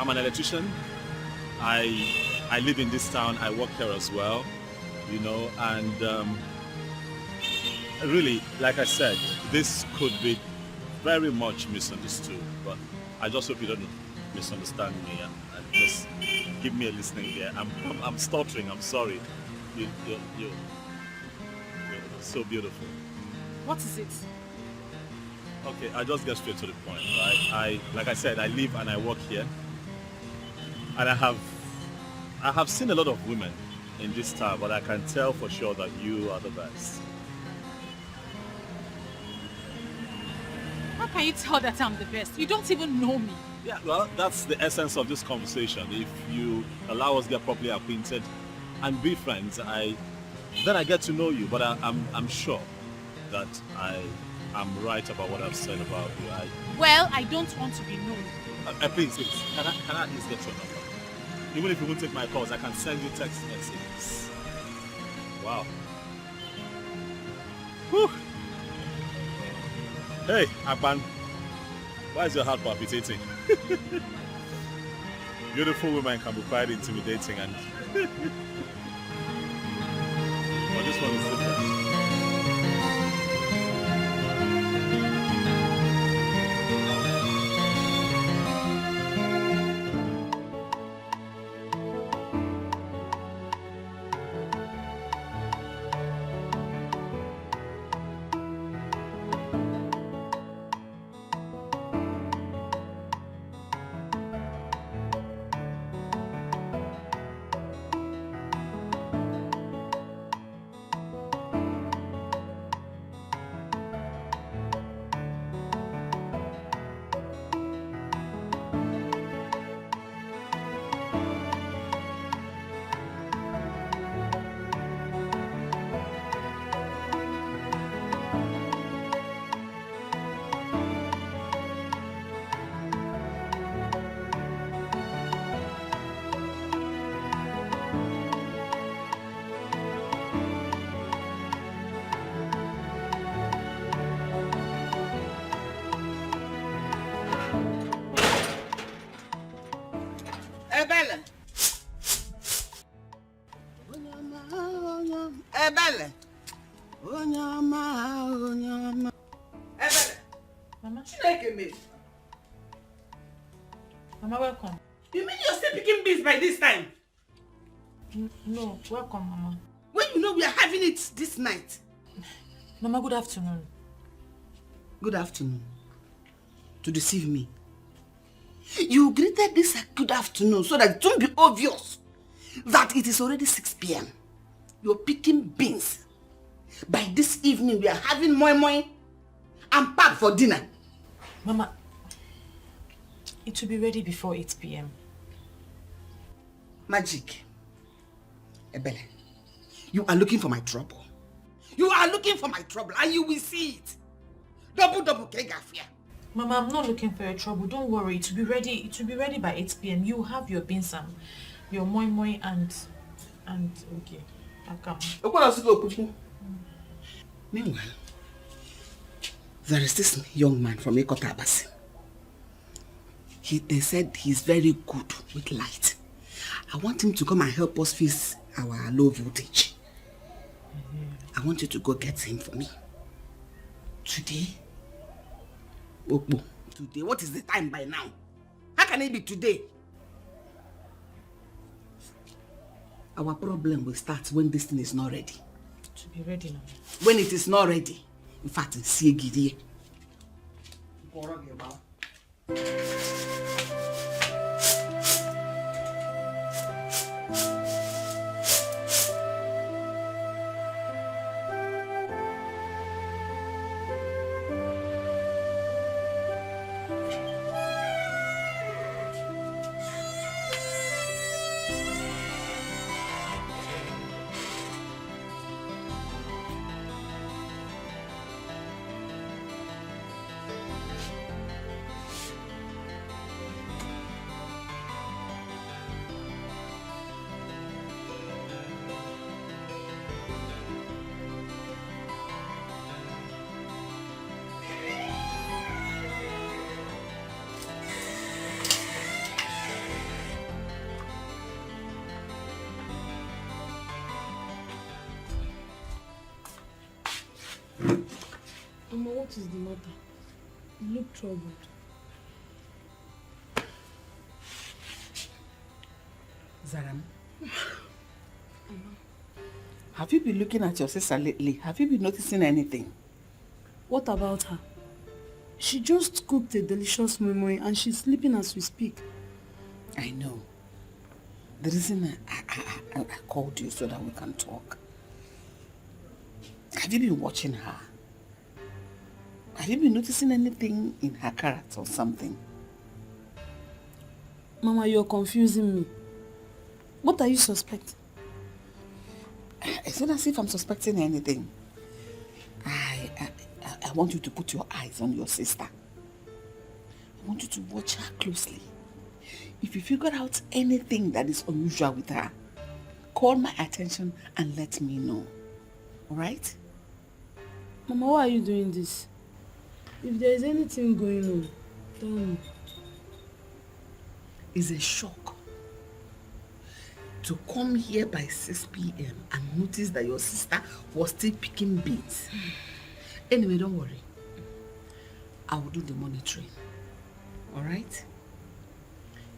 I'm an electrician. I live in this town. I work here as well, and really, like I said, this could be very much misunderstood. But I just hope you don't misunderstand me and just give me a listening ear. I'm stuttering. I'm sorry. You're so beautiful. What is it? Okay, I just get straight to the point, right? Like I said, I live and I work here, and I have seen a lot of women in this town, but I can tell for sure that you are the best. How can you tell that I'm the best? You don't even know me. Yeah, well, that's the essence of this conversation. If you allow us to get properly acquainted and be friends, then I get to know you. But I'm sure that I'm right about what I've said about you. Well, I don't want to be known. Please, can I at least get your number? Even if you won't take my calls, I can send you text messages. Wow. Whew. Hey, Akban. Why is your heart palpitating? Beautiful women can be quite intimidating, and but this one is different. Ebele. Ebele. Ebele. Mama. Chineke me. Mama, welcome. You mean you're still picking beans by this time? No, welcome, Mama. When you know we are having it this night. Mama, good afternoon. Good afternoon. To deceive me. You greeted this a good afternoon so that it won't be obvious that it is already 6 p.m. You're picking beans. By this evening, we are having moi moi and pap for dinner. Mama, it will be ready before 8 p.m. Magic. Ebele, you are looking for my trouble. You are looking for my trouble and you will see it. Double kegafia. Mama, I'm not looking for your trouble. Don't worry. It will be ready. It will be ready by 8 p.m. You have your beans and your moi moi and okay. I'll come. Meanwhile, there is this young man from Ikotabasi. They said he's very good with light. I want him to come and help us fix our low voltage. I want you to go get him for me. Today? Okbo, today? What is the time by now? How can it be today? Our problem will start when this thing is not ready. To be ready now. When it is not ready. In fact, see Gidie. Mama, what is the matter? You look troubled. Zaram, have you been looking at your sister lately? Have you been noticing anything? What about her? She just cooked a delicious memory and she's sleeping as we speak. I know. The reason I called you so that we can talk. Have you been watching her? Have you been noticing anything in her character or something? Mama, you're confusing me. What are you suspecting? It's not as if I'm suspecting anything. I want you to put your eyes on your sister. I want you to watch her closely. If you figure out anything that is unusual with her, call my attention and let me know. Alright? Mama, why are you doing this? If there is anything going on, tell me. It's a shock to come here by 6 p.m. and notice that your sister was still picking beans. Anyway, don't worry. I will do the monitoring. Alright?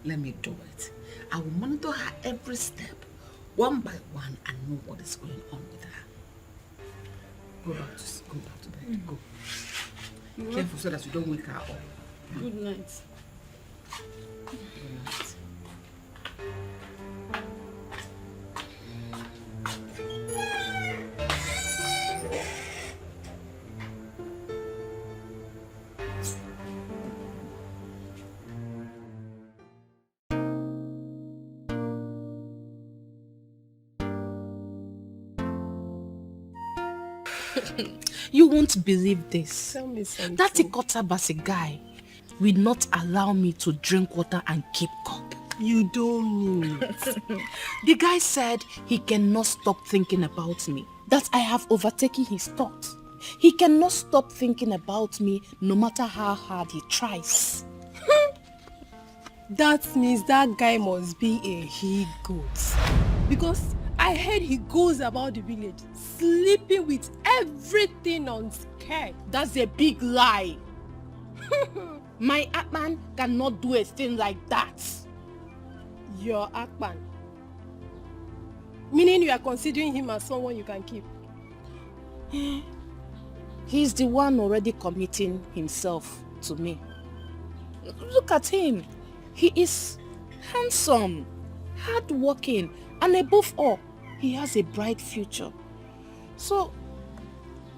Let me do it. I will monitor her every step, one by one, and know what is going on with her. Go back to bed. Go. Be careful so that you don't wake her up. Good night. Good night. You won't believe this. Tell me something. That Ikotabasi guy will not allow me to drink water and keep cup. You don't mean it. The guy said he cannot stop thinking about me, that I have overtaken his thoughts. He cannot stop thinking about me no matter how hard he tries. That means that guy must be a he-goat. Because I heard he goes about the village sleeping with everything on skirt. That's a big lie. My Atman cannot do a thing like that. Your Akpan. Meaning you are considering him as someone you can keep. He's the one already committing himself to me. Look at him. He is handsome, hardworking, and above all, he has a bright future. So,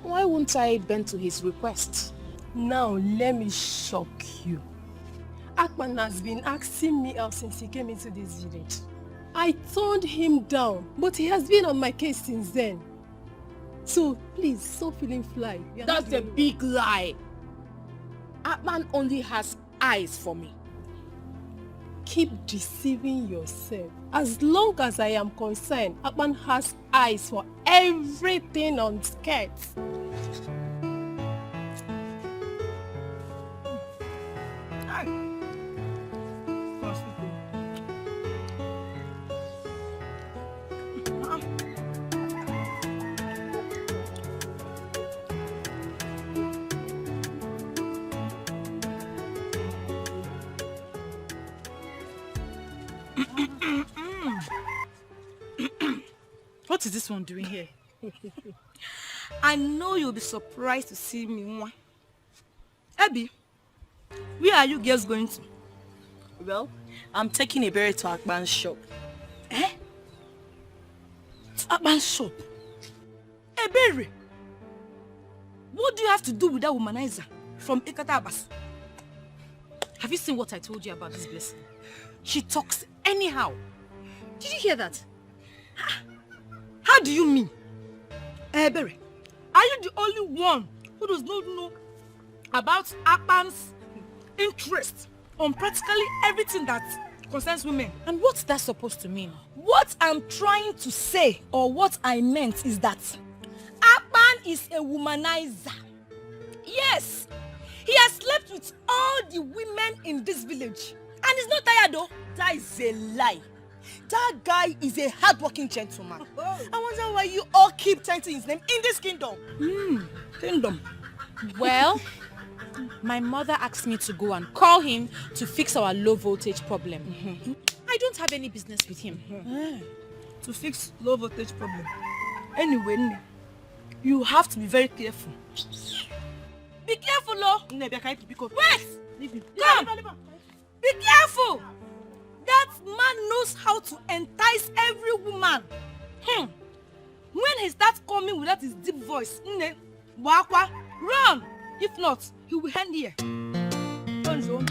why won't I bend to his request? Now, let me shock you. Akman has been asking me out since he came into this village. I turned him down, but he has been on my case since then. So, please, stop feeling fly. That's a big lie. Atman only has eyes for me. Keep deceiving yourself. As long as I am concerned, Atman has eyes for everything on skirts. What is this one doing here? I know you'll be surprised to see me. Abby, where are you girls going to? Well, I'm taking a berry to Akban's shop. Eh? To Akban's shop? A berry? What do you have to do with that womanizer from Ikatabas? Have you seen what I told you about this blessing? She talks anyhow. Did you hear that? How do you mean? Berry, are you the only one who does not know about Akban's interest on practically everything that concerns women? And what's that supposed to mean? What I'm trying to say, or what I meant, is that Akban is a womanizer. Yes, he has slept with all the women in this village. And he's not tired though. That is a lie. That guy is a hardworking gentleman. I wonder why you all keep chanting his name in this kingdom. Kingdom. Well, my mother asked me to go and call him to fix our low voltage problem. I don't have any business with him. To fix low voltage problem. Anyway, Nne, you have to be very careful. Be careful, oh! Wait! Come! Be careful! That man knows how to entice every woman. When he starts coming with that his deep voice, Nne, Wakwa, run! If not, he will end here. Run, Joe.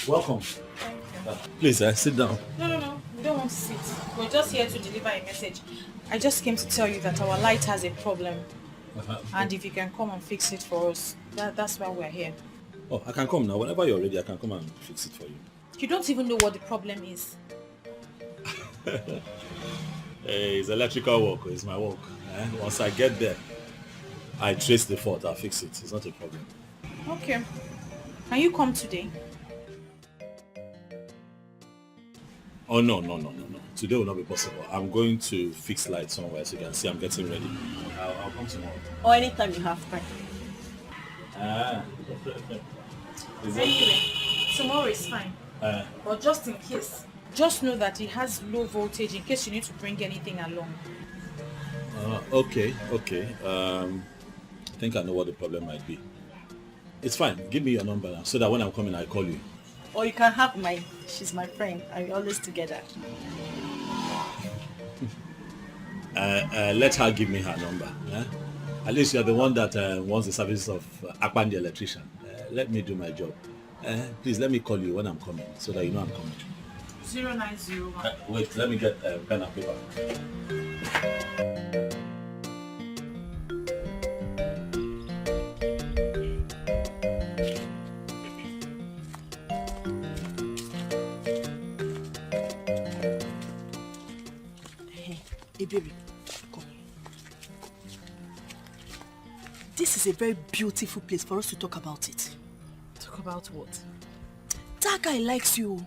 Welcome. Please, sit down. No. We don't want to sit. We're just here to deliver a message. I just came to tell you that our light has a problem. And if you can come and fix it for us, that's why we're here. Oh, I can come now. Whenever you're ready, I can come and fix it for you. You don't even know what the problem is. Hey, it's electrical work. It's my work. Once I get there, I trace the fault. I'll fix it. It's not a problem. Okay. Can you come today? Oh, no. Today will not be possible. I'm going to fix lights somewhere so you can see I'm getting ready. I'll come tomorrow. Or anytime you have time. Anyway, tomorrow is fine. But just in case, just know that it has low voltage in case you need to bring anything along. Okay. I think I know what the problem might be. It's fine. Give me your number now so that when I'm coming, I call you. Or you can have mine. She's my friend. And we're always together. Let her give me her number. At least you're the one that wants the services of Akpan the electrician. Let me do my job. Please let me call you when I'm coming so that you know I'm coming. 0901. Wait, let me get pen and paper. Hey, baby, come. This is a very beautiful place for us to talk about it. Talk about what? That guy likes you.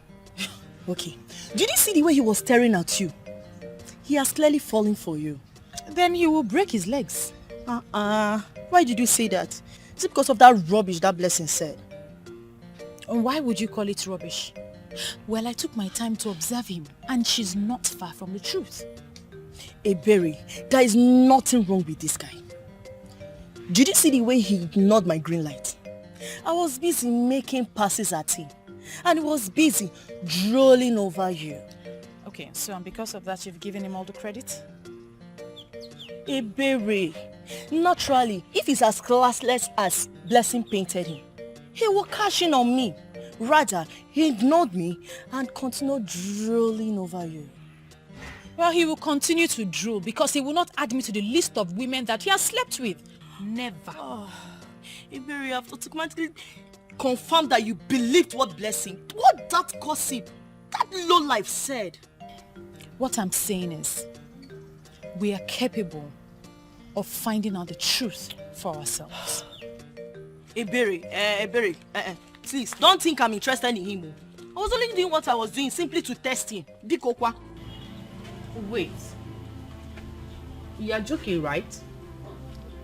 Okay. Did you see the way he was staring at you? He has clearly fallen for you. Then he will break his legs. Why did you say that? Is it because of that rubbish that Blessing said? And why would you call it rubbish? Well, I took my time to observe him, and she's not far from the truth. Berry, there is nothing wrong with this guy. Did you see the way he ignored my green light? I was busy making passes at him, and he was busy drooling over you. Okay, so and because of that, you've given him all the credit? Berry, naturally, if he's as classless as Blessing painted him, he will cash in on me. Rather, he ignored me and continued drooling over you. Well, he will continue to drool because he will not add me to the list of women that he has slept with. Never. Berry, I have automatically confirmed that you believed what that gossip, that lowlife said. What I'm saying is, we are capable of finding out the truth for ourselves. Berry, please, don't think I'm interested in him. I was only doing what I was doing simply to test him. Bikokwa. Wait. You're joking, right?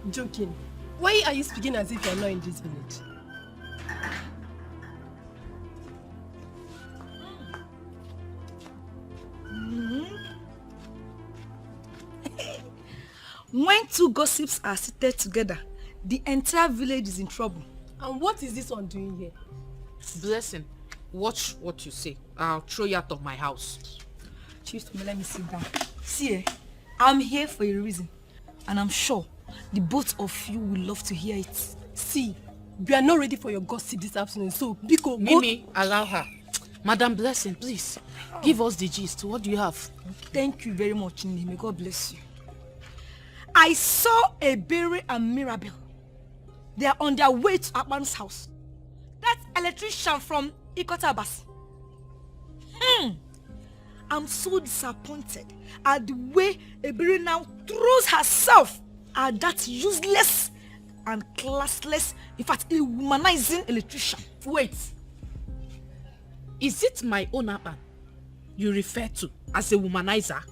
Joking. Why are you speaking as if you're not in this village? When two gossips are seated together, the entire village is in trouble. And what is this one doing here? Blessing, watch what you say. I'll throw you out of my house. Chief, let me sit down. See, I'm here for a reason. And I'm sure the both of you will love to hear it. See, we are not ready for your gossip this afternoon, so Biko, Mimi, allow her. Madam Blessing, please, give us the gist. What do you have? Thank you very much, Nini. May God bless you. I saw Berry and Mirabel. They are on their way to Akpan's house. That electrician from Ikotabas. I'm so disappointed at the way Berry now throws herself at that useless and classless, in fact, a womanizing electrician. Wait. Is it my own Akpan you refer to as a womanizer?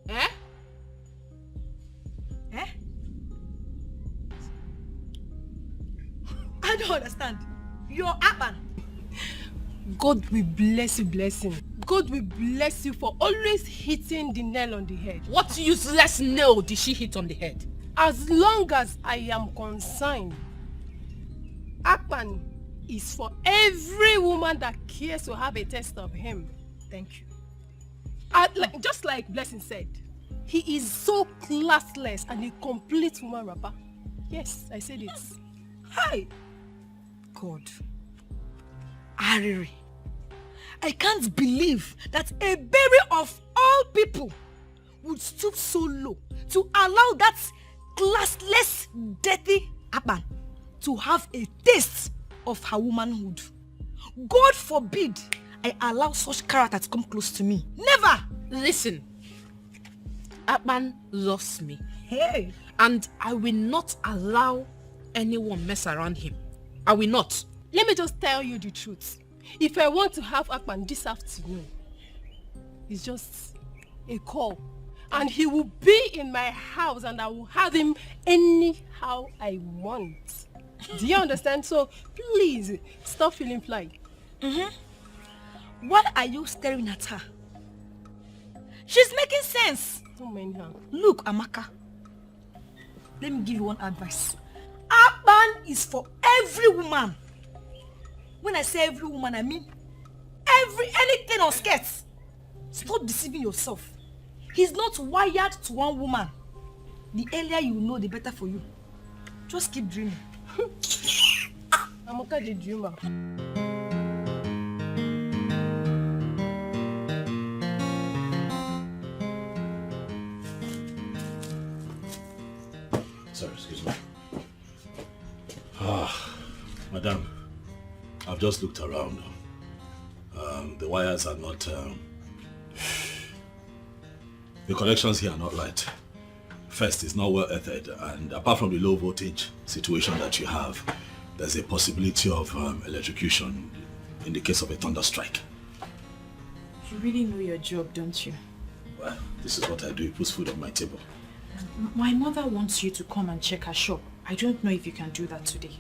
Eh? Eh? I don't understand. You're Akpan. God will bless you, blessing. God will bless you for always hitting the nail on the head. What useless nail did she hit on the head? As long as I am concerned, Akpan is for every woman that cares to have a taste of him. Thank you. Just like Blessing said, he is so classless and a complete woman rapper. Yes, I said it. Hi. God. Ariri. I can't believe that a berry of all people would stoop so low to allow that classless, dirty Akpan to have a taste of her womanhood. God forbid I allow such character to come close to me. Never! Listen, Akpan loves me. Hey! And I will not allow anyone mess around him. I will not. Let me just tell you the truth. If I want to have Akpan this afternoon, it's just a call. And he will be in my house and I will have him anyhow I want. Do you understand? So please, stop feeling fly. Why are you staring at her? She's making sense. Don't mind her. Look, Amaka. Let me give you one advice. Akpan is for every woman. When I say every woman, I mean anything on skirts. Stop deceiving yourself. He's not wired to one woman. The earlier you know, the better for you. Just keep dreaming. Amaka the dreamer. Sorry, excuse me. Madam, I've just looked around. The wires are not... the connections here are not right. First, it's not well earthed, and apart from the low voltage situation that you have, there's a possibility of electrocution in the case of a thunder strike. You really know your job, don't you? Well, this is what I do. It puts food on my table. My mother wants you to come and check her shop. I don't know if you can do that today.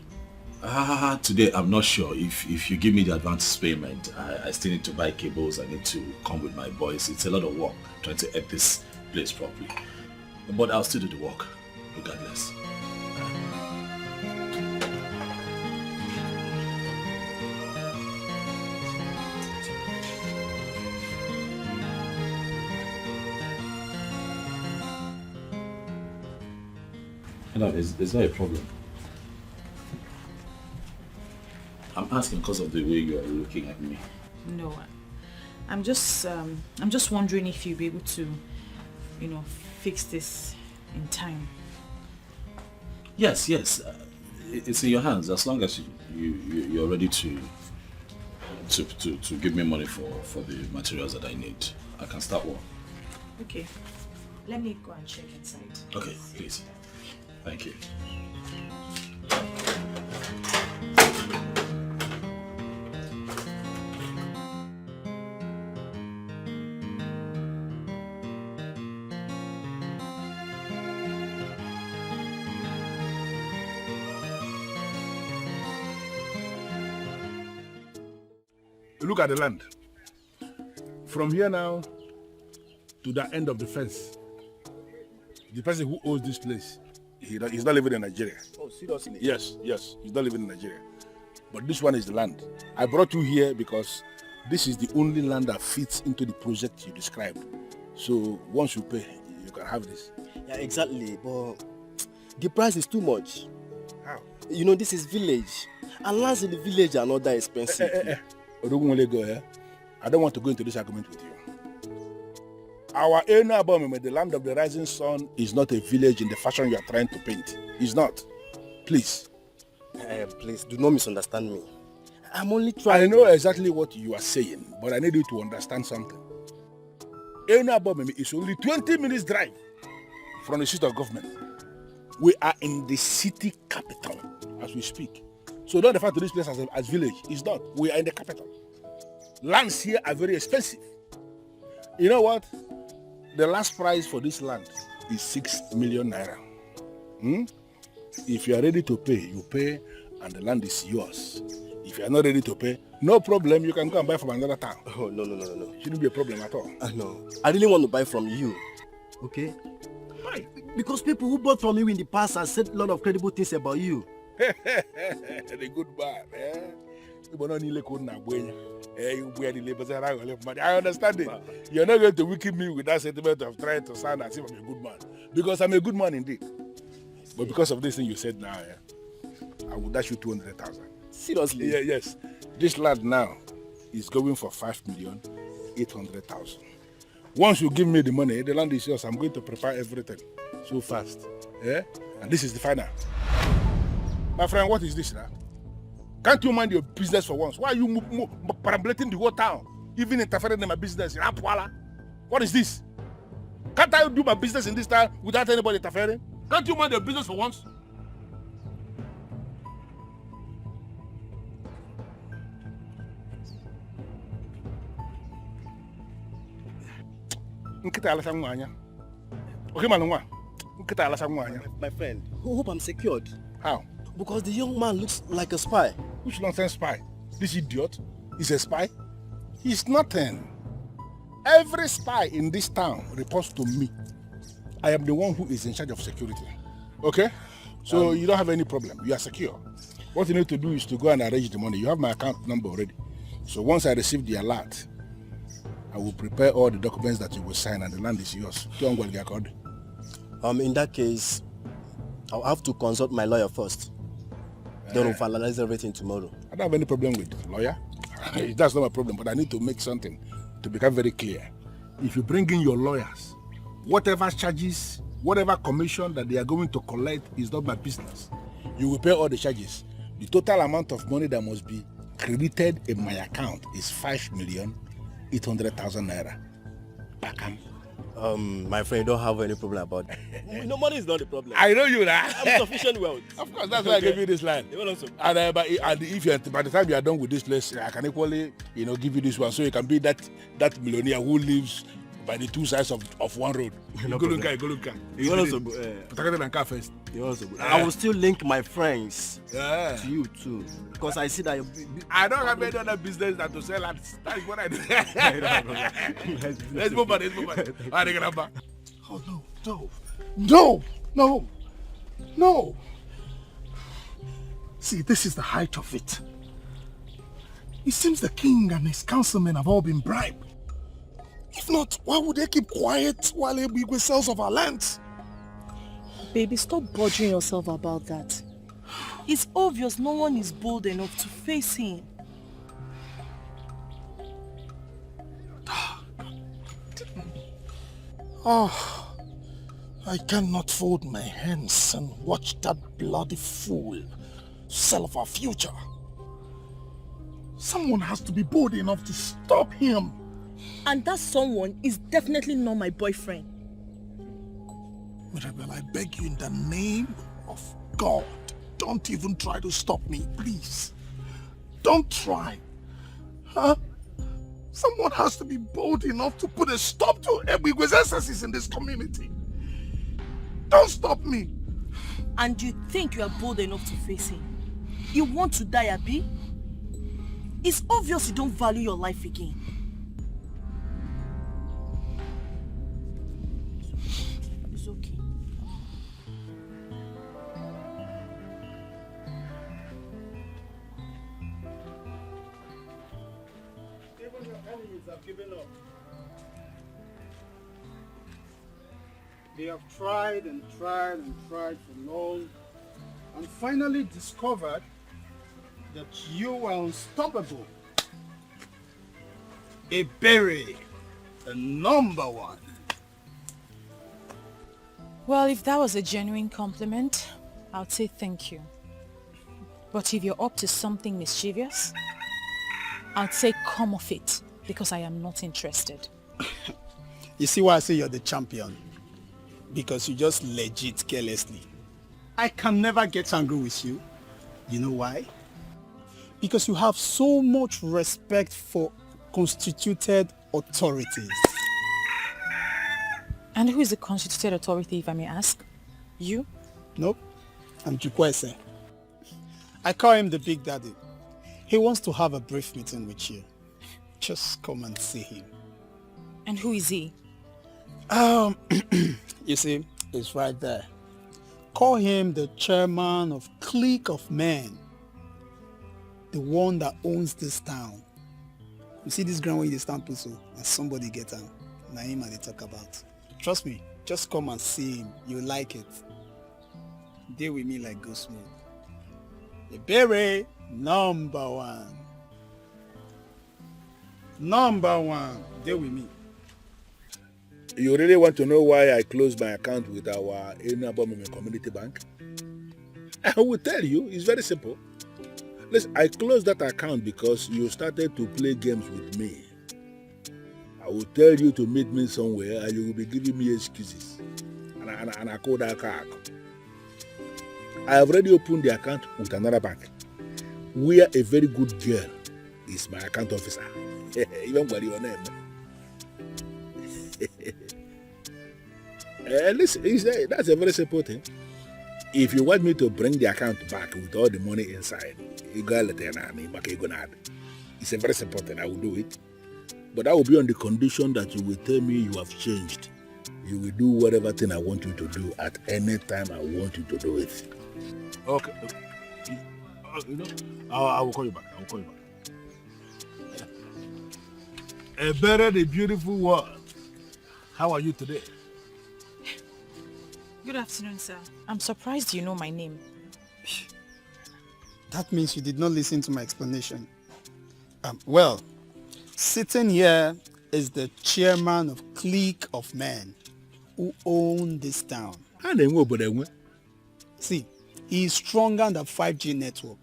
Today I'm not sure. If you give me the advance payment, I still need to buy cables. I need to come with my boys. It's a lot of work trying to edit this place properly. But I'll still do the work, regardless. No, is there a problem? I'm asking because of the way you are looking at me. No, I'm just wondering if you'll be able to, fix this in time. Yes. It's in your hands as long as you're ready to give me money for the materials that I need. I can start work. Okay, let me go and check inside. Okay, please. Thank you. Look at the land. From here now to the end of the fence, the person who owns this place, he's not living in Nigeria. Oh, seriously? Yes, he's not living in Nigeria. But this one is the land. I brought you here because this is the only land that fits into the project you described. So once you pay, you can have this. Yeah, exactly. But the price is too much. How? This is village. And lands in the village are not that expensive. Odogunwole, I don't want to go into this argument with you. Our Enu Abomeme, the land of the rising sun, is not a village in the fashion you are trying to paint. It's not. Please. Please, do not misunderstand me. I'm only trying. I know exactly what you are saying, but I need you to understand something. Enu Abomeme is only 20 minutes drive from the seat of government. We are in the city capital as we speak. So don't refer to this place as village. It's not. We are in the capital. Lands here are very expensive. You know what? The last price for this land is 6 million naira. If you are ready to pay, you pay and the land is yours. If you are not ready to pay, no problem. You can go and buy from another town. Oh, no. It shouldn't be a problem at all. No. I really want to buy from you. Okay? Why? Because people who bought from you in the past have said a lot of credible things about you. The good man, I understand it. You're not going to weaken me with that sentiment of trying to sound as if I'm a good man. Because I'm a good man indeed. But because of this thing you said now, I would dash you 200,000. Seriously? Yeah, yes. This land now is going for 5,800,000. Once you give me the money, the land is yours. I'm going to prepare everything so fast. Yeah? And this is the final. My friend, what is this now? Can't you mind your business for once? Why are you perambulating the whole town? Even interfering in my business? What is this? Can't I do my business in this town without anybody interfering? Can't you mind your business for once? My friend, hope I'm secured. How? Because the young man looks like a spy. Which nonsense spy? This idiot is a spy? He's nothing. Every spy in this town reports to me. I am the one who is in charge of security. Okay? So you don't have any problem. You are secure. What you need to do is to go and arrange the money. You have my account number already. So once I receive the alert, I will prepare all the documents that you will sign and the land is yours. In that case, I'll have to consult my lawyer first. Then we'll finalize everything tomorrow. I don't have any problem with the lawyer. That's not my problem, but I need to make something to become very clear. If you bring in your lawyers, whatever charges, whatever commission that they are going to collect is not my business. You will pay all the charges. The total amount of money that must be credited in my account is 5,800,000 naira. Bakam. My friend, you don't have any problem about that. No, money is not the problem. I know you now. I'm sufficient wealth. Of course, that's why I gave you this land. And if you by the time you are done with this place, I can equally, give you this one, so you can be that millionaire who lives by the two sides of one road. No go look. You're also first. I will still link my friends to you too, because I see that I don't have any other business than to sell lands. That is what I do. Let's move on. Oh no. See, this is the height of it. It seems the king and his councilmen have all been bribed. If not, why would they keep quiet while Ebigwe sells of our lands? Baby, stop bothering yourself about that. It's obvious no one is bold enough to face him. I cannot fold my hands and watch that bloody fool sell of our future. Someone has to be bold enough to stop him. And that someone is definitely not my boyfriend. Mirabel, I beg you in the name of God, don't even try to stop me, please. Don't try. Someone has to be bold enough to put a stop to Ebigwe's excesses in this community. Don't stop me. And you think you are bold enough to face him? You want to die, Abi? It's obvious you don't value your life again. It's okay. Even your enemies have given up. They have tried and tried and tried for long and finally discovered that you are unstoppable. A berry, the number one. Well, if that was a genuine compliment, I'd say thank you. But if you're up to something mischievous, I'd say come off it, because I am not interested. You see why I say you're the champion? Because you just legit carelessly I can never get angry with you. You know why? Because you have so much respect for constituted authorities. And who is the constituted authority, if I may ask? You? Nope. I'm Chukwese. I call him the Big Daddy. He wants to have a brief meeting with you. Just come and see him. And who is he? You see, it's right there. Call him the chairman of clique of men. The one that owns this town. You see this ground where you stand to so, and somebody get him. Now him and they talk about. Trust me, just come and see him. You like it. Deal with me like go smooth. The berry number one. Number one. Deal with me. You really want to know why I closed my account with our Unmasking community bank? I will tell you, it's very simple. Listen, I closed that account because you started to play games with me. I will tell you to meet me somewhere and you will be giving me excuses. And I call that car. I have already opened the account with another bank, where a very good girl is my account officer. Even what your name. Listen, that's a very simple thing. If you want me to bring the account back with all the money inside, it's a very simple thing. I will do it. But that will be on the condition that you will tell me you have changed. You will do whatever thing I want you to do at any time I want you to do it. Okay. I will call you back. A better, the beautiful world. How are you today? Good afternoon, sir. I'm surprised you know my name. That means you did not listen to my explanation. Well, sitting here is the chairman of clique of men who own this town. See, he is stronger than the 5G network.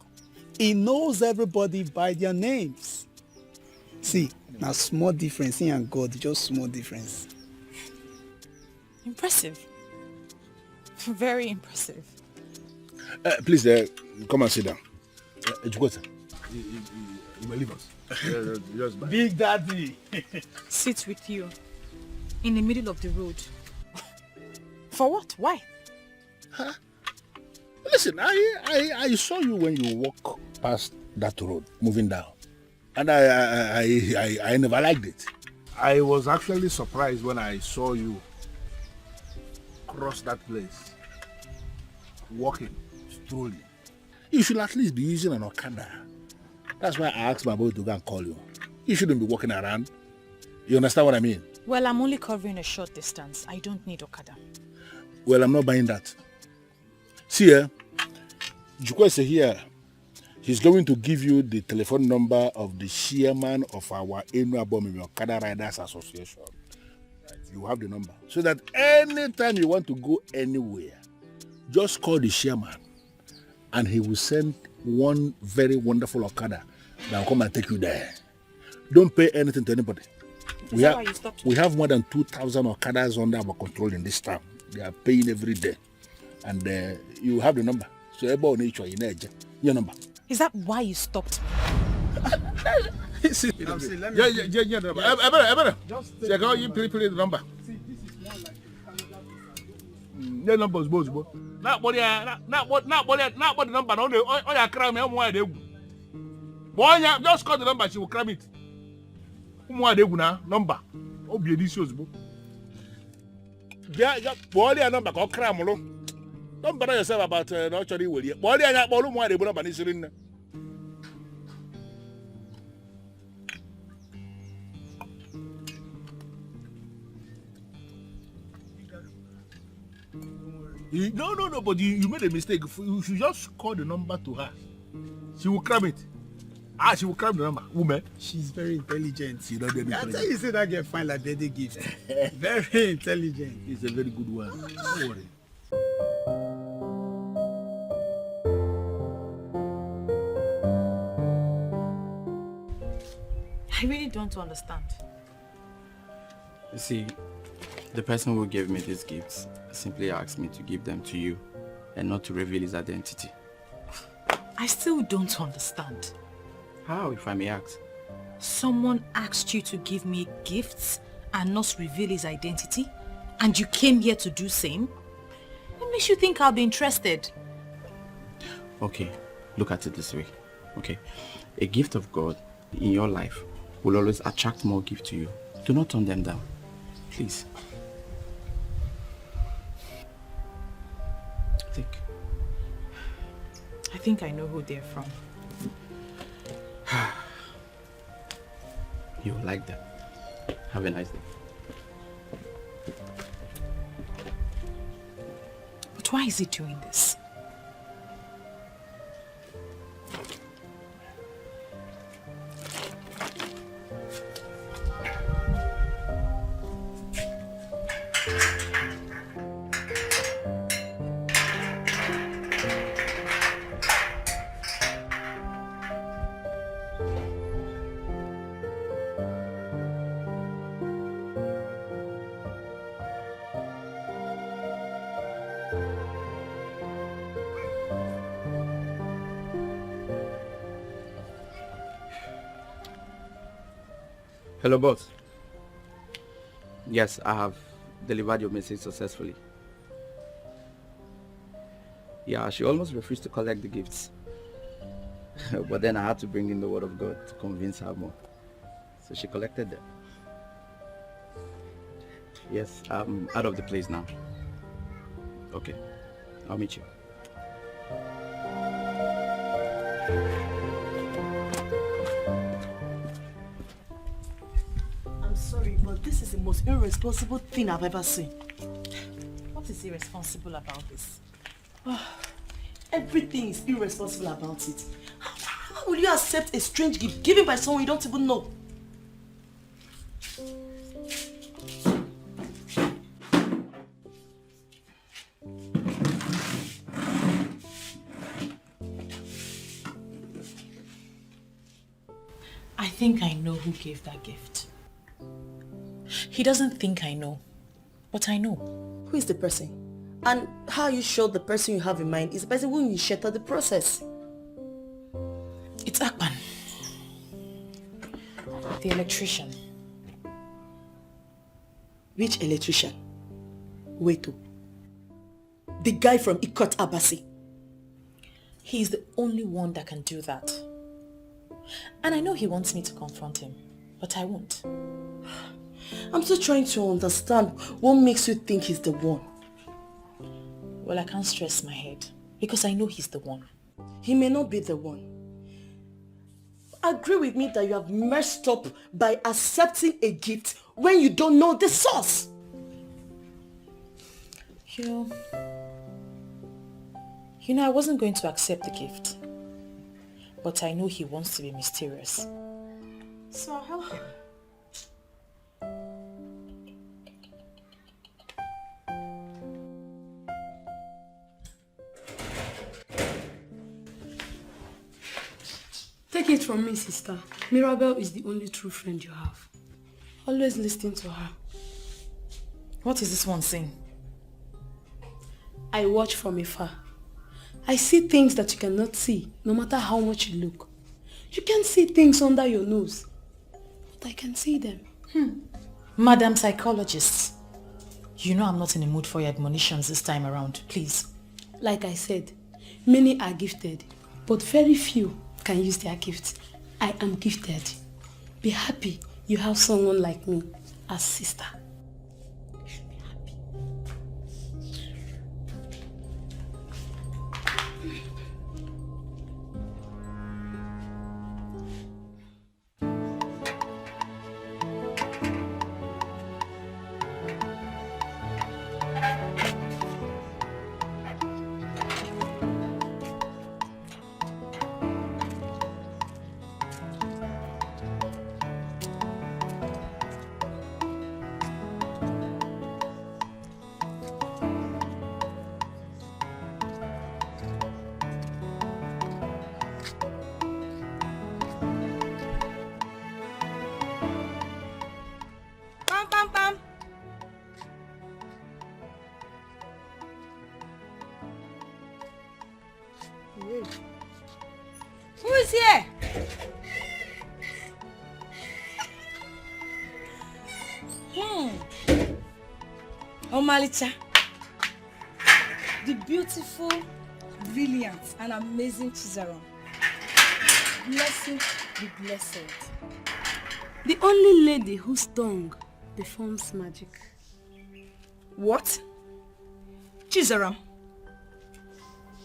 He knows everybody by their names. See, now small difference, he and God, just small difference. Impressive. Very impressive. Please, come and sit down. You will leave us. Big Daddy. Sit with you in the middle of the road. For what? Why? Huh? Listen, I saw you when you walk past that road, moving down. And I never liked it. I was actually surprised when I saw you cross that place, walking, strolling. You should at least be using an Okada. That's why I asked my boy to go and call you. You shouldn't be walking around. You understand what I mean? Well, I'm only covering a short distance. I don't need Okada. Well, I'm not buying that. See here, Jukwese here. He's going to give you the telephone number of the chairman of our Unmasking Okada Riders Association. You have the number. So that anytime you want to go anywhere, just call the chairman and he will send one very wonderful Okada that will come and take you there. Don't pay anything to anybody. We have more than 2,000 Okadas under our control in this town. They are paying every day. And you have the number. So everybody needs your number. Is that why you stopped me? Just check out you play the number. See, this is more like a Canada visa. The number is both. Not what the number. Oh, yeah, cram me. Boy, just call the number. She will cram it. Number. Oh, be delicious, bro. Yeah, boy, the number call cram. Don't bother yourself about actually will you. Boy, the number is in. No, but you made a mistake. You should just call the number to her. She will cram it. She will cram the number. Woman. She's very intelligent. She don't get I tell you, say that girl fine like birthday gift. Very intelligent. It's a very good one. Don't worry. I really don't understand. You see, the person who gave me these gifts simply asked me to give them to you and not to reveal his identity. I still don't understand. How, if I may ask? Someone asked you to give me gifts and not reveal his identity, and you came here to do same? What makes you think I'll be interested? Okay, look at it this way. Okay, a gift of God in your life will always attract more gifts to you. Do not turn them down, please. I think I know who they're from. You will like them. Have a nice day. But why is he doing this? Hello, boss. Yes, I have delivered your message successfully. Yeah, she almost refused to collect the gifts. But then I had to bring in the word of God to convince her more. So she collected them. Yes, I'm out of the place now. Okay, I'll meet you. I'm sorry, but this is the most irresponsible thing I've ever seen. What is irresponsible about this? Everything is irresponsible about it. How will you accept a strange gift given by someone you don't even know? I think I know who gave that gift. He doesn't think I know, but I know. Who is the person? And how are you sure the person you have in mind is the person who initiated the process? It's Akpan, the electrician. Which electrician? Wait, the guy from Ikot Abasi. He's the only one that can do that. And I know he wants me to confront him, but I won't. I'm still trying to understand what makes you think he's the one. Well, I can't stress my head because I know he's the one. He may not be the one. Agree with me that you have messed up by accepting a gift when you don't know the source. You know, I wasn't going to accept the gift, but I know he wants to be mysterious. So I'll help him. Take it from me, sister. Mirabel is the only true friend you have. Always listen to her. What is this one saying? I watch from afar. I see things that you cannot see, no matter how much you look. You can see things under your nose, but I can see them. Madam Psychologist, you know I'm not in the mood for your admonitions this time around, please. Like I said, many are gifted, but very few can use their gifts. I am gifted. Be happy you have someone like me as sister. Omalicha, the beautiful, brilliant, and amazing Chizaram. Blessed be blessed. The only lady whose tongue performs magic. What? Chizaram,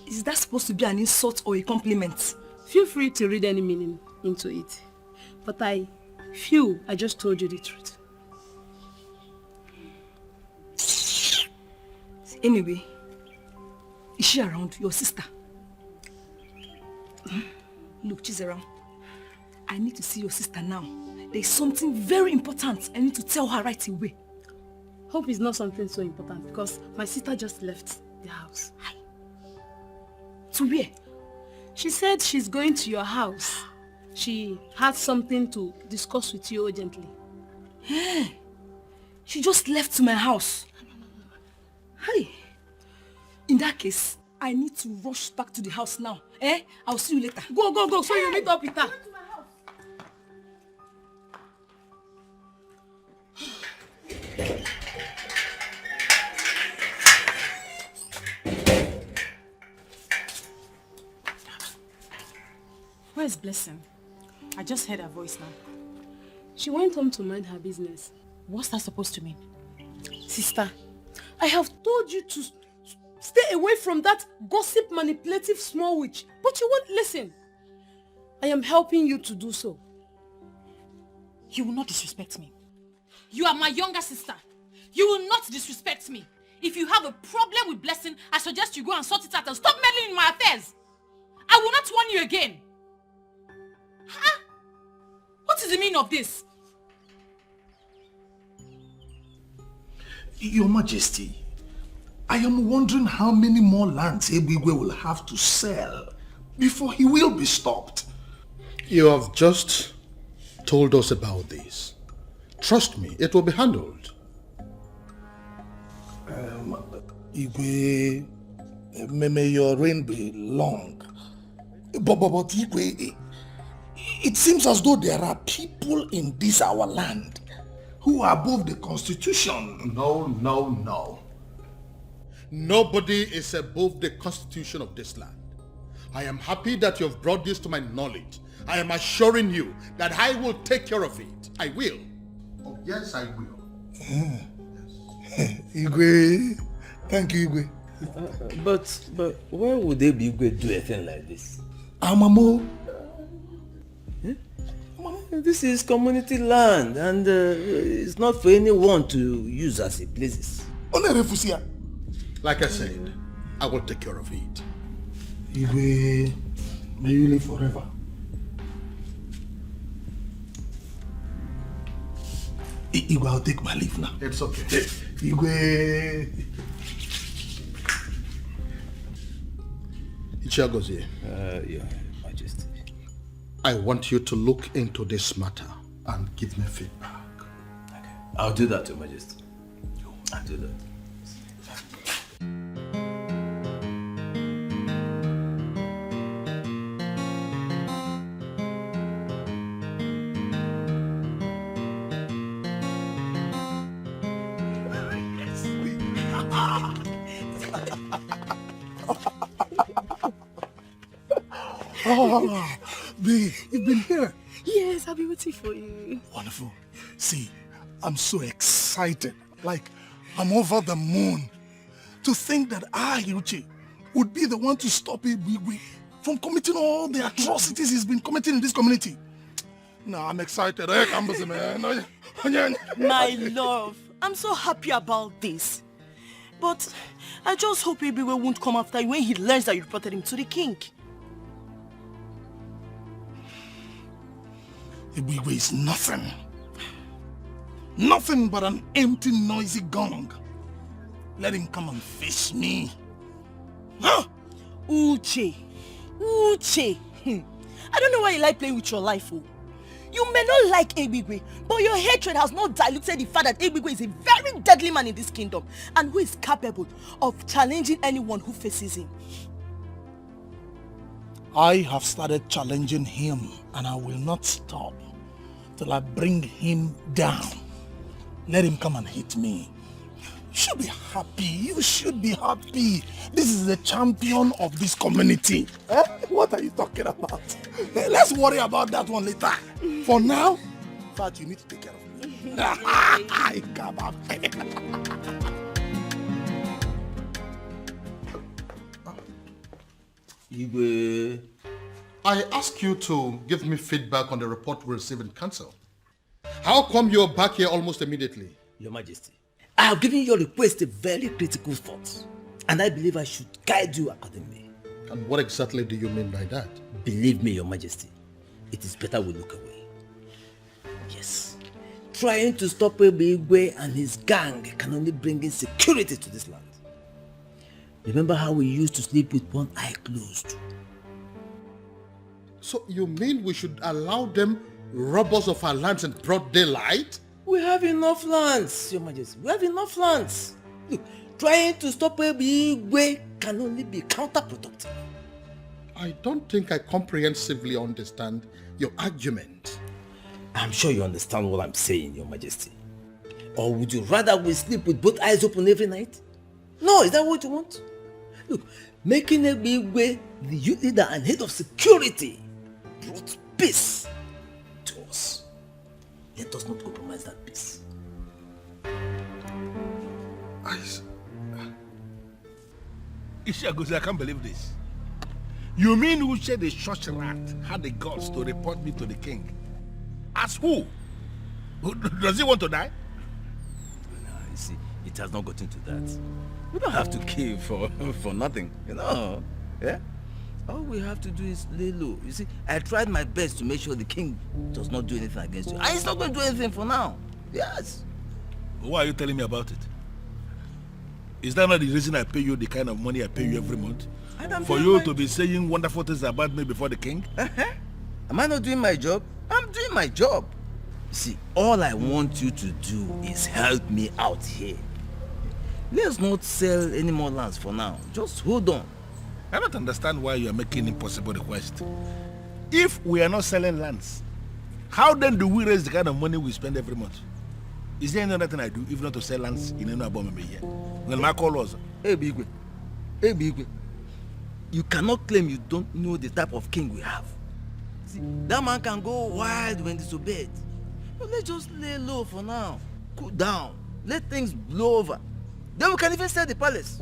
is that supposed to be an insult or a compliment? Feel free to read any meaning into it. But I feel I just told you the truth. Anyway, is she around, your sister? Look, Chizaram, I need to see your sister now. There's something very important I need to tell her right away. Hope it's not something so important because my sister just left the house. To where? She said she's going to your house. She had something to discuss with you urgently. She just left to my house. Hey, in that case, I need to rush back to the house now. I'll see you later. Go, go, go, so you meet up with her. Where's Blessing? I just heard her voice now. She went home to mind her business. What's that supposed to mean? Sister, I have told you to stay away from that gossip manipulative small witch, but you won't listen. I am helping you to do so. You will not disrespect me. You are my younger sister. You will not disrespect me. If you have a problem with Blessing, I suggest you go and sort it out and stop meddling in my affairs. I will not warn you again. Huh? What is the meaning of this? Your Majesty, I am wondering how many more lands Ebigwe will have to sell before he will be stopped. You have just told us about this. Trust me, it will be handled. Igwe, may your reign be long. But Igwe, it seems as though there are people in this our land who are above the constitution. No. Nobody is above the constitution of this land. I am happy that you have brought this to my knowledge. I am assuring you that I will take care of it. I will. Oh, yes, I will. Igwe, thank you, Igwe. But why would they be Igwe do a thing like this? Amamo. This is community land and it's not for anyone to use as a places. Like I said, I will take care of it. Igwe, may you live forever. Igwe, I'll take my leave now. It's okay. Igwe. Ichiagozie. Your Majesty. I want you to look into this matter and give me feedback. Okay. I'll do that, Your Majesty. I'll do that. Oh, babe, you've been here. Yes, I've been waiting for you. Wonderful. See, I'm so excited. Like, I'm over the moon. To think that I, Uche, would be the one to stop Ibigwe from committing all the atrocities he's been committing in this community. No, I'm excited. My love, I'm so happy about this. But I just hope Ibigwe won't come after you when he learns that you reported him to the king. Ibigwe is nothing. Nothing but an empty, noisy gong. Let him come and face me. Huh? Uche. I don't know why you like playing with your life, oh. You may not like Ibigwe, but your hatred has not diluted the fact that Ibigwe is a very deadly man in this kingdom and who is capable of challenging anyone who faces him. I have started challenging him and I will not stop till I bring him down. Let him come and hit me. You should be happy. You should be happy. This is the champion of this community. Eh? What are you talking about? Let's worry about that one later. For now, in fact, you need to take care of me. Come on. I ask you to give me feedback on the report we received in council. How come you're back here almost immediately? Your Majesty, I have given your request a very critical thought, and I believe I should guide you accordingly. And what exactly do you mean by that? Believe me, Your Majesty, it is better we look away. Yes, trying to stop Igwe and his gang can only bring insecurity to this land. Remember how we used to sleep with one eye closed? So you mean we should allow them rob us of our lands in broad daylight? We have enough lands, Your Majesty. We have enough lands. Look, trying to stop Igwe can only be counterproductive. I don't think I comprehensively understand your argument. I'm sure you understand what I'm saying, Your Majesty. Or would you rather we sleep with both eyes open every night? No, is that what you want? Look, making Igwe the youth leader and head of security brought peace to us. Let us not compromise that peace. Ishagozi, I can't believe this. You mean Uche the church rat had the guts to report me to the king? As who? Does he want to die? No, you see, it has not gotten to that. We don't have to kill for nothing, you know. Yeah? All we have to do is lay low. You see, I tried my best to make sure the king does not do anything against you. And he's not going to do anything for now. Yes. Why are you telling me about it? Is that not the reason I pay you the kind of money I pay you every month? For you to be saying wonderful things about me before the king? Am I not doing my job? I'm doing my job. See, all I want you to do is help me out here. Let's not sell any more lands for now. Just hold on. I don't understand why you are making impossible request. If we are not selling lands, how then do we raise the kind of money we spend every month? Is there any other thing I do if not to sell lands in any above me here? When my call was, Hey Bigwe, you cannot claim you don't know the type of king we have. See, that man can go wild when disobeyed. But let's just lay low for now. Cool down. Let things blow over. Then we can even sell the palace.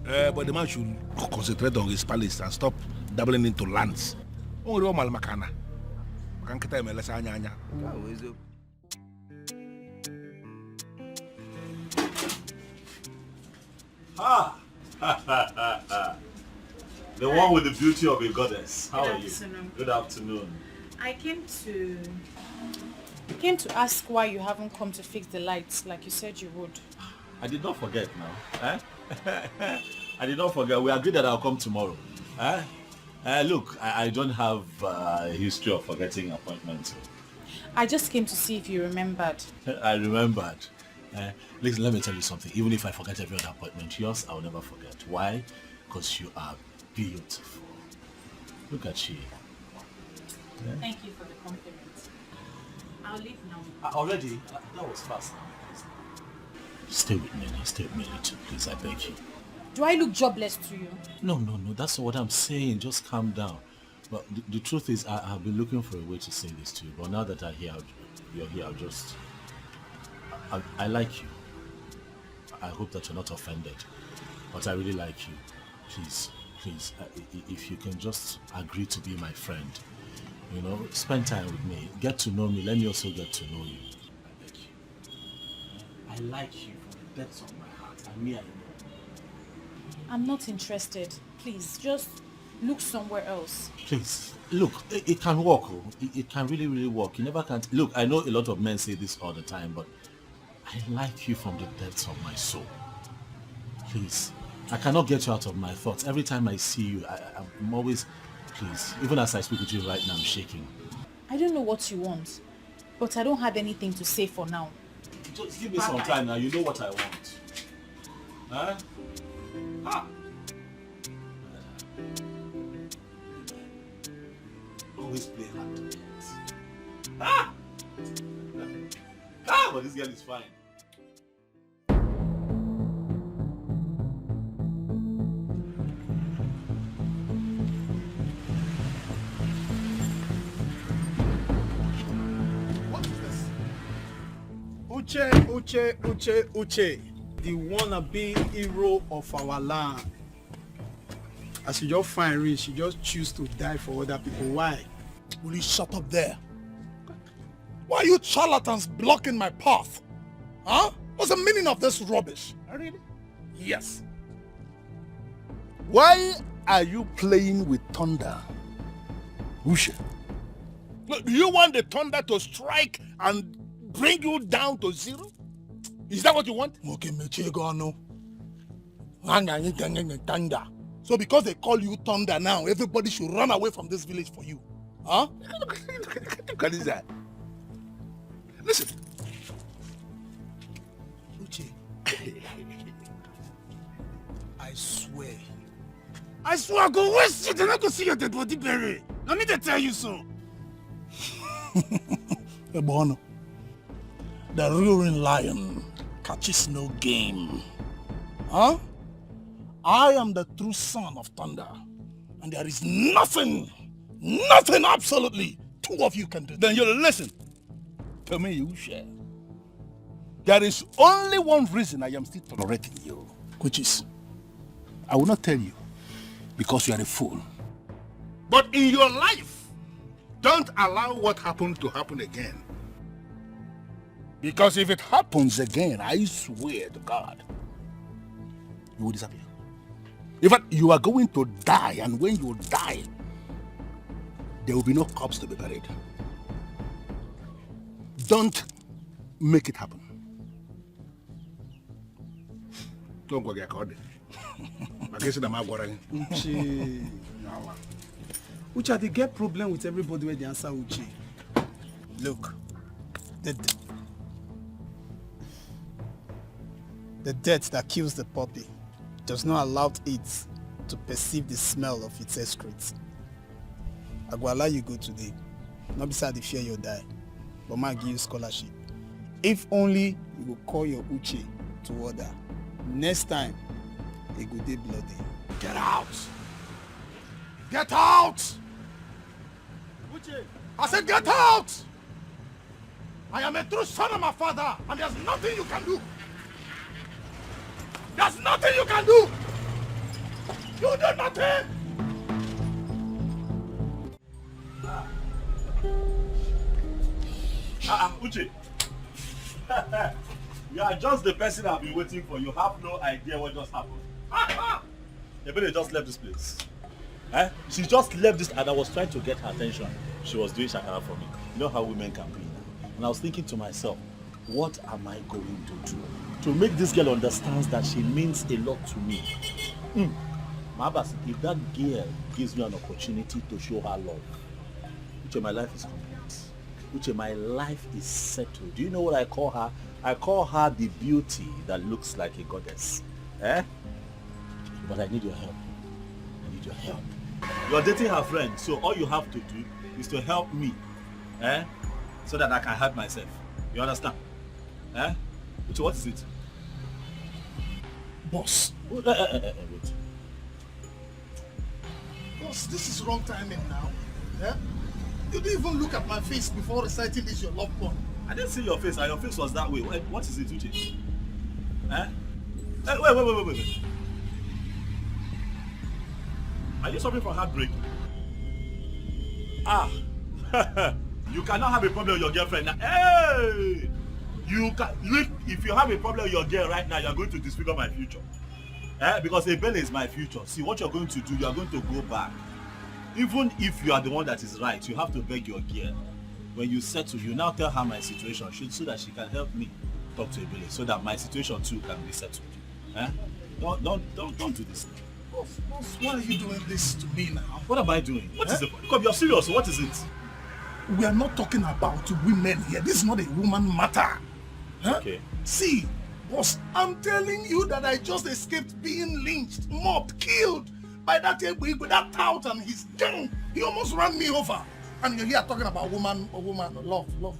But the man should concentrate on his palace and stop dabbling into lands. The one with the beauty of a goddess. How Good are you? afternoon. Good afternoon. I came to ask why you haven't come to fix the lights like you said you would. I did not forget now. Eh? I did not forget. We agreed that I'll come tomorrow. Look, I don't have a history of forgetting appointments. I just came to see if you remembered. I remembered. Listen, let me tell you something. Even if I forget every other appointment, yours I'll never forget. Why? Because you are beautiful. Look at you. Yeah? Thank you for the compliment. I'll leave now. Already? That was fast. Stay with me now. Stay with me a little, please. I beg you. Do I look jobless to you? No. That's not what I'm saying. Just calm down. But the truth is, I've been looking for a way to say this to you. But now that you're here, I like you. I hope that you're not offended. But I really like you. Please, if you can just agree to be my friend. You know, spend time with me. Get to know me. Let me also get to know you. I beg you. I like you from the depths of my heart. I know. I'm not interested. Please, just look somewhere else. Please, look, it can work. It can really work. You never can. Look, I know a lot of men say this all the time, but I like you from the depths of my soul. Please, I cannot get you out of my thoughts. Every time I see you, I'm always, please, even as I speak with you right now, I'm shaking. I don't know what you want, but I don't have anything to say for now. Just give me some time now. You know what I want. Huh? Always play hard. But this girl is fine. Uche, the wannabe hero of our land. As you just find rich, she just choose to die for other people. Why? Will you shut up there? Why are you charlatans blocking my path? Huh? What's the meaning of this rubbish? Really? Yes. Why are you playing with thunder? Usha. Do you want the thunder to strike and bring you down to zero? Is that what you want? Okay, Mechegano. Thunder. So because they call you thunder now, everybody should run away from this village for you. Huh? What is that? Listen. Uche. I swear I go waste it and I go see your dead body buried. Let me tell you so. Ebono, the roaring lion catches no game. Huh? I am the true son of thunder. And there is nothing, absolutely, two of you can do. Then you listen to me, Usha. There is only one reason I am still tolerating you. Which is? I will not tell you, because you are a fool. But in your life, don't allow what happened to happen again. Because if it happens again, I swear to God, you will disappear. In fact, you are going to die, and when you die, there will be no corpse to be buried. Don't make it happen. Don't go get caught. Uche, they get problem with everybody where they answer Uche. Look, the death that kills the puppy does not allow it to perceive the smell of its excrete. I will allow you go today, not beside the fear you'll die, but might give you scholarship. If only you will call your Uche to order. Next time, it will be bloody. Get out! Get out! Uche! I said get out! I am a true son of my father, and there's nothing you can do. There's nothing you can do! You do nothing! Uche. You are just the person I've been waiting for. You have no idea what just happened. Ebele just left this place. She just left this, and I was trying to get her attention. She was doing shakara for me. You know how women can be. And I was thinking to myself, what am I going to do to make this girl understand that she means a lot to me? Mabas, if that girl gives me an opportunity to show her love, Uche, my life is complete. Uche, my life is settled. Do you know what I call her? I call her the beauty that looks like a goddess. But I need your help. I need your help. You're dating her friend, so all you have to do is to help me, so that I can help myself. You understand? Uche, what is it? Boss. Wait. Boss, this is wrong timing now. You didn't even look at my face before reciting this your love poem. I didn't see your face, and your face was that way. What is it, Uche? Wait. Are you suffering from heartbreak? You cannot have a problem with your girlfriend now. Hey! If you have a problem with your girl right now, you are going to disfigure my future. Because Ebele is my future. See, what you're going to do, you are going to go back. Even if you are the one that is right, you have to beg your girl. When you settle, you now tell her my situation, so that she can help me talk to Ebele, so that my situation too can be settled. Don't do this. Boss, why are you doing this to me now? What am I doing? What is it? Come, you're serious, so what is it? We are not talking about women here. This is not a woman matter. Okay. See, boss, I'm telling you that I just escaped being lynched, mobbed, killed by that Egbe with that tout and his gang. He almost ran me over. And you're here talking about woman, love. Who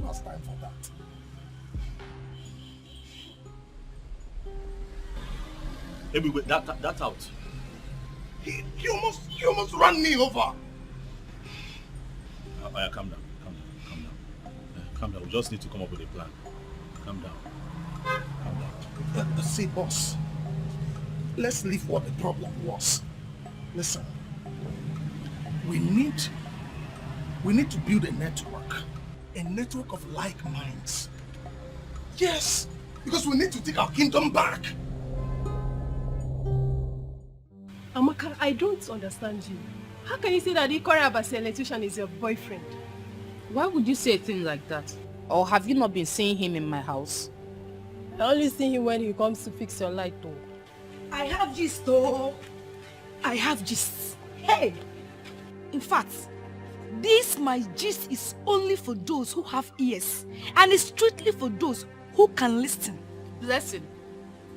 has time for that? Egbe, that out. He almost ran me over. Calm down. We just need to come up with a plan. Calm down. See, boss, let's leave what the problem was. Listen, we need to build a network of like minds. Yes, because we need to take our kingdom back. Amaka, I don't understand you. How can you say that Ikora electrician is your boyfriend? Why would you say a thing like that? Or have you not been seeing him in my house? I only see him when he comes to fix your light though. I have gist though. I have gist. Hey! In fact, this my gist is only for those who have ears. And it's strictly for those who can listen. Listen,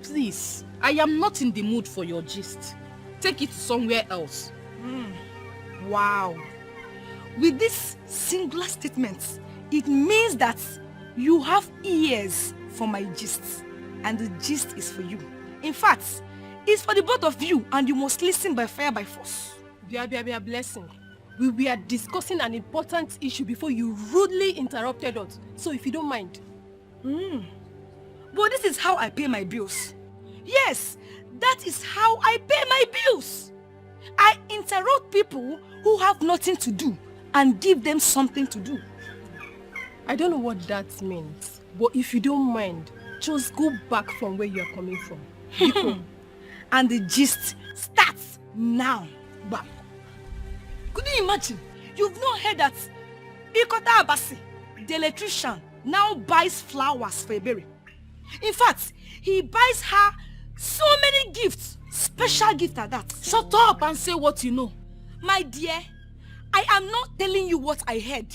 please. I am not in the mood for your gist. Take it somewhere else. Wow. With this singular statement, it means that you have ears for my gist. And the gist is for you. In fact, it's for the both of you and you must listen by fire by force. Bia blessing. We were discussing an important issue before you rudely interrupted us. So if you don't mind. But this is how I pay my bills. Yes, that is how I pay my bills. I interrupt people who have nothing to do and give them something to do. I don't know what that means, but if you don't mind, just go back from where you are coming from. And the gist starts now. Bam. Could you imagine? You've not heard that Ikota Abasi, the electrician, now buys flowers for Ebere. In fact, he buys her so many gifts, special gift at that. Shut up and say what you know. My dear, I am not telling you what I heard.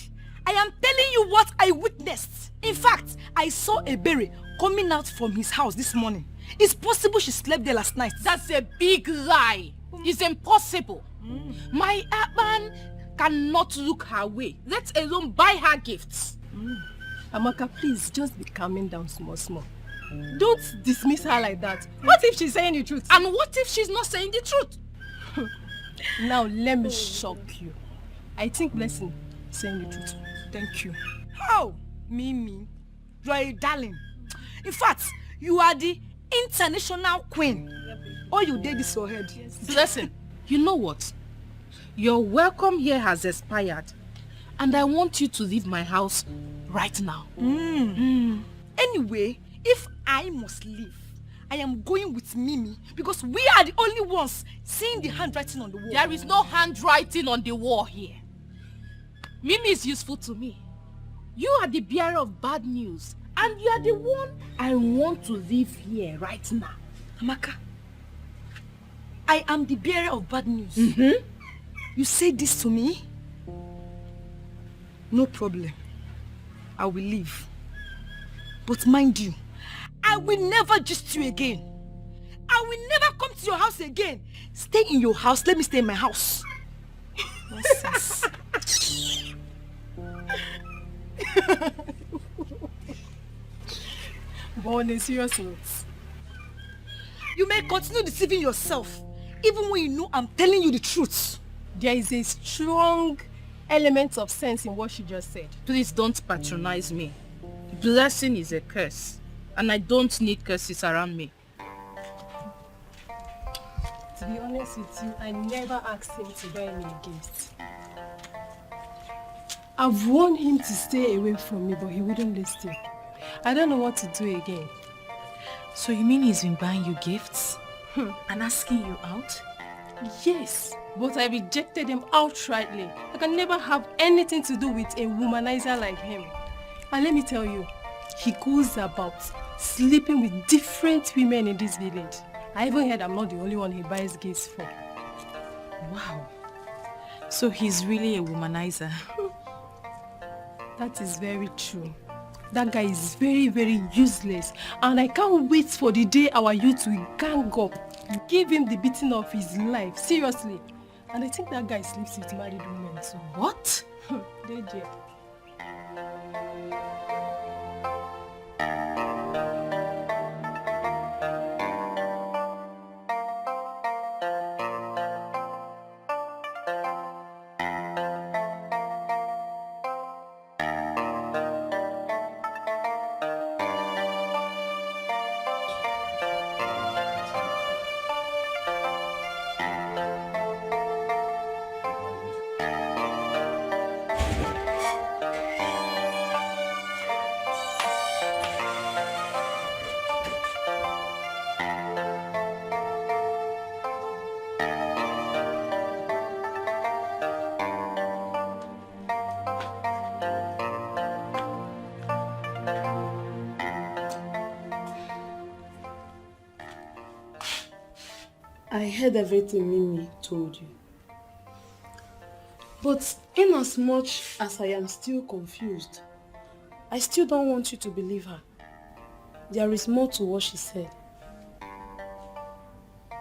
I am telling you what I witnessed. In fact, I saw Ebere coming out from his house this morning. It's possible she slept there last night. That's a big lie. It's impossible. My Akpan cannot look her way, let alone buy her gifts. Amaka, please just be calming down small. Don't dismiss her like that. What if she's saying the truth? And what if she's not saying the truth? Now let me shock you. I think Blessing is saying the truth. Thank you. Oh, Mimi, you are a darling. In fact, you are the international queen. All you did is your head. Blessing, you know what? Your welcome here has expired. And I want you to leave my house right now. Anyway, if I must leave, I am going with Mimi because we are the only ones seeing the handwriting on the wall. There is no handwriting on the wall here. Mimi is useful to me. You are the bearer of bad news. And you are the one I want to leave here right now. Amaka, I am the bearer of bad news. You say this to me? No problem. I will leave. But mind you, I will never gist you again. I will never come to your house again. Stay in your house. Let me stay in my house. Nonsense. But on a serious note, you may continue deceiving yourself, even when you know I'm telling you the truth. There is a strong element of sense in what she just said. Please don't patronize me. Blessing is a curse, and I don't need curses around me. To be honest with you, I never asked him to buy me a gift. I've warned him to stay away from me, but he wouldn't listen. I don't know what to do again. So you mean he's been buying you gifts? And asking you out? Yes, but I rejected him outrightly. I can never have anything to do with a womanizer like him. And let me tell you, he goes about sleeping with different women in this village. I even heard I'm not the only one he buys gifts for. Wow. So he's really a womanizer. That is very true. That guy is very, very useless. And I can't wait for the day our youth will gang up, give him the beating of his life. Seriously. And I think that guy sleeps with married women too. What? They did. I heard everything Mimi told you. But in as much as I am still confused, I still don't want you to believe her. There is more to what she said.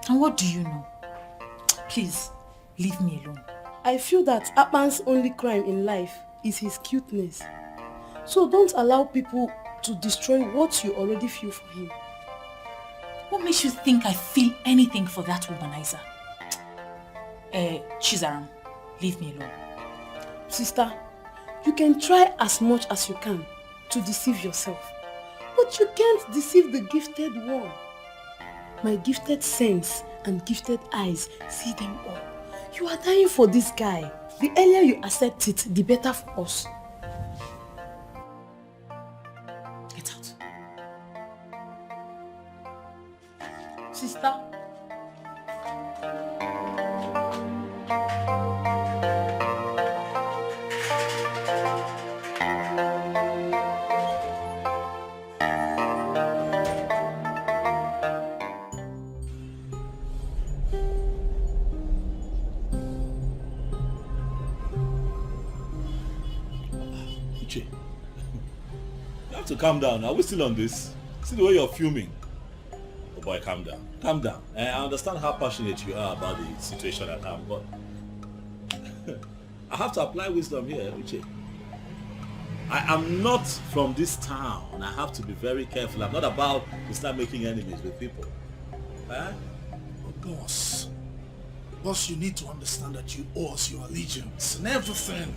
And what do you know? Please, leave me alone. I feel that Akpan's only crime in life is his cuteness. So don't allow people to destroy what you already feel for him. What makes you think I feel anything for that womanizer? Chizaram, leave me alone. Sister, you can try as much as you can to deceive yourself. But you can't deceive the gifted one. My gifted sense and gifted eyes see them all. You are dying for this guy. The earlier you accept it, the better for us. Get out. Sister. To calm down. Are we still on this? See the way you're fuming. Oh boy, calm down. Calm down. I understand how passionate you are about the situation at hand, but I have to apply wisdom here, Uche. I am not from this town. I have to be very careful. I'm not about to start making enemies with people. But boss, you need to understand that you owe us your allegiance and everything.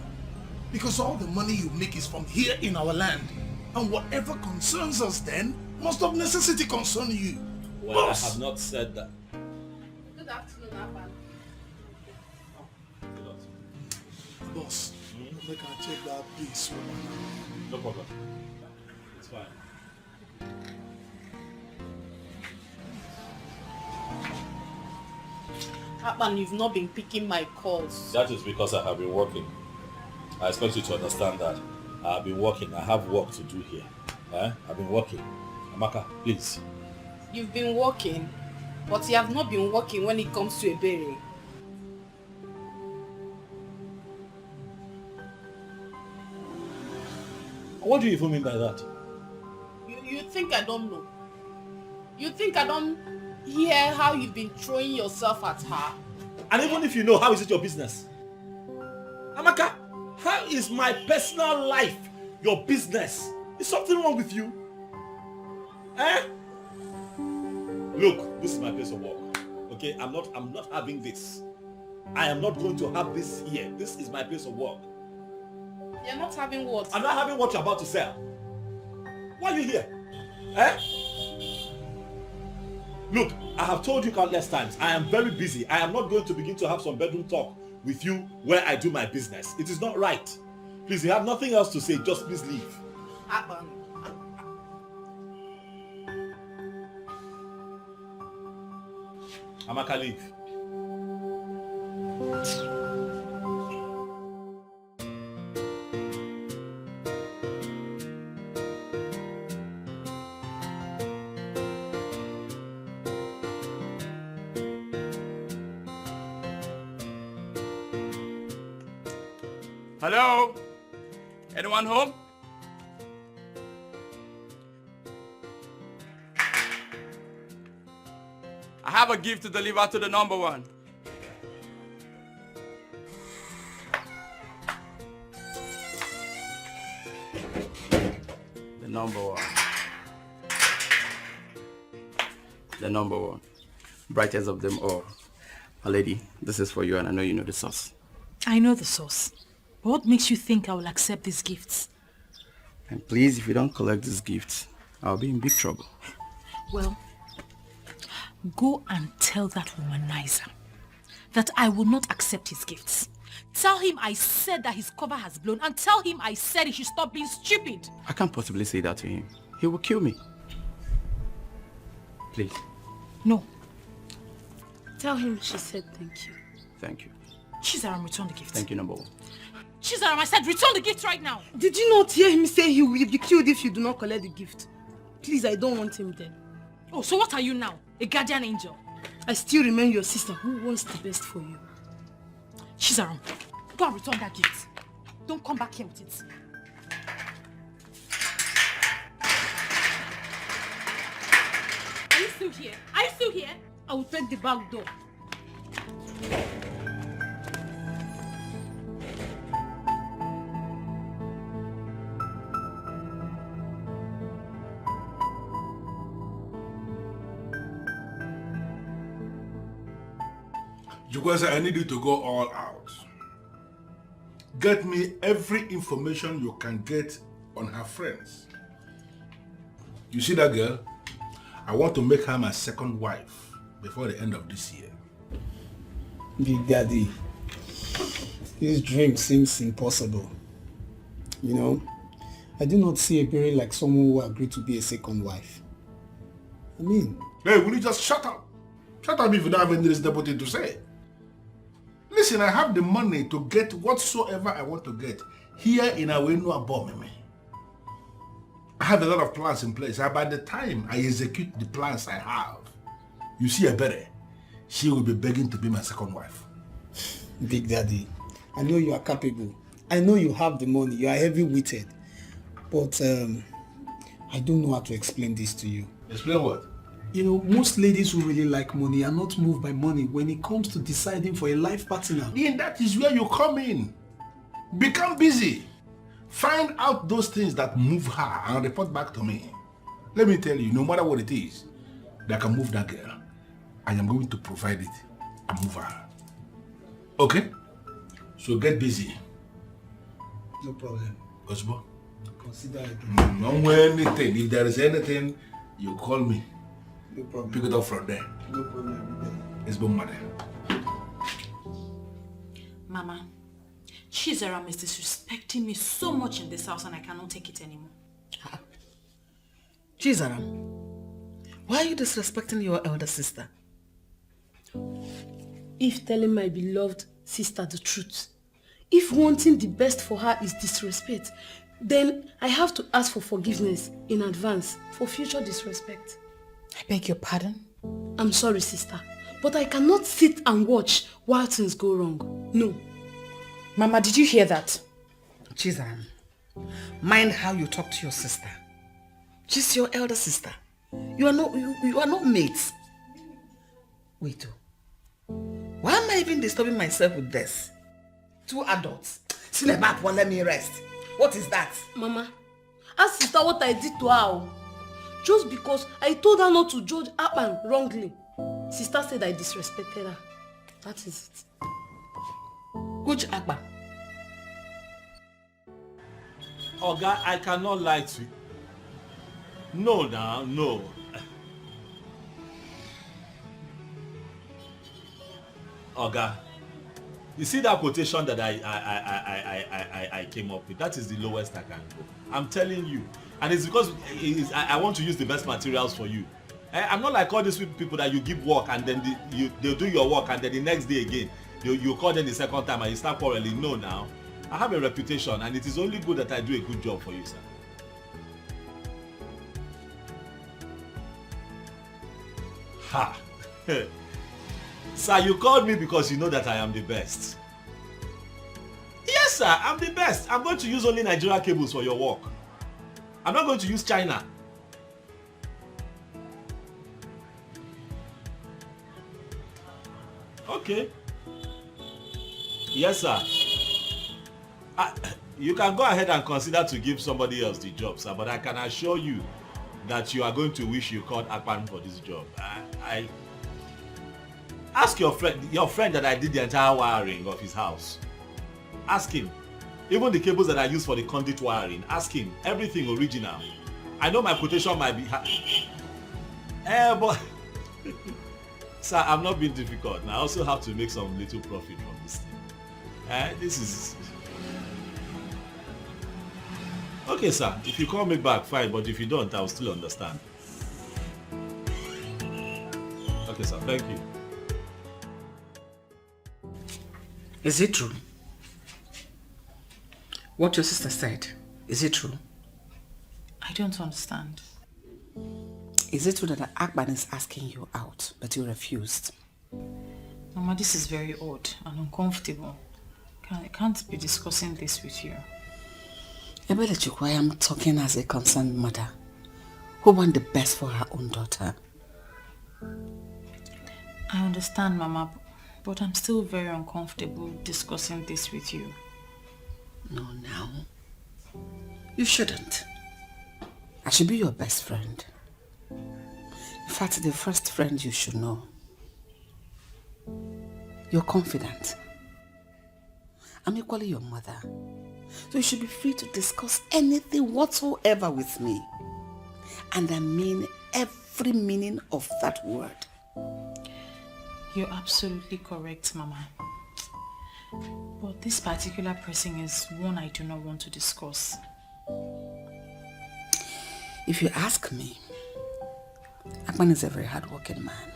Because all the money you make is from here in our land. And whatever concerns us then must of necessity concern you. Well, boss. I have not said that. Good afternoon, Abba. Boss, make I check that piece. No problem. It's fine. Abba, you've not been picking my calls. That is because I have been working. I expect you to understand that. I've been working. I have work to do here. I've been working. Amaka, please. You've been working, but you have not been working when it comes to a burial. What do you even mean by that? You think I don't know? You think I don't hear how you've been throwing yourself at her? And even if you know, how is it your business? Amaka, how is my personal life your business? Is something wrong with you? Look, this is my place of work. Okay, I'm not having this. I am not going to have this here. This is my place of work. You're not having what? I'm not having what you're about to sell. Why are you here? Look, I have told you countless times, I am very busy. I am not going to begin to have some bedroom talk with you where I do my business. It is not right. Please, you have nothing else to say, just please leave. Abba. Amaka, leave. Hello? Anyone home? I have a gift to deliver to the number one. The number one. The number one. Brightest of them all. My lady, this is for you and I know you know the sauce. I know the sauce. What makes you think I will accept these gifts? And please, if you don't collect these gifts, I'll be in big trouble. Well, go and tell that womanizer that I will not accept his gifts. Tell him I said that his cover has blown and tell him I said he should stop being stupid. I can't possibly say that to him. He will kill me. Please. No. Tell him she said thank you. Thank you. Chizaram, return the gift. Thank you, number one. Chizaram, I said return the gift right now. Did you not hear him say he will be killed if you do not collect the gift? Please, I don't want him dead. Oh, so what are you now? A guardian angel? I still remain your sister who wants the best for you. Chizaram, go and return that gift. Don't come back here with it. Are you still here? Are you still here? I will take the back door. Jukwesa, I need you to go all out. Get me every information you can get on her friends. You see that girl? I want to make her my second wife before the end of this year. Big Daddy, this dream seems impossible. You know, I do not see Ebere like someone who agreed to be a second wife. I mean... Hey, will you just shut up? Shut up if you don't have any reasonable thing to say. Listen, I have the money to get whatsoever I want to get here in Awenu Abomeme. I have a lot of plans in place. By the time I execute the plans I have, you see Ebere, she will be begging to be my second wife. Big Daddy, I know you are capable. I know you have the money. You are heavy-witted. But I don't know how to explain this to you. Explain what? You know, most ladies who really like money are not moved by money when it comes to deciding for a life partner. Then that is where you come in. Become busy. Find out those things that move her and report back to me. Let me tell you, no matter what it is that can move that girl, I am going to provide it and move her. Okay? So get busy. No problem. Osbo? Consider it. Don't wear anything. If there is anything, you call me. No problem. Pick it up from there. No problem. It's been mother. Mama, Chizaram is disrespecting me so much in this house and I cannot take it anymore. Chizaram, why are you disrespecting your elder sister? If telling my beloved sister the truth, if wanting the best for her is disrespect, then I have to ask for forgiveness in advance for future disrespect. I beg your pardon? I'm sorry, sister, but I cannot sit and watch while things go wrong. No. Mama, did you hear that? Chizaram, mind how you talk to your sister. She's your elder sister. You are not mates. Wait, why am I even disturbing myself with this? Two adults. Sinebap won't let me rest. What is that? Mama, ask sister what I did to her. Just because I told her not to judge Akpan wrongly. Sister said I disrespected her. That is it. Which Akpan? Oga, I cannot lie to you. No, now, no. Oga, you see that quotation that I came up with? That is the lowest I can go. I'm telling you. And it's because I want to use the best materials for you. I'm not like all these people that you give work and then they'll do your work and then the next day again, you call them the second time and you start quarreling. No, now. I have a reputation and it is only good that I do a good job for you, sir. Ha! Sir, you called me because you know that I am the best. Yes, sir, I'm the best. I'm going to use only Nigerian cables for your work. I'm not going to use China. Okay. Yes, sir. You can go ahead and consider to give somebody else the job, sir, but I can assure you that you are going to wish you called Akpan for this job. I ask your friend that I did the entire wiring of his house. Ask him. Even the cables that I use for the conduit wiring, ask him. Everything original. I know my quotation might be but sir, I'm not being difficult. I also have to make some little profit from this thing. This is okay, sir. If you call me back, fine. But if you don't, I'll still understand. Okay, sir. Thank you. Is it true? What your sister said, is it true? I don't understand. Is it true that Akban is asking you out, but you refused? Mama, this is very odd and uncomfortable. I can't be discussing this with you. Ebelechukwu, I am talking as a concerned mother who wants the best for her own daughter. I understand, Mama, but I'm still very uncomfortable discussing this with you. No, now. You shouldn't. I should be your best friend. In fact, the first friend you should know. You're confident. I'm equally your mother. So you should be free to discuss anything whatsoever with me. And I mean every meaning of that word. You're absolutely correct, Mama. But this particular person is one I do not want to discuss. If you ask me, Akman is a very hard-working man.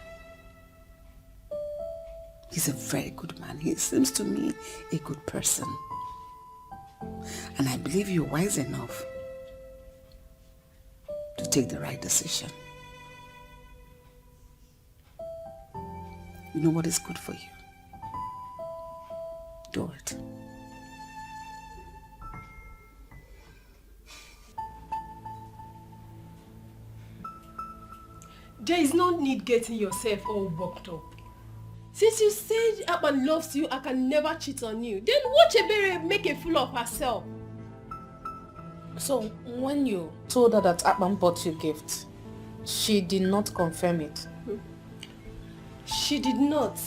He's a very good man. He seems to me a good person. And I believe you're wise enough to take the right decision. You know what is good for you. Do it. There is no need getting yourself all worked up. Since you said Akban loves you, I can never cheat on you. Then watch Ebere make a fool of herself. So, when you told her that Akban bought you a gift, she did not confirm it? She did not.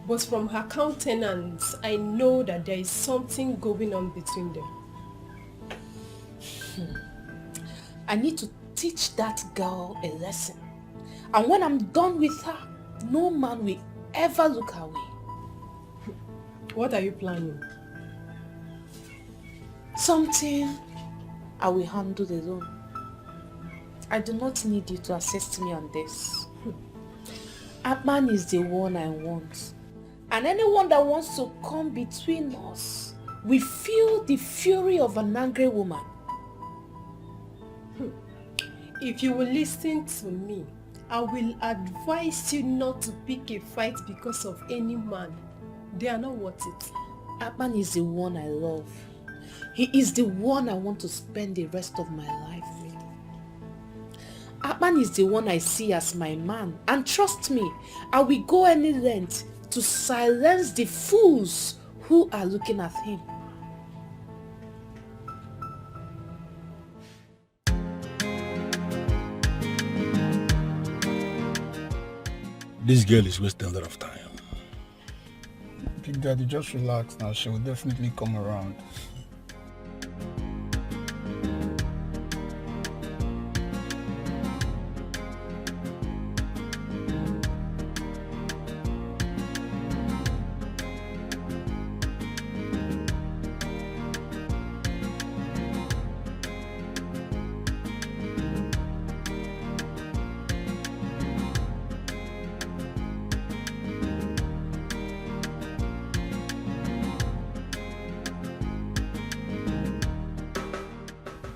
But from her countenance, I know that there is something going on between them. I need to teach that girl a lesson. And when I'm done with her, no man will ever look her way. What are you planning? Something I will handle alone. I do not need you to assist me on this. Akman is the one I want. And anyone that wants to come between us will feel the fury of an angry woman. If you will listen to me, I will advise you not to pick a fight because of any man. They are not worth it. Akman is the one I love. He is the one I want to spend the rest of my life with. Akman is the one I see as my man. And trust me, I will go any length to silence the fools who are looking at him. This girl is wasting a lot of time. Big Daddy, just relax now. She will definitely come around.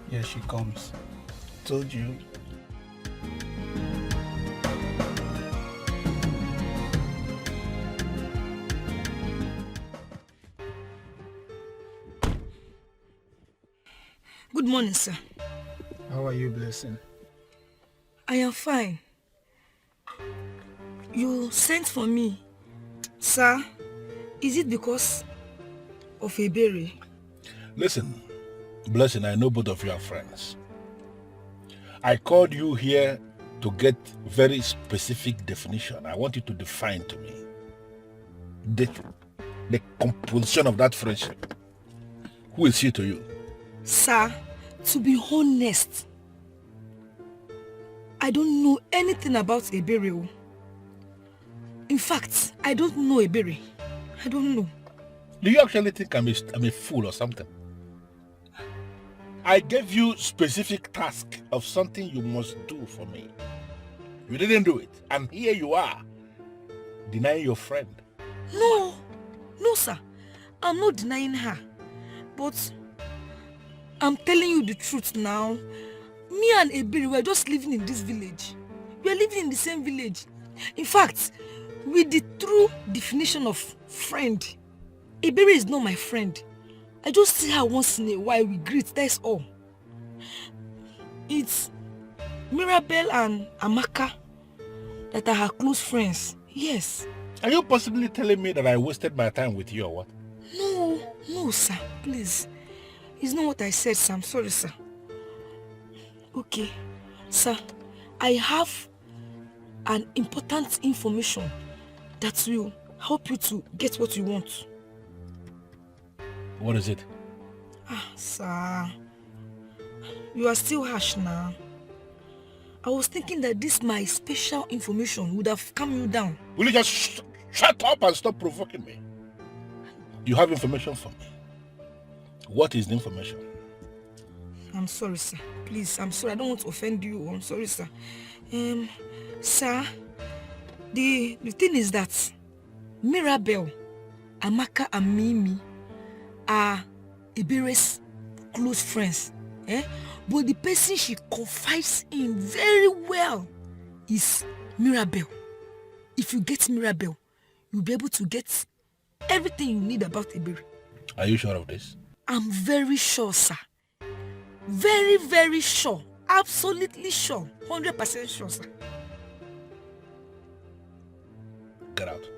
Here she comes. Told you. Good morning, sir. How are you, Blessing? I am fine. You sent for me. Sir, is it because of Ebere? Listen, Blessing, I know both of you are friends. I called you here to get very specific definition. I want you to define to me the composition of that friendship. Who is she to you? Sir, to be honest, I don't know anything about Ebere. In fact, I don't know Ebere. I don't know. Do you actually think I'm a fool or something? I gave you specific task of something you must do for me. You didn't do it. And here you are, denying your friend. No, sir. I'm not denying her. But I'm telling you the truth now. Me and Ebere were just living in this village. We are living in the same village. In fact, with the true definition of friend, Iberi is not my friend. I just see her once in a while, we greet, that's all. It's Mirabel and Amaka that are her close friends. Yes. Are you possibly telling me that I wasted my time with you or what? No, sir, please. It's not what I said, sir. I'm sorry, sir. Okay, sir, I have an important information that will help you to get what you want. What is it? Sir, you are still harsh now. I was thinking that this my special information would have calmed you down. Will you just shut up and stop provoking me? You have information for me. What is the information? I'm sorry, sir. Please, I'm sorry. I don't want to offend you. I'm sorry, sir. Sir, the thing is that Mirabel, Amaka and Mimi are Ibere's close friends. But the person she confides in very well is Mirabel. If you get Mirabel, you'll be able to get everything you need about Ibere. Are you sure of this? I'm very sure, sir. Very, very sure. Absolutely sure. 100% sure, sir. Get out.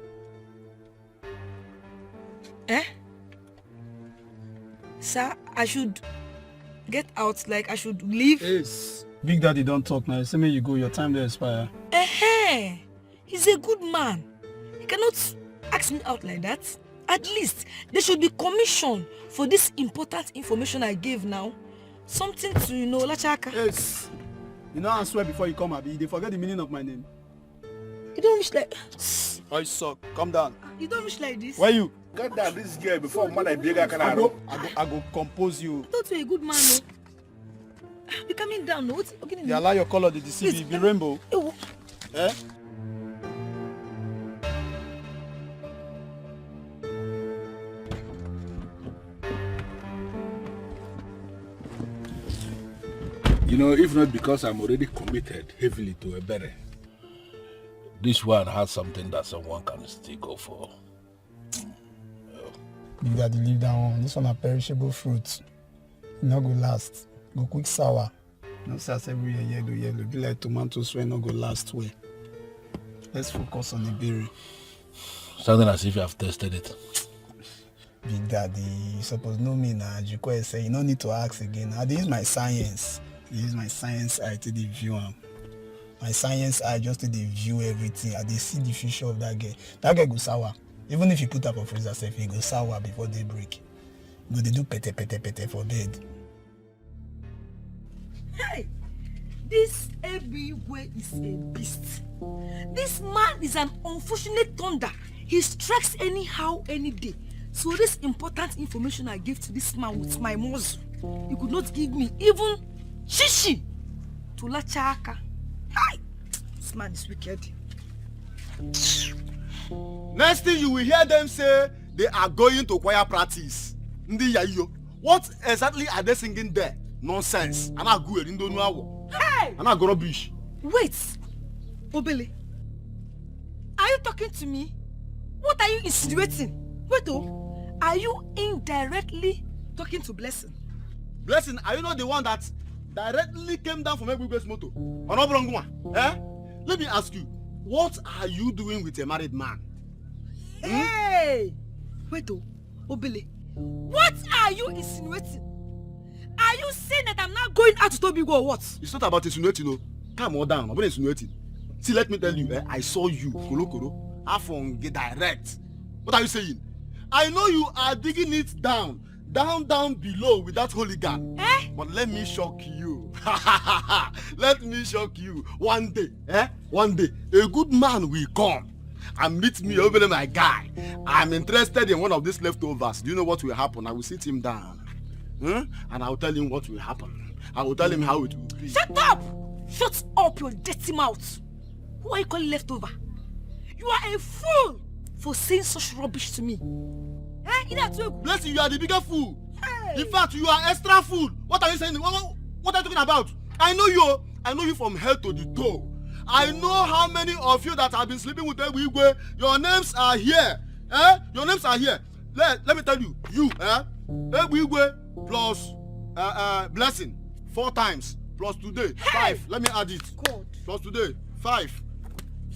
Sir, I should get out, like I should leave? Yes. Big Daddy don't talk now. Say me you go, your time there expire. He's a good man. He cannot ask me out like that. At least there should be commission for this important information I gave now. Something to, Lachaka. Yes. You know I swear before you come, Abi, they forget the meaning of my name. You don't wish like... I suck. Calm down. You don't wish like this? Where you? Get down this girl before man I beg I go compose you. I thought you were a good man, no? Be coming down, no? Okay, they allow your color to deceive you. Be rainbow. You know, if not because I'm already committed heavily to a berry, this one has something that someone can still go for. Big Daddy, leave that one. This one a perishable fruit. It not go last. Go quick sour. No sense every year yellow. Be like tomatoes when not go last way. Let's focus on the berry. Sounding as if you have tested it. Big Daddy, you suppose know me now. You say you don't need to ask again. This is my science. This is my science eye to the view. My science eye just to the view everything. I see the future of that girl. That girl go sour. Even if you put up a freezer safe, he go sour before daybreak. Go they do pete for bed. Hey! This Ebigwe is a beast. This man is an unfortunate thunder. He strikes anyhow, any day. So this important information I gave to this man with my muzzle, he could not give me even shishi to Lachaka. Hi! This man is wicked. Next thing you will hear them say they are going to choir practice. Ndi yayo. What exactly are they singing there? Nonsense. I'm not good. Hey! I'm not going to rubbish. Wait, Obele. Are you talking to me? What are you insinuating? Wait, are you indirectly talking to Blessing? Blessing, are you not the one that directly came down from Ebugwe's motor? Let me ask you, what are you doing with a married man? Hey! Wait, Obele. What are you insinuating? Are you saying that I'm not going out to Tobigo or what? It's not about insinuating, no. Calm down. I'm not insinuating. See, let me tell you, I saw you, Kolo, Afon, get direct. What are you saying? I know you are digging it down below with that hooligan. But let me shock you. Let me shock you. One day, a good man will come and meet me over there, my guy. I'm interested in one of these leftovers. Do you know what will happen? I will sit him down. And I will tell him what will happen. I will tell him how it will be. Shut up! Shut up your dirty mouth. Who are you calling leftover? You are a fool for saying such rubbish to me. Bless you, you are the bigger fool. Hey. In fact, you are extra fool. What are you saying? What are you talking about? I know you from head to the toe. I know how many of you that have been sleeping with Egbe. Your names are here. Your names are here. Let me tell you, Egbe plus Blessing 4 times plus today 5. Let me add it. God. Plus today 5.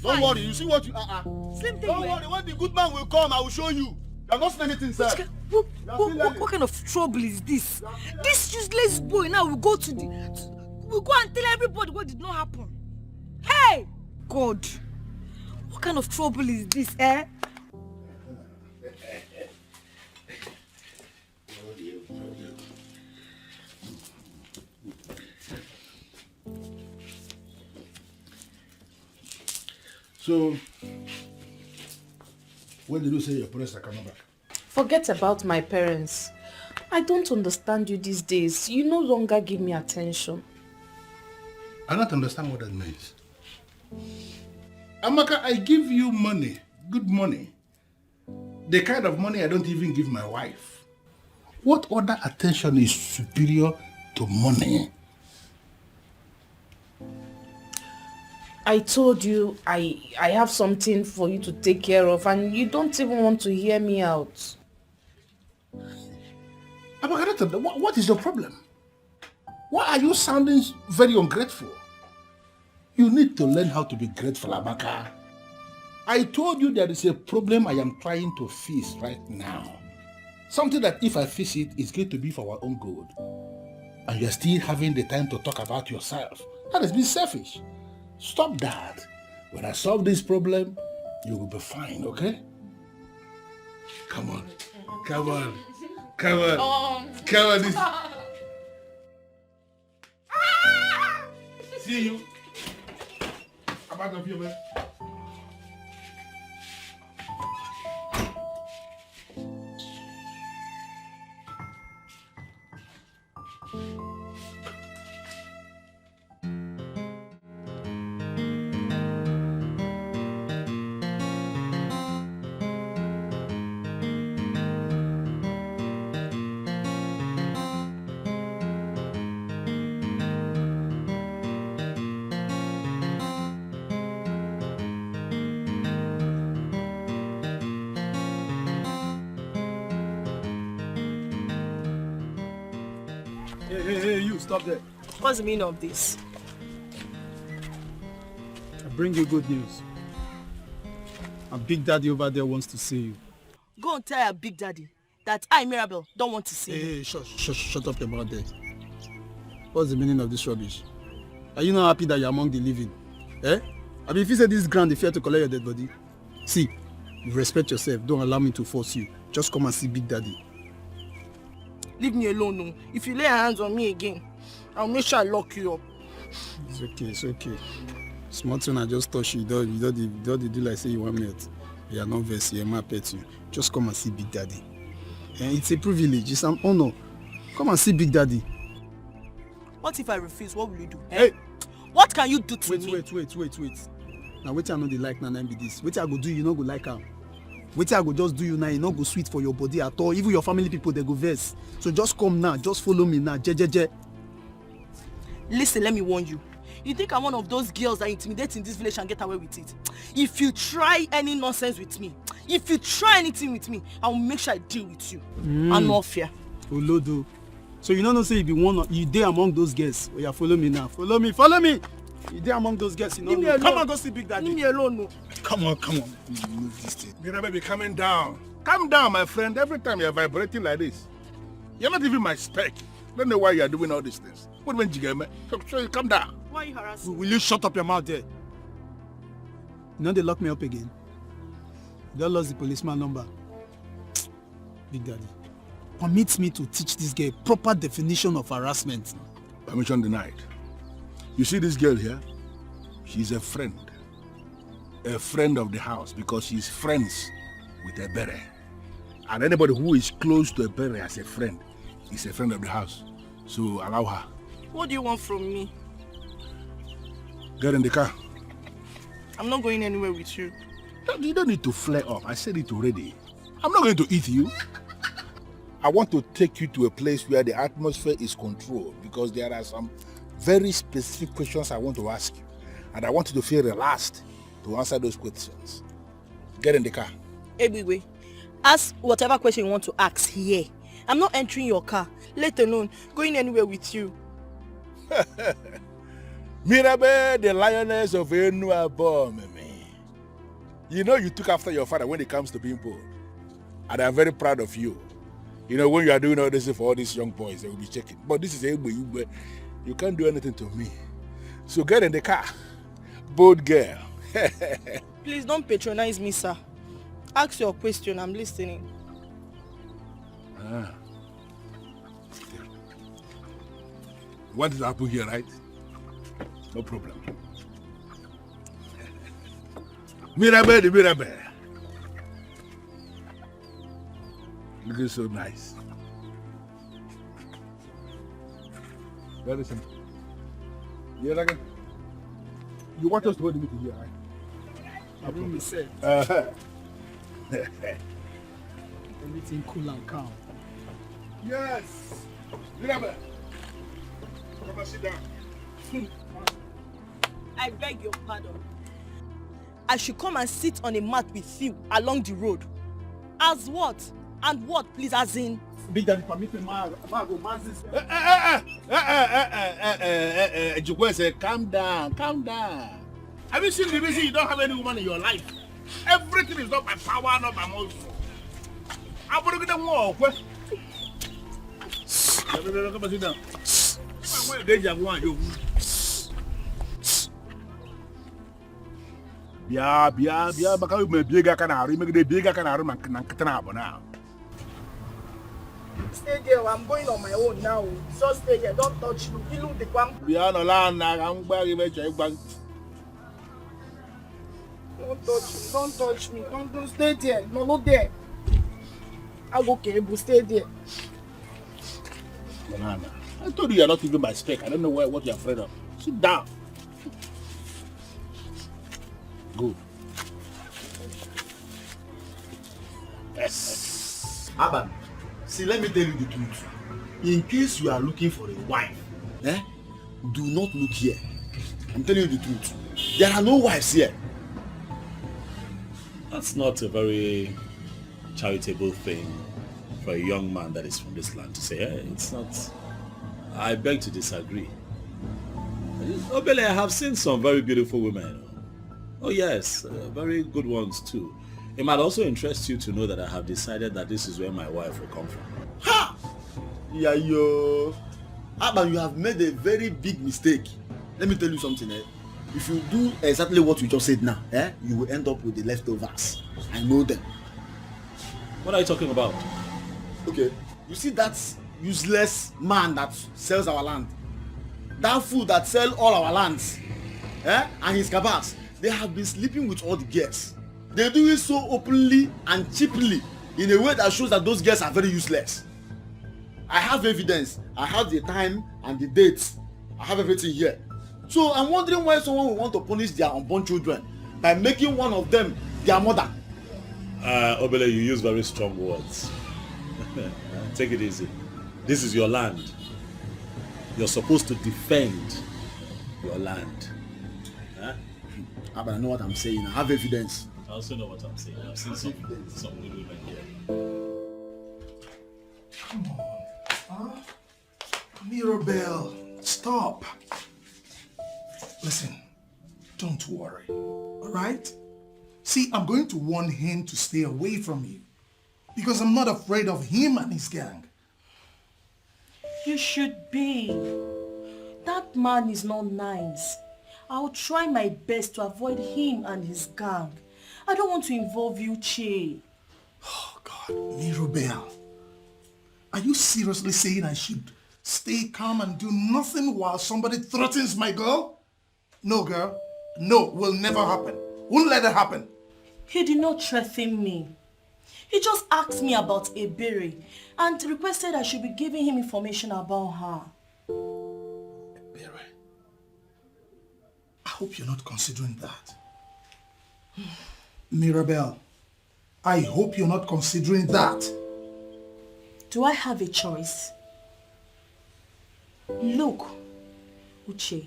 Don't worry. You see what you Slim thing. Don't worry. When the good man will come, I will show you. You have not seen anything, sir. What kind of trouble is this? This useless boy now will go and tell everybody what did not happen. Hey! God! What kind of trouble is this, eh? So, when did you say your parents are coming back? Forget about my parents. I don't understand you these days. You no longer give me attention. I don't understand what that means. Amaka, I give you money, good money. The kind of money I don't even give my wife. What other attention is superior to money? I told you I have something for you to take care of and you don't even want to hear me out. Amaka, what is your problem? Why are you sounding very ungrateful? You need to learn how to be grateful, Amaka. I told you there is a problem I am trying to fix right now. Something that if I fix it, it's going to be for our own good. And you're still having the time to talk about yourself. That is being selfish. Stop that. When I solve this problem, you will be fine, okay? Come on. Come on. Come on. Come on. See you. I'm out of here, man. Hey, you, stop there. What's the meaning of this? I bring you good news. And Big Daddy over there wants to see you. Go and tell your Big Daddy that I, Mirabel, don't want to see you. Hey, shut up about that. What's the meaning of this rubbish? Are you not happy that you're among the living? Eh? I mean, if you say this ground, they fear to collect your dead body. See, you respect yourself. Don't allow me to force you. Just come and see Big Daddy. Leave me alone, no. If you lay your hands on me again, I'll make sure I lock you up. It's okay. Small thing I just touch you. You don't do like say you want me. You are not versed. You are my pet you. Just come and see Big Daddy. And it's a privilege. It's an honor. Come and see Big Daddy. What if I refuse? What will you do? Hey! What can you do to me? Wait. Now wait I know they like now be this. Wait I go do you no go like am. Wait I go just do you now, you no go sweet for your body at all. Even your family people they go vex. So just come now, just follow me now. Je. Listen, let me warn you. You think I'm one of those girls that intimidate in this village and get away with it? If you try any nonsense with me, if you try anything with me, I will make sure I deal with you. I'm not fear. Olodo. So you know say you be one you dey among those girls. Oh yeah, follow me now. Follow me. You dey among those girls, you know. Come on, go see Big Daddy. Leave me alone, no. Come on. Move this thing. Mira, baby, calm down. Calm down, my friend. Every time you're vibrating like this, you're not even my spec. I don't know why you're doing all these things. What when you get me? So calm down. Why are you harassing? Will you shut up your mouth there? You know they lock me up again. You don't lost the policeman number. Big Daddy, permit me to teach this girl proper definition of harassment. Permission denied. You see this girl here? She's a friend of the house because she's friends with a beret. And anybody who is close to a beret as a friend is a friend of the house. So allow her. What do you want from me? Get in the car. I'm not going anywhere with you. You don't need to flare up. I said it already. I'm not going to eat you. I want to take you to a place where the atmosphere is controlled because there are some very specific questions I want to ask you. And I want you to feel relaxed to answer those questions. Get in the car. Ebigwe, ask whatever question you want to ask here. I'm not entering your car, let alone going anywhere with you. Mirabe, the lioness of Enuabo, Mimi. You know you took after your father when it comes to being bold. And I'm very proud of you. You know, when you are doing all this for all these young boys, they will be checking. But this is Egbe, you can't do anything to me. So get in the car. Bold girl. Please don't patronize me, sir. Ask your question, I'm listening. What is happening here, right? No problem. Mirabe, the Mirabe. Looking so nice. Very simple. You want us to hold the meeting here, right? I think we said. Everything cool and calm. Yes. Mirabe. Come and sit down. I beg your pardon. I should come and sit on a mat with you along the road. As what? And what, please, as in? Big Daddy, permit me, go Jukwe said, calm down. Have you seen the reason you don't have any woman in your life? Everything is not by power, not by muscle. I'm going to get them more. Come and sit down. Bia, baka you make bigger canary, make the bigger canary man now. Stay there, I'm going on my own now. So stay there, don't touch me. You look the kwam. Bia no land na I'm going to check bank. Don't touch me. Don't stay there. No, not there. I'm okay, but stay there. Banana. I told you you're not even my spec. I don't know what you're afraid of. Sit down. Good. Yes. Aban, see, let me tell you the truth. In case you are looking for a wife, do not look here. I'm telling you the truth. There are no wives here. That's not a very charitable thing for a young man that is from this land to say. It's not. I beg to disagree. Obele, I have seen some very beautiful women. Oh yes, very good ones too. It might also interest you to know that I have decided that this is where my wife will come from. Ha! Yeah, yo. Aban, you have made a very big mistake. Let me tell you something. If you do exactly what you just said now, you will end up with the leftovers. I know them. What are you talking about? Okay, you see that useless man that sells our land? That fool that sells all our lands, and his cabals, they have been sleeping with all the girls. They do it so openly and cheaply in a way that shows that those girls are very useless. I have evidence. I have the time and the dates. I have everything here. So I'm wondering why someone will want to punish their unborn children by making one of them their mother. Obele, you use very strong words. Take it easy. This is your land. You're supposed to defend your land. But I know what I'm saying. I have evidence. I also know what I'm saying. I've seen some good women here. Come on. Mirabelle, stop. Listen, don't worry. All right? See, I'm going to warn him to stay away from you. Because I'm not afraid of him and his gang. You should be. That man is not nice. I'll try my best to avoid him and his gang. I don't want to involve you, Che. Oh, God. Mirabelle, are you seriously saying I should stay calm and do nothing while somebody threatens my girl? No, girl. No, will never happen. Won't let it happen. He did not threaten me. He just asked me about Ebere and requested I should be giving him information about her. Ebere? I hope you're not considering that. Mirabelle, I hope you're not considering that. Do I have a choice? Look, Uche,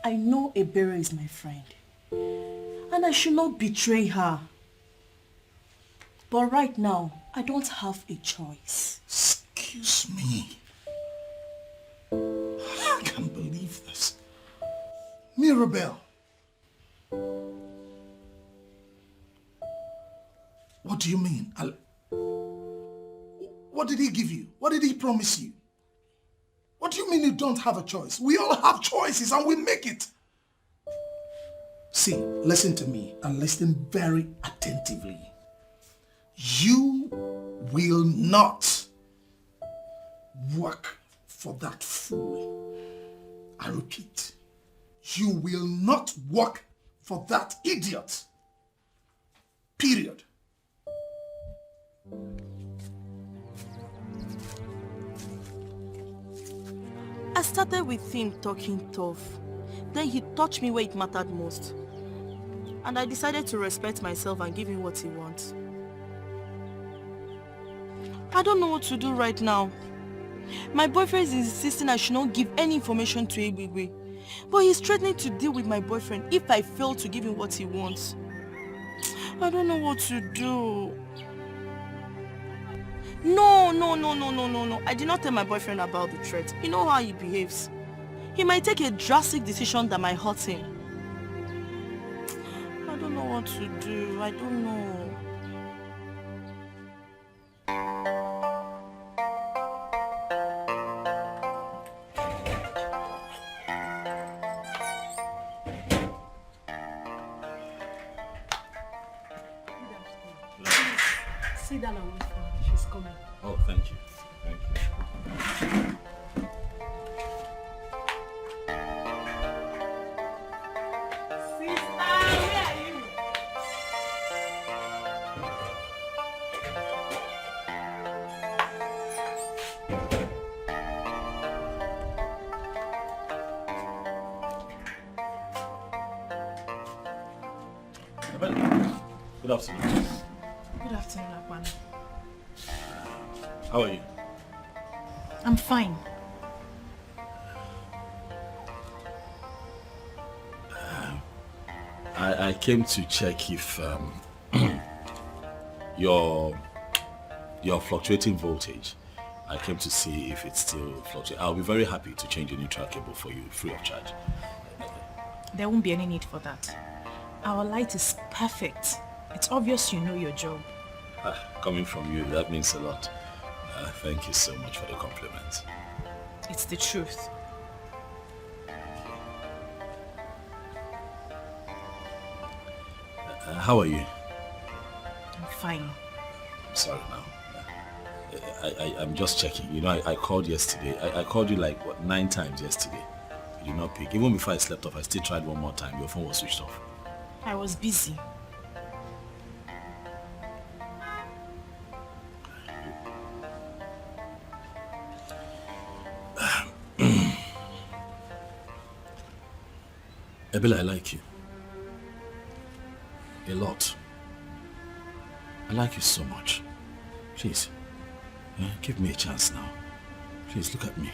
I know Ebere is my friend. And I should not betray her. But right now, I don't have a choice. Excuse me. I can't believe this. Mirabelle. What do you mean? What did he give you? What did he promise you? What do you mean you don't have a choice? We all have choices and we make it. See, listen to me and listen very attentively. You will not work for that fool. I repeat, you will not work for that idiot. Period. I started with him talking tough. Then he touched me where it mattered most. And I decided to respect myself and give him what he wants. I don't know what to do right now. My boyfriend is insisting I should not give any information to Ebigwe. But he's threatening to deal with my boyfriend if I fail to give him what he wants. I don't know what to do. No. I did not tell my boyfriend about the threat. You know how he behaves. He might take a drastic decision that might hurt him. I don't know what to do. I don't know. Sit down and wait for her. She's coming. Oh, thank you. Thank you. Good afternoon. Good afternoon, Akwan. How are you? I'm fine. I came to check if your fluctuating voltage. I came to see if it's still fluctuating. I'll be very happy to change a neutral cable for you free of charge. There won't be any need for that. Our light is perfect. It's obvious you know your job. Coming from you, that means a lot. Thank you so much for the compliment. It's the truth. How are you? I'm fine. I'm sorry now. I'm just checking. You know, I called yesterday. I called you like, what, 9 times yesterday. You did not pick. Even before I slept off, I still tried one more time. Your phone was switched off. I was busy. Ebele, I like you. A lot. I like you so much. Please, give me a chance now. Please, look at me.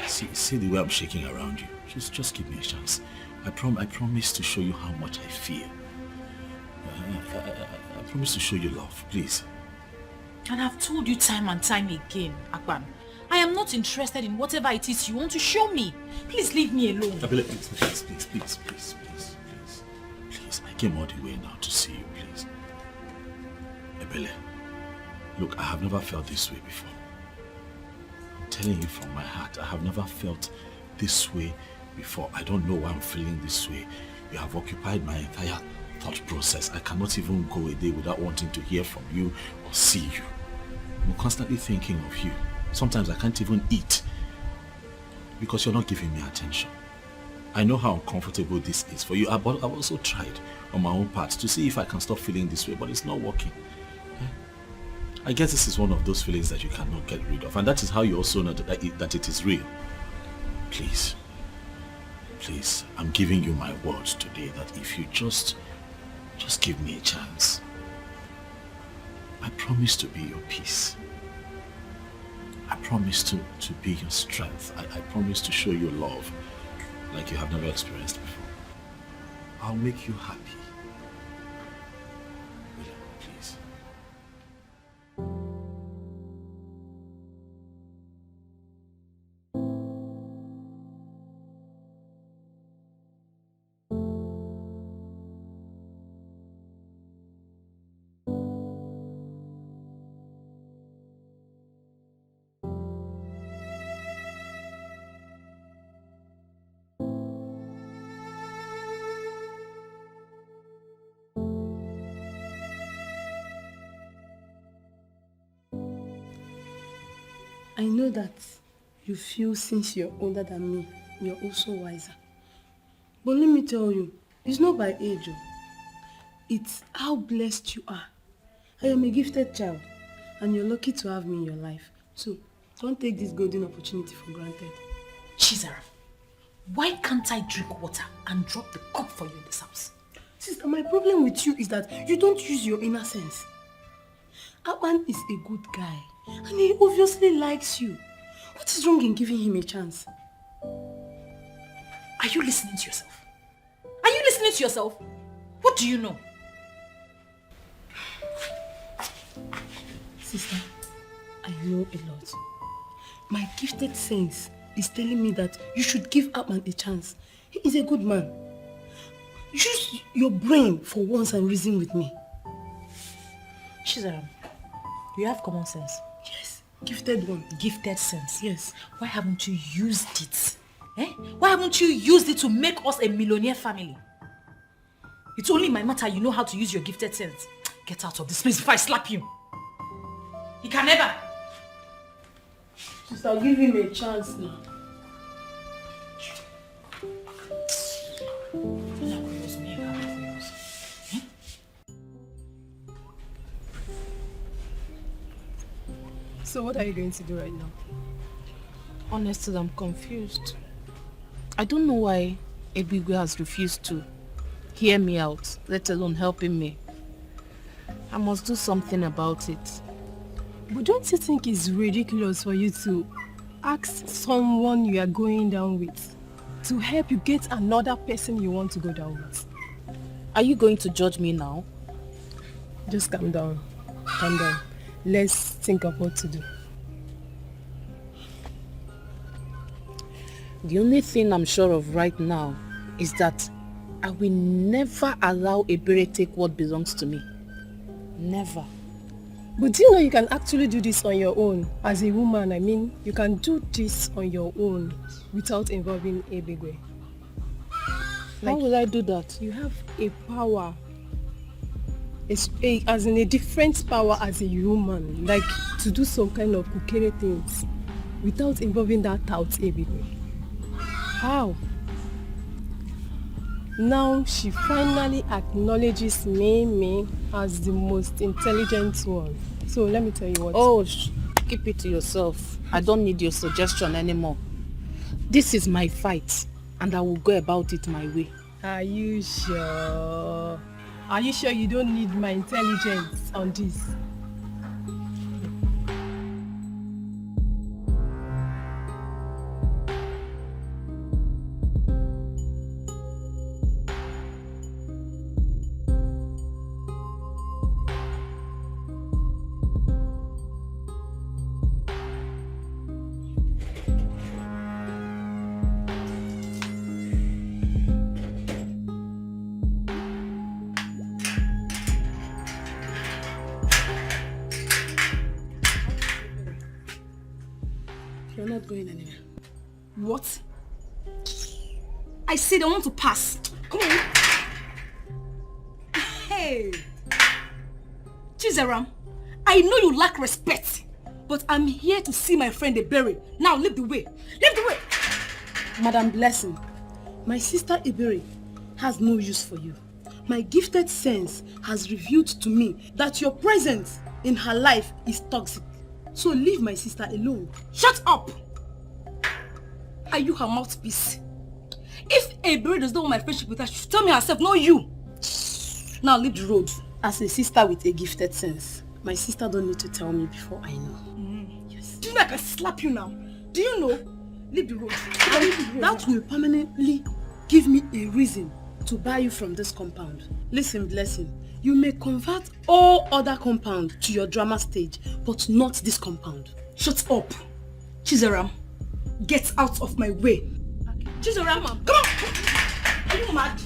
See the way I'm shaking around you. Just give me a chance. I promise to show you how much I feel. I promise to show you love, please. And I've told you time and time again, Akban, I am not interested in whatever it is you want to show me. Please leave me alone. Ebele, please. Please, I came all the way now to see you, please. Ebele, look, I have never felt this way before. I'm telling you from my heart, I have never felt this way before. I don't know why I'm feeling this way. You have occupied my entire thought process. I cannot even go a day without wanting to hear from you or see you. I'm constantly thinking of you. Sometimes I can't even eat because you're not giving me attention. I know how uncomfortable this is for you. I've also tried on my own part to see if I can stop feeling this way, but it's not working. I guess this is one of those feelings that you cannot get rid of, and that is how you also know that it is real. Please, I'm giving you my word today that if you just give me a chance, I promise to be your peace. I promise to be your strength. I promise to show you love. like you have never experienced before. I'll make you happy. William, please. I know that you feel since you're older than me, you're also wiser. But let me tell you, it's not by age. It's how blessed you are. I am a gifted child, and you're lucky to have me in your life. So, don't take this golden opportunity for granted. Chizara, why can't I drink water and drop the cup for you in this house? Sister, my problem with you is that you don't use your inner sense. Aban is a good guy, and he obviously likes you. What is wrong in giving him a chance? Are you listening to yourself? Are you listening to yourself? What do you know? Sister, I know a lot. My gifted sense is telling me that you should give Aban a chance. He is a good man. Use your brain for once and reason with me. Shizara, you have common sense. Yes, gifted one. Gifted sense. Yes. Why haven't you used it? Eh? Why haven't you used it to make us a millionaire family? It's only in my matter you know how to use your gifted sense. Get out of this place before I slap you. You can never. Sister, give him a chance now. So what are you going to do right now? Honestly, I'm confused. I don't know why Ebigwe has refused to hear me out, let alone helping me. I must do something about it. But don't you think it's ridiculous for you to ask someone you are going down with to help you get another person you want to go down with? Are you going to judge me now? Just calm down. Calm down. Let's think of what to do. The only thing I'm sure of right now is that I will never allow Ebere take what belongs to me. Never. But do you know you can actually do this on your own? As a woman, I mean, you can do this on your own without involving Ebigwe. How will I do that? You have a power. As in a different power as a human, like to do some kind of kukere things without involving that tout Ebigwe. How? Now she finally acknowledges me as the most intelligent one. So let me tell you what. Oh, keep it to yourself. I don't need your suggestion anymore. This is my fight, and I will go about it my way. Are you sure? Are you sure you don't need my intelligence on this? You're not going anywhere. What? I said I want to pass. Come on. Hey. Chizaram, I know you lack respect, but I'm here to see my friend Ebere. Now leave the way. Leave the way. Madam Blessing, my sister Ebere has no use for you. My gifted sense has revealed to me that your presence in her life is toxic. So leave my sister alone. Shut up! Are you her mouthpiece? If Ebere does not want my friendship with her, she should tell me herself, not you. Now leave the road. As a sister with a gifted sense, my sister don't need to tell me before I know. Yes. Do you know I can slap you now? Do you know Leave the road. That will permanently give me a reason to buy you from this compound. Listen, Blessing. You may convert all other compound to your drama stage, but not this compound. Shut up. Chizaram, get out of my way. Chizaram, come on. Are you mad?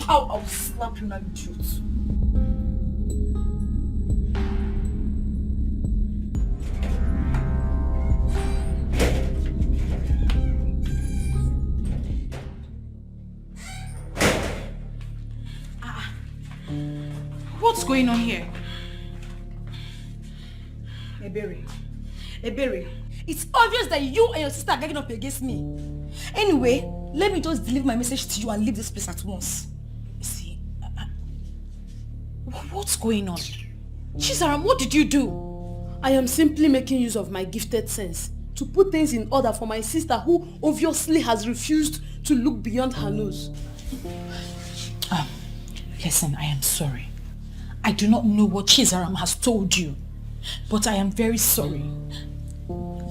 I'll slap you now, you idiot. What's going on here? Ebere, it's obvious that you and your sister are getting up against me. Anyway, let me just deliver my message to you and leave this place at once. See, what's going on? Chizaram, what did you do? I am simply making use of my gifted sense to put things in order for my sister who obviously has refused to look beyond her nose. Listen, I am sorry. I do not know what Chizaram has told you, but I am very sorry.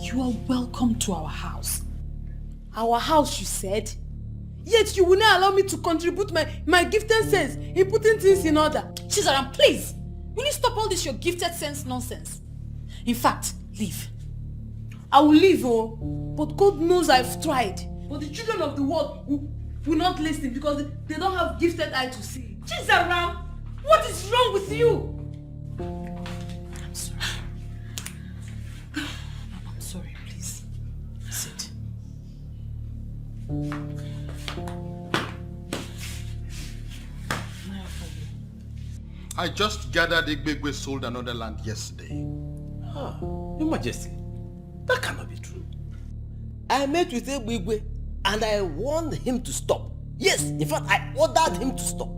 You are welcome to our house. Our house, you said? Yet you will not allow me to contribute my gifted sense in putting things in order. Chizaram, please! Will you stop all this your gifted sense nonsense? In fact, leave. I will leave, but God knows I've tried. But the children of the world will not listen because they don't have gifted eye to see. Chizaram, what is wrong with you? I'm sorry. I'm sorry, please. Sit. I just gathered Igbegwe sold another land yesterday. Your Majesty, that cannot be true. I met with Igbegwe and I warned him to stop. Yes, in fact, I ordered him to stop.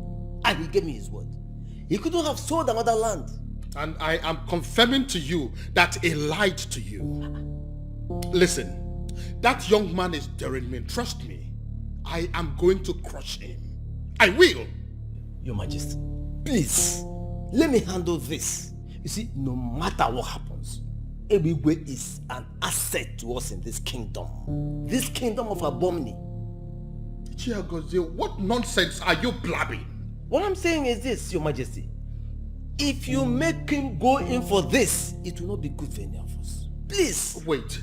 And he gave me his word. He couldn't have sold another land. And I am confirming to you that he lied to you. Listen, that young man is daring me. Trust me. I am going to crush him. I will. Your Majesty, please, let me handle this. You see, no matter what happens, Ebigwe is an asset to us in this kingdom. This kingdom of Abomini. Chiagozie, what nonsense are you blabbing? What I'm saying is this, Your Majesty. If you make him go in for this, it will not be good for any of us. Please. Wait,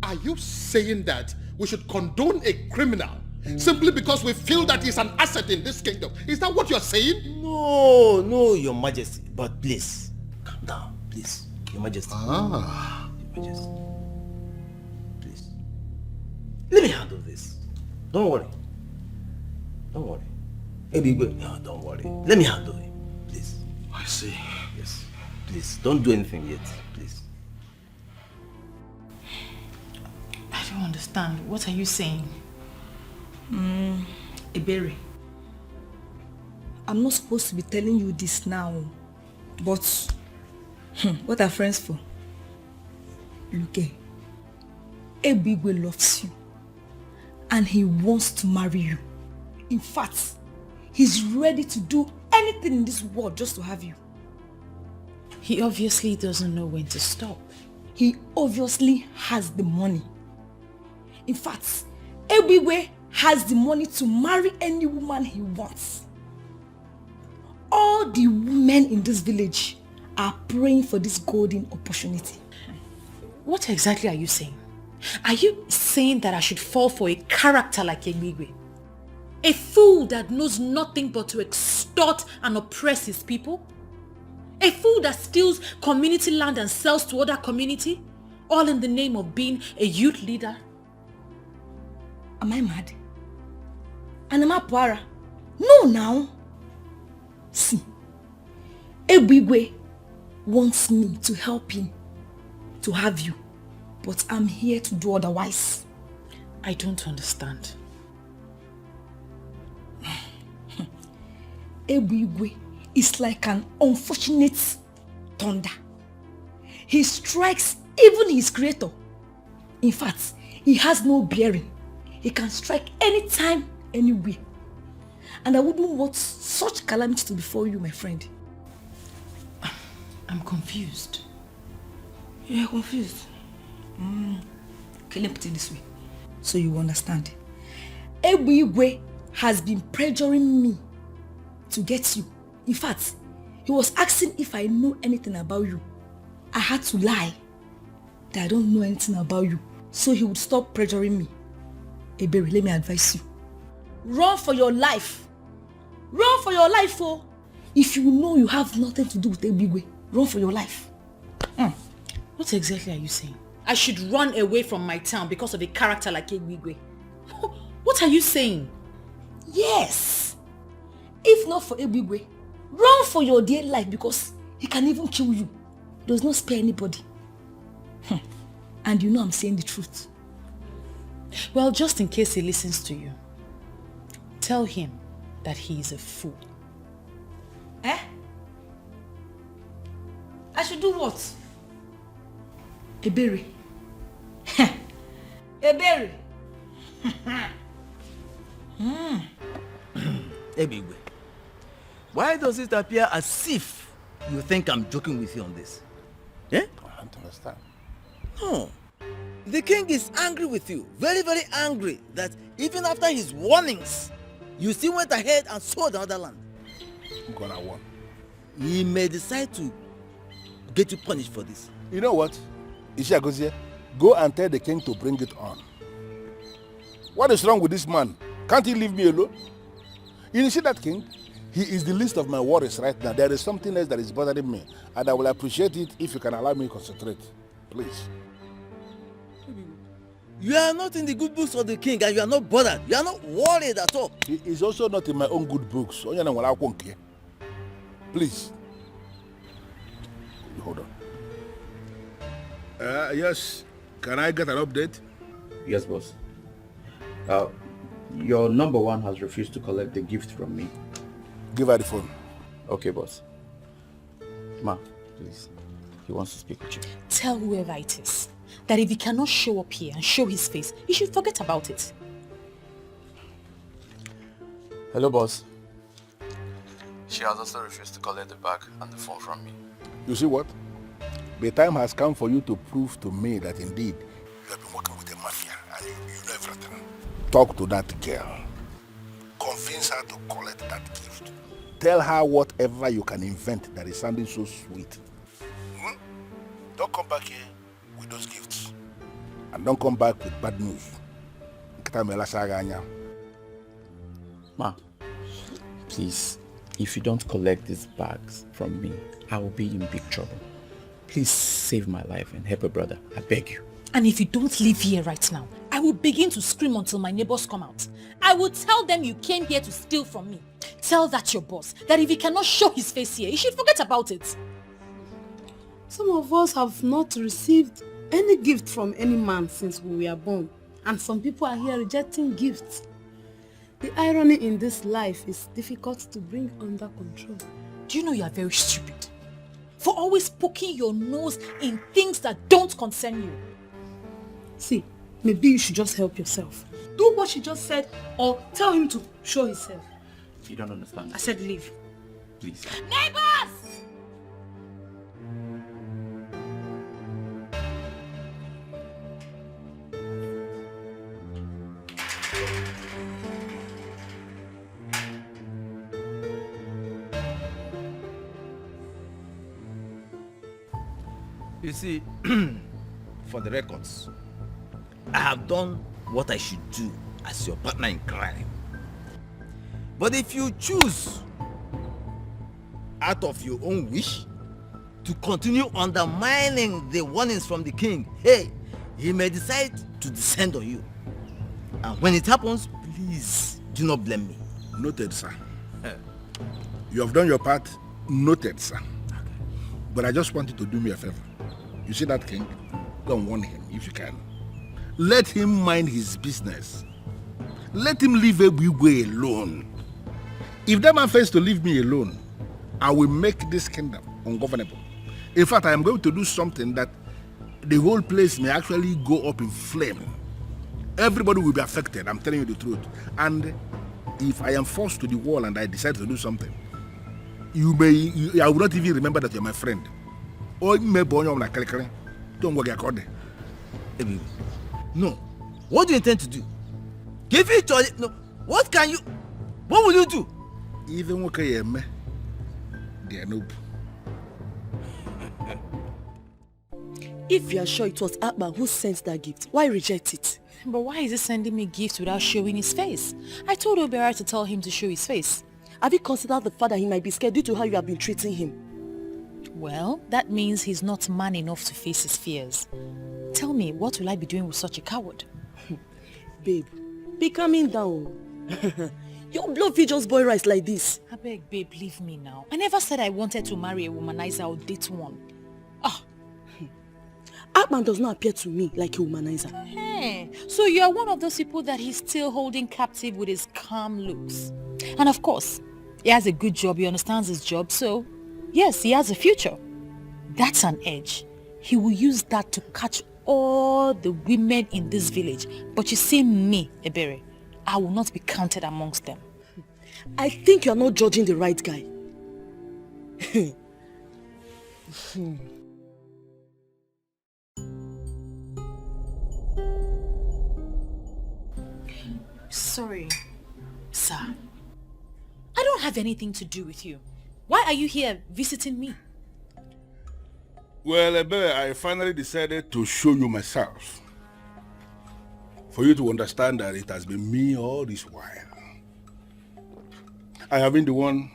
are you saying that we should condone a criminal simply because we feel that he's an asset in this kingdom? Is that what you're saying? No, Your Majesty. But please, calm down, please. Your Majesty. Your Majesty. Please. Let me handle this. Don't worry. No, don't worry. Let me handle him, please. I see. Yes. Please, don't do anything yet, please. I don't understand. What are you saying? Ebere, I'm not supposed to be telling you this now, but what are friends for? Look, Ebigwe loves you and he wants to marry you. In fact, he's ready to do anything in this world just to have you. He obviously doesn't know when to stop. He obviously has the money. In fact, Ebigwe has the money to marry any woman he wants. All the women in this village are praying for this golden opportunity. What exactly are you saying? Are you saying that I should fall for a character like Ebigwe? A fool that knows nothing but to extort and oppress his people? A fool that steals community land and sells to other community? All in the name of being a youth leader? Am I mad? And am I Puara? No, now. See, Ebigwe wants me to help him to have you, but I'm here to do otherwise. I don't understand. Ebigwe is like an unfortunate thunder. He strikes even his creator. In fact, he has no bearing. He can strike anytime, anywhere. And I wouldn't want such calamity to befall you, my friend. I'm confused. You're confused? Okay, let me put it this way. so you understand. Egbe has been pressuring me to get you. In fact, he was asking if I know anything about you. I had to lie that I don't know anything about you, so he would stop pressuring me. Ebere, let me advise you. Run for your life. Run for your life, oh. If you know you have nothing to do with Ebigwe, run for your life. What exactly are you saying? I should run away from my town because of a character like Ebigwe. What are you saying? Yes. If not for Ebigwe, run for your dear life because he can even kill you. He does not spare anybody. And you know I'm saying the truth. Well, just in case he listens to you, tell him that he is a fool. Eh? I should do what? Ebere. Ebere. Ebigwe, why does it appear as if you think I'm joking with you on this? Eh? I don't understand. No. The king is angry with you. Very, very angry that even after his warnings, you still went ahead and sold another land. I'm gonna warn. He may decide to get you punished for this. You know what? Ishiagozie, go and tell the king to bring it on. What is wrong with this man? Can't he leave me alone? You see that king? He is the least of my worries right now. There is something else that is bothering me, and I will appreciate it if you can allow me to concentrate. Please. You are not in the good books of the king and you are not bothered. You are not worried at all. He is also not in my own good books. Please. Hold on. Yes. Can I get an update? Yes, boss. Your number one has refused to collect the gift from me. Give her the phone. Okay, boss. Ma, please. He wants to speak with you. Tell whoever it is that if he cannot show up here and show his face, he should forget about it. Hello, boss. She has also refused to collect the bag and the phone from me. You see what? The time has come for you to prove to me that indeed you have been working with a mafia and you know everything. Talk to that girl. Convince her to collect that gift. Tell her whatever you can invent that is sounding so sweet. Don't come back here with those gifts. And don't come back with bad news. Ma, please, if you don't collect these bags from me, I will be in big trouble. Please save my life and help a brother. I beg you. And if you don't leave here right now, I will begin to scream until my neighbors come out. I will tell them you came here to steal from me. Tell that your boss, that if he cannot show his face here, he should forget about it. Some of us have not received any gift from any man since we were born. And some people are here rejecting gifts. The irony in this life is difficult to bring under control. Do you know you are very stupid? For always poking your nose in things that don't concern you. See, maybe you should just help yourself. Do what she just said or tell him to show himself. You don't understand. I said leave. Please. Neighbors! You see, for the records, I have done what I should do as your partner in crime. But if you choose, out of your own wish, to continue undermining the warnings from the king, hey, he may decide to descend on you. And when it happens, please do not blame me. Noted, sir. You have done your part. Noted, sir. Okay. But I just want you to do me a favor. You see that king? Don't warn him if you can. Let him mind his business. Let him leave Ebigwe alone. If that man fails to leave me alone, I will make this kingdom ungovernable. In fact, I am going to do something that the whole place may actually go up in flame. Everybody will be affected, I'm telling you the truth. And if I am forced to the wall and I decide to do something, I will not even remember that you're my friend. Or don't worry about it. No, What do you intend to do? Give it to... No. What will you do? Even okay, they are noob. If you are sure it was Akpan who sent that gift, why reject it? But why is he sending me gifts without showing his face? I told Obera to tell him to show his face. Have you considered the fact that he might be scared due to how you have been treating him? Well, that means he's not man enough to face his fears. Tell me, what will I be doing with such a coward? Babe, be calming down. Your blood fit just boil rice like this. I beg, babe, leave me now. I never said I wanted to marry a womanizer or date one. Akpan does not appear to me like a womanizer. Hey, so you are one of those people that he's still holding captive with his calm looks. And of course, he has a good job, he understands his job, so yes, he has a future. That's an edge. He will use that to catch all the women in this village. But you see me, Ebere, I will not be counted amongst them. I think you are not judging the right guy. Sorry, sir. I don't have anything to do with you. Why are you here visiting me? Well, Ebere, I finally decided to show you myself. For you to understand that it has been me all this while. I have been the one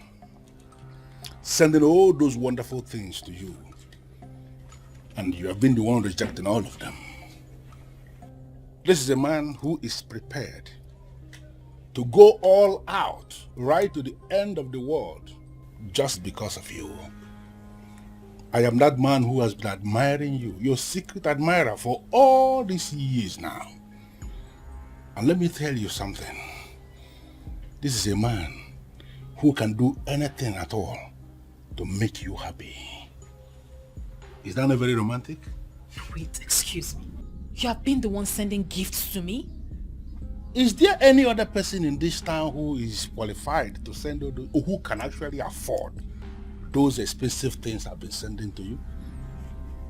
sending all those wonderful things to you. And you have been the one rejecting all of them. This is a man who is prepared to go all out, right to the end of the world, just because of you. I am that man who has been admiring you, your secret admirer for all these years now. And let me tell you something. This is a man who can do anything at all to make you happy. Is that not very romantic? Wait, excuse me. You have been the one sending gifts to me? Is there any other person in this town who is qualified to send those, or who can actually afford those expensive things I've been sending to you?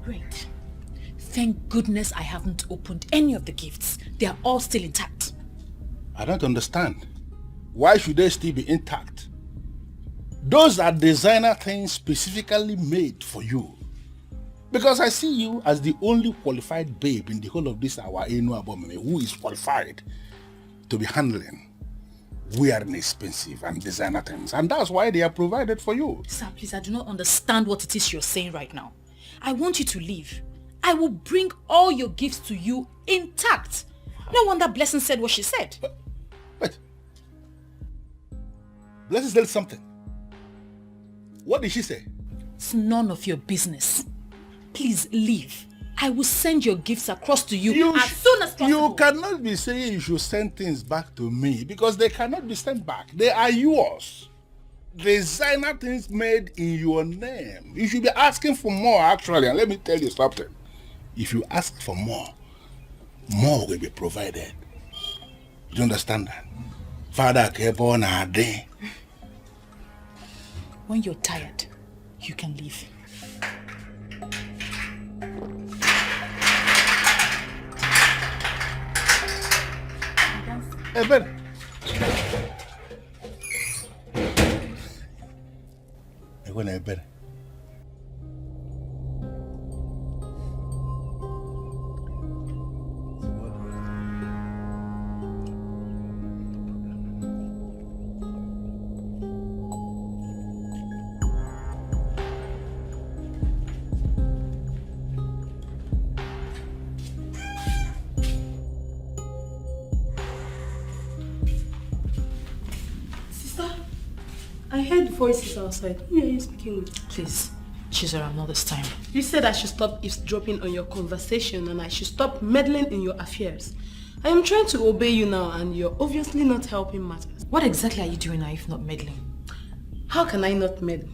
Great. Thank goodness I haven't opened any of the gifts. They are all still intact. I don't understand. Why should they still be intact? Those are designer things specifically made for you. Because I see you as the only qualified babe in the whole of this our Enu Abomeme who is qualified to be handling wearing expensive and designer things. And that's why they are provided for you. Sir, please, I do not understand what it is you're saying right now. I want you to leave. I will bring all your gifts to you intact. No wonder Blessing said what she said. Wait. Blessing said something. What did she say? It's none of your business. Please leave. I will send your gifts across to you as soon as possible. You cannot be saying you should send things back to me because they cannot be sent back. They are yours. Designer things made in your name. You should be asking for more actually. And let me tell you something. If you ask for more will be provided. You understand that? Father kept on a day. When you're tired, you can leave. Hey, Ben. Hey, when I Ben. I heard voices outside. Who are you speaking with? Please, Chizera, not this time. You said I should stop eavesdropping on your conversation and I should stop meddling in your affairs. I am trying to obey you now and you're obviously not helping matters. What exactly are you doing now if not meddling? How can I not meddle?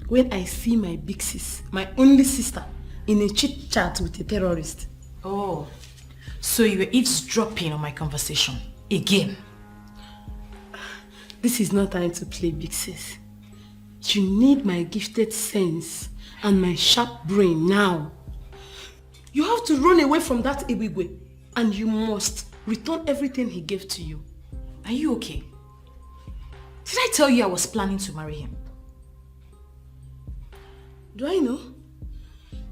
When I see my big sis, my only sister, in a chit-chat with a terrorist. Oh, so you were eavesdropping on my conversation again? This is not time to play big sis. You need my gifted sense and my sharp brain now. You have to run away from that Ibigwe and you must return everything he gave to you. Are you okay? Did I tell you I was planning to marry him? Do I know?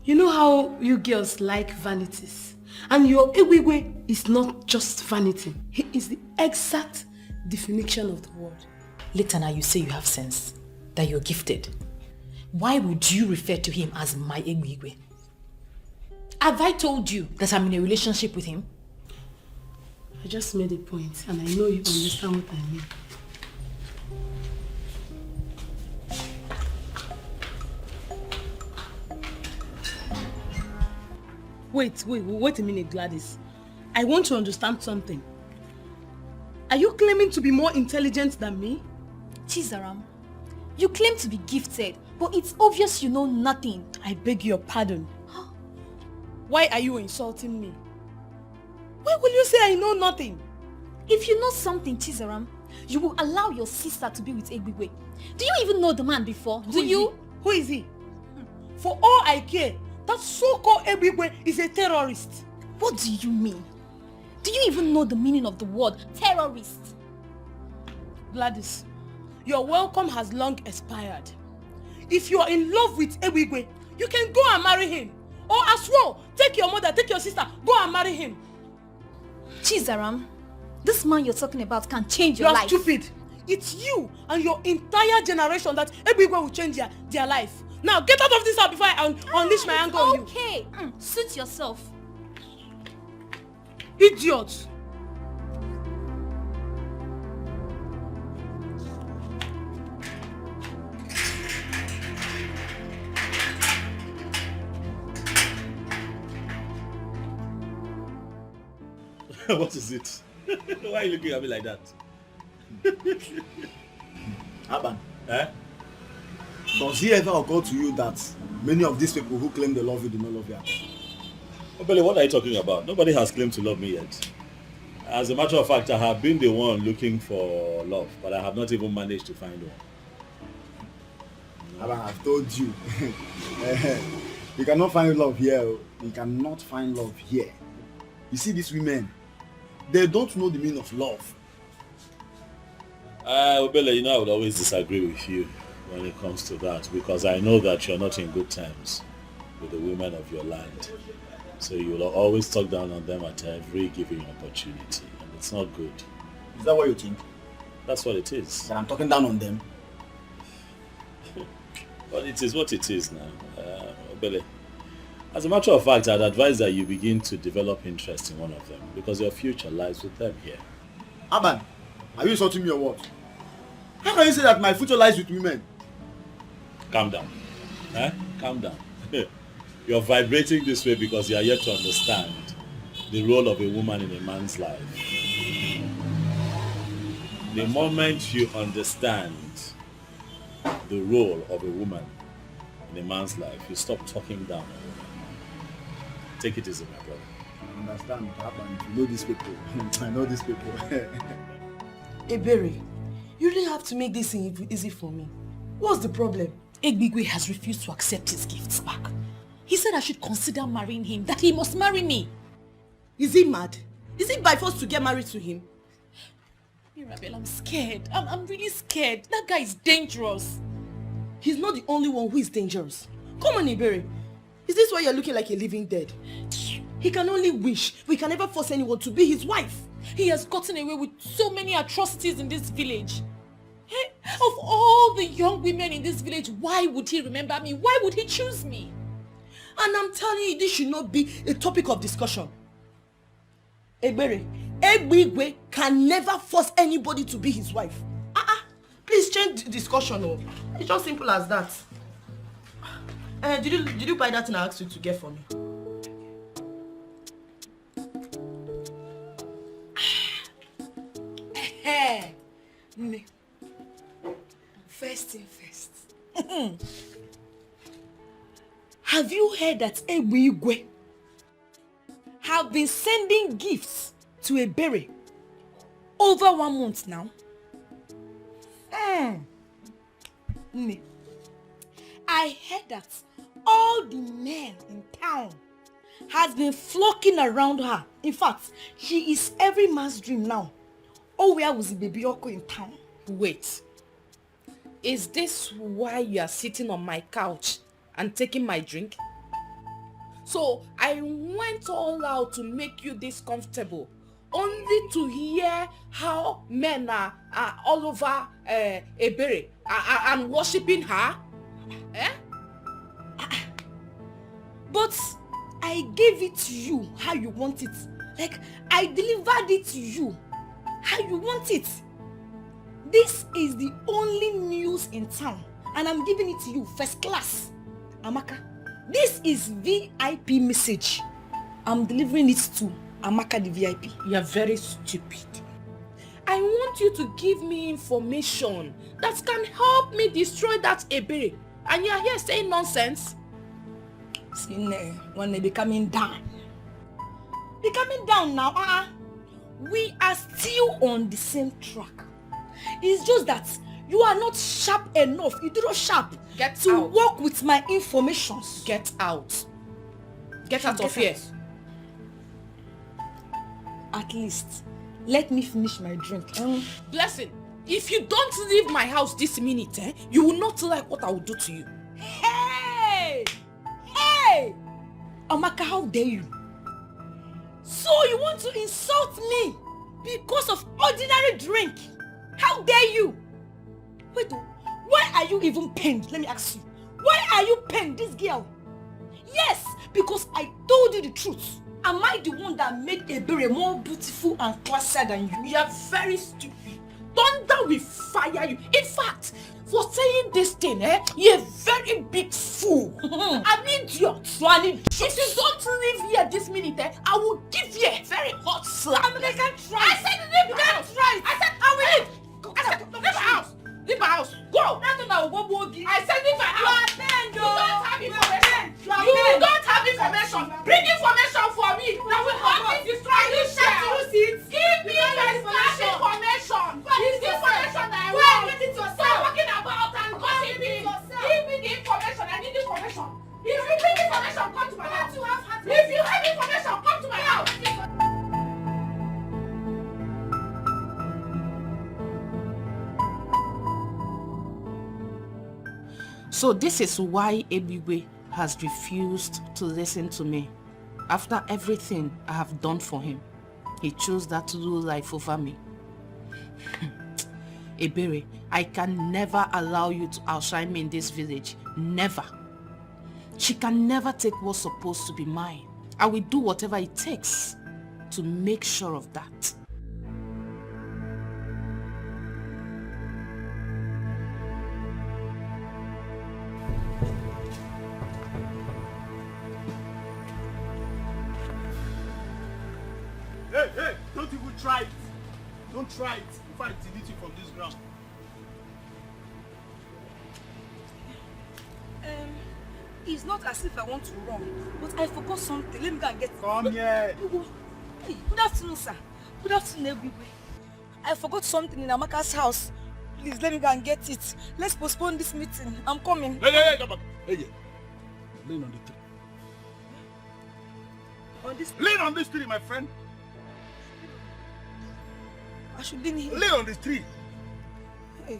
You know how you girls like vanities. And your Egwigwe is not just vanity. He is the exact definition of the word. Later now you say you have sense, that you're gifted. Why would you refer to him as my Egwigwe? Have I told you that I'm in a relationship with him? I just made a point and I know you understand what I mean. Wait a minute, Gladys. I want to understand something. Are you claiming to be more intelligent than me? Chizaram, you claim to be gifted, but it's obvious you know nothing. I beg your pardon. Why are you insulting me? Why will you say I know nothing? If you know something, Chizaram, you will allow your sister to be with Egwigwe. Do you even know the man before? Who is he? For all I care, that so-called Egwigwe is a terrorist. What do you mean? Do you even know the meaning of the word terrorist? Gladys, your welcome has long expired. If you are in love with Egwigwe, you can go and marry him. Or as well, take your mother, take your sister, go and marry him. Chizaram, this man you're talking about can change your life. You are stupid. It's you and your entire generation that Egwigwe will change their life. Now get out of this house before I unleash my anger on you. Okay, suit yourself. Idiot. What is it? Why are you looking at me like that? Aban, does he ever occur to you that many of these people who claim they love you do not love you at all? Obele, what are you talking about? Nobody has claimed to love me yet. As a matter of fact, I have been the one looking for love, but I have not even managed to find one. Aban, I've told you. You cannot find love here. You cannot find love here. You see these women, they don't know the meaning of love. Obele, you know I would always disagree with you when it comes to that, because I know that you're not in good terms with the women of your land. So you will always talk down on them at every given opportunity, and it's not good. Is that what you think? That's what it is. That I'm talking down on them? But it is what it is now. Obele, as a matter of fact, I'd advise that you begin to develop interest in one of them, because your future lies with them here. Aban, are you insulting me or what? How can you say that my future lies with women? Calm down. Calm down. You're vibrating this way because you are yet to understand the role of a woman in a man's life. The moment you understand the role of a woman in a man's life, you stop talking down on a woman. Take it easy, my brother. I understand what happened. You know these people. I know these people. Ebere, you really have to make this easy for me. What's the problem? Egbigwe has refused to accept his gifts back. He said I should consider marrying him, that he must marry me. Is he mad? Is it by force to get married to him? Mirabel, I'm scared. I'm really scared. That guy is dangerous. He's not the only one who is dangerous. Come on, Ebere. Is this why you're looking like a living dead? He can only wish. We can never force anyone to be his wife. He has gotten away with so many atrocities in this village. Hey, of all the young women in this village, why would he remember me? Why would he choose me? And I'm telling you, this should not be a topic of discussion. Ebere, Egbigwe can never force anybody to be his wife. Please change the discussion. Oh. It's just simple as that. Did you buy that thing I asked you to get for me? First thing first. Have you heard that Egbigwe have been sending gifts to Ebere over 1 month now? I heard that all the men in town has been flocking around her. In fact, she is every man's dream now. Oh, where was the baby Yoko in town? Wait. Is this why you are sitting on my couch and taking my drink? So I went all out to make you this comfortable, only to hear how men are all over Ebere and worshipping her? Eh? But I gave it to you how you want it. Like, I delivered it to you how you want it. This is the only news in town, and I'm giving it to you first class. Amaka, this is VIP message. I'm delivering it to Amaka the VIP. You're very stupid. I want you to give me information that can help me destroy that Ebere. And you're here saying nonsense? When they're coming down. They're coming down now. We are still on the same track. It's just that you are not sharp enough. You do not sharp to work with my information. Get out. Get out of here. At least, let me finish my drink. Blessing, if you don't leave my house this minute, you will not like what I will do to you. Hey! Hey! Amaka, how dare you? So you want to insult me because of ordinary drink? How dare you? Wait, why are you even pained? Let me ask you. Why are you pained, this girl? Yes, because I told you the truth. Am I the one that made Ebere more beautiful and classier than you? You are very stupid. Thunder will fire you. In fact, for saying this thing, you're a very big fool. An idiot. If you don't leave here this minute, I will give you a very hot slap. I can't try. I said leave the house. I said I will leave. I said leave my house. Leave my house. Go. I said leave my house. You don't have information. You don't have information. Bring information for me. That will help me destroy this shell. Give me first-class information. It's the information that I want. Stop talking about and gossiping. Give me the information. I need the information. If you bring information, come to my house. If you have information, come to my house. So this is why Ebiwe has refused to listen to me. After everything I have done for him, he chose that low life over me. Ebere, I can never allow you to outshine me in this village. Never. She can never take what's supposed to be mine. I will do whatever it takes to make sure of that. Hey, don't even try it. Don't try it. If I delete you from this ground. It's not as if I want to run, but I forgot something. Let me go and get it. Come here. Hey, good afternoon, sir. Good afternoon, everybody. I forgot something in Amaka's house. Please, let me go and get it. Let's postpone this meeting. I'm coming. Hey, come back. Hey, lean on the tree. On this Lean on this tree, my friend. I should lean here. Lean on this tree. Hey.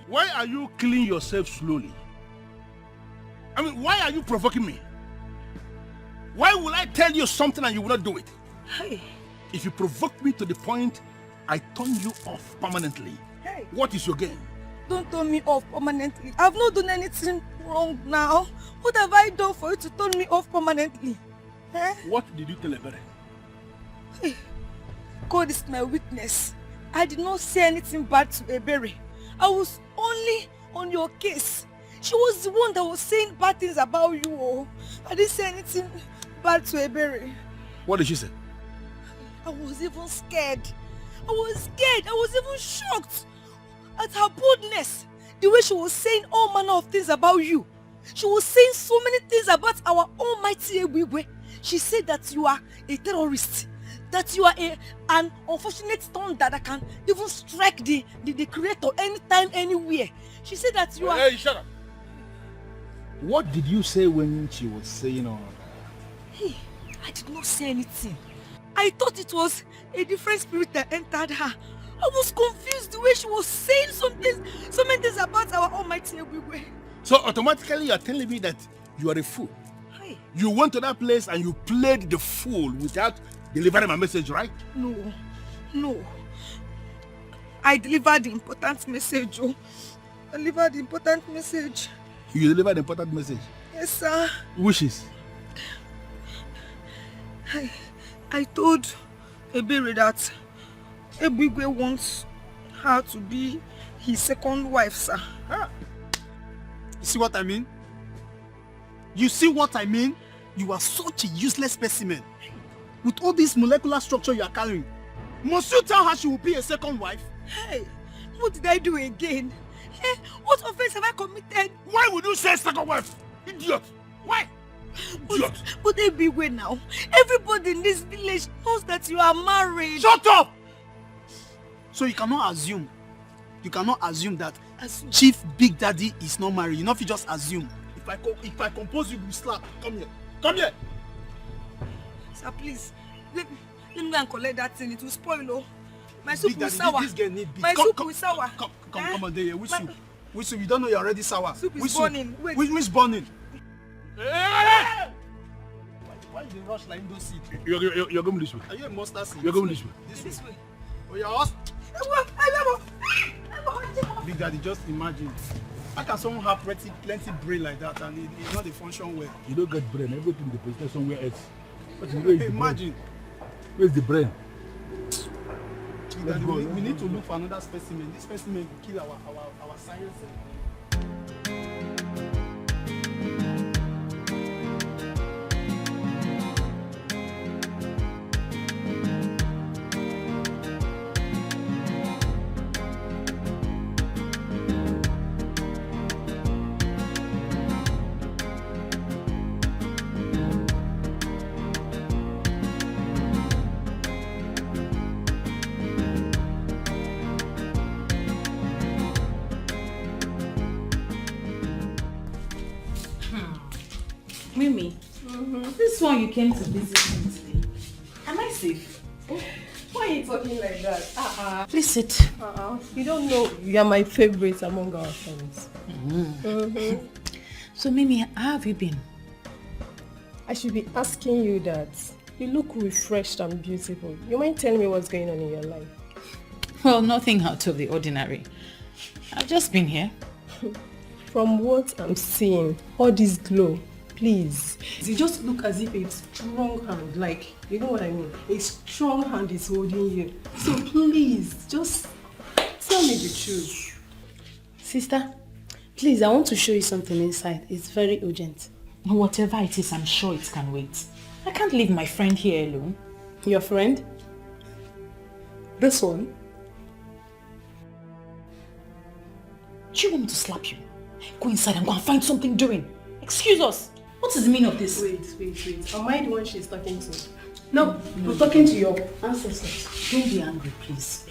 Why are you killing yourself slowly? I mean, why are you provoking me? Why will I tell you something and you will not do it? Hey. If you provoke me to the point I turn you off permanently, hey, what is your gain? Don't turn me off permanently. I've not done anything wrong now. What have I done for you to turn me off permanently? Eh? What did you tell Ebere? Hey. God is my witness. I did not say anything bad to Ebere. I was only on your case. She was the one that was saying bad things about you. Oh. I didn't say anything bad to Ebere. What did she say? I was even scared. I was scared. I was even shocked at her boldness. The way she was saying all manner of things about you. She was saying so many things about our almighty Ebiwe. She said that you are a terrorist. That you are an unfortunate thunder that can even strike the creator anytime, anywhere. She said that you are... Hey, shut up. What did you say when she was saying all that? Hey, I did not say anything. I thought it was a different spirit that entered her. I was confused the way she was saying so many things about our almighty Ebigwe. So automatically you are telling me that you are a fool. Hey. You went to that place and you played the fool without delivering my message, right? No. I delivered the important message, oh. I delivered the important message. You delivered the important message? Yes, sir. Wishes? I told Ebere that Ebigwe wants her to be his second wife, sir. You see what I mean? You see what I mean? You are such a useless specimen. With all this molecular structure you are carrying, must you tell her she will be a second wife? Hey, what did I do again? Hey, what offense have I committed? Why would you say second wife? Idiot! Why? Idiot! But Ebigwe now, everybody in this village knows that you are married. Shut up! So you cannot assume that Chief Big Daddy is not married. You know if you just assume. If I compose you, you slap. Come here. Come here. Sir, please. Let me go and collect that thing. It will spoil, oh. My soup will sour. This girl need big. My soup will sour. Come on, there. Which soup? Which soup? You don't know you're already sour. Soup is burning. Wait. Which burning? Hey! Why you rush like those seeds? You're going this way. Are you a mustard seed? You're going this way. This way. Oh, you're us? Big Daddy, just imagine. How can someone have plenty brain like that and it's not a function well? You don't get brain. Everything is position somewhere else. But imagine. Where's the brain? Daddy, we need to look for another specimen. This specimen will kill our science. Mimi, this one you came to visit me today. Am I safe? Why are you talking like that? Please sit. You don't know you are my favorite among our friends. So Mimi, how have you been? I should be asking you that. You look refreshed and beautiful. You mind telling me what's going on in your life? Well, nothing out of the ordinary. I've just been here. From what I'm seeing, all this glow, please. You just look as if a strong hand, like, you know what I mean? A strong hand is holding you. So please, just tell me the truth. Sister, please, I want to show you something inside. It's very urgent. Whatever it is, I'm sure it can wait. I can't leave my friend here alone. Your friend? This one? Do you want me to slap you? Go inside and go and find something doing. Excuse us. What is the meaning of this? Wait. Am I the one she's talking to? No, I'm talking to your ancestors. Don't be angry, please.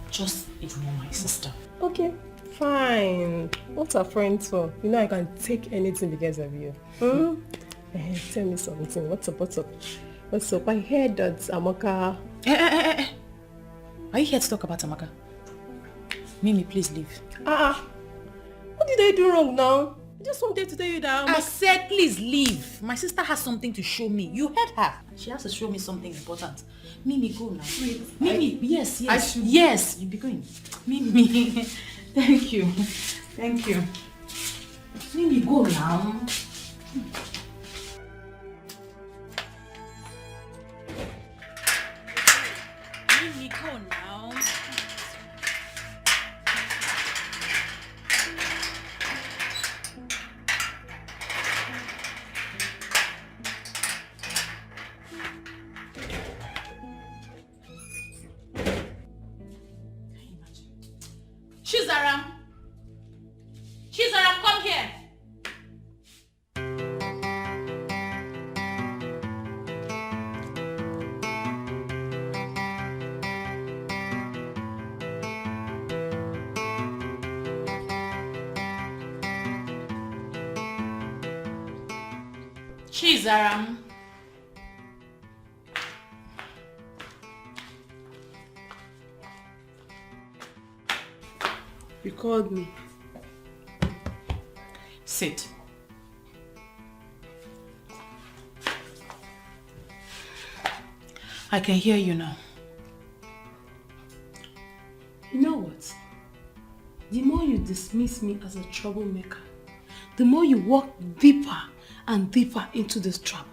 Just ignore my sister. Okay, fine. What's a friend for? You know I can take anything because of you. Tell me something. What's up? I heard that Amaka... Are you here to talk about Amaka? Mimi, please leave. What did I do wrong now? I just wanted to tell you that I said please leave. My sister has something to show me. You heard her. She has to show me something important. Mimi, go now. Wait, Mimi, yes. Yes, you be going. Mimi, thank you. Mimi, go now. Mimi, go now. Chizaram, come here. Chizaram. You called me. Sit. I can hear you now. You know what? The more you dismiss me as a troublemaker, the more you walk deeper and deeper into this trouble.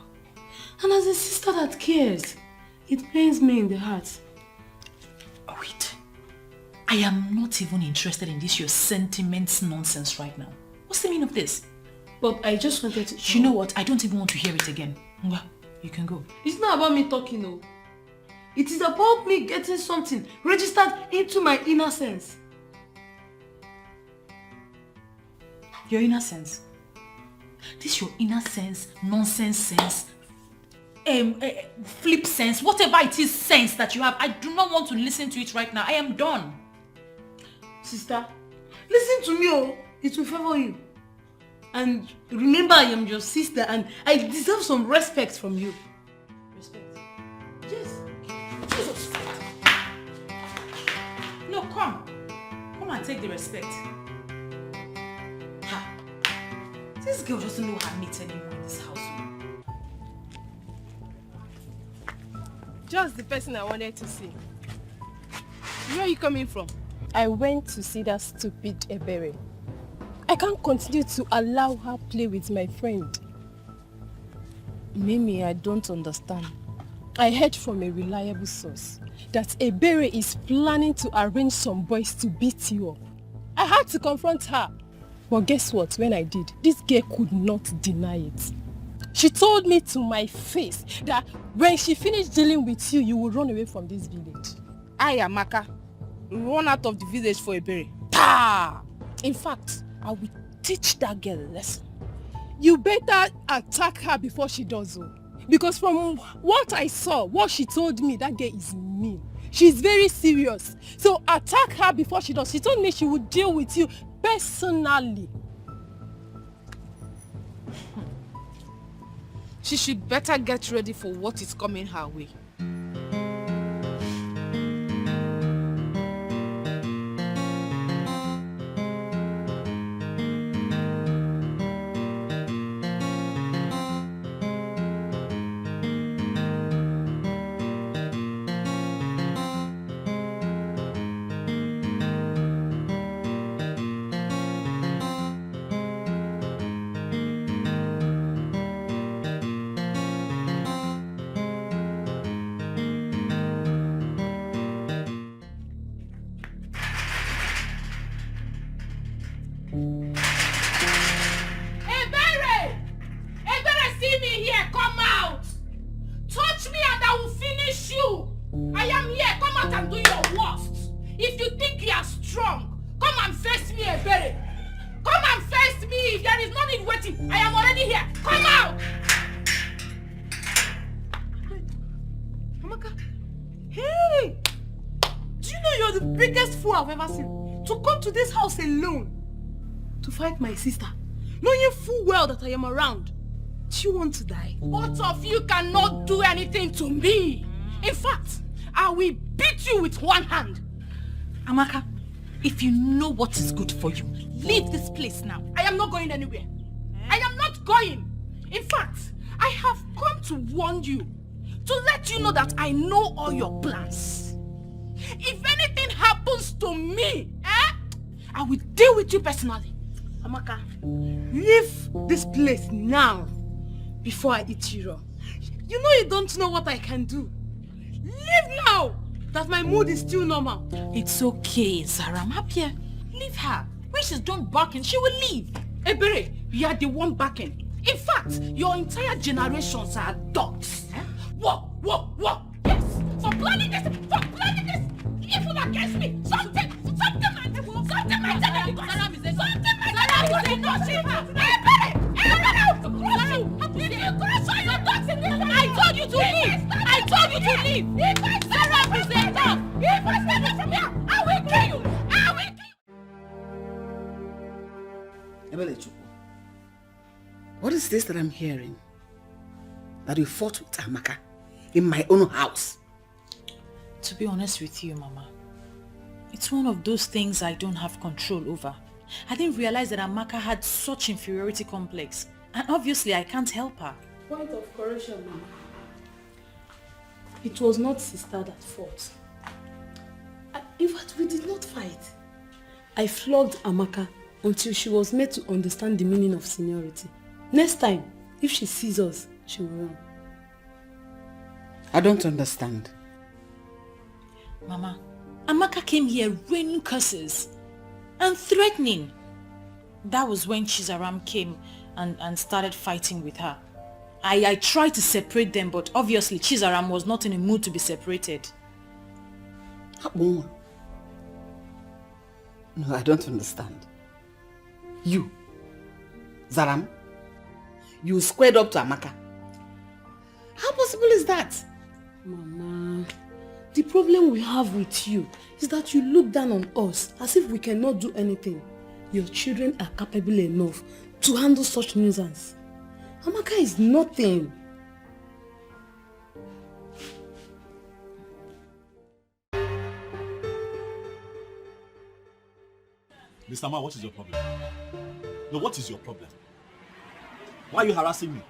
And as a sister that cares, it pains me in the heart. Oh, wait. I am not even interested in this your sentiments nonsense right now. What's the meaning of this? But I just wanted to... You know what? I don't even want to hear it again. Well, you can go. It's not about me talking, no. It is about me getting something registered into my inner sense. Your inner sense? This your inner sense, nonsense sense, flip sense, whatever it is sense that you have. I do not want to listen to it right now. I am done. Sister, listen to me, oh. It will favor you. And remember, I am your sister and I deserve some respect from you. Respect? Yes. Jesus. No, come. Come and take the respect. Ha. This girl doesn't know her mate anymore in this house. Just the person I wanted to see. Where are you coming from? I went to see that stupid Ebere. I can't continue to allow her play with my friend. Mimi, I don't understand. I heard from a reliable source that Ebere is planning to arrange some boys to beat you up. I had to confront her. But guess what? When I did, this girl could not deny it. She told me to my face that when she finished dealing with you, you will run away from this village. I, Amaka, run out of the village for Ebere. Ta! In fact, I will teach that girl a lesson. You better attack her before she does so. Because from what I saw, what she told me, that girl is mean. She's very serious. So attack her before she does. She told me she would deal with you personally. She should better get ready for what is coming her way. Fight my sister, knowing full well that I am around. Do you want to die? Both of you cannot do anything to me. In fact, I will beat you with one hand. Amaka, if you know what is good for you, leave this place now. I am not going anywhere. I am not going. In fact, I have come to warn you, to let you know that I know all your plans. If anything happens to me, I will deal with you personally. Amaka, leave this place now before I eat you raw. You know you don't know what I can do. Leave now that my mood is still normal. It's okay, Zara. I'm happy. Leave her. When she's done barking, she will leave. Ebere, you are the one barking. In fact, your entire generations are dogs. What? Yes, for planning this, evil against me. Something might tell you. I told you to leave. Sarah is a dog. If I step away from here, I will kill you. What is this that I'm hearing? that you fought with Amaka in my own house. To be honest with you, Mama, it's one of those things I don't have control over. I didn't realize that Amaka had such inferiority complex. And obviously I can't help her. Point of correction, Mama. It was not sister that fought. In fact, we did not fight. I flogged Amaka until she was made to understand the meaning of seniority. Next time, if she sees us, she will run. I don't understand. Mama, Amaka came here raining curses and threatening. That was when Chizaram came and started fighting with her. I tried to separate them, but obviously Chizaram was not in a mood to be separated. No, I don't understand. You, Zaram, you squared up to Amaka. How possible is that? Mama, the problem we have with you is that you look down on us as if we cannot do anything. Your children are capable enough to handle such nuisance. Amaka is nothing. Mr. Man, what is your problem? No, what is your problem? Why are you harassing me?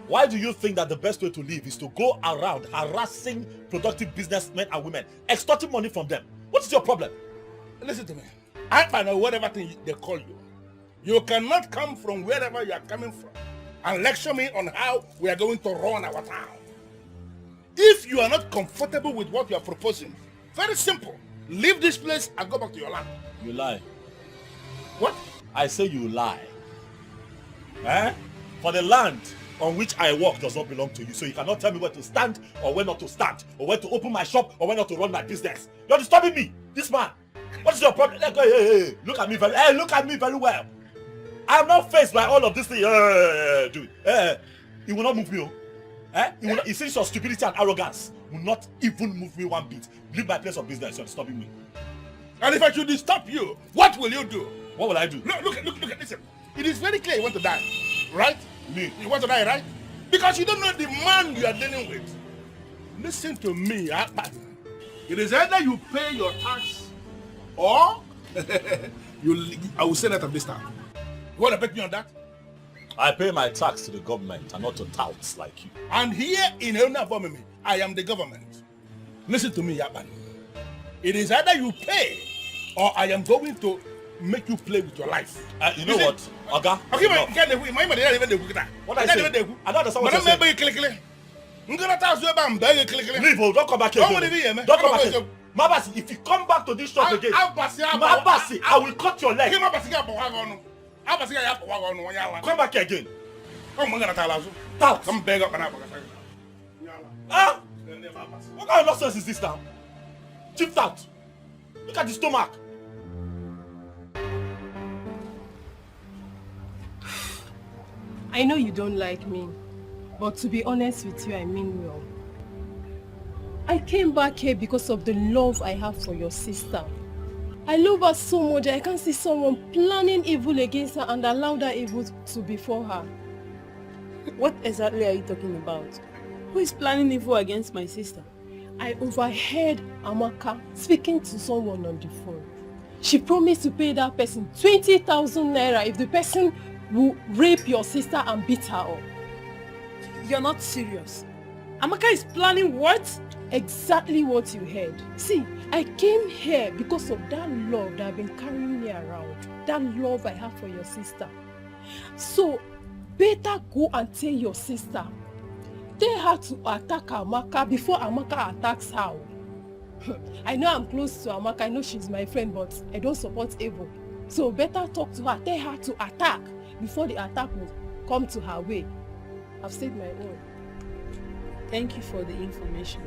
Why do you think that the best way to live is to go around harassing productive businessmen and women, extorting money from them? What is your problem? Listen to me. I know whatever thing they call you. You cannot come from wherever you are coming from and lecture me on how we are going to run our town. If you are not comfortable with what you are proposing, very simple. Leave this place and go back to your land. You lie. What? I say you lie. Eh? For the land on which I work does not belong to you, so you cannot tell me where to stand or where not to stand, or where to open my shop or where not to run my business. You're disturbing me, this man. What is your problem? Hey, look at me very well. I am not faced by all of this thing. Dude, it will not move me. It seems your stupidity and arrogance will not even move me one bit. Leave my place of business. You're disturbing me. And if I should stop you, what will you do? What will I do? Look, listen. It is very clear you want to die, right? Me? You want to die, right? Because you don't know the man you are dealing with. Listen to me, Akpan. It is either you pay your tax or I will say that of this time. You want to bet me on that? I pay my tax to the government and not to touts like you. And here in Unmasking, I am the government. Listen to me, Yaban. It is either you pay or I am going to make you play with your life. You know what? Oga? Okay, what I say? I don't understand what you're saying. Leave, don't come back here. Don't come back here. Mabasi, if you come back to this shop again, Mabasi, I will cut your leg. Come back here again. Tout. Come beg up and up. Ah? What kind of nonsense is this now? Chipped out. Look at the stomach. I know you don't like me, but to be honest with you, I mean well. I came back here because of the love I have for your sister. I love her so much that I can't see someone planning evil against her and allow that evil to befall her. What exactly are you talking about? Who is planning evil against my sister? I overheard Amaka speaking to someone on the phone. She promised to pay that person 20,000 naira if the person will rape your sister and beat her up. You're not serious. Amaka is planning what? Exactly what you heard. See, I came here because of that love that I've been carrying me around. That love I have for your sister. So, better go and tell your sister. Tell her to attack Amaka before Amaka attacks her. I know I'm close to Amaka, I know she's my friend, but I don't support evil. So better talk to her, tell her to attack before the attack will come to her way. I've said my own. Thank you for the information.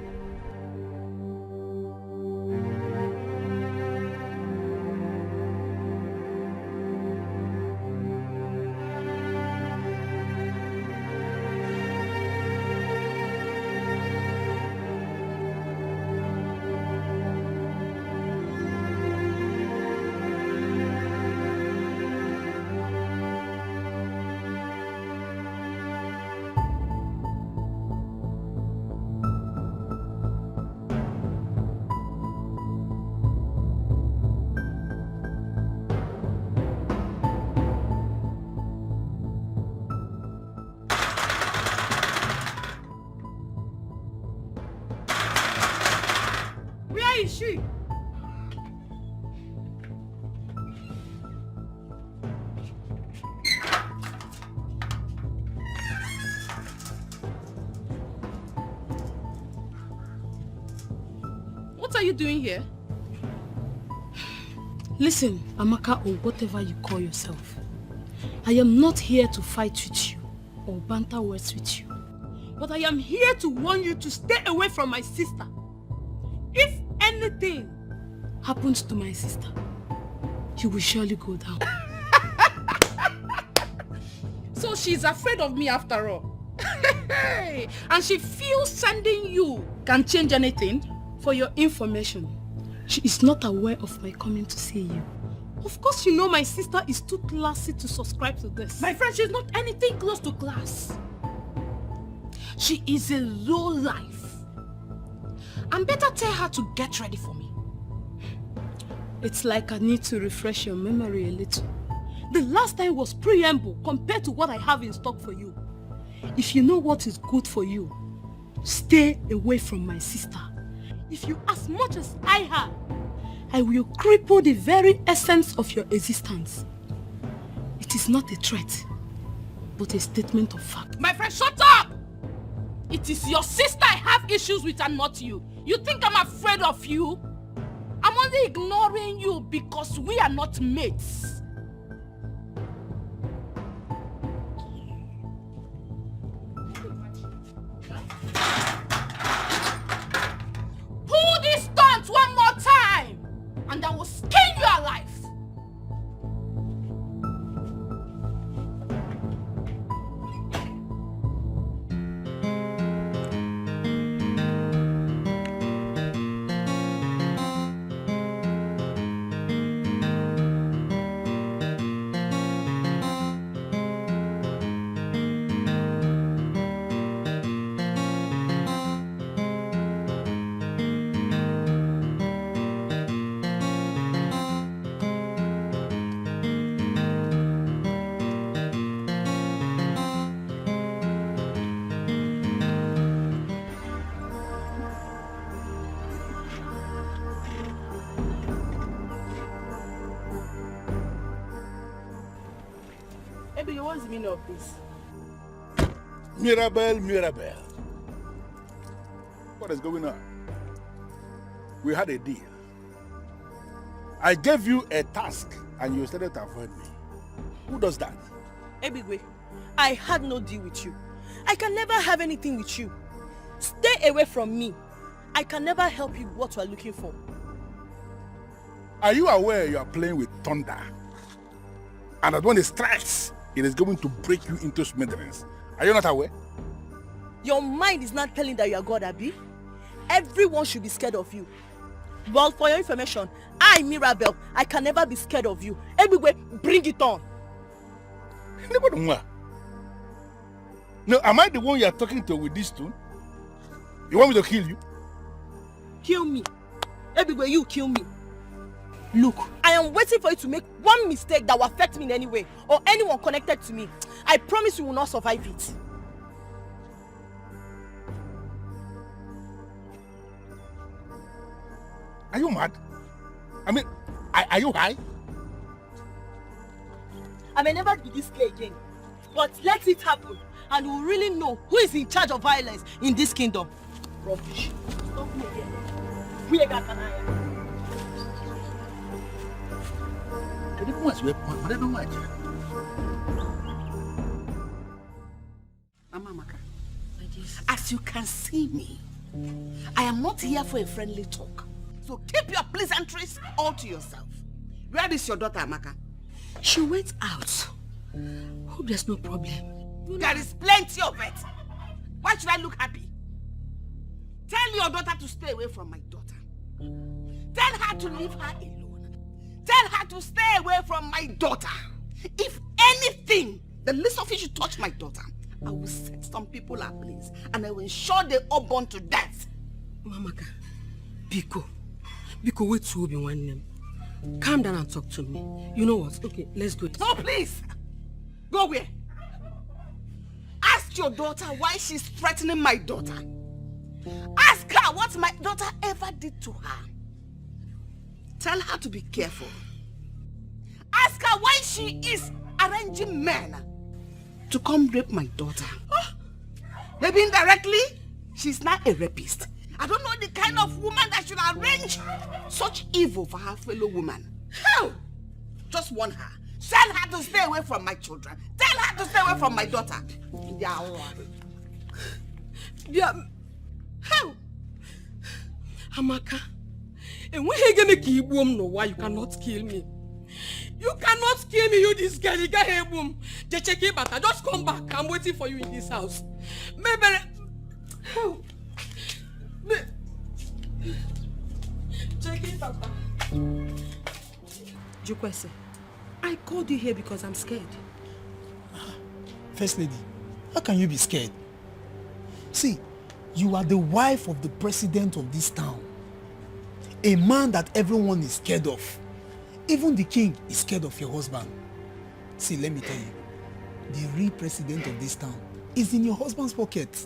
she? What are you doing here? Listen, Amaka, or whatever you call yourself. I am not here to fight with you or banter words with you. But I am here to warn you to stay away from my sister. If anything happens to my sister, you will surely go down. So she's afraid of me after all. And she feels sending you can change anything? For your information, she is not aware of my coming to see you. Of course you know my sister is too classy to subscribe to this. My friend, she's not anything close to class. She is a low life. And better tell her to get ready for me. It's like I need to refresh your memory a little. The last time was preamble compared to what I have in stock for you. If you know what is good for you, stay away from my sister. If you as much as I have, I will cripple the very essence of your existence. It is not a threat, but a statement of fact. My friend, shut up! It is your sister I have issues with and not you. You think I'm afraid of you? I'm only ignoring you because we are not mates. Pull these stunts one more time and I will skin you alive. What's the meaning of this? Mirabel, Mirabel. What is going on? We had a deal. I gave you a task and you started to avoid me. Who does that? Ebigwe, I had no deal with you. I can never have anything with you. Stay away from me. I can never help you with what you are looking for. Are you aware you are playing with thunder? And that when it strikes, it is going to break you into smithereens. Are you not aware? Your mind is not telling that you are God, Abi. Everyone should be scared of you. Well, for your information, I, Mirabel, I can never be scared of you. Everywhere, bring it on. No, am I the one you are talking to with this tone? You want me to kill you? Kill me. Everywhere, you kill me. Look, I am waiting for you to make one mistake that will affect me in any way, or anyone connected to me. I promise you will not survive it. Are you mad? I mean, are you high? I may never be this play again, but let it happen, and we'll really know who is in charge of violence in this kingdom. Rubbish. Stop me here. We are gonna. As you can see me, I am not here for a friendly talk. So keep your pleasantries all to yourself. Where is your daughter, Amaka? She went out. Hope there's no problem. There is plenty of it. Why should I look happy? Tell your daughter to stay away from my daughter. Tell her to leave her alone. Tell her to stay away from my daughter. If anything, the least of it should touch my daughter, I will set some people ablaze and I will ensure they all burn to death. Mamaka, Biko, wait to be one name. Calm down and talk to me. You know what? Okay, let's go. No, please. Go where? Ask your daughter why she's threatening my daughter. Ask her what my daughter ever did to her. Tell her to be careful. Ask her why she is arranging men to come rape my daughter. Maybe indirectly, she's not a rapist. I don't know the kind of woman that should arrange such evil for her fellow woman. Hell! Just warn her. Tell her to stay away from my children. Tell her to stay away from my daughter. Yeah. Hell! Amaka, and when you gonna keep woman, no, why you cannot kill me? You cannot kill me, you this girl. You got a boom. Just check it, but just come back. I'm waiting for you in this house. Maybe. Hell. Check it, Papa. Jukwese, I called you here because I'm scared. First lady, how can you be scared? See, you are the wife of the president of this town. A man that everyone is scared of. Even the king is scared of your husband. See, let me tell you, the real president of this town is in your husband's pocket.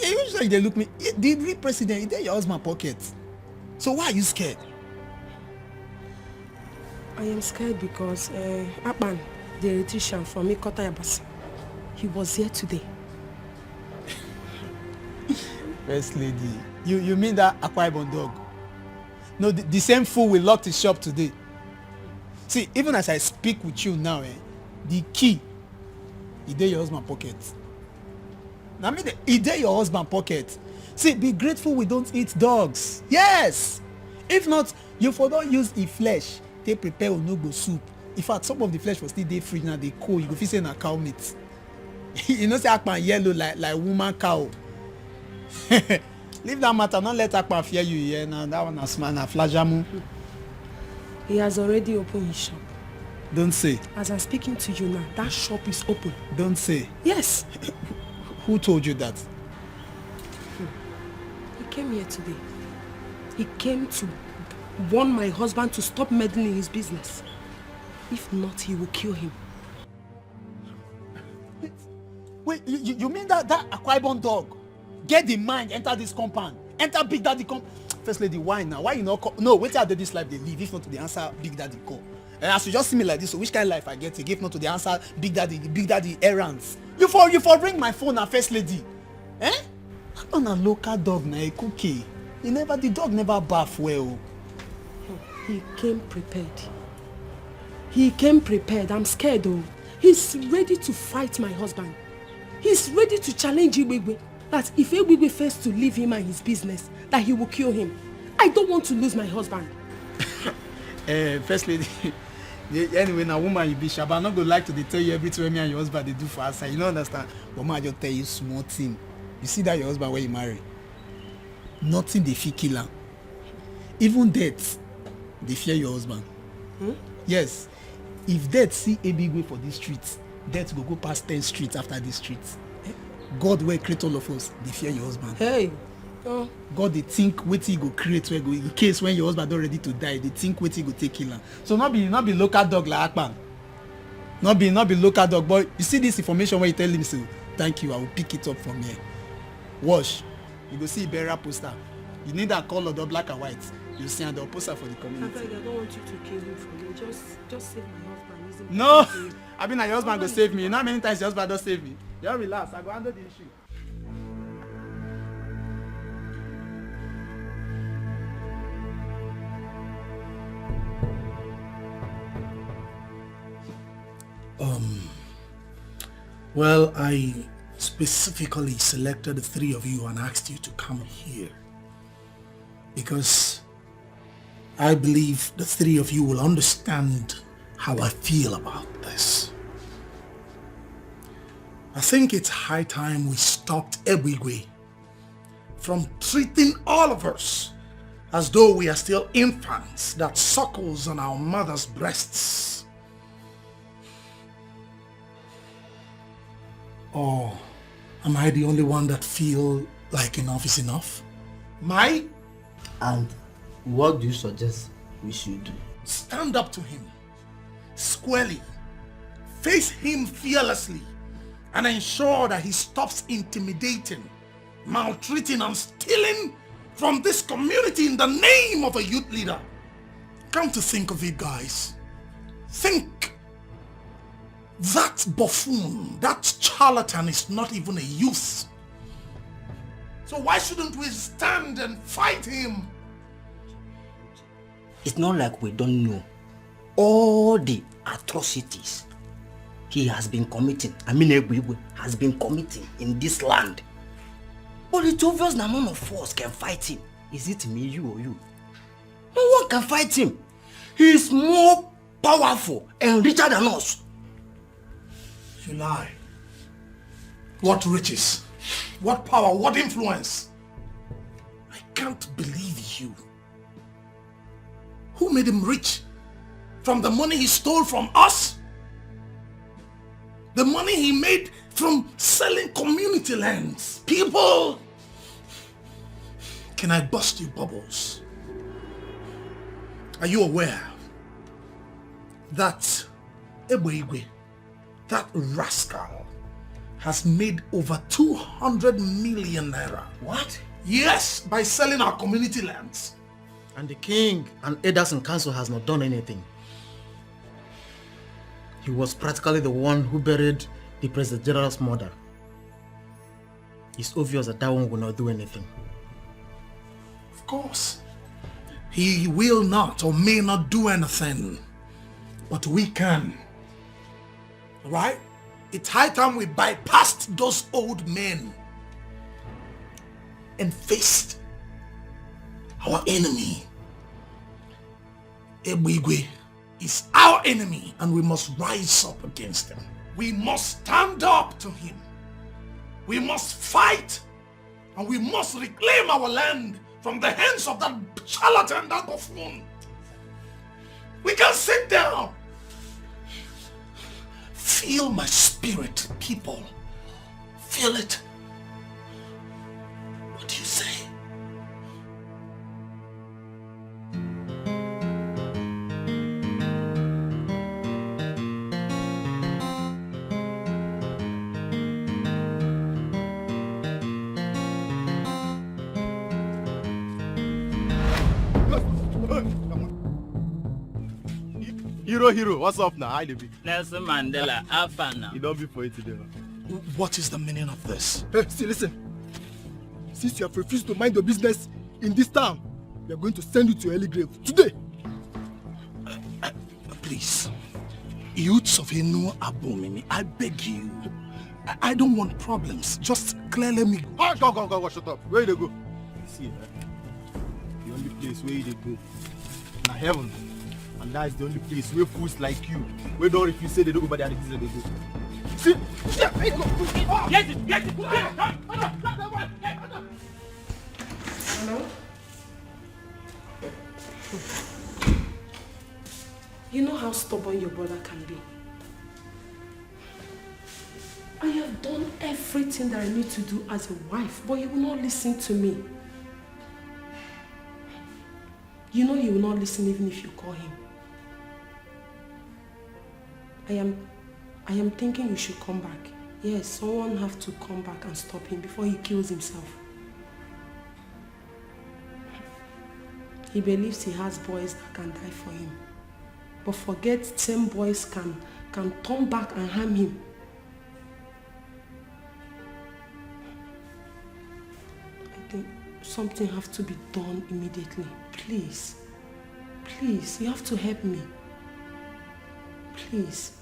Usually they look me, the real president is in your husband's pocket. So why are you scared? I am scared because Akpan, the electrician from Ikotayabas, he was here today. First lady, you mean that Akwa Ibom dog? No, the same fool will lock his shop today. See, even as I speak with you now, the key is in your husband's pocket. I mean, it's in your husband's pocket. See, be grateful we don't eat dogs. Yes! If not, you for don't use the flesh. They prepare onugbo soup. In fact, some of the flesh was still dey fridge now, they cold. You go feel say na cow meat. You know say Akpan yellow like woman cow. Leave that matter, not let Akpan fear you here. Now that one is man, na flajamu. He has already opened his shop. Don't say. As I'm speaking to you now, that shop is open. Don't say. Yes. Who told you that? He came here today. He came to warn my husband to stop meddling in his business. If not, he will kill him. Wait, you mean that Akwa Ibom dog get the mind, enter this compound, enter Big Daddy First lady, why now? Why you not call? No, wait till this life they live. If not to the answer, Big Daddy call. And as you just see me like this, so which kind of life I get to give not to the answer, Big Daddy errands. You for ring my phone now, first lady. Eh? On a local dog na a cookie. The dog never bath well. He came prepared. He came prepared. I'm scared though. He's ready to fight my husband. He's ready to challenge Ibigwe. That if Ibigwe fails to leave him and his business, that he will kill him. I don't want to lose my husband. First lady, anyway, now woman you be sharp. I'm not gonna like to tell you everything me and your husband they do for us. You don't understand. But man, I just tell you small thing. You see that your husband when you marry, nothing they fear kill him. Even death, they fear your husband. Yes. If death see a big way for these streets, death will go past 10 streets after these streets. God will create all of us. They fear your husband. Hey. God they think what he go create where go in case when your husband not ready to die, they think what he go take kill him. So not be local dog like Akpan. Not be local dog, but you see this information where you tell him so thank you, I will pick it up from here. Watch. You go see burial poster. You need that color, the black and white. You see the poster for the community. I don't want you to kill him for me. Just save my husband. No, I mean your husband go save me. You know how many times your husband does save me? Just relax, I go handle the issue. Well, I specifically selected the three of you and asked you to come here because I believe the three of you will understand how I feel about this. I think it's high time we stopped Ebigwe from treating all of us as though we are still infants that suckles on our mother's breasts. Or am I the only one that feel like enough is enough? And what do you suggest we should do? Stand up to him, squarely, face him fearlessly, and ensure that he stops intimidating, maltreating and stealing from this community in the name of a youth leader. Come to think of it, guys. Think. That buffoon, that charlatan is not even a youth. So why shouldn't we stand and fight him? It's not like we don't know all the atrocities he has been committing. Egwigwe has been committing in this land. But it's obvious that none of us can fight him. Is it me, you, or you? No one can fight him. He is more powerful and richer than us. You lie. What riches? What power? What influence? I can't believe you. Who made him rich? From the money he stole from us? The money he made from selling community lands? People! Can I bust you bubbles? Are you aware that Egwigwe, that rascal, has made over 200 million naira? What? Yes, by selling our community lands. And the king and elders in council has not done anything. He was practically the one who buried the President General's mother. It's obvious that that one will not do anything. Of course. He will not or may not do anything. But we can. Right? It's high time we bypassed those old men and faced our enemy. Egwigwe is our enemy and we must rise up against him. We must stand up to him. We must fight and we must reclaim our land from the hands of that charlatan, that buffoon. We can sit down. Feel my spirit, people. Feel it. What do you say? Hero, what's up now? Hi, David. Nelson Mandela, Alpha now. You don't be for it today. What is the meaning of this? Hey, see, listen. Since you have refused to mind your business in this town, we are going to send you to your early grave today. Please, youths of Inu Abomini, I beg you. I don't want problems. Just clearly me. Oh, go, shut up. Where you go? See, the only place where you go, now heaven. And that's the only place where fools like you, where don't if you say they don't go by the other they go. See? Get it! Hello? You know how stubborn your brother can be. I have done everything that I need to do as a wife, but he will not listen to me. You know he will not listen even if you call him. I am thinking you should come back. Yes, someone have to come back and stop him before he kills himself. He believes he has boys that can die for him. But forget same boys can turn back and harm him. I think something has to be done immediately. Please. Please, you have to help me. Please.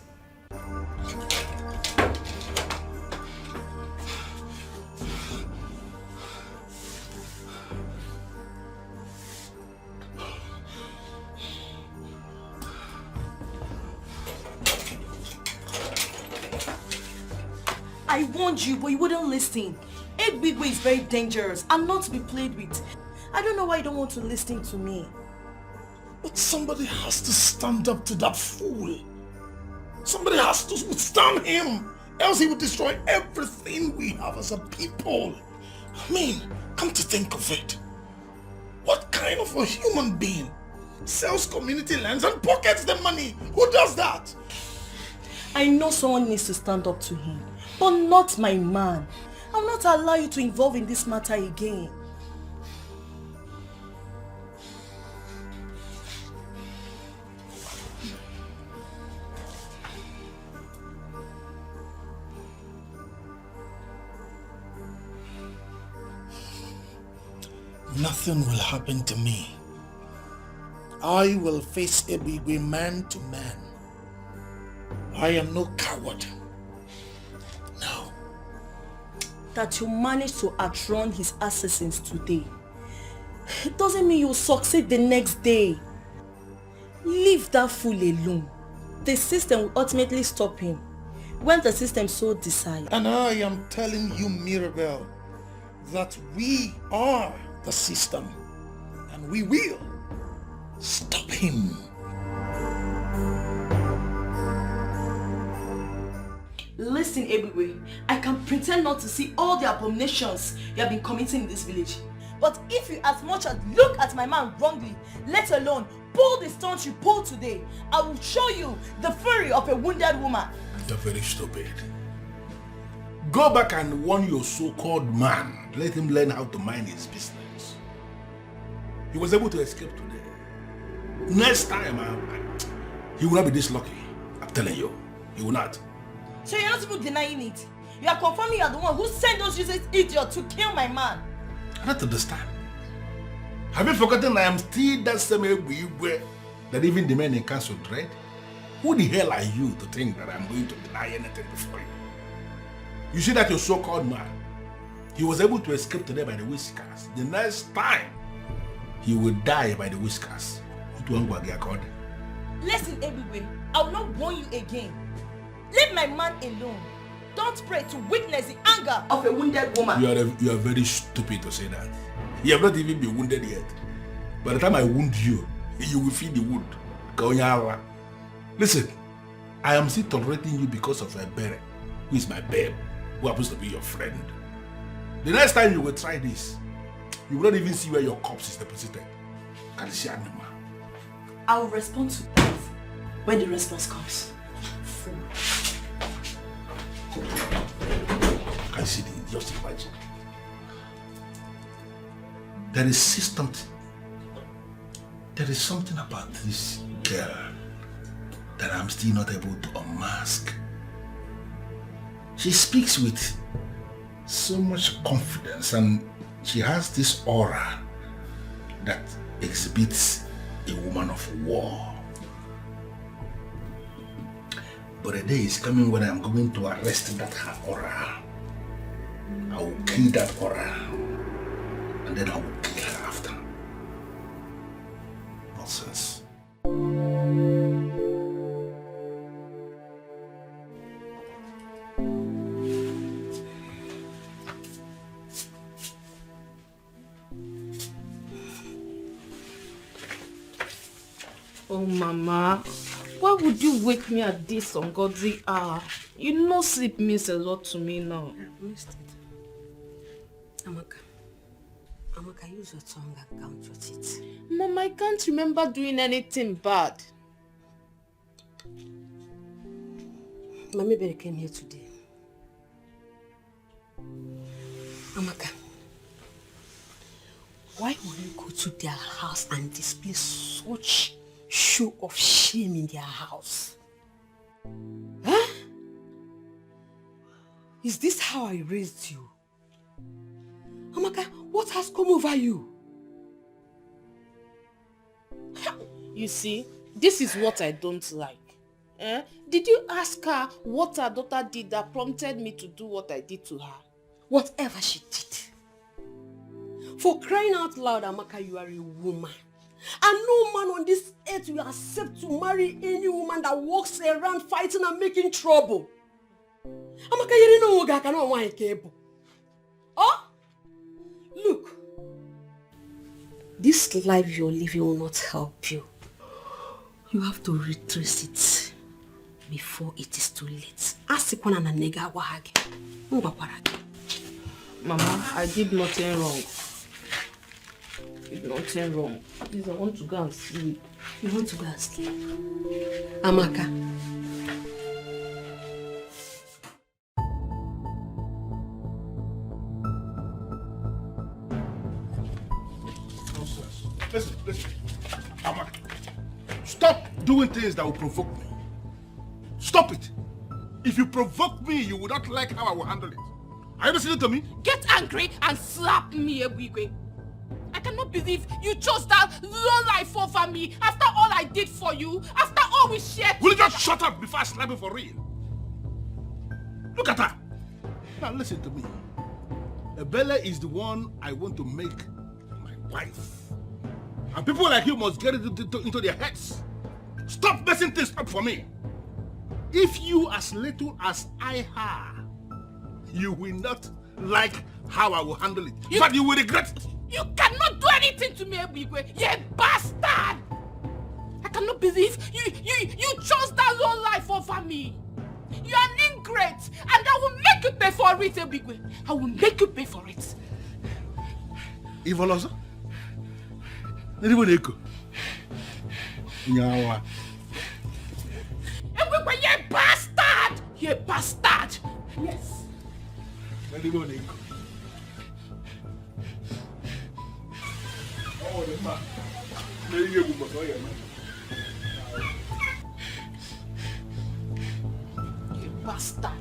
I warned you, but you wouldn't listen. Egwigwe is very dangerous and not to be played with. I don't know why you don't want to listen to me. But somebody has to stand up to that fool. Somebody has to withstand him, else he will destroy everything we have as a people. I mean, come to think of it, what kind of a human being sells community lands and pockets the money? Who does that? I know someone needs to stand up to him, but not my man. I'll not allow you to involve in this matter again. Nothing will happen to me. I will face Ebigwe man to man. I am no coward. No. That you managed to outrun his assassins today, it doesn't mean you'll succeed the next day. Leave that fool alone. The system will ultimately stop him when the system so decides. And I am telling you, Mirabel, that we are the system, and we will stop him. Listen, Ebigwe, I can pretend not to see all the abominations you have been committing in this village. But if you as much as look at my man wrongly, let alone pull the stunts you pulled today, I will show you the fury of a wounded woman. You're very stupid. Go back and warn your so-called man. Let him learn how to mind his business. He was able to escape today. Next time, he will not be this lucky. I'm telling you, he will not. So you're not even denying it. You are confirming you are the one who sent those useless idiots to kill my man. I don't understand. Have you forgotten I am still that same Ebigwe that even the men in council dread? Who the hell are you to think that I'm going to deny anything before you? You see that your so-called man, he was able to escape today by the whiskers. The next time, he will die by the whiskers. Listen, Ebigwe, I will not warn you again. Leave my man alone. Don't pray to witness the anger of a wounded woman. You are very stupid to say that. You have not even been wounded yet. By the time I wound you, you will feel the wound. Listen, I am still tolerating you because of a bear, who is my babe, who happens to be your friend. The next time you will try this, you will not even see where your corpse is deposited. I will respond to that when the response comes. Can you see just imagine? There is something about this girl that I'm still not able to unmask. She speaks with so much confidence and she has this aura that exhibits a woman of war. But a day is coming when I'm going to arrest that her aura. I will kill that aura and then I will kill her after. Nonsense. Oh, Mama, why would you wake me at this ungodly hour? You know sleep means a lot to me now. I missed it. Amaka, use your tongue and count your teeth. Mama, I can't remember doing anything bad. Mommy Berry came here today. Amaka, why will you go to their house and display such show of shame in their house? Huh? Is this how I raised you? Amaka, what has come over you? You see, this is what I don't like. Did you ask her what her daughter did that prompted me to do what I did to her? Whatever she did. For crying out loud, Amaka, you are a woman. And no man on this earth will accept to marry any woman that walks around fighting and making trouble. Amaka, you don't know what I cannot want to. Oh? Look. This life you're living will not help you. You have to retrace it before it is too late. Mama, I did nothing wrong. Nothing wrong. Please, I want to go and sleep. You want to go and sleep? Amaka. Listen. Amaka, stop doing things that will provoke me. Stop it. If you provoke me, you would not like how I will handle it. Are you listening to me? Get angry and slap me, Ebigwe. I cannot believe you chose that low life over me after all I did for you, after all we shared. Will you just shut up before I slap you for real? Look at her. Now listen to me. Ebele is the one I want to make my wife. And people like you must get it into their heads. Stop messing things up for me. If you as little as I have, you will not like how I will handle it. In fact, you will regret it. You cannot do anything to me, Ebigwe. You bastard! I cannot believe you chose that low life over me. You are an ingrate, and I will make you pay for it, Ebigwe. I will make you pay for it. Ivolosa? Ebigwe, you bastard! You bastard! Yes. You bastard.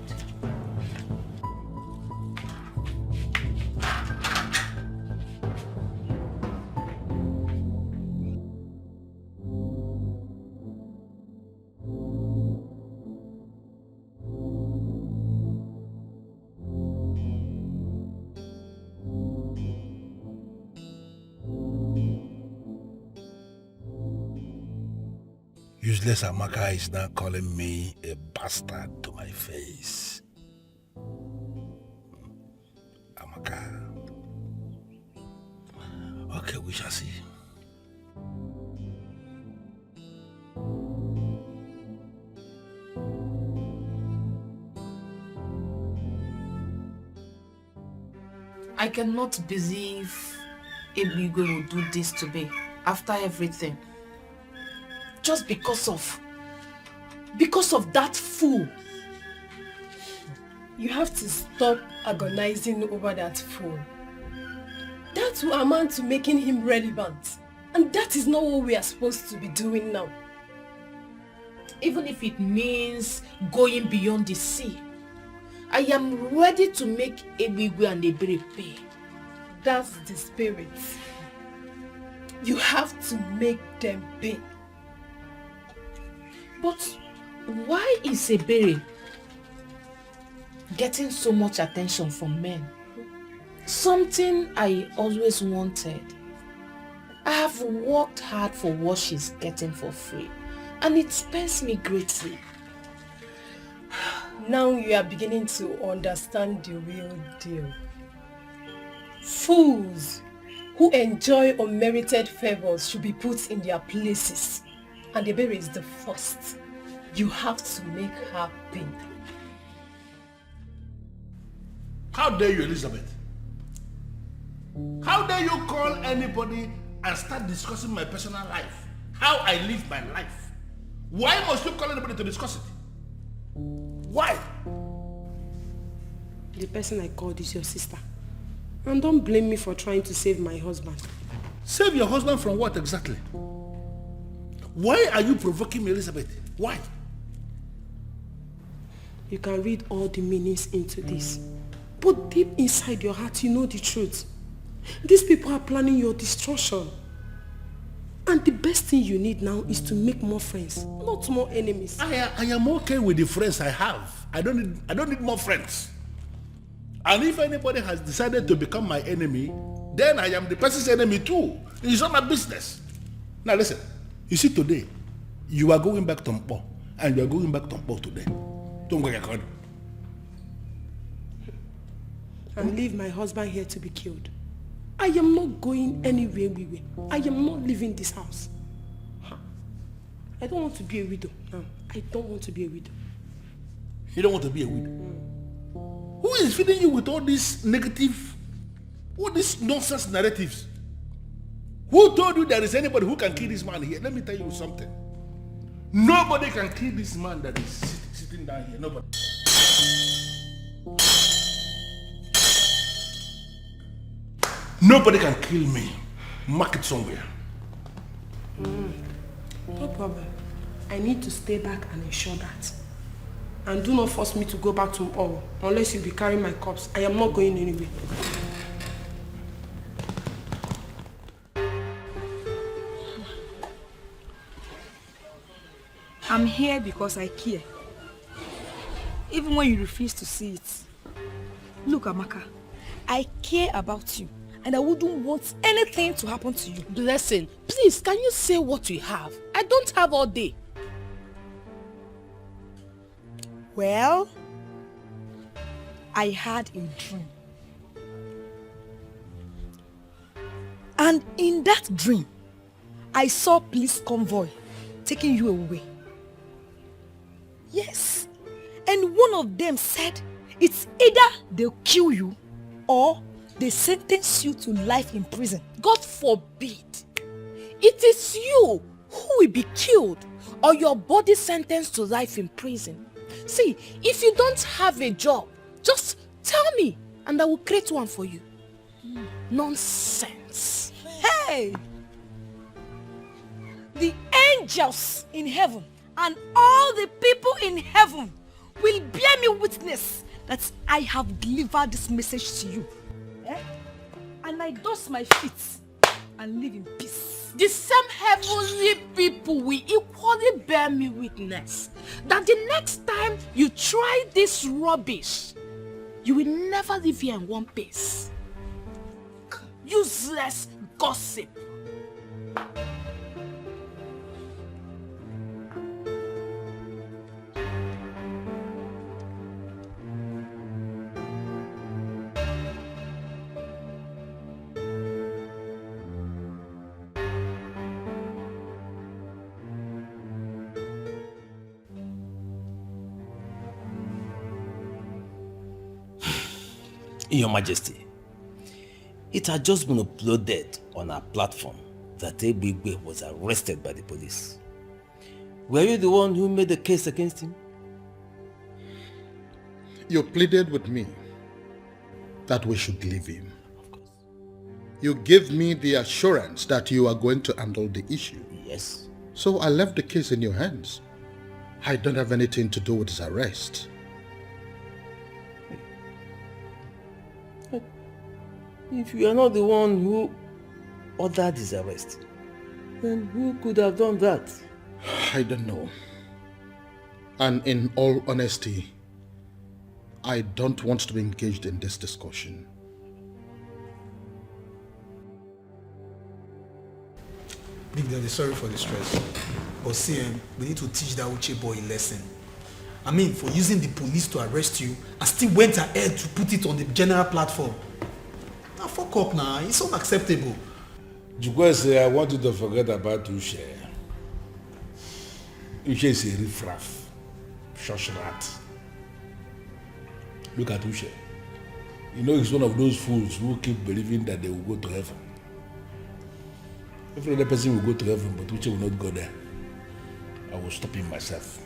Useless Amaka is now calling me a bastard to my face. Amaka. Okay, we shall see. I cannot believe Ebigwe will do this to me after everything. Just because of that fool. You have to stop agonizing over that fool. That will amount to making him relevant. And that is not what we are supposed to be doing now. Even if it means going beyond the sea, I am ready to make Ebigwe and Ebere pay. That's the spirit. You have to make them pay. But why is Ebere getting so much attention from men? Something I always wanted. I have worked hard for what she's getting for free, and it pains me greatly. Now you are beginning to understand the real deal. Fools who enjoy unmerited favors should be put in their places. And Ebere is the first. You have to make her pay. How dare you, Elizabeth? How dare you call anybody and start discussing my personal life? How I live my life? Why must you call anybody to discuss it? Why? The person I called is your sister. And don't blame me for trying to save my husband. Save your husband from what exactly? Why are you provoking me, Elizabeth? Why? You can read all the meanings into this. But deep inside your heart, you know the truth. These people are planning your destruction. And the best thing you need now is to make more friends, not more enemies. I am okay with the friends I have. I don't need more friends. And if anybody has decided to become my enemy, then I am the person's enemy too. It's not my business. Now listen. You see, today, you are going back to Mpo, and you are going back to Mpo today. Don't go get And leave my husband here to be killed. I am not going anywhere. I am not leaving this house. I don't want to be a widow. No, I don't want to be a widow. You don't want to be a widow? Who is feeding you with all these negative, all these nonsense narratives? Who told you there is anybody who can kill this man here? Let me tell you something. Nobody can kill this man that is sitting down here. Nobody. Nobody can kill me. Mark it somewhere. No problem. I need to stay back and ensure that. And do not force me to go back to all unless you be carrying my corpse. I am not going anywhere. I'm here because I care. Even when you refuse to see it. Look, Amaka, I care about you and I wouldn't want anything to happen to you. Blessing, please, can you say what you have? I don't have all day. Well, I had a dream. And in that dream, I saw police convoy taking you away. Yes. And one of them said, it's either they'll kill you or they sentence you to life in prison. God forbid. It is you who will be killed or your body sentenced to life in prison. See, if you don't have a job, just tell me and I will create one for you. Nonsense. Hey! The angels in heaven and all the people in heaven will bear me witness that I have delivered this message to you. And I dust my feet and live in peace. The same heavenly people will equally bear me witness that the next time you try this rubbish, you will never live here in one piece. Useless gossip. Your Majesty, it had just been uploaded on our platform that Ebigwe was arrested by the police. Were you the one who made the case against him? You pleaded with me that we should leave him. Of course. You gave me the assurance that you are going to handle the issue. Yes. So I left the case in your hands. I don't have anything to do with his arrest. If you are not the one who ordered his arrest, then who could have done that? I don't know. And in all honesty, I don't want to be engaged in this discussion. Big Daddy, sorry for the stress. But see, we need to teach that Uche boy a lesson. I mean, for using the police to arrest you and still went ahead to put it on the general platform. Now fuck up now, it's unacceptable. Jukwese, I want you to forget about Uche. Uche is a riffraff, shush rat. Look at Uche. You know he's one of those fools who keep believing that they will go to heaven. Every other person will go to heaven, but Uche will not go there. I will stop him myself.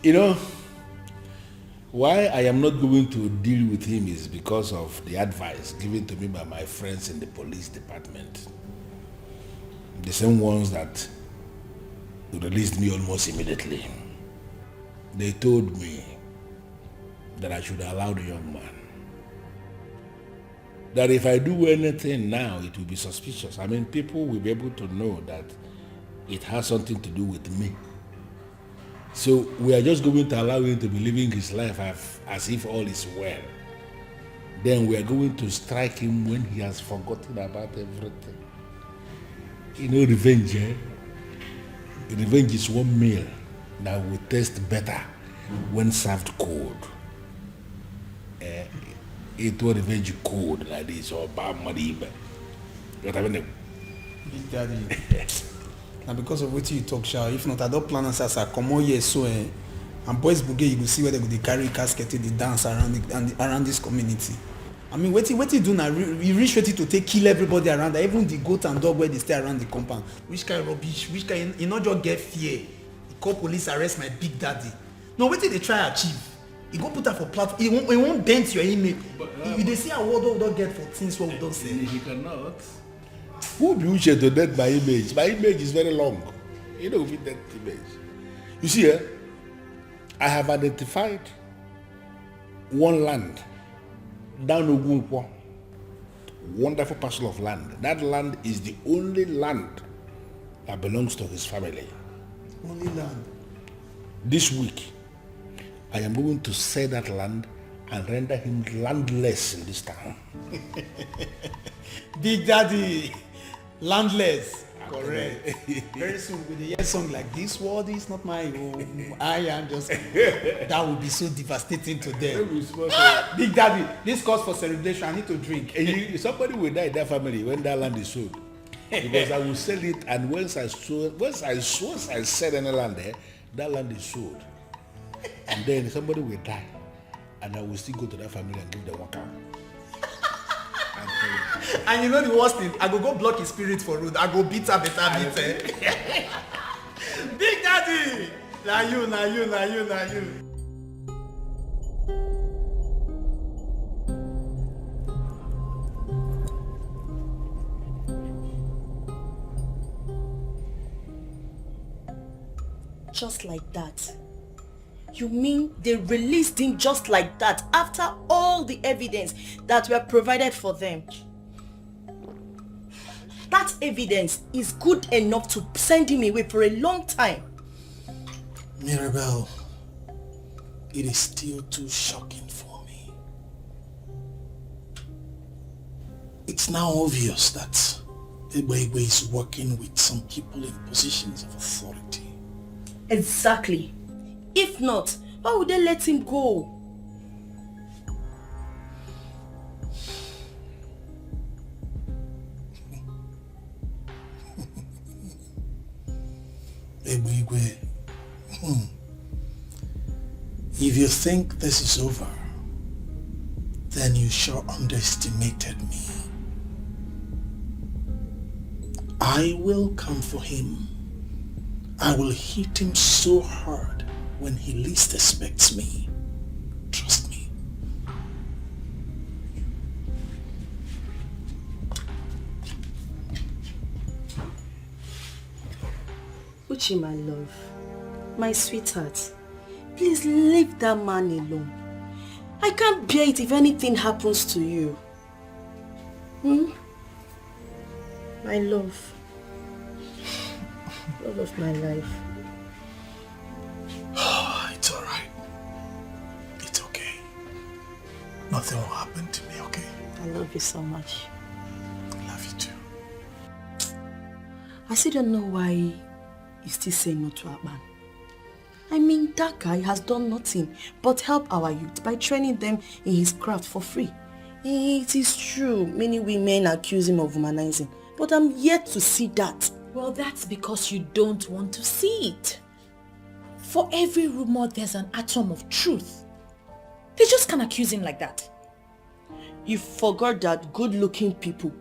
You know, why I am not going to deal with him is because of the advice given to me by my friends in the police department. The same ones that released me almost immediately. They told me that I should allow the young man. That if I do anything now, it will be suspicious. I mean, people will be able to know that it has something to do with me. So we are just going to allow him to be living his life as if all is well. Then we are going to strike him when he has forgotten about everything. You know, revenge, eh? Revenge is one meal that will taste better when served cold. It will revenge cold like this or bad money. What I mean? Big Daddy. Now because of what you talk, Shah, if not, I don't plan as I come on here so and boys bougie, you will see where they go carry casket, they dance around this community. I mean, what you do now? You reach ready to kill everybody around there, even the goat and dog where they stay around the compound. Which kind of rubbish? Which kind? You not just get fear. You call police arrest my Big Daddy. No, what did they try achieve? You go put that for platform. It won't dent your image. If they see a word we don't get for things what we don't say. He cannot. Who be Uche to dent my image? My image is very long. You know, with that image. You see, I have identified one land down Ogunkwo. Wonderful parcel of land. That land is the only land that belongs to his family. Only land. This week, I am going to sell that land and render him landless in this town. Big Daddy, landless. Correct. Very soon with a hear song like this world is not my home. I am just that would be so devastating to them. Big Daddy, this calls for celebration. I need to drink. Somebody will die in that family when that land is sold. Because I will sell it, and once I sell any land there, that land is sold. And then somebody will die, and I will still go to that family and give them work out. And you know the worst thing, I go block his spirit for road. I go beat her better. Big Daddy! Now you. Just like that? You mean they released him just like that after all the evidence that were provided for them? That evidence is good enough to send him away for a long time. Mirabel, it is still too shocking for me. It's now obvious that Ebebe is working with some people in positions of authority. Exactly. If not, why would they let him go? Ebebe, if you think this is over, then you sure underestimated me. I will come for him. I will hit him so hard when he least expects me. Trust me. Uchi, my love, my sweetheart, please leave that man alone. I can't bear it if anything happens to you. My love. Love of my life. It's alright. It's okay. Nothing will happen to me, okay? I love you so much. I love you too. I still don't know why you still say no to Akpan. I mean, that guy has done nothing but help our youth by training them in his craft for free. It is true, many women accuse him of womanizing, but I'm yet to see that. Well, that's because you don't want to see it. For every rumor, there's an atom of truth. They just can't accuse him like that. You forgot that good-looking people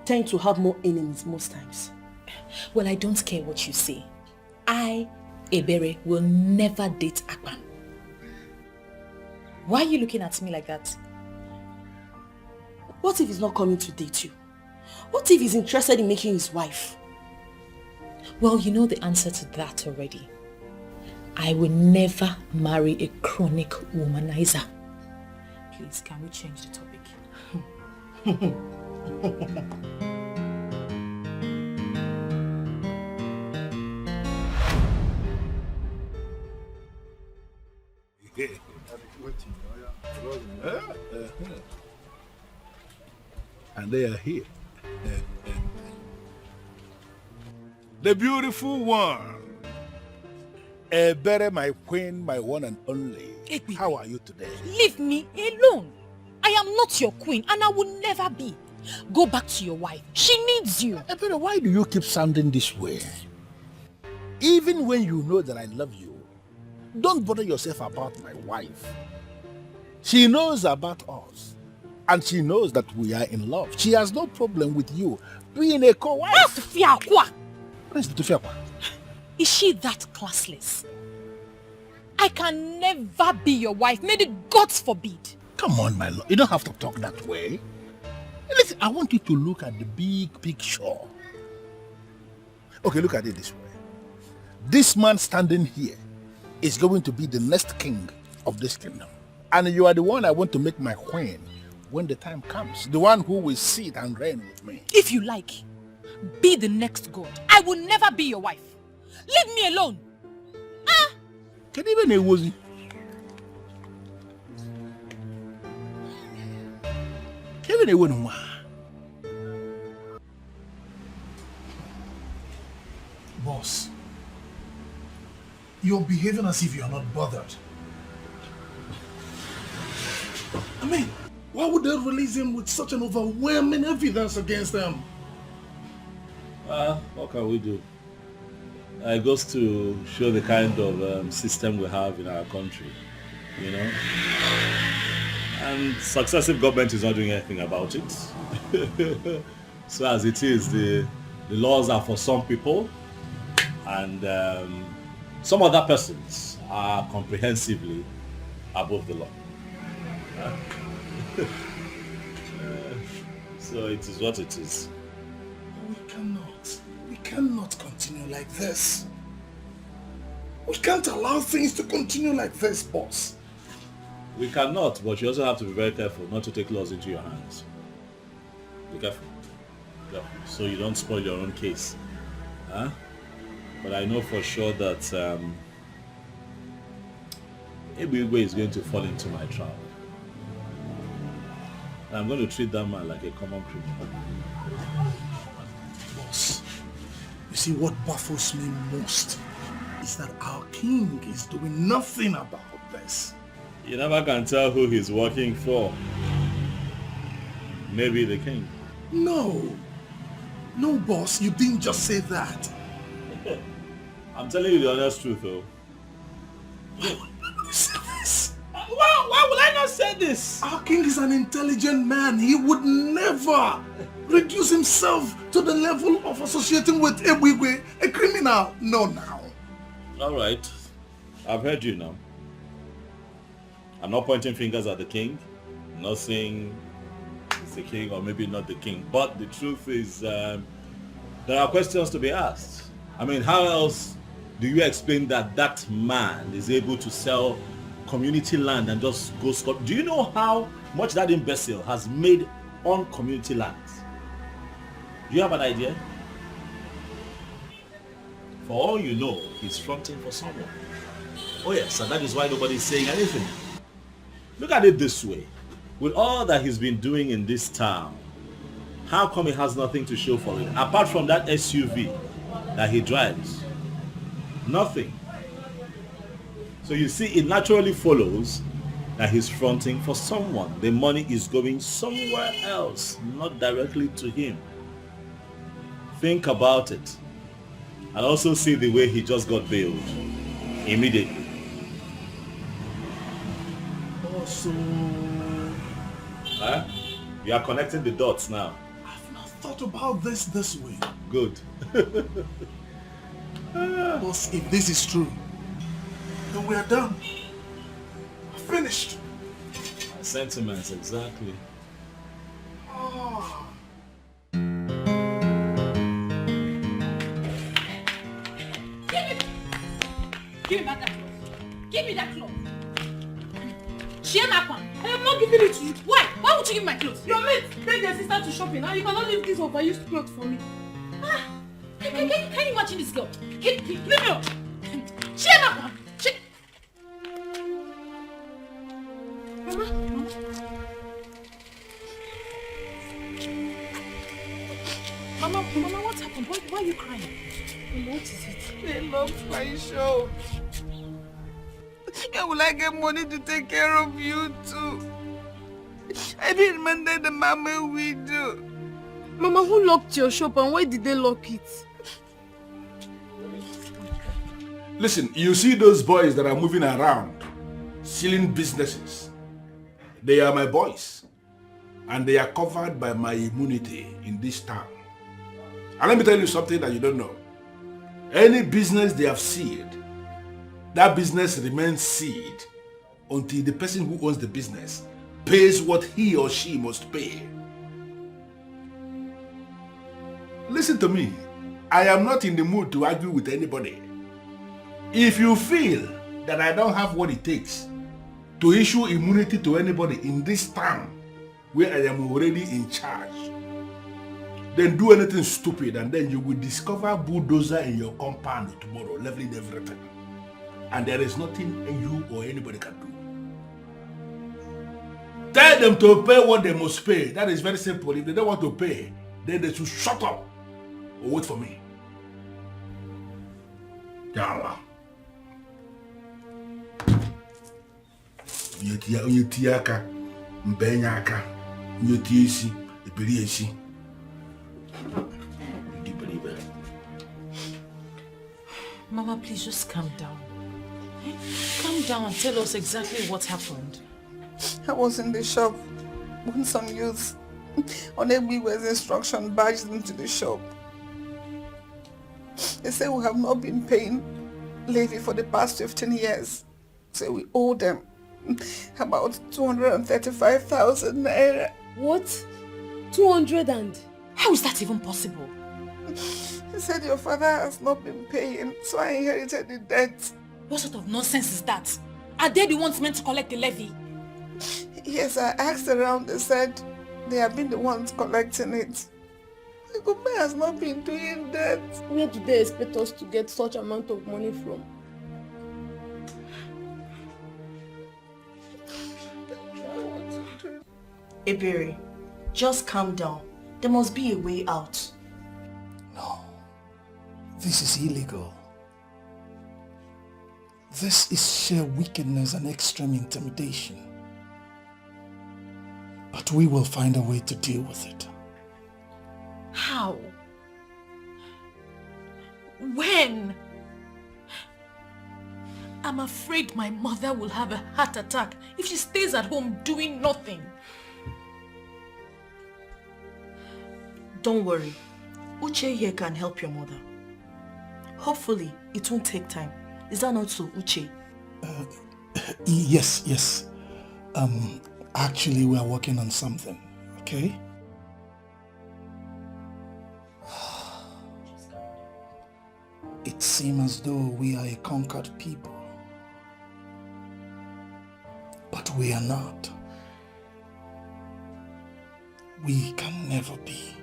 tend to have more enemies most times. Well, I don't care what you say. I, Ebere, will never date Akpan. Why are you looking at me like that? What if he's not coming to date you? What if he's interested in making his wife? Well, you know the answer to that already. I will never marry a chronic womanizer. Please, can we change the topic? And they are here. The beautiful one. Ebere, my queen, my one and only. How are you today? Leave me alone. I am not your queen and I will never be. Go back to your wife. She needs you. Ebere, why do you keep sounding this way? Even when you know that I love you, don't bother yourself about my wife. She knows about us. And she knows that we are in love. She has no problem with you being a co-wife. What is the Fiakwa? Is she that classless? I can never be your wife. May the gods forbid. Come on, my lord. You don't have to talk that way. Listen, I want you to look at the big picture. Okay, look at it this way. This man standing here is going to be the next king of this kingdom. And you are the one I want to make my queen when the time comes. The one who will sit and reign with me. If you like, be the next god. I will never be your wife. Leave me alone. Can even a wozy? Kevin a wouldn't want. Boss, you're behaving as if you're not bothered. I mean, why would they release him with such an overwhelming evidence against them? What can we do? It goes to show the kind of system we have in our country, you know. And successive government is not doing anything about it. So as it is, the laws are for some people, and some other persons are comprehensively above the law. So it is what it is. We cannot continue like this. We can't allow things to continue like this, boss. We cannot, but you also have to be very careful not to take laws into your hands. Be careful. So you don't spoil your own case. Huh? But I know for sure that Ebigwe is going to fall into my trap. I'm going to treat that man like a common criminal. Boss, you see what baffles me most is that our king is doing nothing about this. You never can tell who he's working for. Maybe the king. No, boss, you didn't just say that. I'm telling you the honest truth, though. Why would you say this? Why would I not say this? Our king is an intelligent man. He would never reduce himself to the level of associating with Ebigwe, a criminal. No, now. All right. I've heard you now. I'm not pointing fingers at the king. I'm not saying it's the king or maybe not the king. But the truth is, there are questions to be asked. I mean, how else do you explain that that man is able to sell community land and just go scot? Do you know how much that imbecile has made on community lands? Do you have an idea? For all you know, he's fronting for someone. Oh yes, and that is why nobody's saying anything. Look at it this way. With all that he's been doing in this town, how come he has nothing to show for it? Apart from that SUV that he drives. Nothing. So you see, it naturally follows that he's fronting for someone. The money is going somewhere else, not directly to him. Think about it. And also see the way he just got bailed. Immediately. Also, Huh? You are connecting the dots now. I've not thought about this way. Good. Boss, if this is true, then we are done. Finished. Sentiments, exactly. Oh. Give me back that cloth. Give me that cloth. Chiemaka, I am not giving it to you. Why? Why would you give my clothes? Your mate take their sister to shopping and you cannot leave this overused clothes for me. Can you imagine this girl? Leave me up. Chiemaka. Mama, what happened? Why are you crying? What is it? They loved my show. How will I get money to take care of you too? I didn't mandate the mama we do. Mama, who locked your shop and why did they lock it? Listen, you see those boys that are moving around, stealing businesses. They are my boys. And they are covered by my immunity in this town. And let me tell you something that you don't know. Any business they have sealed, that business remains sealed until the person who owns the business pays what he or she must pay. Listen to me. I am not in the mood to argue with anybody. If you feel that I don't have what it takes to issue immunity to anybody in this town where I am already in charge, then do anything stupid and then you will discover bulldozer in your compound tomorrow, leveling everything. And there is nothing you or anybody can do. Tell them to pay what they must pay. That is very simple. If they don't want to pay, then they should shut up or wait for me. Yalla. Onye tie aka, mbenye aka, onye tie isi, ebiri esi. Mama, please just calm down. Calm down and tell us exactly what happened. I was in the shop when some youths on Egbiwe's instruction barged into the shop. They say we have not been paying levy for the past 15 years. So we owe them about 235,000 naira. What? 200 and? How is that even possible? He said your father has not been paying, so I inherited the debt. What sort of nonsense is that? Are they the ones meant to collect the levy? Yes, I asked around. They said they have been the ones collecting it. The government has not been doing that. Where do they expect us to get such amount of money from? Ebere, just calm down. There must be a way out. No. This is illegal. This is sheer wickedness and extreme intimidation. But we will find a way to deal with it. How? When? I'm afraid my mother will have a heart attack if she stays at home doing nothing. Don't worry. Uche here can help your mother. Hopefully, it won't take time. Is that not so, Uche? Yes. Actually, we are working on something, okay? It seems as though we are a conquered people. But we are not. We can never be.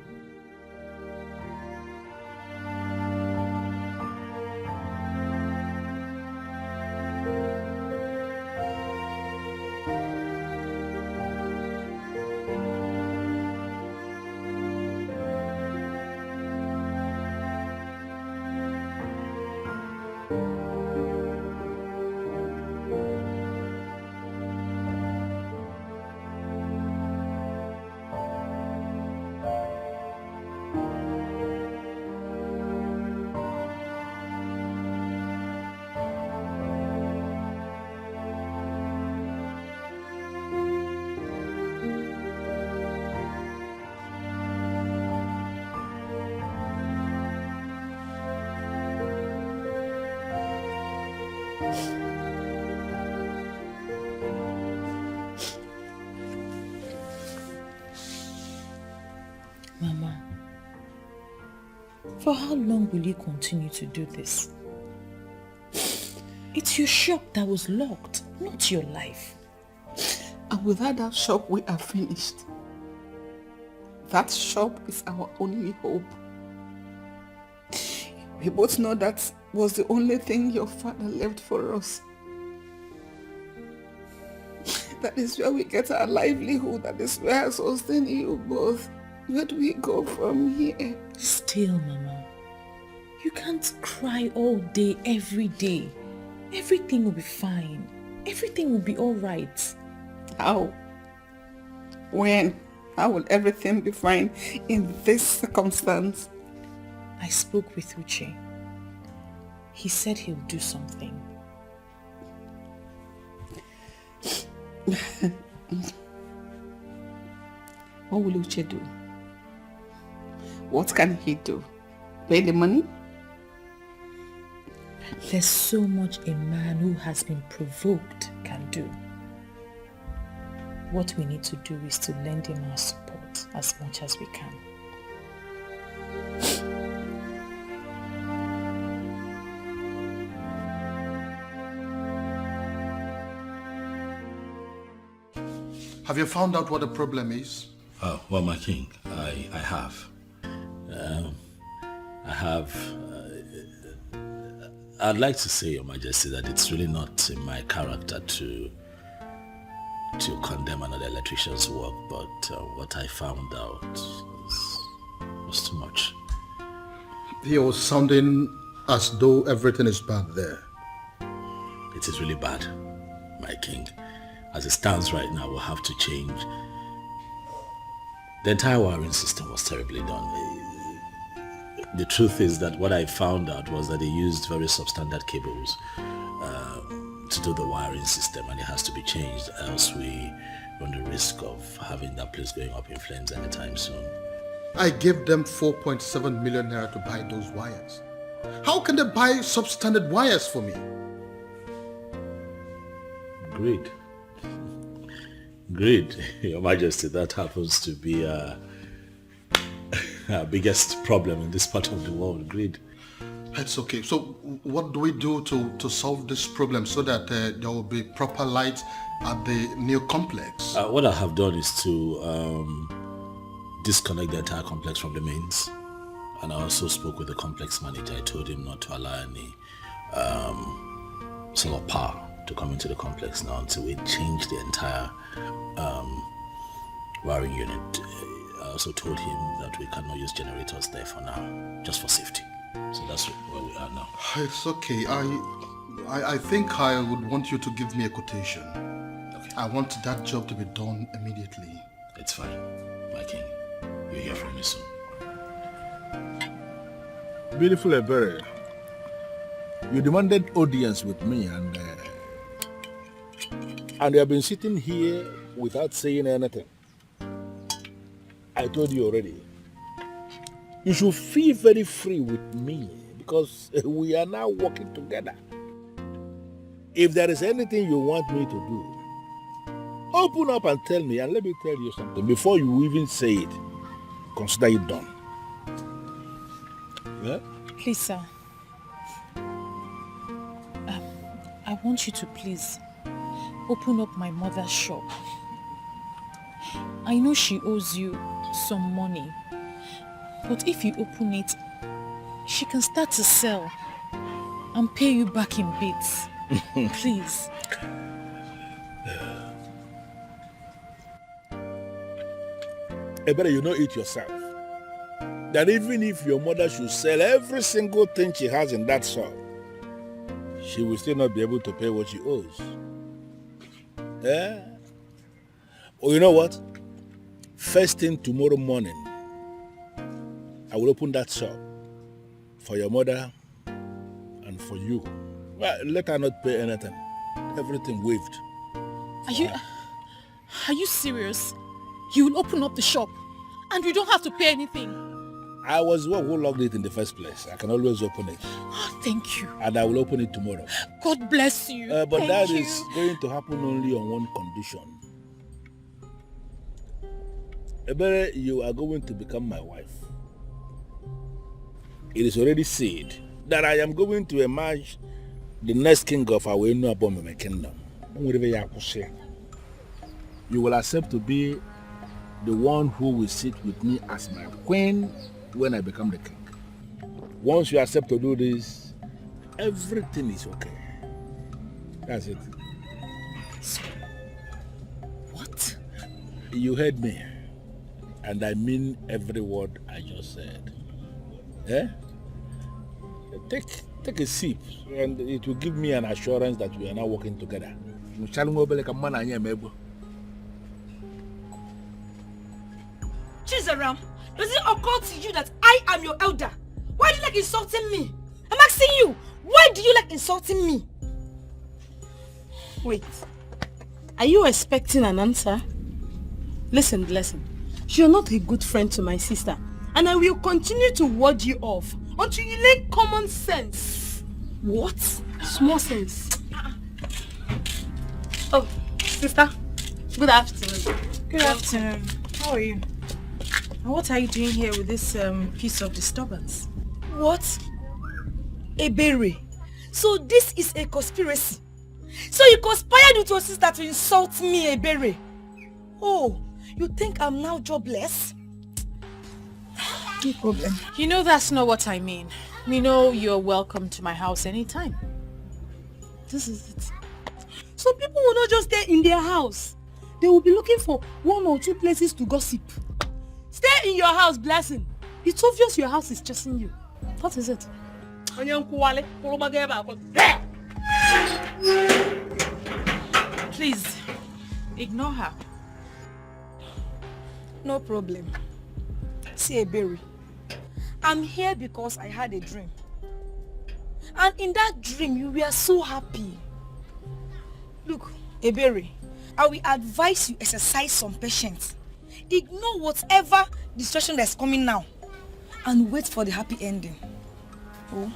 Mama, for how long will you continue to do this? It's your shop that was locked, not your life. And without that shop, we are finished. That shop is our only hope. We both know that was the only thing your father left for us. That is where we get our livelihood. That is where I sustain you both. Where do we go from here? Still, Mama, you can't cry all day, every day. Everything will be fine. Everything will be all right. How? When? How will everything be fine in this circumstance? I spoke with Uche. He said he'll do something. What will Uche do? What can he do? Pay the money? There's so much a man who has been provoked can do. What we need to do is to lend him our support as much as we can. Have you found out what the problem is? Oh, well, my king, I have. I'd like to say, Your Majesty, that it's really not in my character to condemn another electrician's work, but what I found out was too much. You're sounding as though everything is bad there. It is really bad, my king. As it stands right now, we'll have to change. The entire wiring system was terribly done. The truth is that what I found out was that they used very substandard cables to do the wiring system, and it has to be changed, else we run the risk of having that place going up in flames anytime soon. I gave them 4.7 million naira to buy those wires. How can they buy substandard wires for me? Greed. Greed, Your Majesty, that happens to be our biggest problem in this part of the world, greed. It's okay. So what do we do to solve this problem so that there will be proper light at the new complex? What I have done is to disconnect the entire complex from the mains. And I also spoke with the complex manager. I told him not to allow any solar power to come into the complex now until we change the entire wiring unit. I also told him that we cannot use generators there for now, just for safety. So that's where we are now. It's okay. I think I would want you to give me a quotation. Okay. I want that job to be done immediately. It's fine, my king. You'll hear from me soon. Beautiful Ebere, you demanded audience with me and you have been sitting here without saying anything. I told you already. You should feel very free with me because we are now working together. If there is anything you want me to do, open up and tell me, and let me tell you something. Before you even say it, consider it done. Yeah? Please, sir. I want you to please open up my mother's shop. I know she owes you some money, but if you open it, she can start to sell and pay you back in bits. Please. Better you know it yourself. That even if your mother should sell every single thing she has in that shop, she will still not be able to pay what she owes. Yeah? Oh, you know what? First thing tomorrow morning, I will open that shop for your mother and for you. Well, let her not pay anything. Everything waived. Are you serious? You will open up the shop and we don't have to pay anything? I was the one who locked it in the first place. I can always open it. Oh, thank you. And I will open it tomorrow. God bless you. But that is going to happen only on one condition. Ebere, you are going to become my wife. It is already said that I am going to emerge the next king of our Unmasking kingdom. You will accept to be the one who will sit with me as my queen when I become the king. Once you accept to do this, everything is okay. That's it. So, what? You heard me. And I mean every word I just said. Eh? Take a sip and it will give me an assurance that we are now working together. Chizaram, does it occur to you that I am your elder? Why do you like insulting me? I'm asking you, why do you like insulting me? Wait, are you expecting an answer? Listen, you're not a good friend to my sister, and I will continue to ward you off until you learn common sense. What? Small sense. Oh, sister, good afternoon. Good afternoon. How are you? And what are you doing here with this piece of disturbance? What? Ebere. So this is a conspiracy. So you conspired with your sister to insult me, Ebere. Oh, you think I'm now jobless? No problem. You know that's not what I mean. You know you're welcome to my house anytime. This is it. So people will not just stay in their house. They will be looking for 1 or 2 places to gossip. Stay in your house, Blessing. It's obvious your house is chasing you. What is it? Please, ignore her. No problem. See, Ebere, I'm here because I had a dream. And in that dream, you were so happy. Look, Ebere, I will advise you exercise some patience. Ignore whatever distraction that's coming now. And wait for the happy ending. Oh,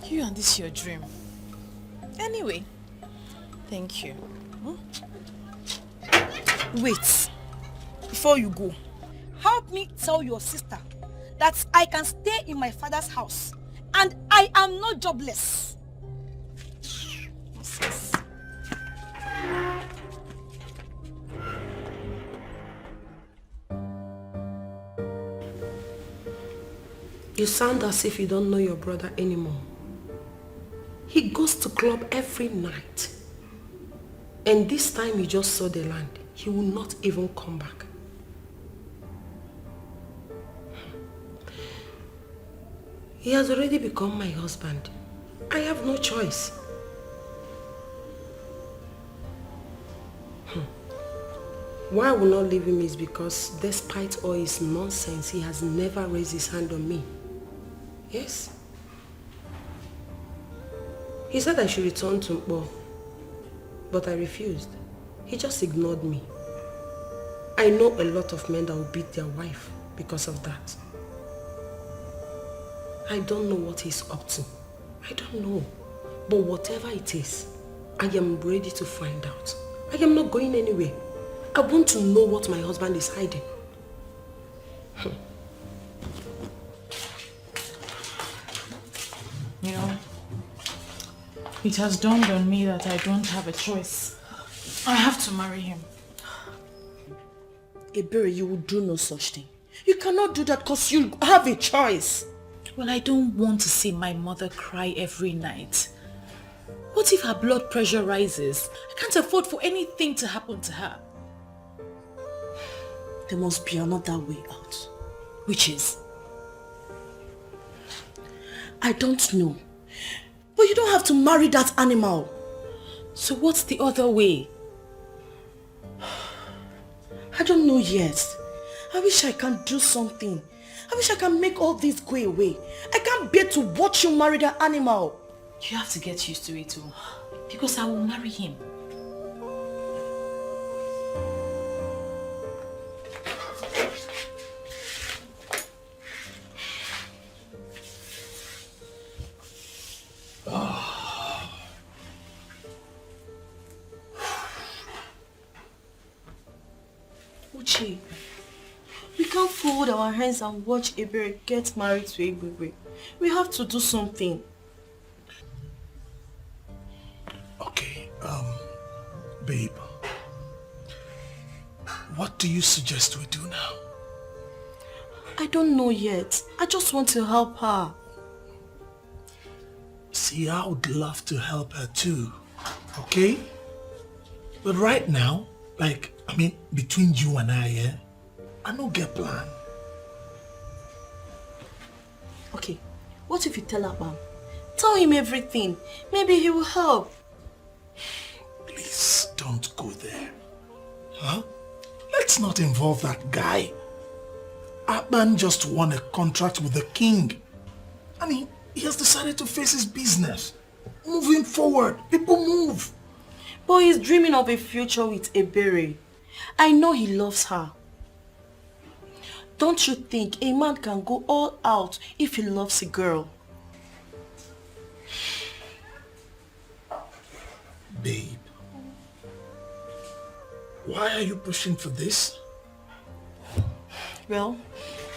you and this your dream. Anyway, thank you. Wait. Before you go, help me tell your sister that I can stay in my father's house and I am not jobless. You sound as if you don't know your brother anymore. He goes to club every night. And this time he just saw the land. He will not even come back. He has already become my husband. I have no choice. Why I will not leave him is because despite all his nonsense, he has never raised his hand on me. Yes. He said I should return to Mpo, but I refused. He just ignored me. I know a lot of men that will beat their wife because of that. I don't know what he's up to. I don't know. But whatever it is, I am ready to find out. I am not going anywhere. I want to know what my husband is hiding. You know, it has dawned on me that I don't have a choice. I have to marry him. Ebere, you will do no such thing. You cannot do that because you have a choice. Well, I don't want to see my mother cry every night. What if her blood pressure rises? I can't afford for anything to happen to her. There must be another way out. Which is? I don't know. But you don't have to marry that animal. So what's the other way? I don't know yet. I wish I can do something. I wish I can make all this go away. I can't bear to watch you marry that animal. You have to get used to it too. Because I will marry him. Uchi, we can't fold our hands and watch Ebere get married to Ebere. We have to do something. Okay, babe. What do you suggest we do now? I don't know yet. I just want to help her. See, I would love to help her too, okay? But right now, between you and I, yeah, I don't get plan. Okay, what if you tell Abam? Tell him everything. Maybe he will help. Please don't go there. Huh? Let's not involve that guy. Abam just won a contract with the king. And he has decided to face his business. Moving forward, people move. But he's dreaming of a future with Ebere. I know he loves her. Don't you think a man can go all out if he loves a girl? Babe, why are you pushing for this? Well,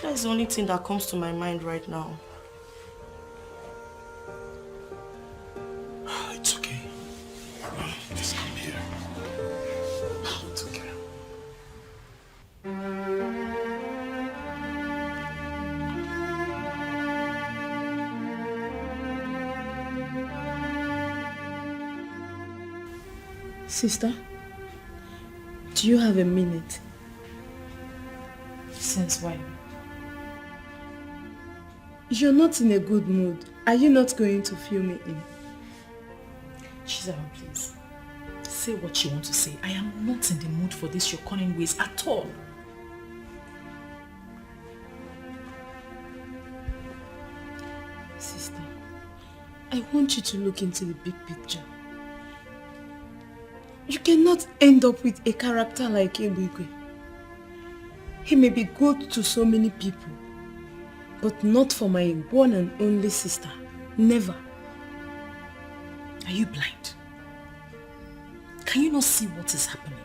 that's the only thing that comes to my mind right now. It's okay. Just come here. It's okay. Sister, do you have a minute? Since when? You're not in a good mood. Are you not going to fill me in? Chizaram, please. Say what you want to say. I am not in the mood for this your cunning ways at all. Sister, I want you to look into the big picture. You cannot end up with a character like Ebigwe. He may be good to so many people, but not for my one and only sister. Never. Are you blind? Can you not see what is happening?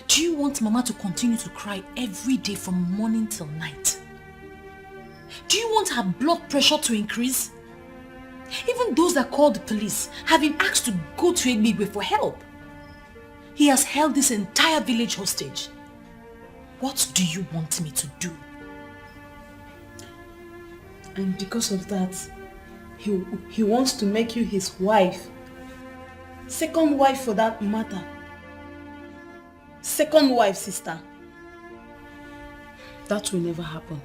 Do you want Mama to continue to cry every day from morning till night? Do you want her blood pressure to increase? Even those that called the police have been asked to go to Ebigwe for help. He has held this entire village hostage. What do you want me to do? And because of that, he wants to make you his wife. Second wife for that matter. Second wife, sister. That will never happen.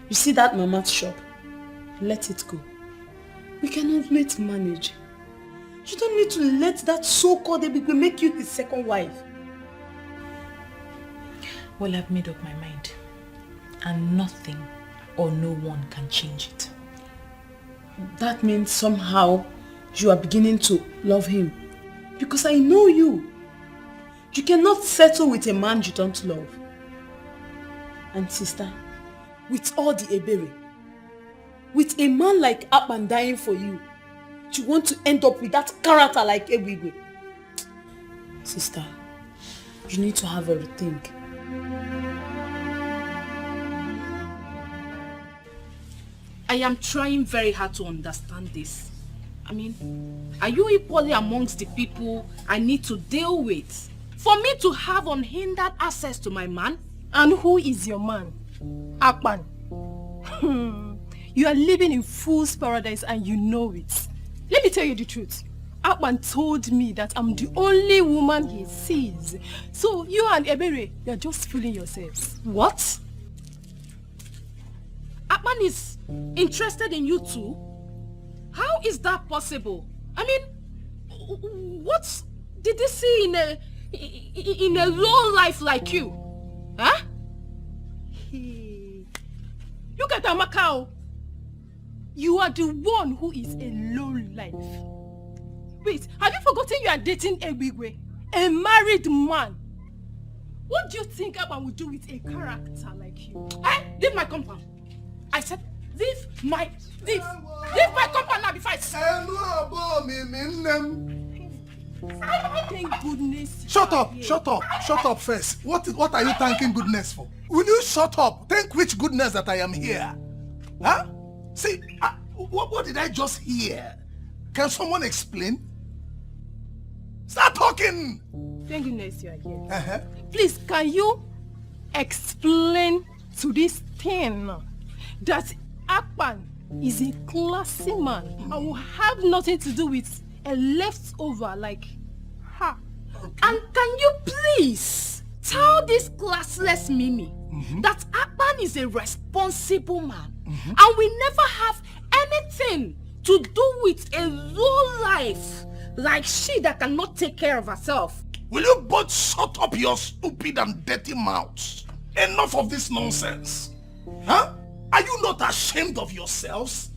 You see that mama's shop? Let it go. We can always manage. You don't need to let that so-called Ebigwe make you his second wife. Well, I've made up my mind. And nothing or no one can change it. That means somehow you are beginning to love him. Because I know you. You cannot settle with a man you don't love. And sister, with all the ebere, with a man like Akpan dying for you, you want to end up with that character like Ebigwe. Sister, you need to have a rethink. I am trying very hard to understand this. I mean, are you equally amongst the people I need to deal with for me to have unhindered access to my man? And who is your man? Akpan. You are living in fool's paradise and you know it. Let me tell you the truth. Akpan told me that I'm the only woman he sees. So you and Ebere, you're just fooling yourselves. What? Akpan is interested in you too? How is that possible? I mean, what did he see in a low life like you? Huh? Look at Amakao. You are the one who is a low life. Wait, have you forgotten you are dating Ebigwe? A married man. What do you think Akpan would do with a character like you? Hey, leave my compound. I said, leave my compound now before I Thank goodness. Shut up first. What are you thanking goodness for? Will you shut up? Thank which goodness that I am here. Huh? See, what did I just hear? Can someone explain? Start talking! Thank goodness you are here. Please, can you explain to this thing that Akpan is a classy man and will have nothing to do with a leftover like her? And can you please tell this classless Mimi that Akpan is a responsible man and we never have anything to do with a low life like she that cannot take care of herself? Will you both shut up your stupid and dirty mouths? Enough of this nonsense. Huh? Are you not ashamed of yourselves?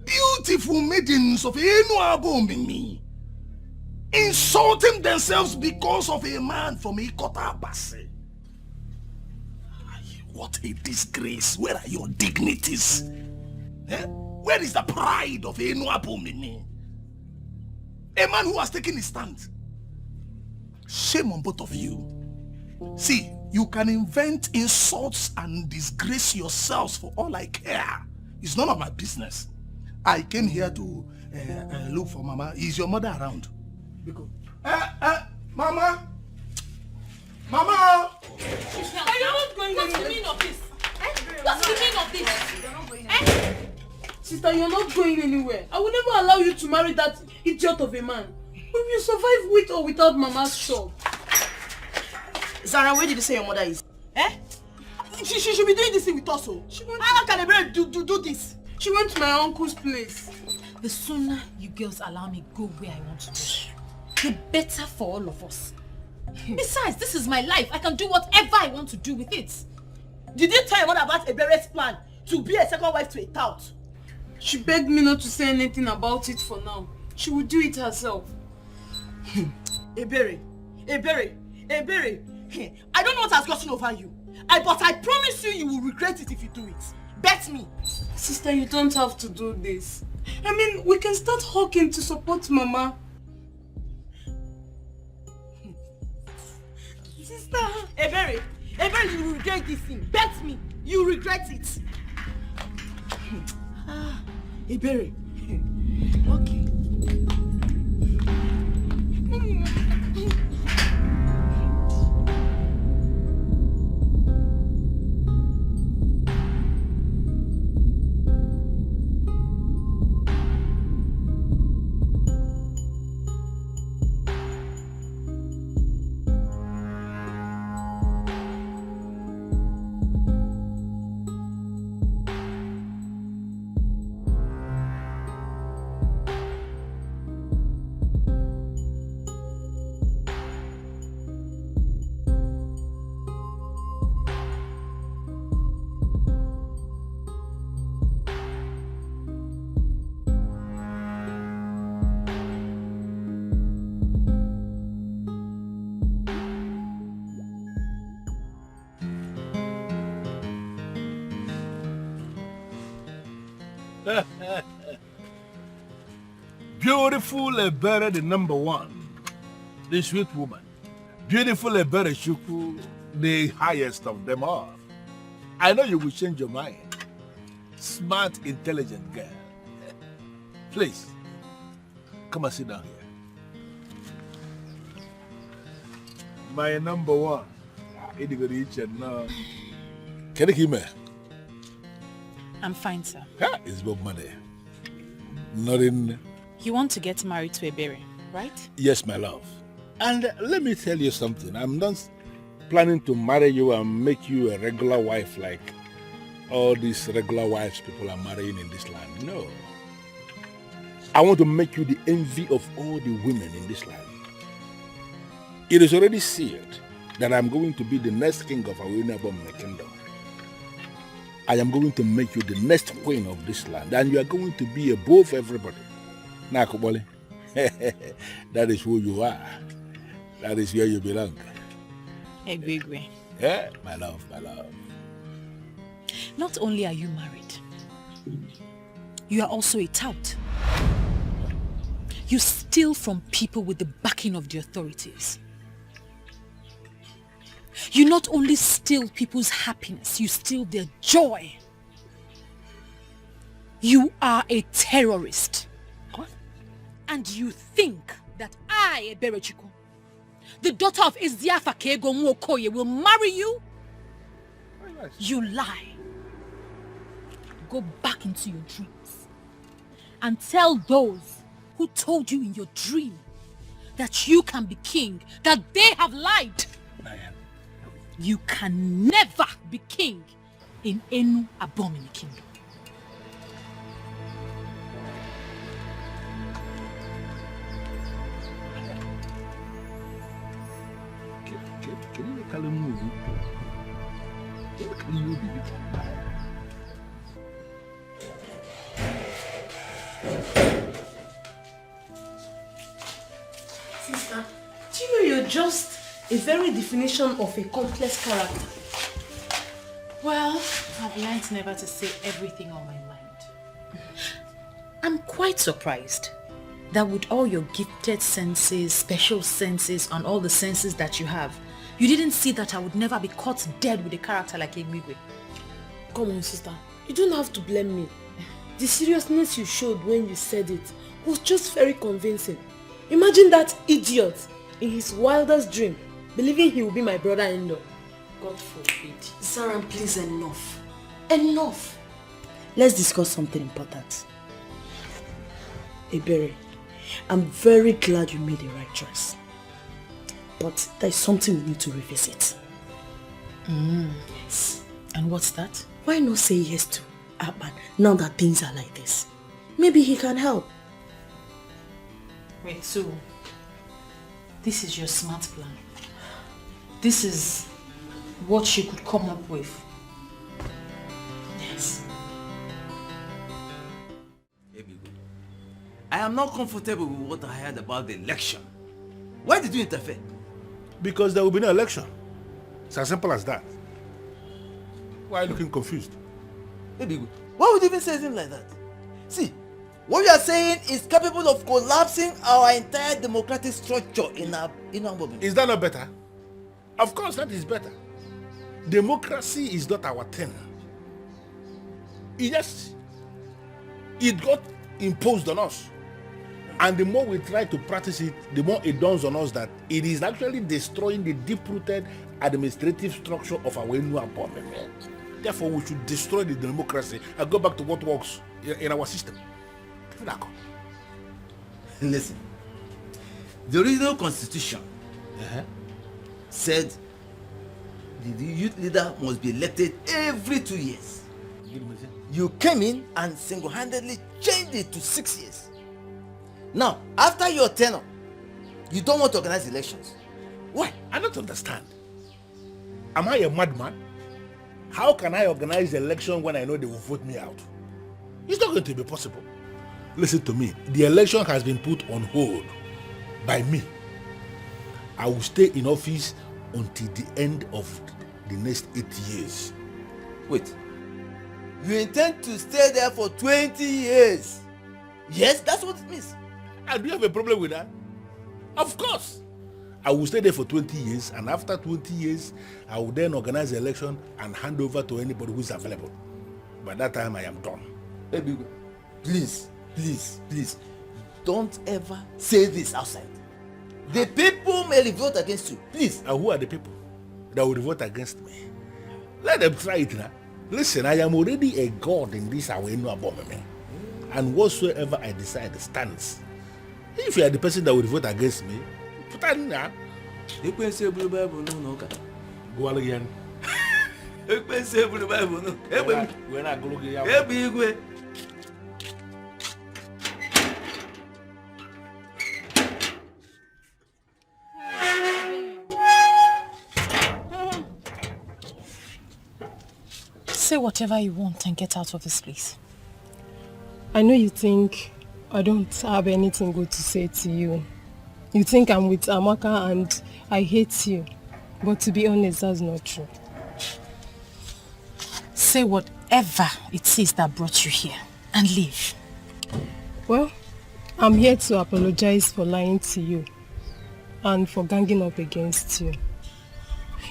Beautiful maidens of Enuabo Mimi, insulting themselves because of a man from Ikota Abase. What a disgrace. Where are your dignities? Eh? Where is the pride of Enuabo Mimi? A man who has taken his stand. Shame on both of you. See, you can invent insults and disgrace yourselves for all I care. It's none of my business. I came here to look for Mama. Is your mother around? Because, Mama! Mama! Are you not going to the meaning of this? What's the meaning of this? Sister, you're not going anywhere. I will never allow you to marry that idiot of a man. We will survive with or without Mama's shop. Zara, where did you say your mother is? Eh? She should be doing this thing with us. How can Ebere do this? She went to my uncle's place. The sooner you girls allow me go where I want to go, the better for all of us. Besides, this is my life. I can do whatever I want to do with it. Did you tell your mother about Ebere's plan to be a second wife to a tout? She begged me not to say anything about it for now. She will do it herself. Ebere. I don't know what has gotten over you. But I promise you will regret it if you do it. Bet me. Sister, you don't have to do this. I mean, we can start hawking to support Mama. Sister. Ebere, you will regret this thing. Bet me. You regret it. Ebere. Okay. Beautiful Ebere, the number one, the sweet woman. Beautiful Ebere Shuku, the highest of them all. I know you will change your mind. Smart, intelligent girl. Please, come and sit down here. My number one. I'm fine, sir. It's Bob Money. Nothing. You want to get married to Ebere, right? Yes, my love. And let me tell you something. I'm not planning to marry you and make you a regular wife like all these regular wives people are marrying in this land. No. I want to make you the envy of all the women in this land. It is already sealed that I'm going to be the next king of my kingdom. I am going to make you the next queen of this land, and you are going to be above everybody. Nakubole, that is who you are. That is where you belong. Egwegwe. Yeah, my love, my love. Not only are you married, you are also a tout. You steal from people with the backing of the authorities. You not only steal people's happiness, you steal their joy. You are a terrorist. What? And you think that I, Ebere Chukwu, the daughter of Eziafa Kego Nwokoye, will marry you? You lie. Go back into your dreams and tell those who told you in your dream that you can be king, that they have lied. You can never be king in Enu Abomini kingdom. Sister, do you know you're just a very definition of a complex character? Well, I've learned never to say everything on my mind. I'm quite surprised that with all your gifted senses, special senses, and all the senses that you have, you didn't see that I would never be caught dead with a character like Emigwe. Come on, sister. You don't have to blame me. The seriousness you showed when you said it was just very convincing. Imagine that idiot in his wildest dream believing he will be my brother-in-law. God forbid. Sarah, please, enough. Enough. Let's discuss something important. Ebere, I'm very glad you made the right choice. But there's something we need to revisit. Yes. And what's that? Why not say yes to Akpan now that things are like this? Maybe he can help. Wait, so this is your smart plan? This is what you could come up with? Yes. I am not comfortable with what I heard about the election. Why did you interfere? Because there will be no election. It's as simple as that. Why are you looking confused? Why would you even say something like that? See, what you are saying is capable of collapsing our entire democratic structure in our movement. Is that not better? Of course that is better. Democracy is not our thing. It got imposed on us. And the more we try to practice it, the more it dawns on us that it is actually destroying the deep-rooted administrative structure of our new government. Therefore, we should destroy the democracy and go back to what works in our system. Listen, the original constitution said the youth leader must be elected every 2 years. You came in and single-handedly changed it to 6 years. Now, after your tenure, you don't want to organize elections. Why? I don't understand. Am I a madman? How can I organize the election when I know they will vote me out? It's not going to be possible. Listen to me. The election has been put on hold by me. I will stay in office until the end of the next 8 years. Wait. You intend to stay there for 20 years? Yes, that's what it means. And do you have a problem with that? Of course. I will stay there for 20 years, and after 20 years, I will then organize the election and hand over to anybody who is available. By that time, I am done. Baby, please, don't ever say this outside. The people may revolt against you. Please. And who are the people that will revolt against me? Let them try it now. Listen, I am already a god in this Awenu abomination, and whatsoever I decide stands. If you are the person that will vote against me, put that in there. Go again. We're not going. Say whatever you want and get out of this place. I know you think I don't have anything good to say to you. You think I'm with Amaka and I hate you. But to be honest, that's not true. Say whatever it is that brought you here and leave. Well, I'm here to apologize for lying to you and for ganging up against you.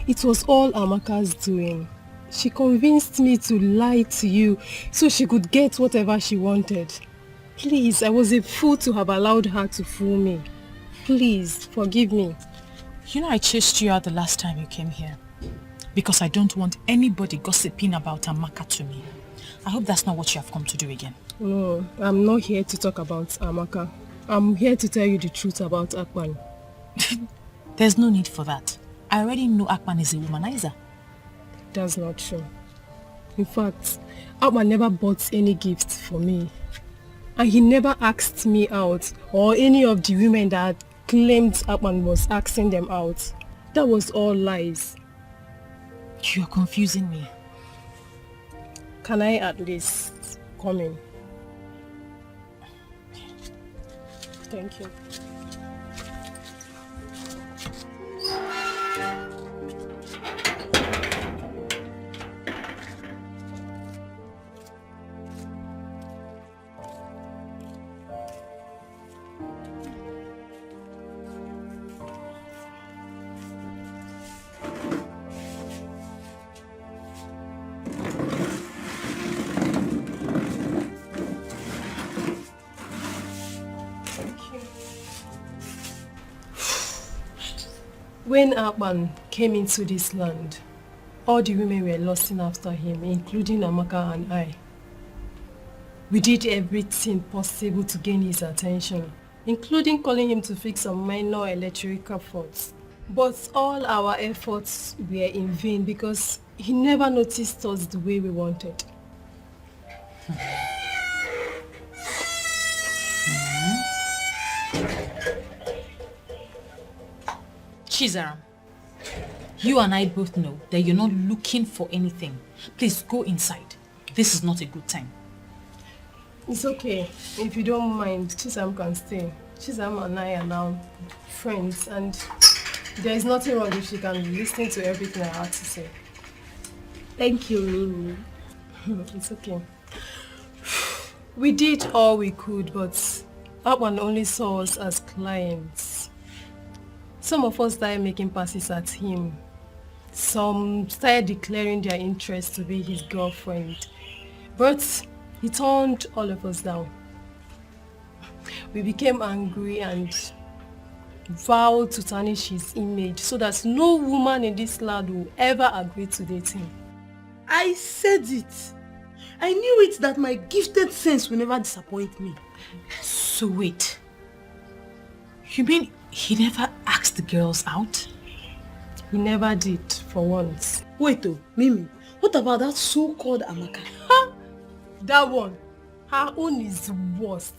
It was all Amaka's doing. She convinced me to lie to you so she could get whatever she wanted. Please, I was a fool to have allowed her to fool me. Please, forgive me. You know I chased you out the last time you came here because I don't want anybody gossiping about Amaka to me. I hope that's not what you have come to do again. No, I'm not here to talk about Amaka. I'm here to tell you the truth about Akpan. There's no need for that. I already know Akpan is a womanizer. That's not true. In fact, Akpan never bought any gifts for me. And he never asked me out or any of the women that claimed Akpan was asking them out. That was all lies. You're confusing me. Can I at least come in? Thank you. When Akpan came into this land, all the women were lusting after him, including Amaka and I. We did everything possible to gain his attention, including calling him to fix some minor electrical faults. But all our efforts were in vain because he never noticed us the way we wanted. Chizaram, you and I both know that you're not looking for anything. Please go inside. This is not a good time. It's okay. If you don't mind, Chizaram can stay. Chizaram and I are now friends, and there is nothing wrong if she can listen to everything I have to say. Thank you, Mimi. It's okay. We did all we could, but Akpan only saw us as clients. Some of us started making passes at him. Some started declaring their interest to be his girlfriend. But he turned all of us down. We became angry and vowed to tarnish his image so that no woman in this land will ever agree to date him. I said it. I knew it that my gifted sense will never disappoint me. So wait. You mean he never asked the girls out? He never did, for once. Wait oh, Mimi, what about that so-called Amaka? That one, her own is worst.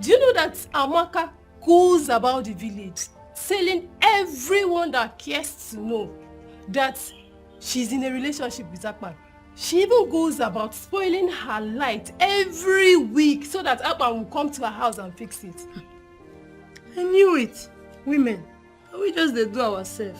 Do you know that Amaka goes about the village telling everyone that cares to know that she's in a relationship with Akpan? She even goes about spoiling her light every week so that Akpan will come to her house and fix it. I knew it. Women, we just dey do ourselves.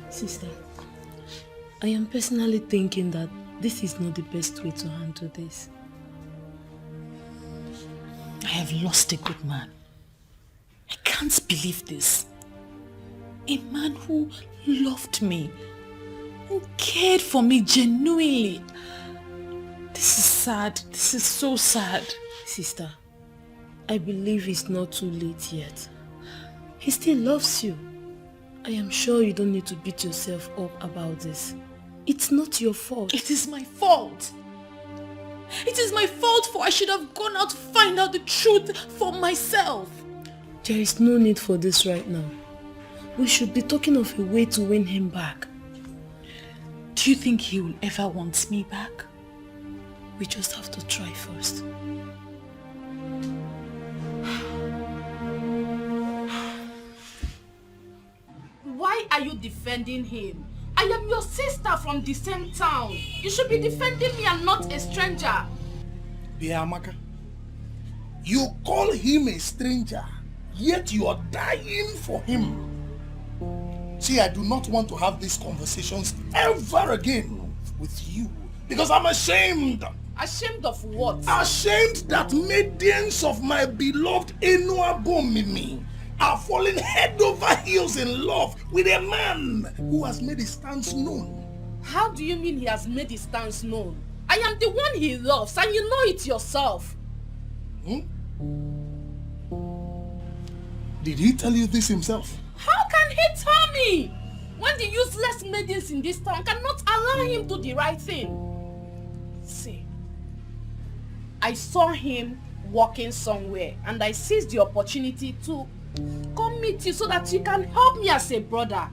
Sister, I am personally thinking that this is not the best way to handle this. I have lost a good man. I can't believe this. A man who loved me, who cared for me genuinely. This is sad. This is so sad. Sister, I believe it's not too late yet. He still loves you. I am sure you don't need to beat yourself up about this. It's not your fault. It is my fault. It is my fault, for I should have gone out to find out the truth for myself. There is no need for this right now. We should be talking of a way to win him back. Do you think he will ever want me back? We just have to try first. Why are you defending him? I am your sister from the same town. You should be defending me and not a stranger. Biamaka, you call him a stranger, yet you are dying for him. See, I do not want to have these conversations ever again with you because I'm ashamed. Ashamed of what? Ashamed that maidens of my beloved Enuabomimi are falling head over heels in love with a man who has made his stance known. How do you mean he has made his stance known? I am the one he loves and you know it yourself. Did he tell you this himself? How can he tell me? When the useless maidens in this town cannot allow him to do the right thing. See, I saw him walking somewhere and I seized the opportunity to come meet you so that you can help me as a brother.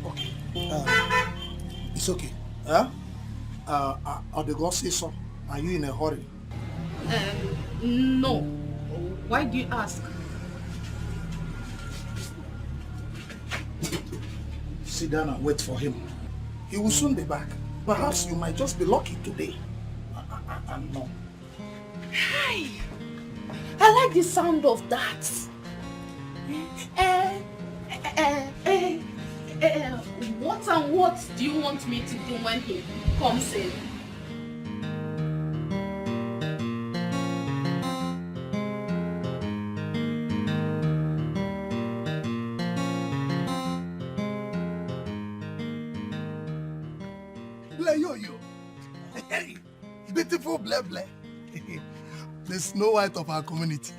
Okay. It's okay. Or the God say so? Are you in a hurry? No. Why do you ask? Sit down and wait for him. He will soon be back. Perhaps you might just be lucky today. No. Hi! I like the sound of that. What and what do you want me to do when he comes in? Yo. Hey, beautiful Ble. The Snow White of our community.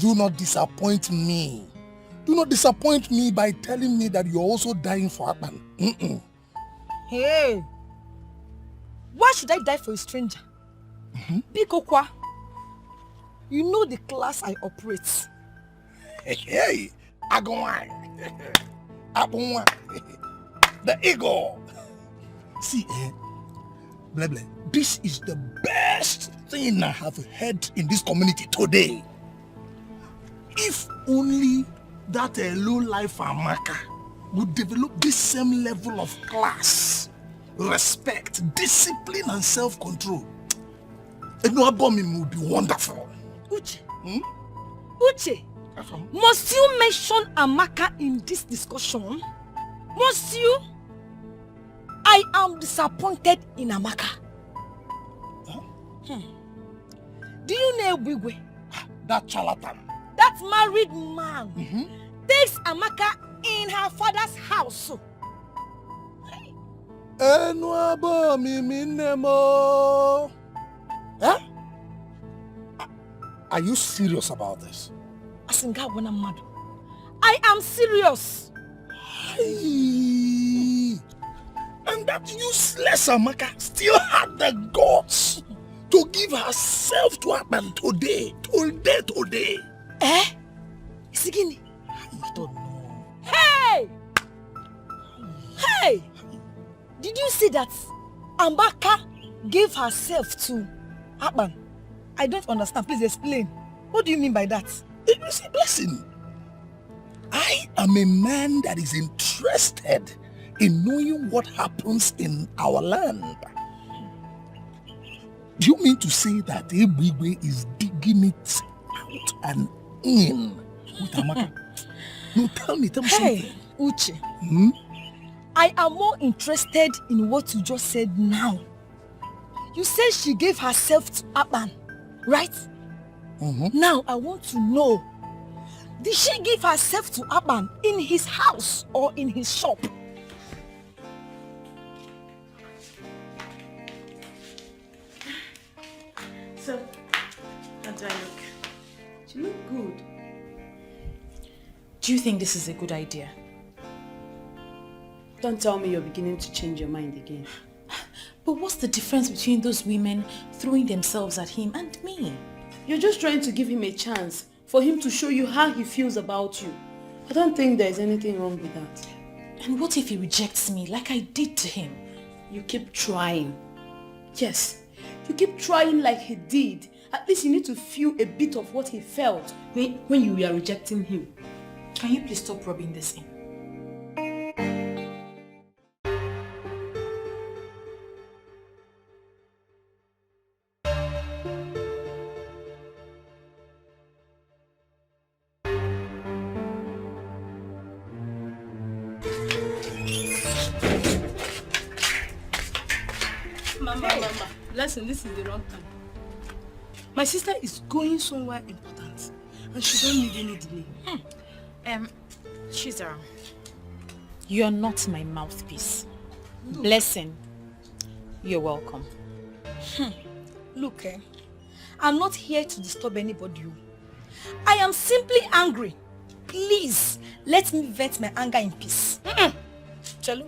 Do not disappoint me. Do not disappoint me by telling me that you're also dying for Akpan. Hey, why should I die for a stranger? Bikokwa, you know the class I operate. Hey, Agwan. The ego. See, Ble, this is the best thing I have heard in this community today. If only that low-life Amaka would develop this same level of class, respect, discipline, and self-control, Enuabomim would be wonderful. Uche, Uche, must you mention Amaka in this discussion? Must you? I am disappointed in Amaka. Do you know Bigwe? That charlatan. That married man takes Amaka in her father's house. Huh? Are you serious about this? I am serious. And that useless Amaka still had the guts to give herself to Akpan today. Eh? Isigini? I don't know. Hey! Hey! Did you see that Amaka gave herself to Akpan? I don't understand. Please explain. What do you mean by that? It is a blessing. I am a man that is interested in knowing what happens in our land. Do you mean to say that Ebigwe is digging it out and in with Amaka? No, tell me Hey, something. Uche. I am more interested in what you just said now. You said she gave herself to Akpan, right? Now I want to know, did she give herself to Akpan in his house or in his shop? So, how do I look? You look good. Do you think this is a good idea? Don't tell me you're beginning to change your mind again. But what's the difference between those women throwing themselves at him and me? You're just trying to give him a chance for him to show you how he feels about you. I don't think there's anything wrong with that. And what if he rejects me like I did to him? You keep trying. Yes, you keep trying like he did. At least you need to feel a bit of what he felt when you were rejecting him. Can you please stop rubbing this in? Mama, listen, this is the wrong time. My sister is going somewhere important and she don't need any delay. Chizara, you're not my mouthpiece. Blessing, you're welcome. Look, I'm not here to disturb anybody. I am simply angry. Please, let me vent my anger in peace. Chelu,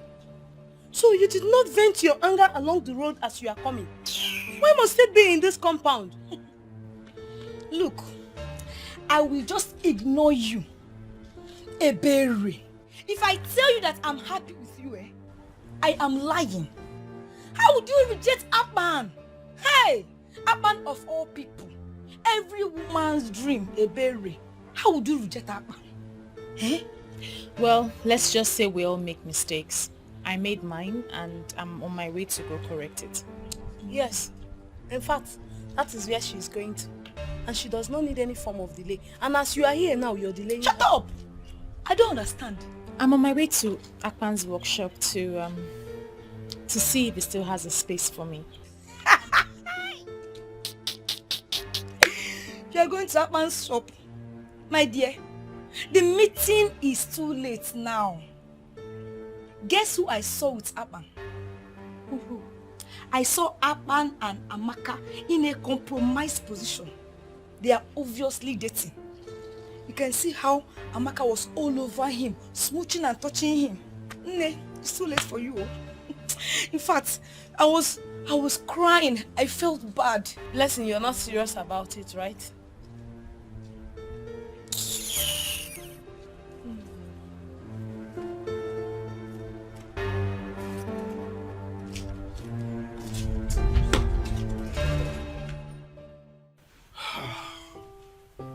so you did not vent your anger along the road as you are coming. Why must it be in this compound? Look, I will just ignore you. Ebere. If I tell you that I'm happy with you, I am lying. How would you reject Akpan? Hey, Akpan of all people. Every woman's dream, Ebere. How would you reject Akpan? Well, let's just say we all make mistakes. I made mine and I'm on my way to go correct it. Yes. In fact, that is where she is going to. And she does not need any form of delay. And as you are here now, you're delaying. Shut up! I don't understand. I'm on my way to Akpan's workshop to see if he still has a space for me. You're going to Akpan's shop, my dear. The meeting is too late now. Guess who I saw with Akpan? I saw Akpan and Amaka in a compromised position. They are obviously dating. You can see how Amaka was all over him, smooching and touching him. Nne, it's too late for you. In fact, I was crying. I felt bad. Blessing, you're not serious about it, right?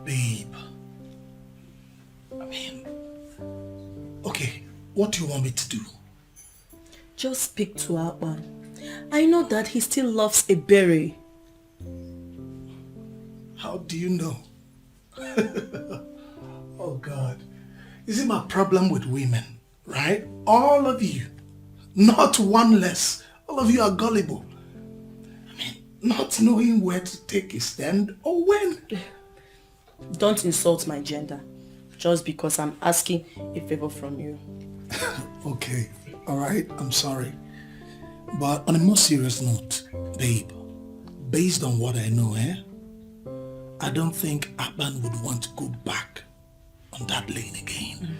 Babe. Okay, what do you want me to do? Just speak to Akpan. I know that he still loves a berry. How do you know? Oh God. Is it my problem with women, right? All of you. Not one less. All of you are gullible. Not knowing where to take a stand or when. Don't insult my gender just because I'm asking a favor from you. Okay, alright, I'm sorry. But on a more serious note, babe, based on what I know, I don't think Akpan would want to go back on that lane again.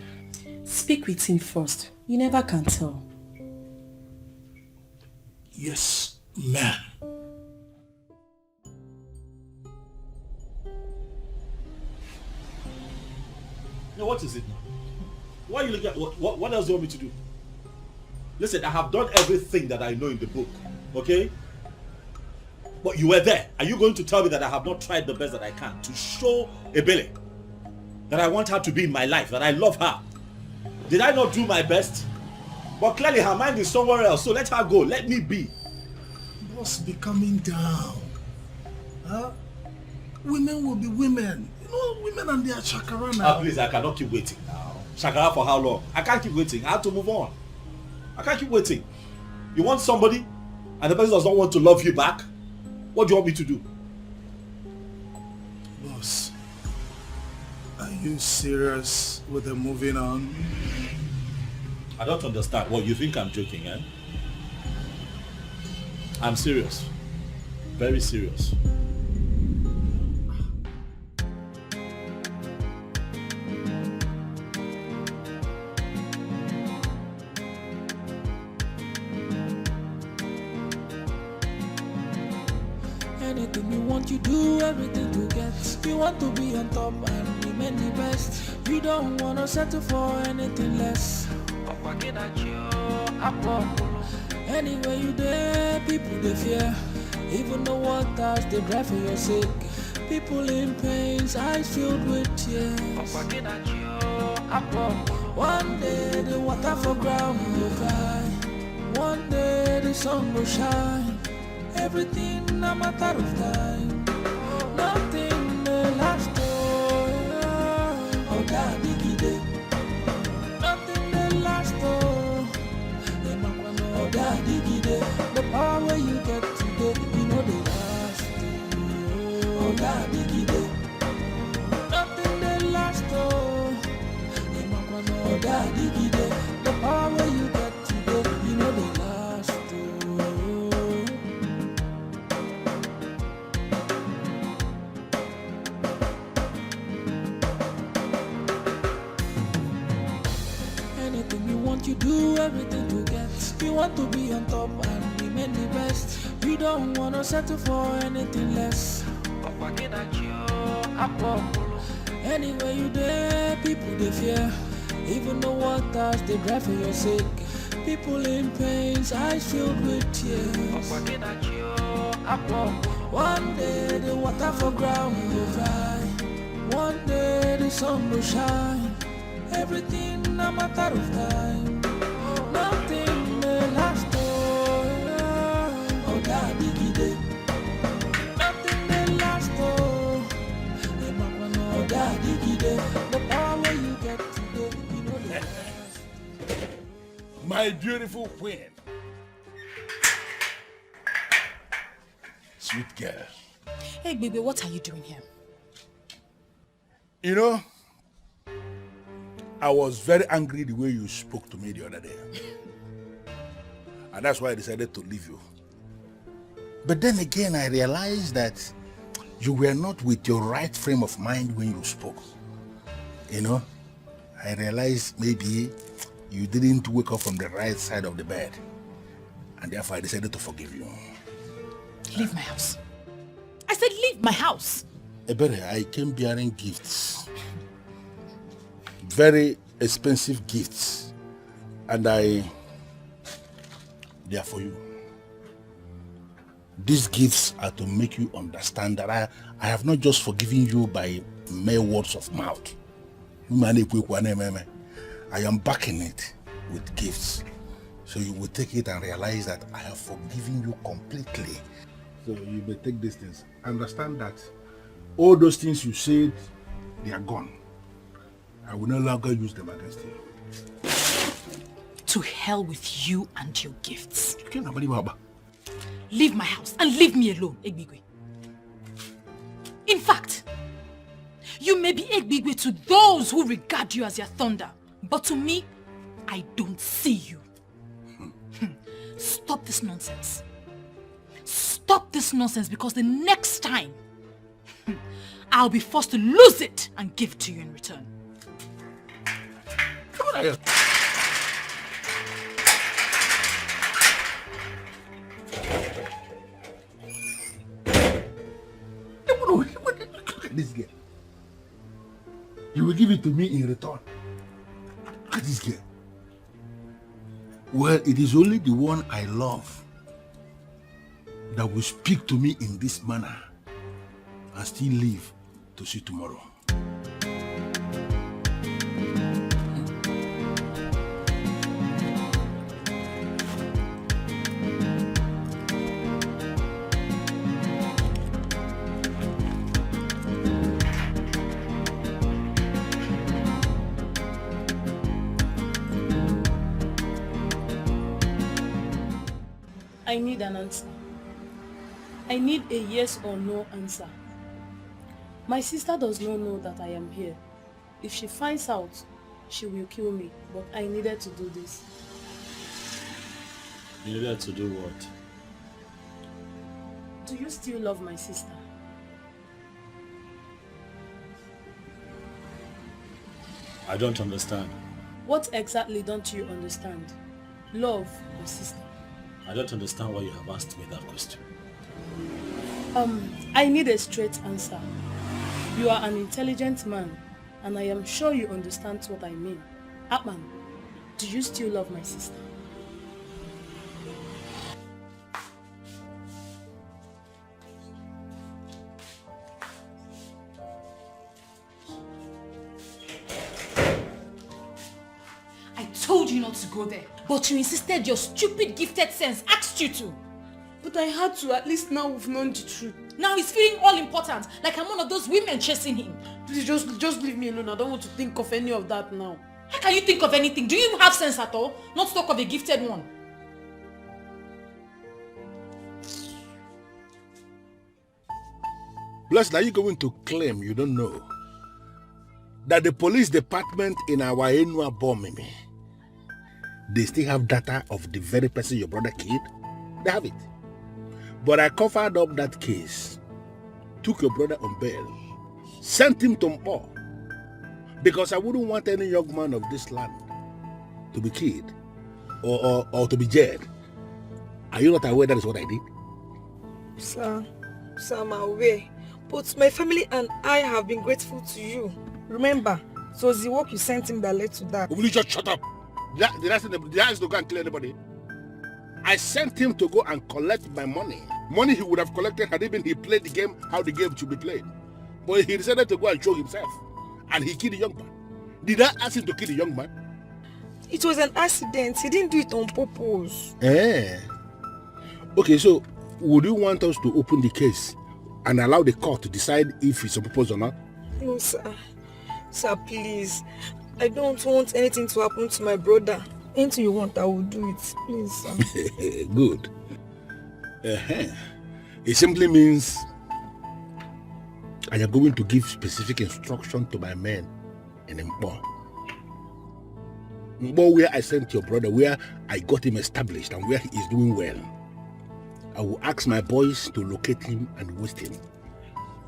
Speak with him first. You never can tell. Yes, ma'am. Now what is it now? Why are you looking at what else do you want me to do? Listen, I have done everything that I know in the book, okay? But you were there. Are you going to tell me that I have not tried the best that I can to show Ebele that I want her to be in my life, that I love her? Did I not do my best? But clearly her mind is somewhere else, so let her go. Let me be. Boss, be coming down. Huh? Women will be women. You know, women and their shakara now. Please, I cannot keep waiting now. Shakara for how long? I can't keep waiting. I have to move on. I can't keep waiting. You want somebody and the person does not want to love you back? What do you want me to do? Boss, are you serious with the moving on? I don't understand. What, you think I'm joking, eh? I'm serious. Very serious. Anything you want, you do everything to get. You want to be on top and remain the best. You don't want to settle for anything less. Anywhere you there, people they fear. Even the waters they drive for your sake. People in pains, eyes filled with tears. One day the water for ground will cry. One day the sun will shine. Everything a matter of time. Nothing may last. Oh, God, diggy. Nothing may last. Oh, God, diggy. The power you get today, you know they last. Oh, God, diggy. Nothing may last. Oh, God, diggy. The power you get today, you know they last. You do everything to get. You want to be on top and remain the best. You don't want to settle for anything less. Anywhere you there, people they fear. Even the waters they drive for your sake. People in pains, eyes filled with tears. One day the water for ground will cry. One day the sun will shine. Everything a matter of time. Nothing may last. Oh, God, diggy. Nothing may last. Oh, God, diggy. The power you get today, you know the rest. My beautiful queen. Sweet girl. Hey, baby, what are you doing here? You know, I was very angry the way you spoke to me the other day. And that's why I decided to leave you. But then again, I realized that you were not with your right frame of mind when you spoke. You know, I realized maybe you didn't wake up from the right side of the bed. And therefore I decided to forgive you. Leave my house. I said leave my house. Ebere, I came bearing gifts. Very expensive gifts. And they are for you. These gifts are to make you understand that I have not just forgiven you by mere words of mouth. I am backing it with gifts. So you will take it and realize that I have forgiven you completely. So you may take these things. Understand that all those things you said, they are gone. I will no longer use them against you. To hell with you and your gifts. Leave my house and leave me alone, Egbigwe. In fact, you may be Egbigwe to those who regard you as their thunder, but to me, I don't see you. Stop this nonsense. Stop this nonsense, because the next time, I'll be forced to lose it and give it to you in return. Come on here. Look at this girl. You will give it to me in return. Look at this girl. Well, it is only the one I love that will speak to me in this manner and still live to see tomorrow. I need an answer. I need a yes or no answer. My sister does not know that I am here. If she finds out, she will kill me, but I needed to do this. You needed to do what? Do you still love my sister? I don't understand. What exactly don't you understand? Love or sister? I don't understand why you have asked me that question. I need a straight answer. You are an intelligent man, and I am sure you understand what I mean. Atman, do you still love my sister? I told you not to go there, but you insisted. Your stupid gifted sense asked you to. But I had to. At least now we've known the truth. Now he's feeling all important, like I'm one of those women chasing him. Please just leave me alone. I don't want to think of any of that now. How can you think of anything? Do you even have sense at all? Not to talk of a gifted one. Plus, are you going to claim you don't know that the police department in our Enua bombing, they still have data of the very person your brother killed? They have it. But I covered up that case, took your brother on bail, sent him to Mpo, because I wouldn't want any young man of this land to be killed or to be jailed. Are you not aware that is what I did? Sir, I'm aware. But my family and I have been grateful to you. Remember, it was the work you sent him that led to that. Will you just shut up? Did I ask to go and kill anybody? I sent him to go and collect my money. Money he would have collected had even he played the game how the game should be played. But he decided to go and show himself. And he killed the young man. Did I ask him to kill the young man? It was an accident. He didn't do it on purpose. Okay, so would you want us to open the case and allow the court to decide if it's on purpose or not? No, sir. Sir, please. I don't want anything to happen to my brother. Anything you want, I will do it. Please, sir. Good. It simply means I am going to give specific instruction to my men in Mpo But where I sent your brother, where I got him established and where he is doing well. I will ask my boys to locate him and waste him.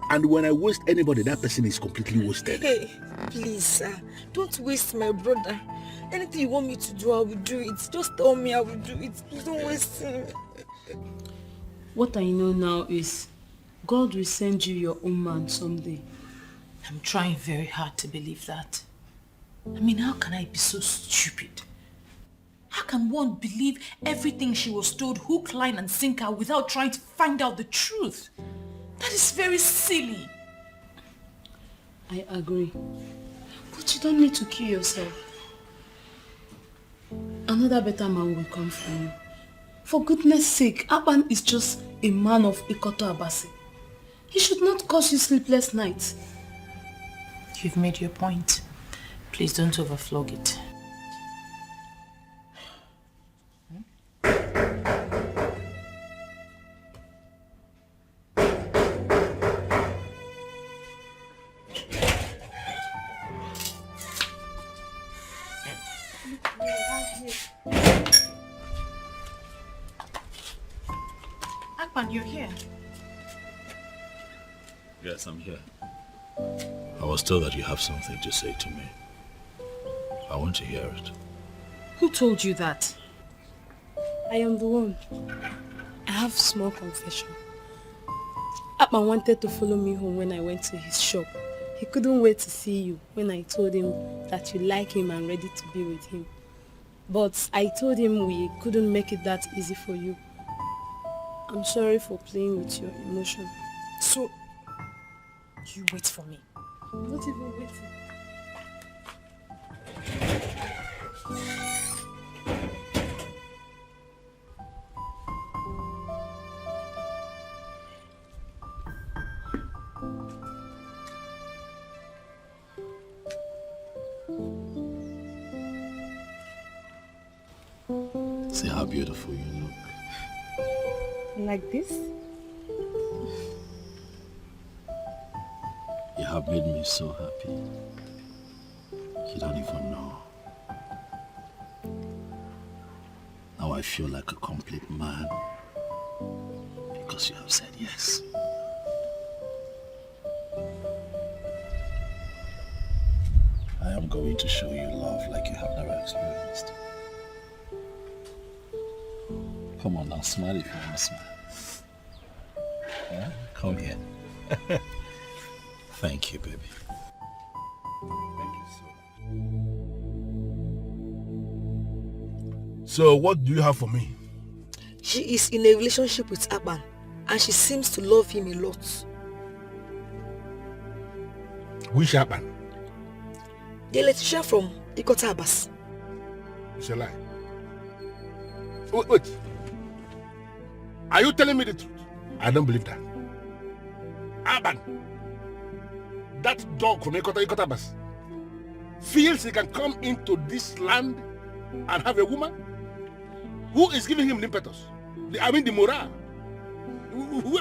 And when I waste anybody, that person is completely wasted. Hey, please, sir. Don't waste my brother. Anything you want me to do, I will do it. Just tell me I will do it. Please don't waste him. What I know now is God will send you your own man someday. I'm trying very hard to believe that. I mean, how can I be so stupid? How can one believe everything she was told hook, line and sinker without trying to find out the truth? That is very silly. I agree. But you don't need to kill yourself. Another better man will come for you. For goodness sake, Aban is just a man of Ikoto Abasi. He should not cause you sleepless nights. You've made your point. Please don't overflog it. Akpan, you're here. Yes, I'm here. I was told that you have something to say to me. I want to hear it. Who told you that? I am the one. I have a small confession. Akpan wanted to follow me home when I went to his shop. He couldn't wait to see you when I told him that you like him and ready to be with him. But I told him we couldn't make it that easy for you. I'm sorry for playing with your emotion. So, you wait for me. Not even waiting. See how beautiful you look. Like this? You have made me so happy. You don't even know. Now I feel like a complete man because you have said yes. I am going to show you love like you have never experienced. Come on now, smile if you want to smile. Yeah? Come here. Thank you, baby. Thank you so much. So what do you have for me? She is in a relationship with Aban and she seems to love him a lot. Which Aban? The electrician from Ikoto Abasi. It's a lie. Wait. Are you telling me the truth? I don't believe that. Aban, that dog from Ikoto Abasi, feels he can come into this land and have a woman? Who is giving him the impetus? The morale.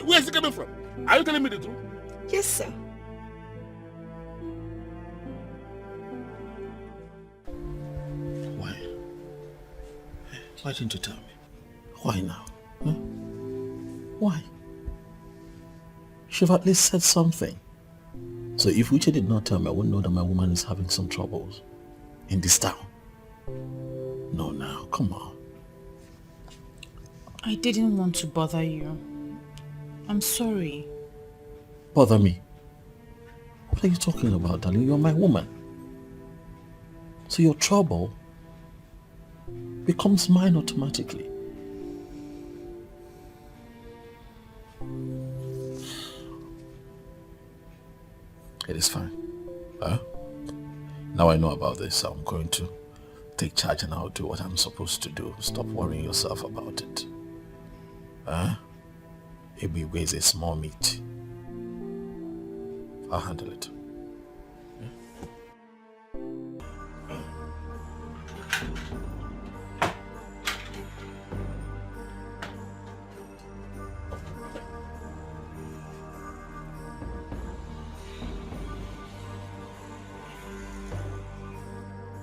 Where is he coming from? Are you telling me the truth? Yes, sir. Why? Why didn't you tell me? Why now? Huh? Why? Should have at least said something. So if Uche did not tell me, I wouldn't know that my woman is having some troubles in this town. No, now, come on. I didn't want to bother you. I'm sorry. Bother me? What are you talking about, darling? You're my woman. So your trouble becomes mine automatically. It is fine. Huh? Now I know about this, I'm going to take charge and I'll do what I'm supposed to do. Stop worrying yourself about it. Huh? Ibigwe is a small meat. I'll handle it.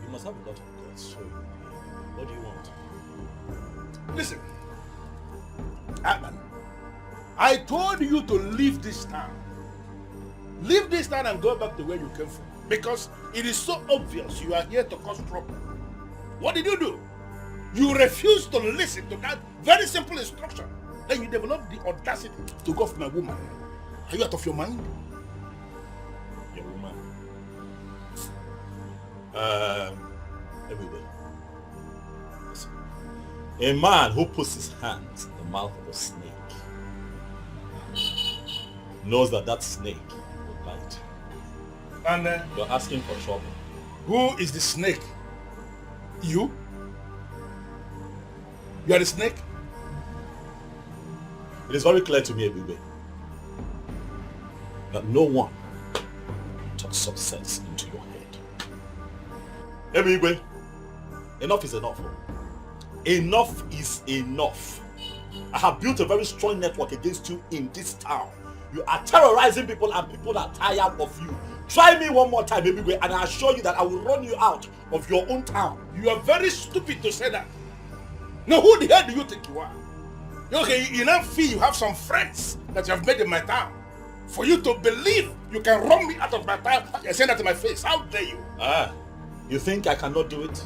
You must have a lot of guts So, what do you want? Listen, Atman, I told you to leave this town. Leave this town and go back to where you came from. Because it is so obvious you are here to cause trouble. What did you do? You refused to listen to that very simple instruction. Then you developed the audacity to go for my woman. Are you out of your mind? Your woman? Everybody. Listen. A man who puts his hands in the mouth of a snake knows that that snake will bite. And you're asking for trouble. Who is the snake? You? You are the snake? It is very clear to me, Ebube, that no one talks some sense into your head. Ebube, enough is enough. Enough is enough. I have built a very strong network against you in this town. You are terrorizing people and people are tired of you. Try me one more time, Ebube, and I assure you that I will run you out of your own town. You are very stupid to say that. Now, who the hell do you think you are? Okay, you now feel you have some friends that you have made in my town. For you to believe you can run me out of my town and say that to my face. How dare you? You think I cannot do it?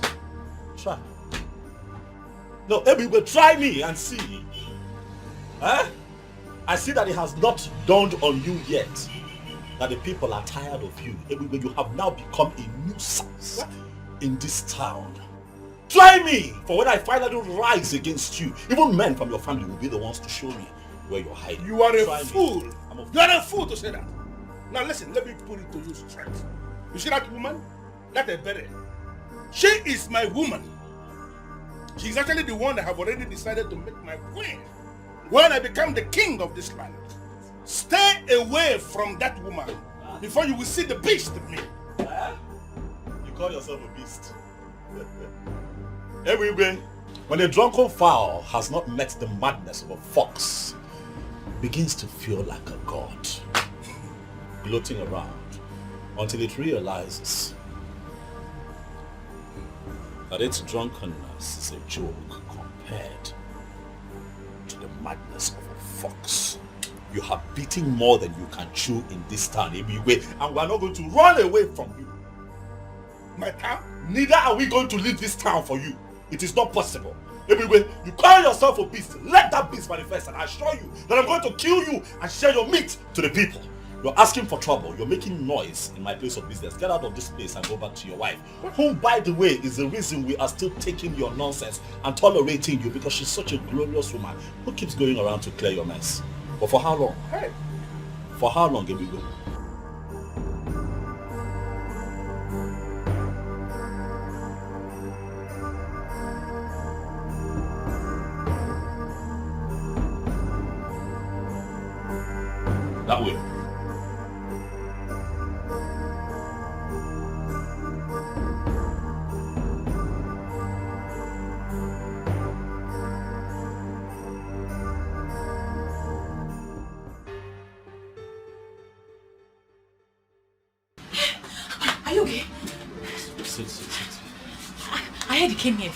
Try. No, Ebube, try me and see. I see that it has not dawned on you yet that the people are tired of you. Ebube, you have now become a nuisance in this town. Try me! For when I finally rise against you, even men from your family will be the ones to show me where you're hiding. You are a fool. You are a fool to say that. Now listen, let me put it to you straight. You see that woman? Let her bury. She is my woman. She's actually the one that have already decided to make my queen when I become the king of this land. Stay away from that woman before you will see the beast in me. You call yourself a beast? Everywhere, when a drunken fowl has not met the madness of a fox, begins to feel like a god, gloating around until it realizes that its drunkenness is a joke compared to the madness of a fox. You have beaten more than you can chew in this town, Ebube, and we are not going to run away from you. My town? Neither are we going to leave this town for you. It is not possible. Ebube, you call yourself a beast. Let that beast manifest, and I assure you that I'm going to kill you and share your meat to the people. You're asking for trouble. You're making noise in my place of business. Get out of this place and go back to your wife, whom, by the way, is the reason we are still taking your nonsense and tolerating you, because she's such a glorious woman who keeps going around to clear your mess. But for how long? Hey. For how long, Ebube? That way. Are you okay? Sit. I heard you came here.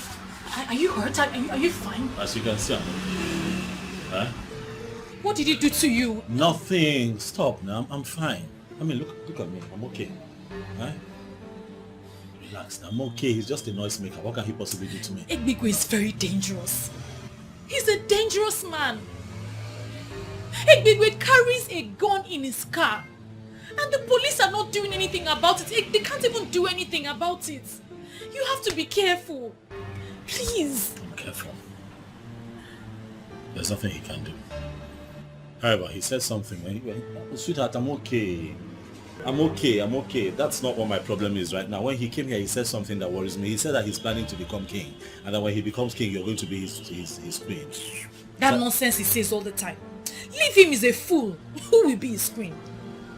Are you hurt? Are you fine? As you can see, I'm okay. Huh? What did he do to you? Nothing. Stop now. I'm fine. I mean, look at me. I'm okay. Huh? Relax. I'm okay. He's just a noisemaker. What can he possibly do to me? Egbigwe is very dangerous. He's a dangerous man. Egbigwe carries a gun in his car. And the police are not doing anything about it. They can't even do anything about it. You have to be careful. Please. I'm careful. There's nothing he can do. However, he said something. Sweetheart, I'm okay. I'm okay. That's not what my problem is right now. When he came here, he said something that worries me. He said that he's planning to become king. And that when he becomes king, you're going to be his queen. That nonsense he says all the time. Leave him, he's a fool. Who will be his queen?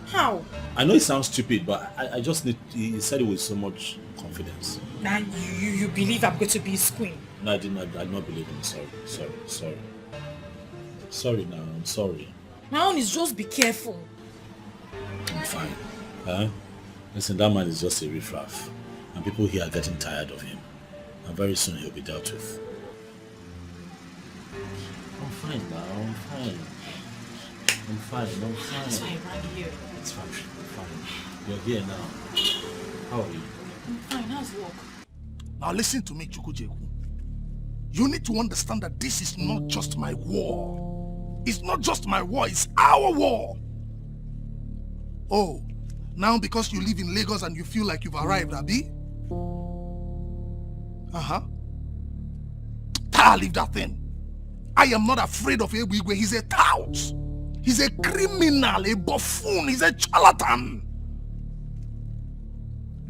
How? I know it sounds stupid, but I just need... He said it with so much confidence. Now you believe I'm going to be his queen? No, I did not believe him. Sorry. Sorry now, I'm sorry. My own is just be careful. I'm fine. Huh? Listen, that man is just a riffraff. And people here are getting tired of him. And very soon he'll be dealt with. I'm fine now, I'm fine. That's why I rang you. It's fine, I'm fine. You're here now. How are you? I'm fine. How's work? Now listen to me, Chukwujeku. You need to understand that this is not just my war. It's not just my war, it's our war. Oh, now because you live in Lagos and you feel like you've arrived, Abi? Leave that thing. I am not afraid of Ebigwe. He's a tout. He's a criminal, a buffoon, he's a charlatan.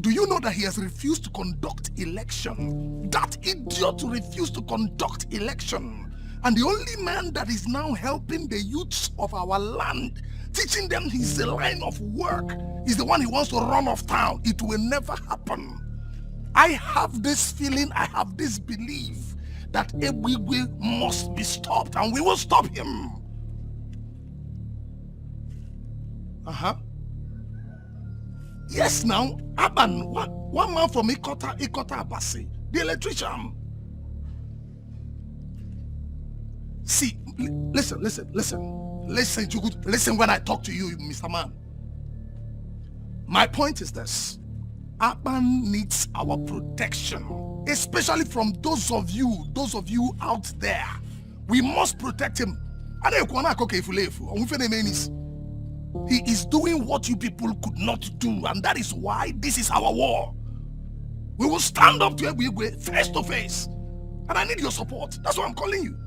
Do you know that he has refused to conduct election? That idiot refused to conduct election. And the only man that is now helping the youths of our land, teaching them his line of work, is the one he wants to run off town. It will never happen. I have this feeling, I have this belief that Ebigwe must be stopped, and we will stop him. Yes, now, Aban, one man from Ikota Abasi, the electrician. See, listen, when I talk to you, Mr. Man. My point is this. Aban needs our protection, especially from those of you out there. We must protect him. He is doing what you people could not do, and that is why this is our war. We will stand up to Ebigwe face to face, and I need your support. That's why I'm calling you.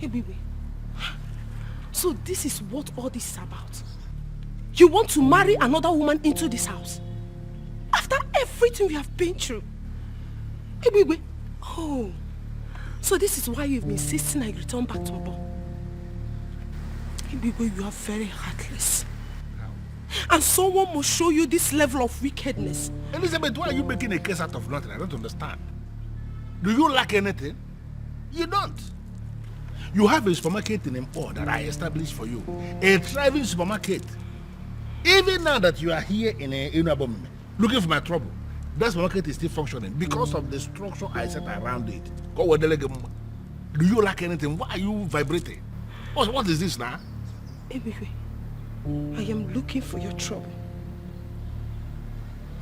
Hey, baby. So this is what all this is about. You want to marry another woman into this house? After everything we have been through? Hey, baby. Oh. So this is why you've been insisting I return back to Mbo. Hey, baby, you are very heartless. And someone must show you this level of wickedness. Elizabeth, why are you making a case out of nothing? I don't understand. Do you lack anything? You don't. You have a supermarket in Mpo that I established for you. A thriving supermarket. Even now that you are here in Unabom, looking for my trouble, that supermarket is still functioning because of the structure I set around it. Do you lack anything? Why are you vibrating? What is this now? Ebigwe, I am looking for your trouble.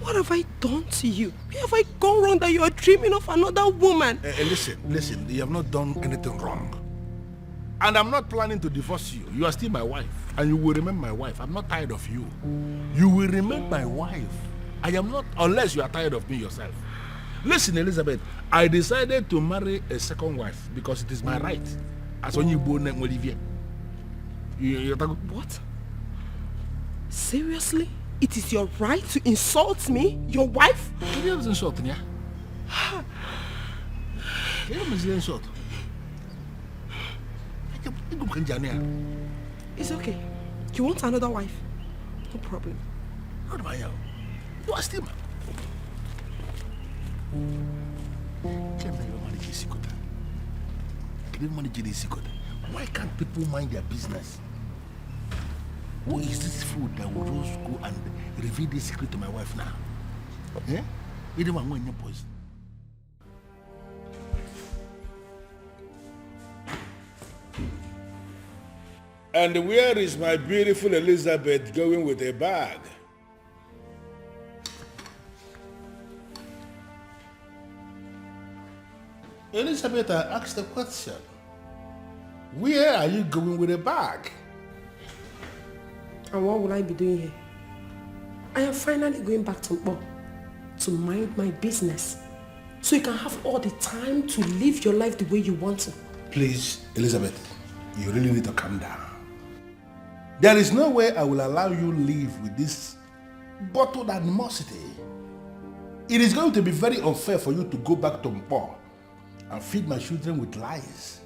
What have I done to you? Where have I gone wrong that you are dreaming of another woman? Listen, you have not done anything wrong. And I'm not planning to divorce you. You are still my wife. And you will remain my wife. I'm not tired of you. You will remain my wife. I am not, unless you are tired of me yourself. Listen, Elizabeth, I decided to marry a second wife because it is my right. As when you born Olivia. What? Seriously? It is your right to insult me? Your wife? You don't insult me. You don't insult. It's okay. You want another wife? No problem. What about you? You are still why can't people mind their business? Who is this fool that will just go and reveal this secret to my wife now? You don't want your poison. And where is my beautiful Elizabeth going with a bag? Elizabeth, I asked the question. Where are you going with a bag? And what will I be doing here? I am finally going back to Mbo to mind my business. So you can have all the time to live your life the way you want to. Please, Elizabeth, you really need to calm down. There is no way I will allow you live with this bottled animosity. It is going to be very unfair for you to go back to Mpo and feed my children with lies.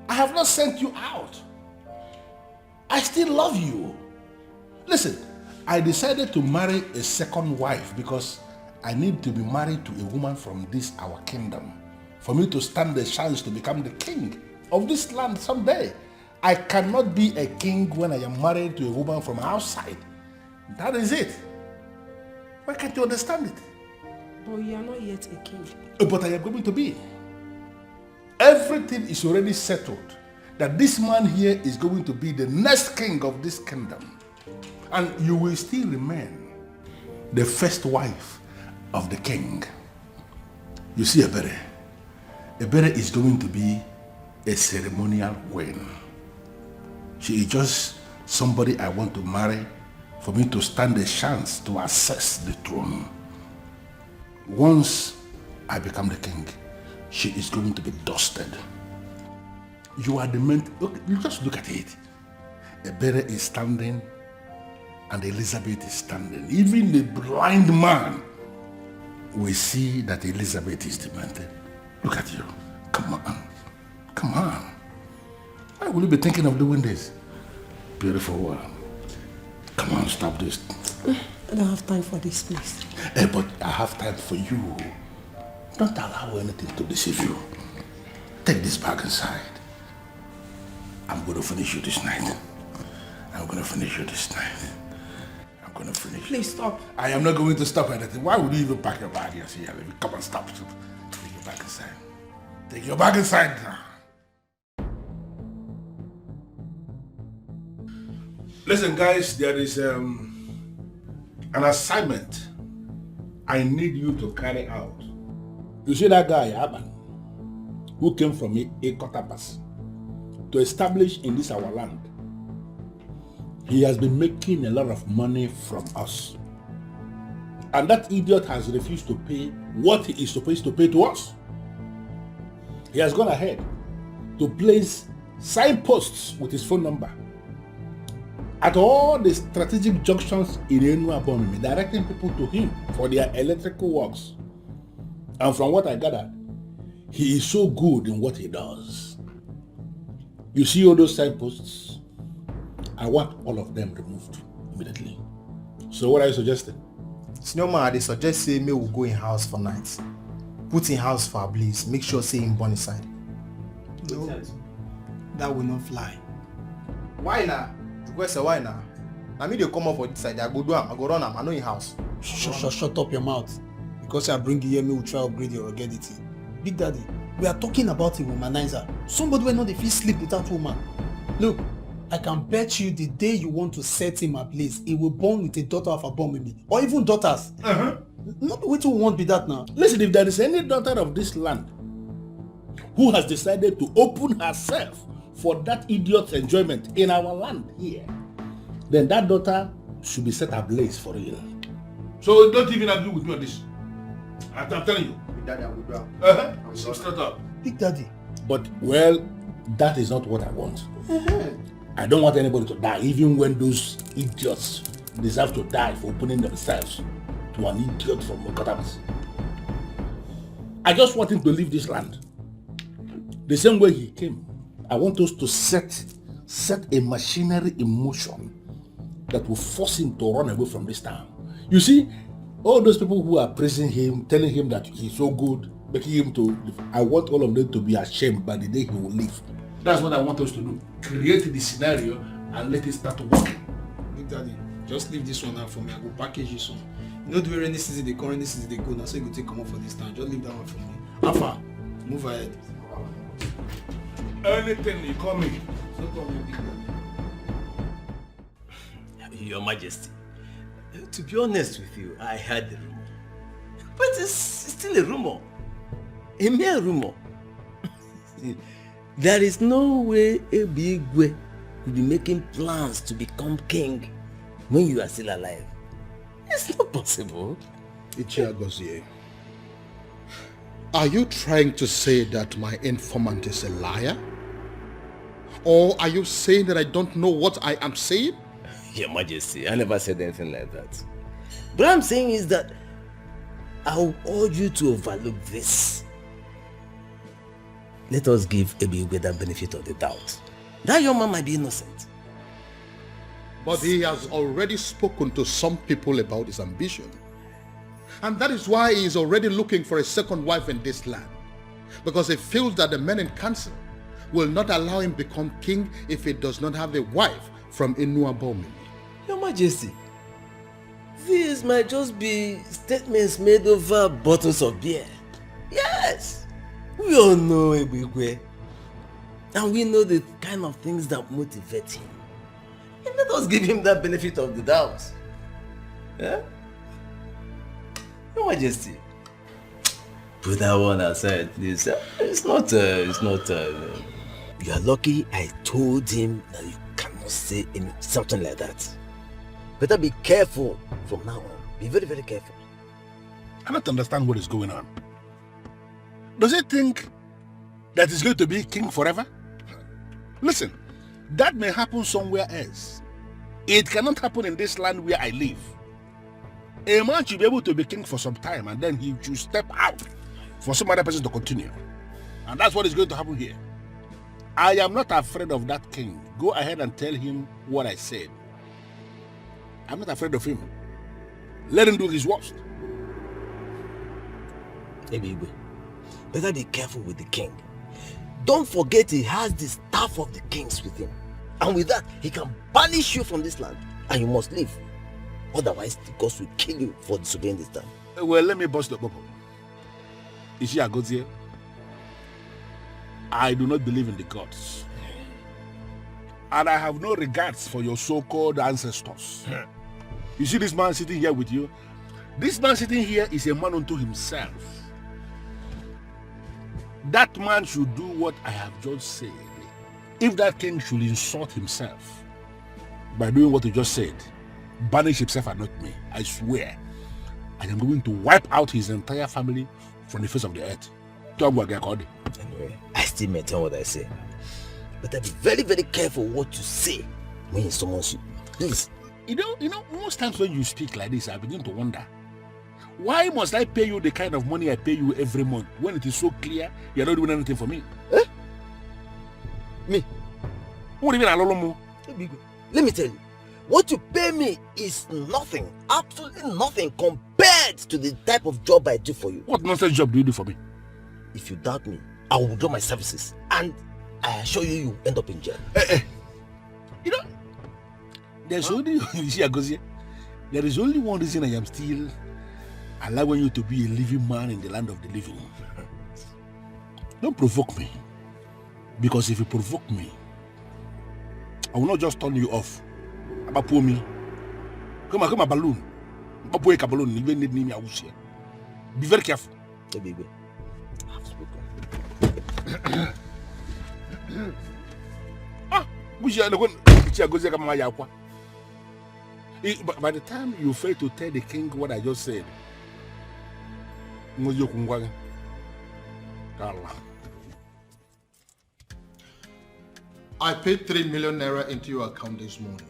I have not sent you out. I still love you. Listen, I decided to marry a second wife because I need to be married to a woman from this our kingdom for me to stand the chance to become the king of this land someday. I cannot be a king when I am married to a woman from outside. That is it. Why can't you understand it? But you are not yet a king. But I am going to be. Everything is already settled that this man here is going to be the next king of this kingdom. And you will still remain the first wife of the king. You see, Ebere is going to be a ceremonial queen. She is just somebody I want to marry for me to stand a chance to access the throne. Once I become the king, she is going to be dusted. You are the man. Look, you just look at it. Ebere is standing and Elizabeth is standing. Even the blind man will see that Elizabeth is demented. Look at you. Come on. Come on. Why will you be thinking of doing this? Beautiful one. Come on, stop this. I don't have time for this, please. But I have time for you. Don't allow anything to deceive you. Take this bag inside. I'm going to finish you this night. I'm going to finish you this night. I'm going to finish. Please stop. I am not going to stop anything. Why would you even pack your bag here? Come on, stop. Take your bag inside. Take your bag inside now. Listen, guys, there is an assignment I need you to carry out. You see that guy, Aban, who came from a Kotabas to establish in this our land. He has been making a lot of money from us. And that idiot has refused to pay what he is supposed to pay to us. He has gone ahead to place signposts with his phone number at all the strategic junctions in Enua Bomimi, directing people to him for their electrical works. And from what I gathered, he is so good in what he does. You see all those signposts? I want all of them removed immediately. So what are you suggesting? Senior man, they suggest say me will go in house for nights. Put in house for ablaze. Make sure say him born inside. No, that will not fly. Why now? Where's the why now? I mean they come up for this side. I go do am. I go run am. I know in house. Shut up your mouth. Because I bring you here, me will try to upgrade your ruggedity. Big Daddy, we are talking about a womanizer. Somebody will not feel sleep without woman. Look, I can bet you the day you want to set him ablaze, he will born with a daughter of a bomb with me. Or even daughters. Not what you want be that now. Listen, if there is any daughter of this land who has decided to open herself for that idiot's enjoyment in our land here, then that daughter should be set ablaze for real. So don't even argue with me on this. I'm telling you. Big Daddy, I will do. Straight up. Big Daddy. But, well, that is not what I want. I don't want anybody to die, even when those idiots deserve to die for opening themselves to an idiot from Mokotabas. I just want him to leave this land. The same way he came. I want us to set a machinery in motion that will force him to run away from this town. You see, all those people who are praising him, telling him that he's so good, making him to live, I want all of them to be ashamed by the day he will leave. That's what I want us to do. Create the scenario and let it start working. Big Daddy, just leave this one out for me. I go package this one. You know the way rainy season they come, rainy season they go. Now so you go take come up for this time. Just leave that one for me. Alpha, move ahead. Anything you call me. So call me Big Daddy. Your Majesty, to be honest with you, I heard the rumor. But it's still a rumor. A mere rumor. There is no way Ebigwe could be making plans to become king when you are still alive. It's not possible. Ichiagozie, are you trying to say that my informant is a liar? Or are you saying that I don't know what I am saying? Your Majesty, I never said anything like that. What I'm saying is that I will urge you to overlook this. Let us give Ebigwe the benefit of the doubt. That young man might be innocent. But he has already spoken to some people about his ambition. And that is why he is already looking for a second wife in this land. Because he feels that the men in council will not allow him become king if he does not have a wife from Inuabomini. Your Majesty, these might just be statements made over bottles of beer. Yes, we all know Ebigwe. And we know the kind of things that motivate him. And let us give him that benefit of the doubt. Yeah? Your Majesty, put that one aside, please. It's not. You are lucky I told him that you cannot say something like that. Better be careful from now on. Be very, very careful. I don't understand what is going on. Does he think that he's going to be king forever? Listen, that may happen somewhere else. It cannot happen in this land where I live. A man should be able to be king for some time and then he should step out for some other person to continue. And that's what is going to happen here. I am not afraid of that king. Go ahead and tell him what I said. I'm not afraid of him. Let him do his worst. Ebigwe, better be careful with the king. Don't forget he has the staff of the kings with him. And with that, he can banish you from this land. And you must leave. Otherwise, the gods will kill you for disobeying this time. Well, let me bust the bubble. Is she a god here? I do not believe in the gods. And I have no regards for your so-called ancestors. You see this man sitting here with you? This man sitting here is a man unto himself. That man should do what I have just said. If that king should insult himself by doing what he just said, banish himself and not me, I swear, I am going to wipe out his entire family from the face of the earth. Anyway, I still maintain what I say. But be very, very careful what you say when someone should. Please. You know, most times when you speak like this, I begin to wonder, why must I pay you the kind of money I pay you every month when it is so clear you're not doing anything for me? Eh? Me? What do you mean, Alolomo? Let me tell you, what you pay me is nothing, absolutely nothing compared to the type of job I do for you. What nonsense job do you do for me? If you doubt me, I will withdraw my services and I assure you, you end up in jail. You know, there's only there is only one reason I am still allowing you to be a living man in the land of the living. Don't provoke me. Because if you provoke me, I will not just turn you off. About pour me. Come on, balloon. Balloon. Even need me. Be very careful. Hey, baby. I have spoken. By the time you fail to tell the king what I just said, I paid 3 million naira into your account this morning.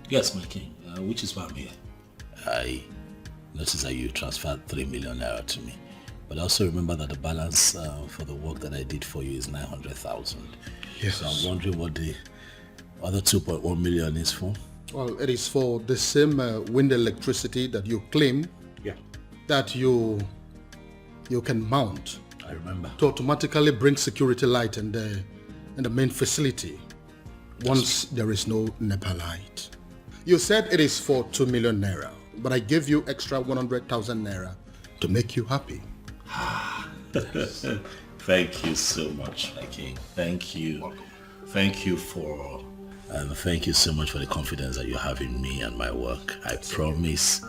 Yes, my king, which is why I'm here. I noticed that you transferred 3 million naira to me. But also remember that the balance for the work that I did for you is 900,000. Yes. So I'm wondering what the other 2.1 million is for. Well, it is for the same wind electricity that you claim that you can mount. I remember. To automatically bring security light in the main facility once there is no NEPA light. You said it is for 2 million naira, but I gave you extra 100,000 naira to make you happy. Thank you so much, my king. Thank you. Welcome. Thank you thank you so much for the confidence that you have in me and my work. I promise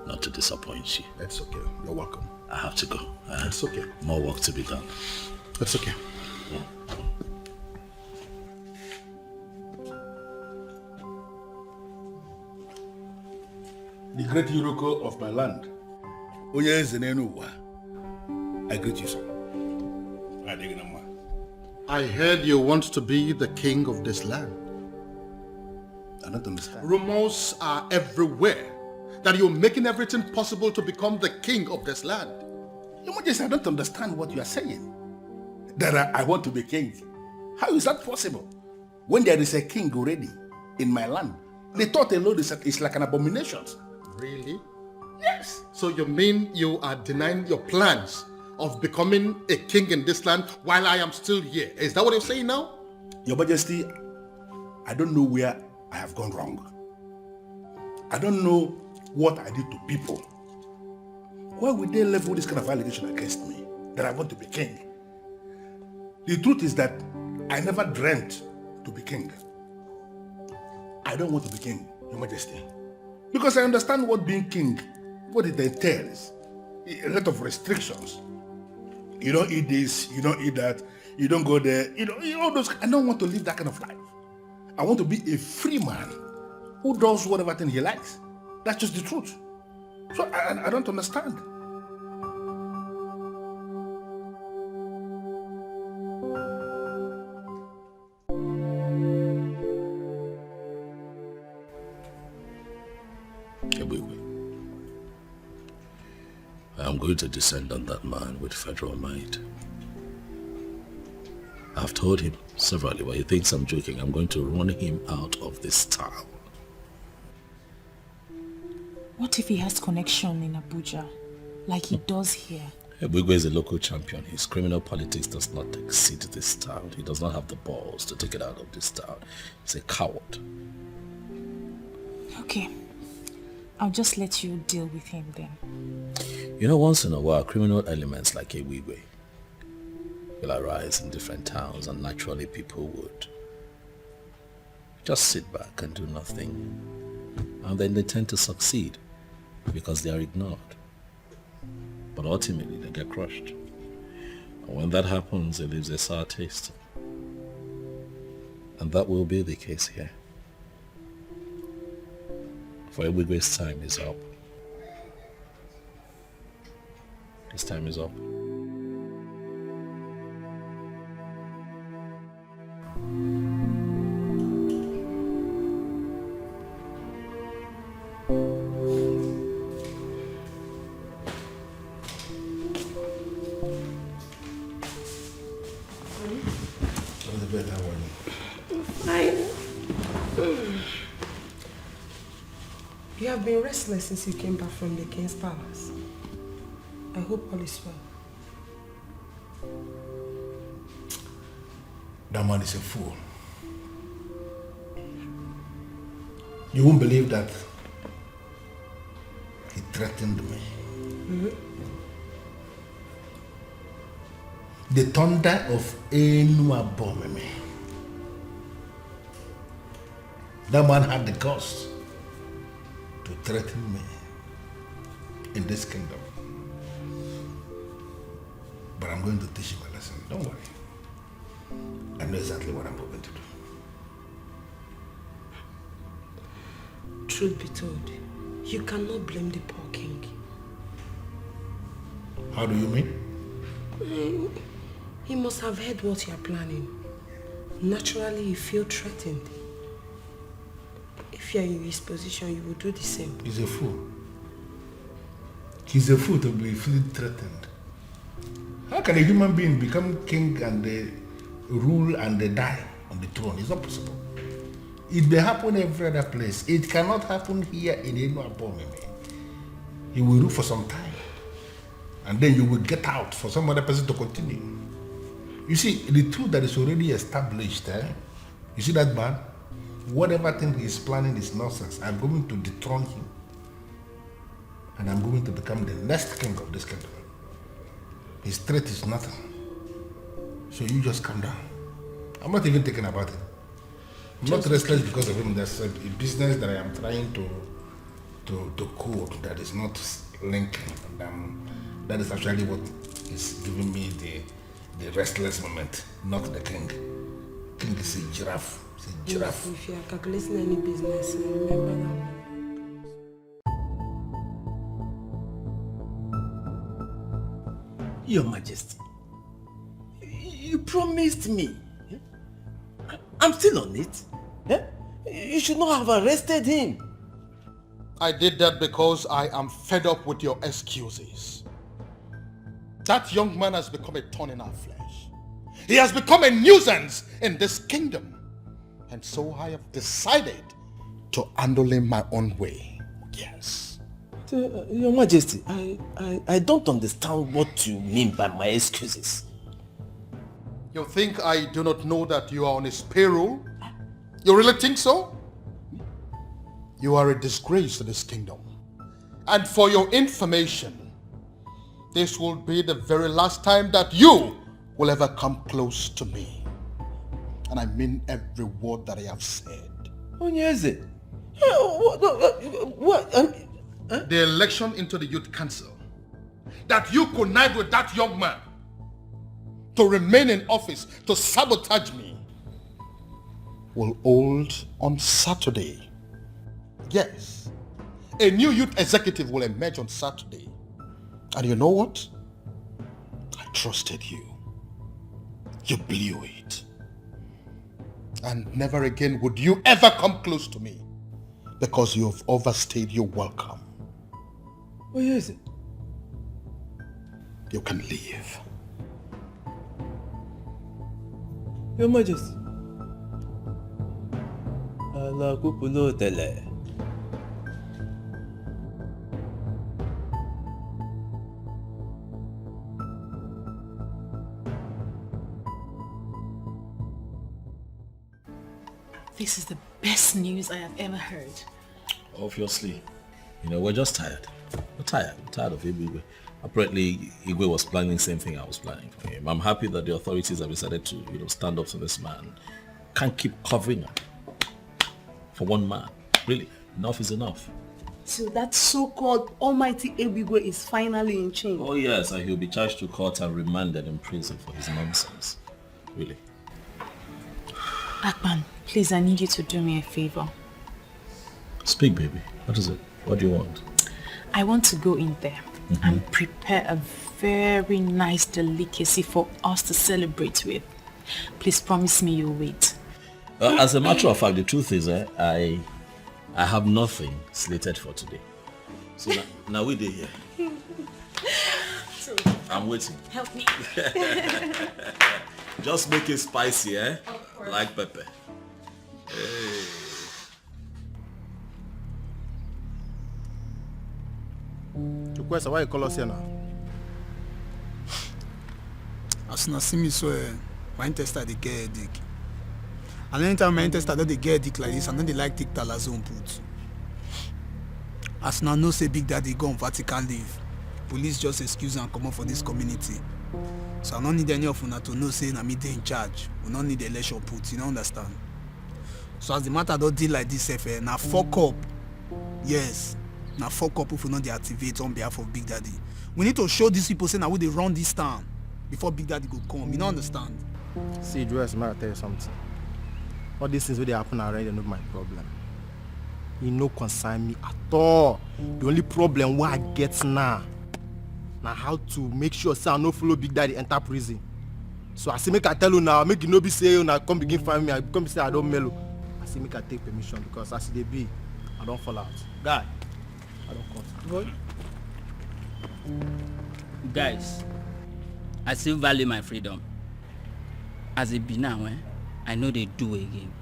not to disappoint you. That's okay. You're welcome. I have to go. It's okay. More work to be done. That's okay. The great Yuroko of my land, I greet you, sir. I heard you want to be the king of this land. I don't understand. Rumors are everywhere that you're making everything possible to become the king of this land. Your Majesty, I don't understand what you are saying. That I want to be king. How is that possible? When there is a king already in my land, the thought alone is like an abomination. Really? Yes. So you mean you are denying your plans of becoming a king in this land while I am still here? Is that what you're saying now? Your Majesty, I don't know where I have gone wrong. I don't know what I did to people. Why would they level this kind of allegation against me, that I want to be king? The truth is that I never dreamt to be king. I don't want to be king, Your Majesty. Because I understand what being king, what it entails. A lot of restrictions. You don't eat this, you don't eat that, you don't go there, all those. I don't want to live that kind of life. I want to be a free man who does whatever thing he likes. That's just the truth. So I don't understand. I'm going to descend on that man with federal might. I've told him severally, but he thinks I'm joking. I'm going to run him out of this town. What if he has connection in Abuja, like he does here? Ebugwe is a local champion. His criminal politics does not exceed this town. He does not have the balls to take it out of this town. He's a coward. Okay. I'll just let you deal with him then. You know, once in a while, criminal elements like Ebugwe will arise in different towns, and naturally people would just sit back and do nothing. And then they tend to succeed because they are ignored. But ultimately they get crushed. And when that happens, it leaves a sour taste. And that will be the case here. For Ebugwe's time is up. His time is up. You have been restless since you came back from the king's palace. I hope all is well. That man is a fool. You won't believe that he threatened me. Mm-hmm. The thunder of Unmasking. That man had the guts to threaten me in this kingdom. But I'm going to teach him a lesson. Don't worry. I know exactly what I'm going to do. Truth be told, you cannot blame the poor king. How do you mean? He must have heard what you are planning. Naturally, you feel threatened. If you are in his position, you will do the same. He's a fool. He's a fool to be feeling threatened. How can a human being become king and they rule and they die on the throne? It's not possible. It may happen every other place. It cannot happen here in Unmasking. He will rule for some time. And then you will get out for some other person to continue. You see, the truth that is already established, you see that man? Whatever thing he's planning is nonsense. I'm going to dethrone him. And I'm going to become the next king of this kingdom. His threat is nothing. So you just calm down. I'm not even thinking about it. I'm not restless because of him. There's a business that I am trying to code that is not linking. And that is actually what is giving me the restless moment, not the king. King is a giraffe. It's a giraffe. If you are calculating any business, remember that. Your Majesty, you promised me. I'm still on it. You should not have arrested him. I did that because I am fed up with your excuses. That young man has become a thorn in our flesh. He has become a nuisance in this kingdom. And so I have decided to handle him my own way. Yes. Your Majesty, I don't understand what you mean by my excuses. You think I do not know that you are on his payroll? You really think so? You are a disgrace to this kingdom. And for your information, this will be the very last time that you will ever come close to me. And I mean every word that I have said. Onyeze, the election into the youth council, that you connive with that young man to remain in office, to sabotage me, will hold on Saturday. Yes, a new youth executive will emerge on Saturday. And you know what? I trusted you. You blew it. And never again would you ever come close to me, because you have overstayed your welcome. Where is it? You can leave. Your Majesty. Allah kupulo tele. This is the best news I have ever heard. Obviously. We're just tired. We're tired of Igwe. Apparently, Igwe was planning the same thing I was planning for him. I'm happy that the authorities have decided to, stand up to this man. Can't keep covering him for one man. Really, enough is enough. So that so-called almighty Igwe is finally in chains. Oh yes, and he'll be charged to court and remanded in prison for his nonsense. Really. Akpan, please, I need you to do me a favor. Speak, baby. What is it? What do you want? I want to go in there and prepare a very nice delicacy for us to celebrate with. Please promise me you'll wait. As a matter of fact, the truth is, I have nothing slated for today. So now we're here. So, I'm waiting. help me. Just make it spicy, like pepper. Hey. Request, why you call us here now? As you see me so, my intestine they get headache. And anytime my intestine don't they get headache like this, and then they like take talazone put. As now no say Big Daddy go on vertical leave, police just excuse and come up for this community. So I don't need any of una to know say na me dey in charge. We don't need election put, you don't understand? So as the matter don't deal like this, now fuck up. Yes. Now fuck up if we not deactivate on behalf of Big Daddy. We need to show these people say now we they run this town before Big Daddy go come. You don't understand? See, Joyce, I tell you something. All these things where they happen already are not my problem. It no concern me at all. The only problem what I get now how to make sure say I no follow Big Daddy enter prison. So I say make I tell you now, make you no be say I come begin find me, I come say I don't mellow. I say make I take permission because as they be, I don't fall out. Guy, I don't cut. Boy. Guys, I still value my freedom. As it be now, I know they do again.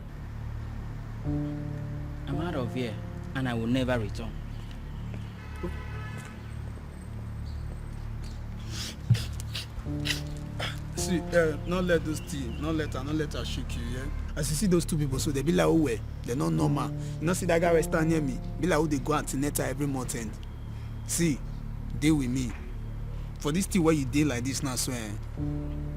I'm out of here and I will never return. See, not let those things, not let her shake you, yeah? As you see those two people, so they be like, oh, well, they're not normal. You know, see that guy right stand near me, be like, oh, they go antenatal every month end. See, deal with me. For this thing where you deal like this now, so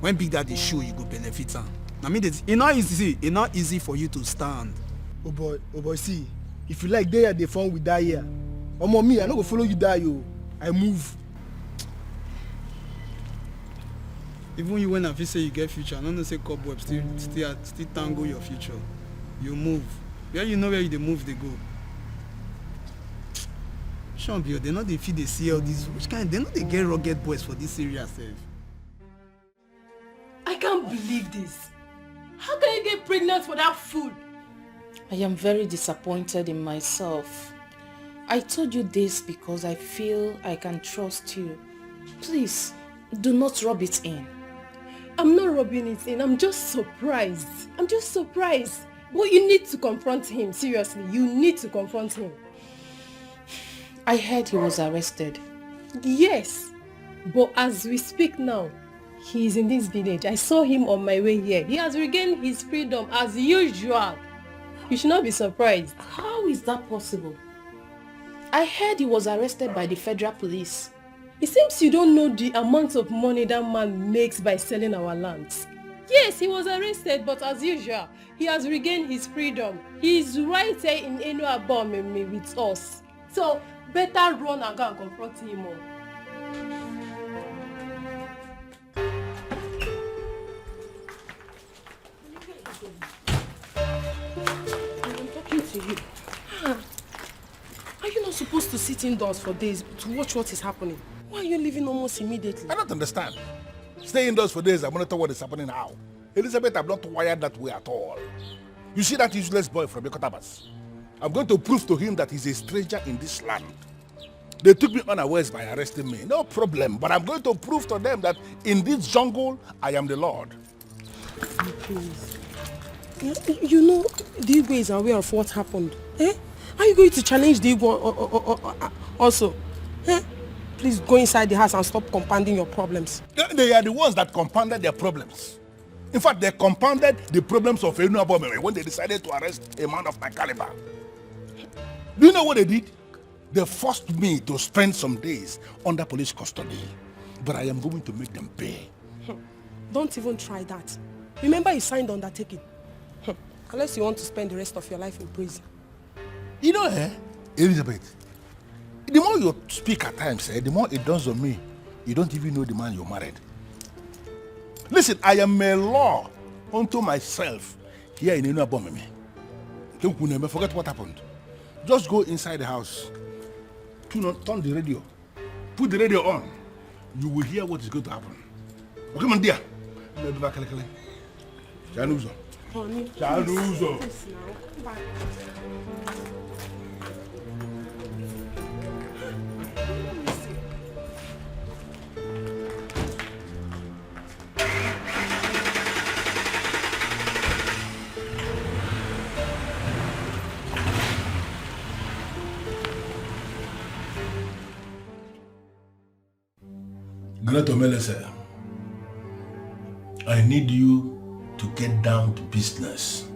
when Big Daddy show, you go benefit am. I mean, it's not easy for you to stand. Oh boy, see, if you like there, they fun with that here. Omo me, I no go follow you die, yo. I move. Even you when I feel say you get future, I don't know say cobweb still tangle your future. You move. Where you know where you they move, they go. Champion, they know they feed they see all these which kind they know they get rugged boys for this area self. I can't believe this. How can you get pregnant for that food? I am very disappointed in myself. I told you this because I feel I can trust you. Please, do not rub it in. I'm not rubbing it in. I'm just surprised. Well, you need to confront him. Seriously, you need to confront him. I heard he was arrested. Yes, but as we speak now, he is in this village. I saw him on my way here. He has regained his freedom as usual. You should not be surprised. How is that possible? I heard he was arrested by the federal police. It seems you don't know the amount of money that man makes by selling our lands. Yes, he was arrested, but as usual, he has regained his freedom. He is right here in Enuabomeme with us. So, better run and go and confront him all. I'm talking to you. Are you not supposed to sit indoors for days to watch what is happening? Why are you leaving almost immediately? I don't understand. Stay indoors for days, I monitor what is happening now. Elizabeth, I'm not wired that way at all. You see that useless boy from Yokotabas? I'm going to prove to him that he's a stranger in this land. They took me unawares by arresting me. No problem, but I'm going to prove to them that in this jungle, I am the Lord. Please. You know, the Igwe is aware of what happened. Eh? Are you going to challenge the Igwe also? Eh? Please go inside the house and stop compounding your problems. They are the ones that compounded their problems. In fact, they compounded the problems of Enuabomeme when they decided to arrest a man of my caliber. Do you know what they did? They forced me to spend some days under police custody. But I am going to make them pay. Don't even try that. Remember you signed undertaking. Unless you want to spend the rest of your life in prison. You know, Elizabeth, the more you speak at times, the more it dawns on me, you don't even know the man you married. Listen, I am a law unto myself here in Enuabomeme. Don't you never forget what happened. Just go inside the house, turn the radio, put the radio on. You will hear what is going to happen. Okay, my dear. Chanuzo. Chanuzo. Greta Melese, I need you to get down to business.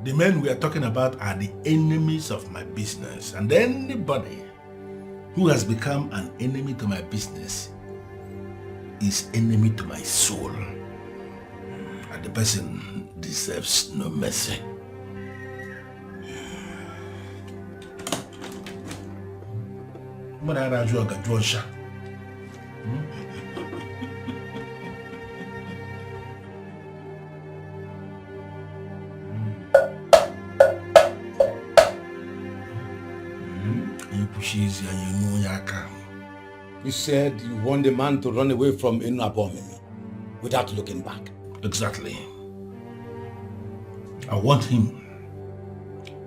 The men we are talking about are the enemies of my business, and anybody who has become an enemy to my business is enemy to my soul, and the person deserves no mercy. You said you want a man to run away from Enuabomeme without looking back. Exactly. I want him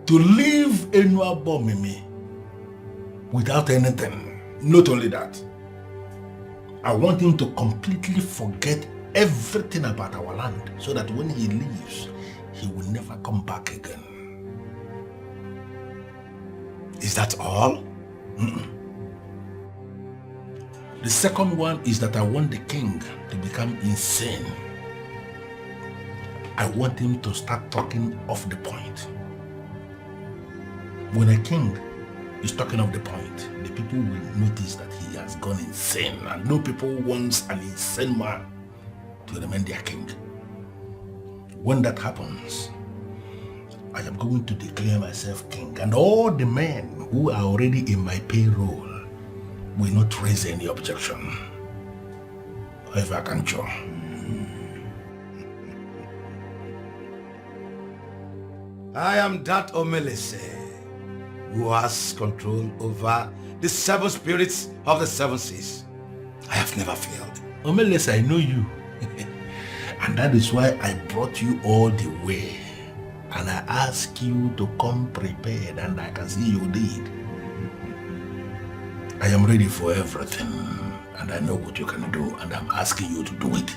to leave Enuabomeme without anything. Not only that, I want him to completely forget everything about our land so that when he leaves, he will never come back again. Is that all? The second one is that I want the king to become insane. I want him to start talking off the point. When a king is talking off the point, the people will notice that he has gone insane, and no people wants an insane man to remain their king. When that happens, I am going to declare myself king, and all the men who are already in my payroll will not raise any objection. If I can show. I am that Omelese who has control over the 7 spirits of the 7 seas. I have never failed. Omelese, I know you. And that is why I brought you all the way. And I ask you to come prepared, and I can see you did. I am ready for everything, and I know what you can do, and I'm asking you to do it.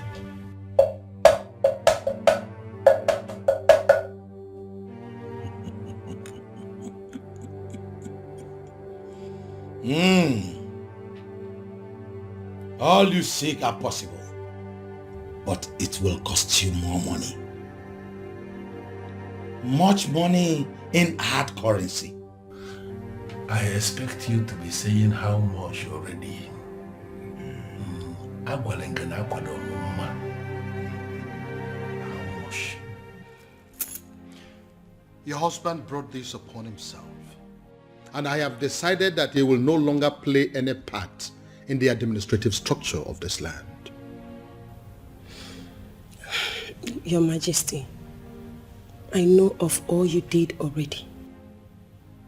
All you seek are possible, but it will cost you more money. Much money in hard currency. I expect you to be saying how much already. How much? Your husband brought this upon himself. And I have decided that he will no longer play any part in the administrative structure of this land. Your Majesty, I know of all you did already.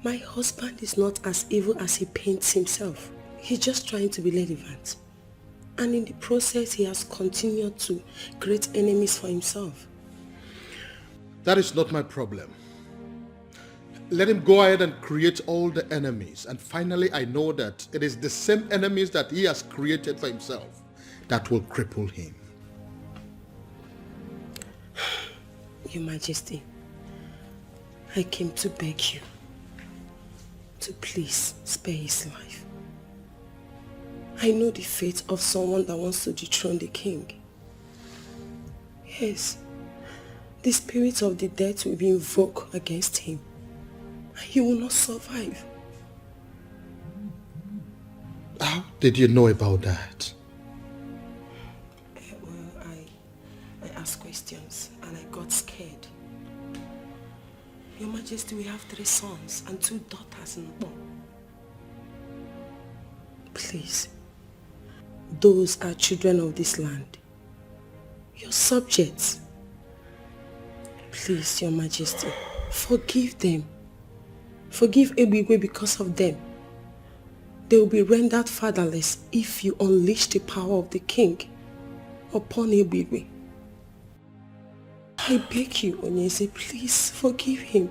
My husband is not as evil as he paints himself. He's just trying to be relevant. And in the process, he has continued to create enemies for himself. That is not my problem. Let him go ahead and create all the enemies. And finally, I know that it is the same enemies that he has created for himself that will cripple him. Your Majesty, I came to beg you to please spare his life. I know the fate of someone that wants to dethrone the king. Yes, the spirits of the dead will be invoked against him. He will not survive. How did you know about that? Well, I asked questions and I got scared. Your Majesty, we have 3 sons and 2 daughters in law. Please, those are children of this land. Your subjects. Please, Your Majesty, forgive them. Forgive Ebigwe because of them. They will be rendered fatherless if you unleash the power of the king upon Ebigwe. I beg you, Onyese, please forgive him.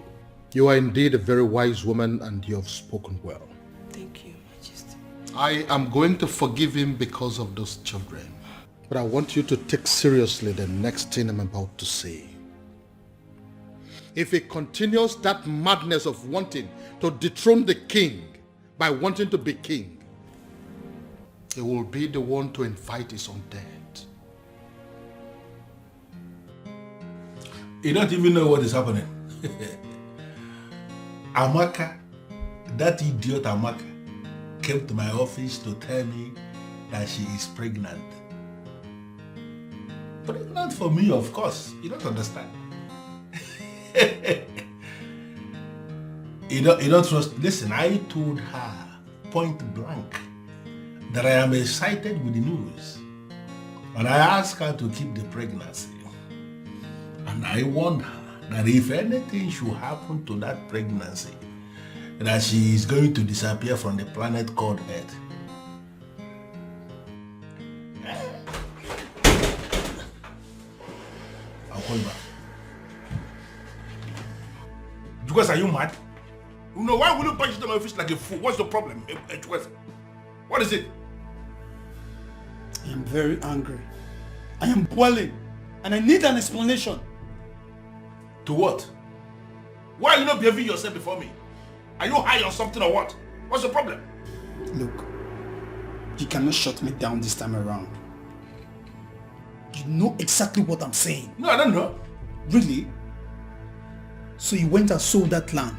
You are indeed a very wise woman and you have spoken well. Thank you, Majesty. I am going to forgive him because of those children. But I want you to take seriously the next thing I'm about to say. If he continues that madness of wanting to dethrone the king by wanting to be king, he will be the one to invite his own death. You don't even know what is happening. Amaka, that idiot Amaka, came to my office to tell me that she is pregnant. Pregnant for me, of course. You don't understand. You don't trust. Listen, I told her point blank that I am excited with the news. And I asked her to keep the pregnancy. And I warned her that if anything should happen to that pregnancy, that she is going to disappear from the planet called Earth. I'll call you back. Because are you mad? You know, why will you punch into my face like a fool? What's the problem? What is it? I am very angry. I am boiling. And I need an explanation. To what? Why are you not behaving yourself before me? Are you high on something or what? What's the problem? Look, you cannot shut me down this time around. You know exactly what I'm saying. No, I don't know. Really? So you went and sold that land.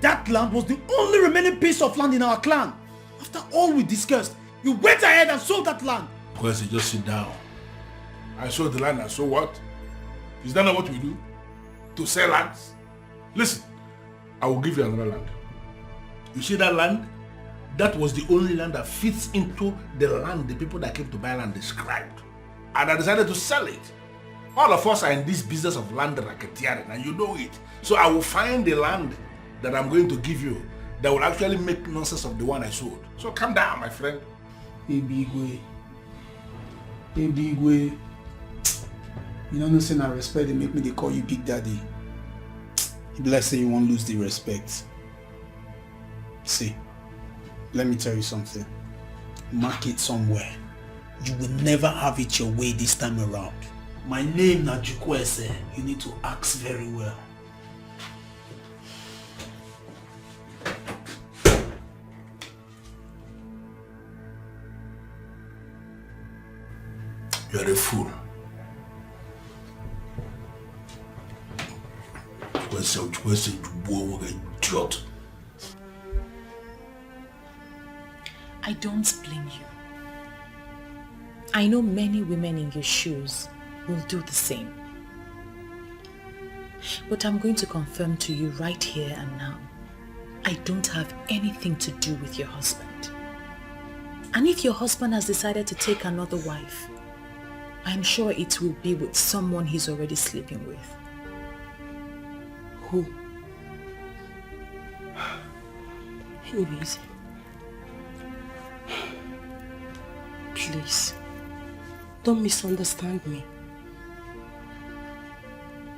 That land was the only remaining piece of land in our clan. After all we discussed, you went ahead and sold that land. Because you just sit down. I sold the land and so what? Is that not what we do? To sell lands? Listen, I will give you another land. You see that land? That was the only land that fits into the land the people that came to buy land described. And I decided to sell it. All of us are in this business of land racketeering and you know it. So I will find the land that I'm going to give you that will actually make nonsense of the one I sold. So calm down, my friend. Ebigwe. You don't know, saying I respect, they make me, they call you Big Daddy. If let's say you won't lose the respect. See, let me tell you something. Mark it somewhere. You will never have it your way this time around. My name na Jukwese. You need to ask very well. You're a fool. Idiot. I don't blame you. I know many women in your shoes will do the same. But I'm going to confirm to you right here and now, I don't have anything to do with your husband. And if your husband has decided to take another wife, I'm sure it will be with someone he's already sleeping with. Who? Anyways, please, don't misunderstand me.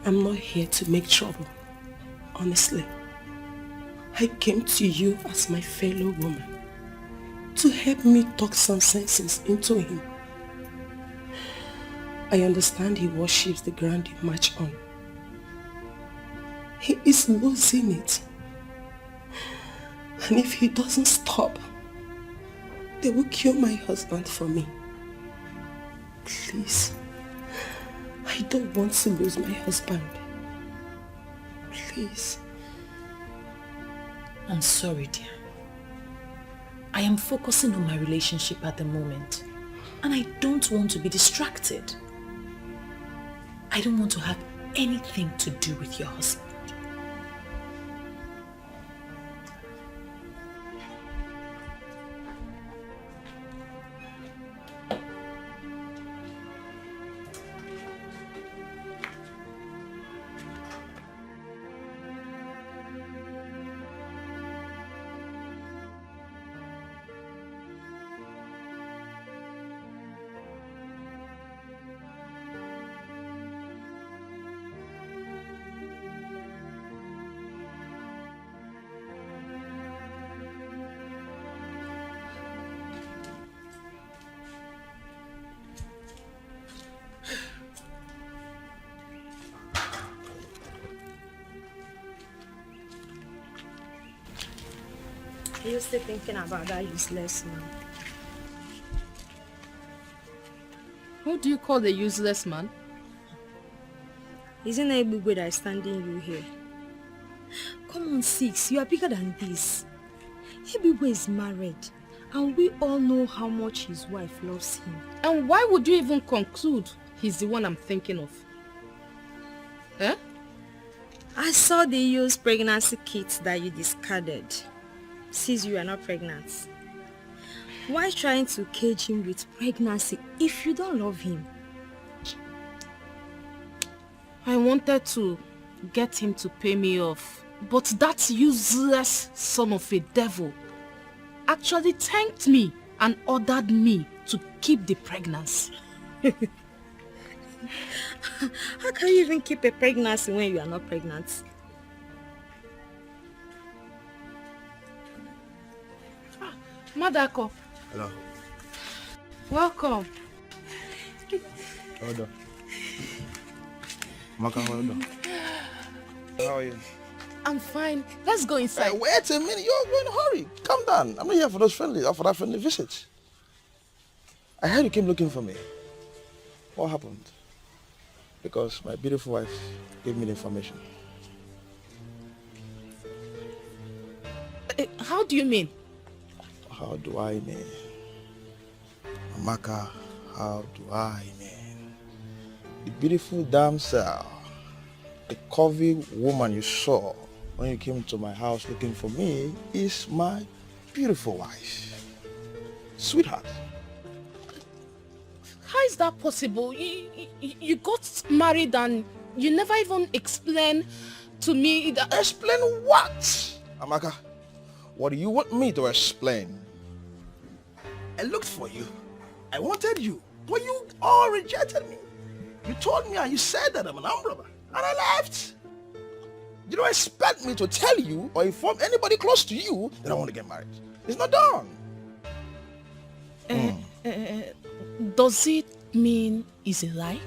I'm not here to make trouble, honestly. I came to you as my fellow woman to help me talk some sense into him. I understand he worships the ground he march on. He is losing it. And if he doesn't stop, they will kill my husband for me. Please, I don't want to lose my husband. Please. I'm sorry, dear. I am focusing on my relationship at the moment, and I don't want to be distracted. I don't want to have anything to do with your husband. Are you still thinking about that useless man? Who do you call the useless man? Isn't it Ebube that is standing you here? Come on, Six, you are bigger than this. Ebube is married, and we all know how much his wife loves him. And why would you even conclude he's the one I'm thinking of? Eh? I saw the used pregnancy kits that you discarded. Since you are not pregnant. Why trying to cage him with pregnancy if you don't love him? I wanted to get him to pay me off, but that useless son of a devil actually thanked me and ordered me to keep the pregnancy. How can you even keep a pregnancy when you are not pregnant? Madako. Hello. Welcome. Hold on. Maka, hold on. How are you? I'm fine. Let's go inside. Wait a minute. You're in a hurry. Calm down. I'm not here for those friendly or for that friendly visit. I heard you came looking for me. What happened? Because my beautiful wife gave me the information. How do you mean? How do I mean? Amaka, how do I mean? The beautiful damsel, the curvy woman you saw when you came to my house looking for me is my beautiful wife. Sweetheart. How is that possible? You got married and you never even explained to me that... Explain what? Amaka, what do you want me to explain? I looked for you. I wanted you. But you all rejected me. You told me and you said that I'm an armed robber. And I left. You don't expect me to tell you or inform anybody close to you that I want to get married. It's not done. Does it mean it's a lie?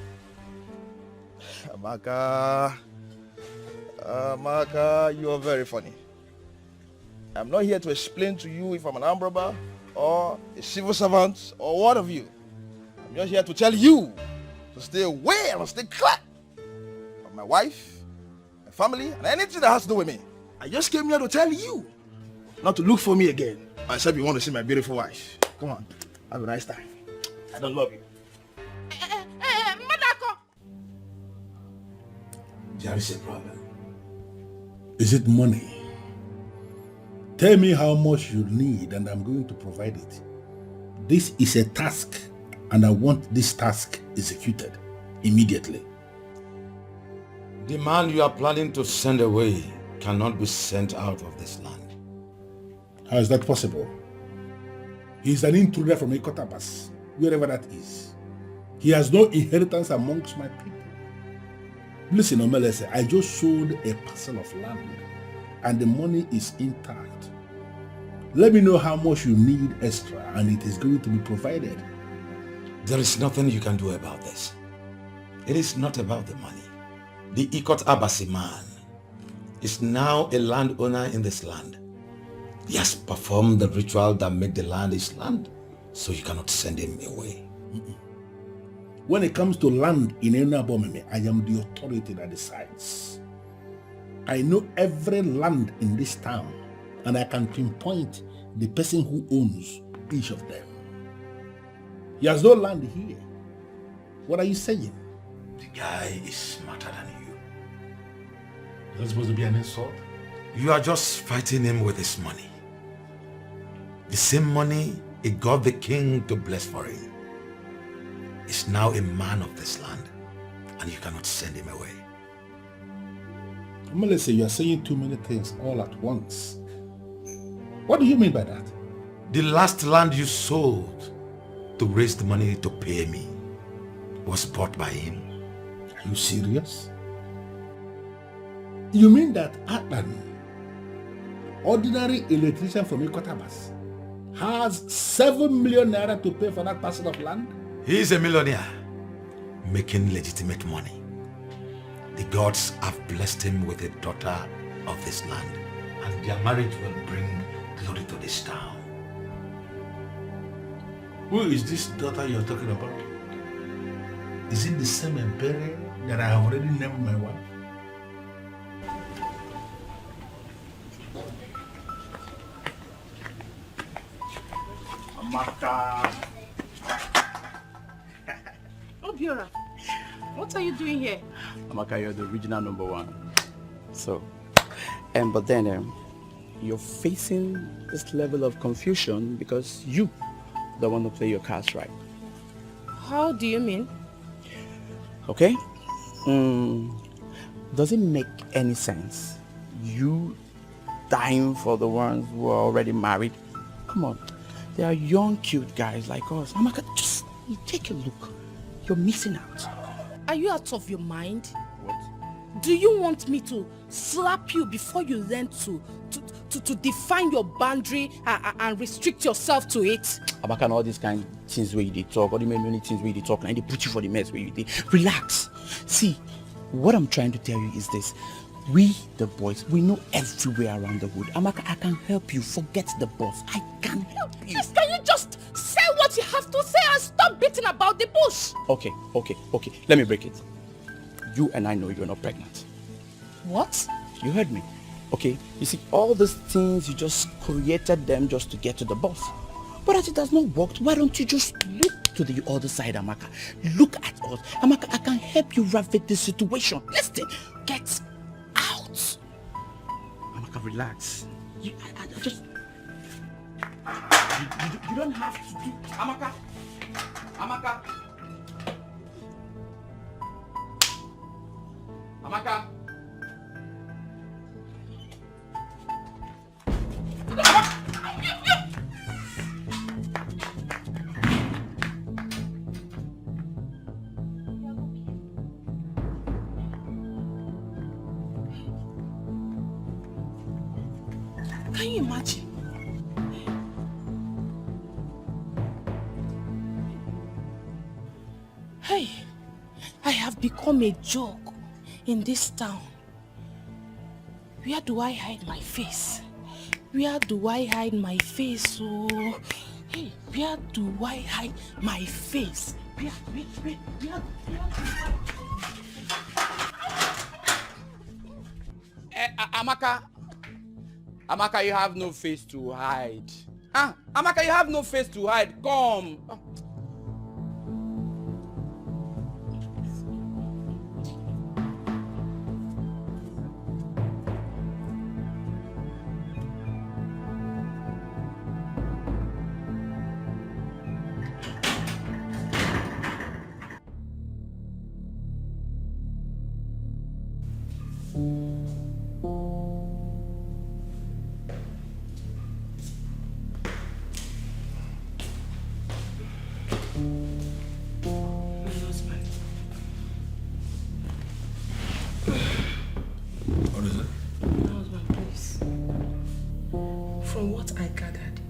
Amaka, you are very funny. I'm not here to explain to you if I'm an armed robber or a civil servant or what of you. I'm I'm just here to tell you to stay away and stay clear of my wife, my family, and anything that has to do with me. I just came here to tell you not to look for me again. Except you want to see my beautiful wife. Come on, have a nice time. I don't love you. There is a problem. Is it money? Tell me how much you need and I'm going to provide it. This is a task and I want this task executed immediately. The man you are planning to send away cannot be sent out of this land. How is that possible? He is an intruder from Ikotabas, wherever that is. He has no inheritance amongst my people. Listen, Omelese, I just sold a parcel of land and the money is intact. Let me know how much you need extra and it is going to be provided. There is nothing you can do about this. It is not about the money. The Ikot Abasi man is now a landowner in this land. He has performed the ritual that made the land his land, so you cannot send him away. When it comes to land in Enabomeme, I am the authority that decides. I know every land in this town and I can pinpoint the person who owns each of them. He has no land here. What are you saying? The guy is smarter than you. Is that supposed to be an insult? You are just fighting him with his money. The same money he got the king to bless for him. Is now a man of this land, and you cannot send him away. Melissa, you are saying too many things all at once. What do you mean by that? The last land you sold to raise the money to pay me was bought by him. Are you serious? You mean that Atlan, ordinary electrician from Ikotabas, has 7 million naira to pay for that parcel of land? He is a millionaire, making legitimate money. The gods have blessed him with a daughter of this land, and their marriage will bring glory to this town. Who is this daughter you're talking about? Is it the same emperor that I have already named my wife? Amaka. Obiora, what are you doing here? Amaka, you're the original number one. So, but then you're facing this level of confusion because you don't want to play your cards right. How do you mean? Okay? Does it make any sense? You dying for the ones who are already married? Come on. They are young, cute guys like us. Amaka, just take a look. You're missing out. Are you out of your mind? What? Do you want me to slap you before you learn to define your boundary and restrict yourself to it? Amaka, and all these kind of things where you talk, all the many things where you talk, and they put you for the mess where you did. Relax. See, what I'm trying to tell you is this. We, the boys, we know everywhere around the wood. Amaka, I can help you. Forget the boss. I can help you. Yes, can you just say what you have to say and stop beating about the bush? Okay. Let me break it. You and I know you're not pregnant. What? You heard me. Okay, you see, all these things, you just created them just to get to the boss. But as it has not worked, why don't you just look to the other side, Amaka? Look at us. Amaka, I can help you ravage the situation. Listen, get out. Amaka, relax. You don't have to do... Amaka. Can you imagine? Hey, I have become a joke in this town. Where do I hide my face? Where do I hide my face? Oh, Hey, where do I hide my face? Where Amaka, you have no face to hide. Amaka, you have no face to hide. Come. What is it? My husband, please. From what I gathered,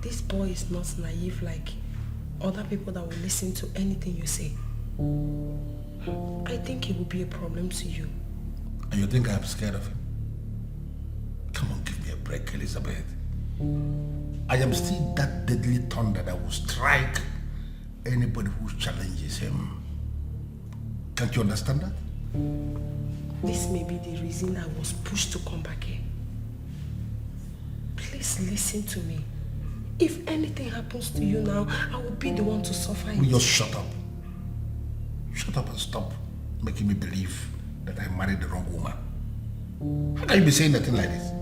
this boy is not naive like other people that will listen to anything you say. I think it will be a problem to you. And you think I'm scared of him? Come on, give me a break, Elizabeth. I am still that deadly thunder that will strike anybody who challenges him. Can't you understand that? This may be the reason I was pushed to come back here. Please listen to me. If anything happens to you now, I will be the one to suffer. Will you just shut up? Shut up and stop making me believe that I married the wrong woman. How can you be saying nothing like this?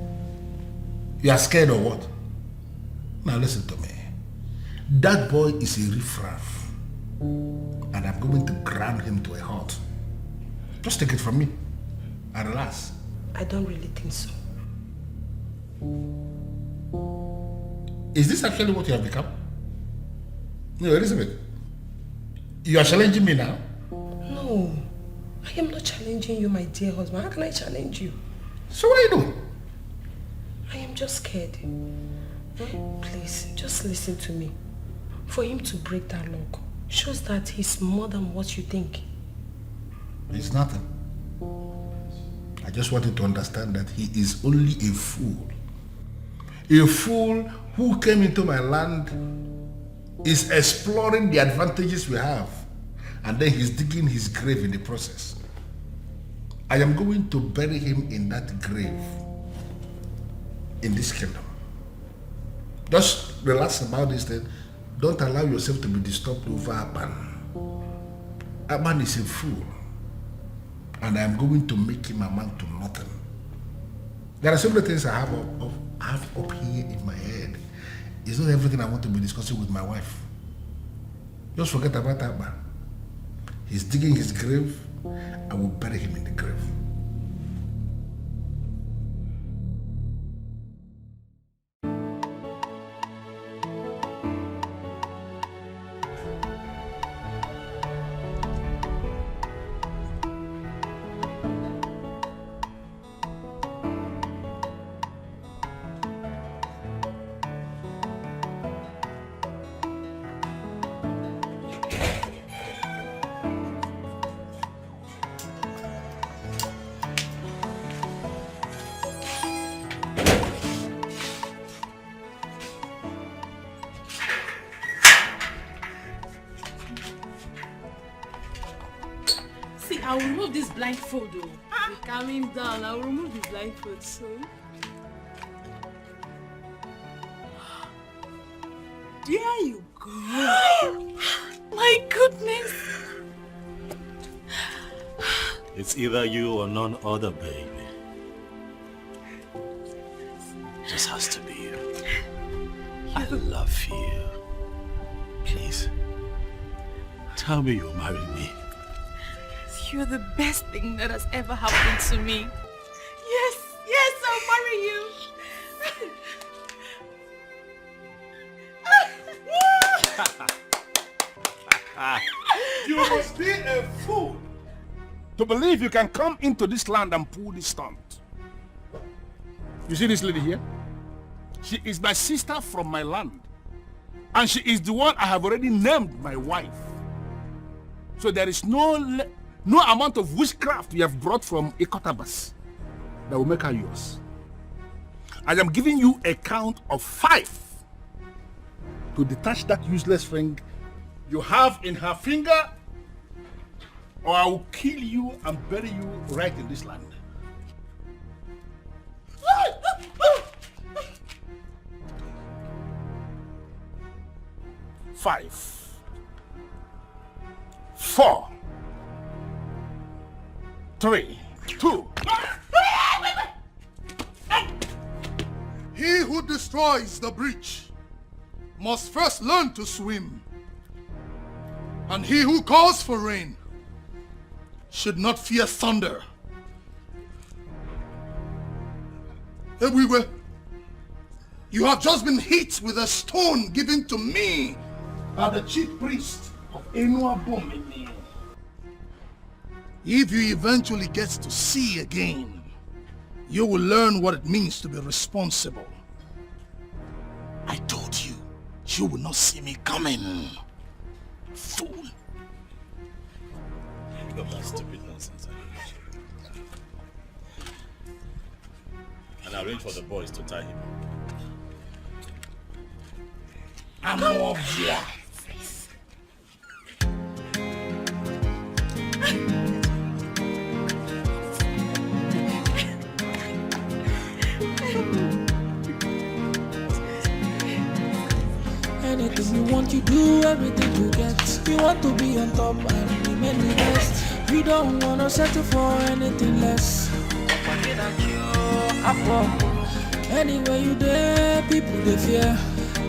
You are scared or what? Now listen to me. That boy is a riffraff. And I'm going to ground him to a halt. Just take it from me. And relax. I don't really think so. Is this actually what you have become? No, Elizabeth. You are challenging me now? No. I am not challenging you, my dear husband. How can I challenge you? So what are you doing? I am just scared. Please, just listen to me. For him to break that lock shows that he's more than what you think. It's nothing. I just wanted to understand that he is only a fool. A fool who came into my land, is exploring the advantages we have, and then he's digging his grave in the process. I am going to bury him in that grave in this kingdom. Just relax about this thing. Don't allow yourself to be disturbed over Aban. Aban is a fool. And I am going to make him amount to nothing. There are so many things I have up here in my head. It's not everything I want to be discussing with my wife. Just forget about Aban. He's digging his grave. I will bury him in the grave. I will remove this blindfold though. Calming down, I will remove the blindfold soon. There you go. My goodness. It's either you or none other, baby. Just has to be you. I love you. Please, tell me you'll marry me. You're the best thing that has ever happened to me. Yes, I'll marry you. You must be a fool to believe you can come into this land and pull this stunt. You see this lady here? She is my sister from my land. And she is the one I have already named my wife. So there is no amount of witchcraft you have brought from Ikotabas that will make her yours. I am giving you a count of 5. to detach that useless ring you have in her finger, or I will kill you and bury you right in this land. 5, 4, 3, 2. He who destroys the breach must first learn to swim. And he who calls for rain should not fear thunder. Everywhere, you have just been hit with a stone given to me by the chief priest of Enuabomene. If you eventually get to see again, you will learn what it means to be responsible. I told you, you will not see me coming. Fool. Pick up that stupid nonsense. And arrange for the boys to tie him. I'm over here. Anything you want, you do, everything you get. You want to be on top and remain the best. You don't wanna settle for anything less. Anywhere you there, people they fear.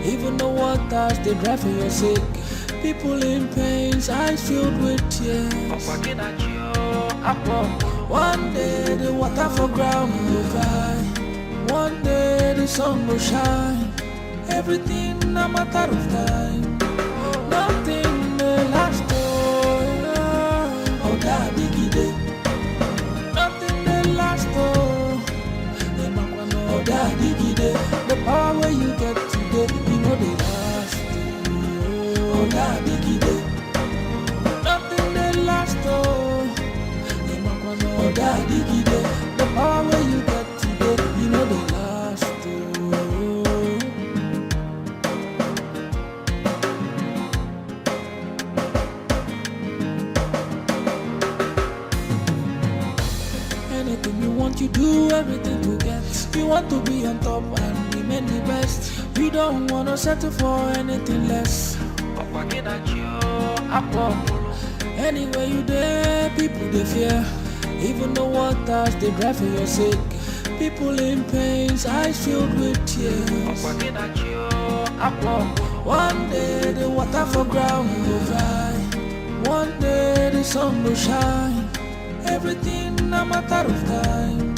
Even the waters they drive for your sake. People in pains, eyes filled with tears. One day the water for ground will dry. One day the sun will shine. Everything a matter of time. Nothing may last oh that biggie day. Nothing may last oh that biggie day. The power where you get today, you know they last oh that biggie day. Nothing may last oh that biggie day. The power where you get today, you know they last you do everything to get. You want to be on top and remain the best. You don't wanna settle for anything less. Anywhere you there, people they fear. Even the waters they drive for your sake. People in pains, eyes filled with tears. One day the water for ground will dry. One day the sun will shine. Everything a matter of time.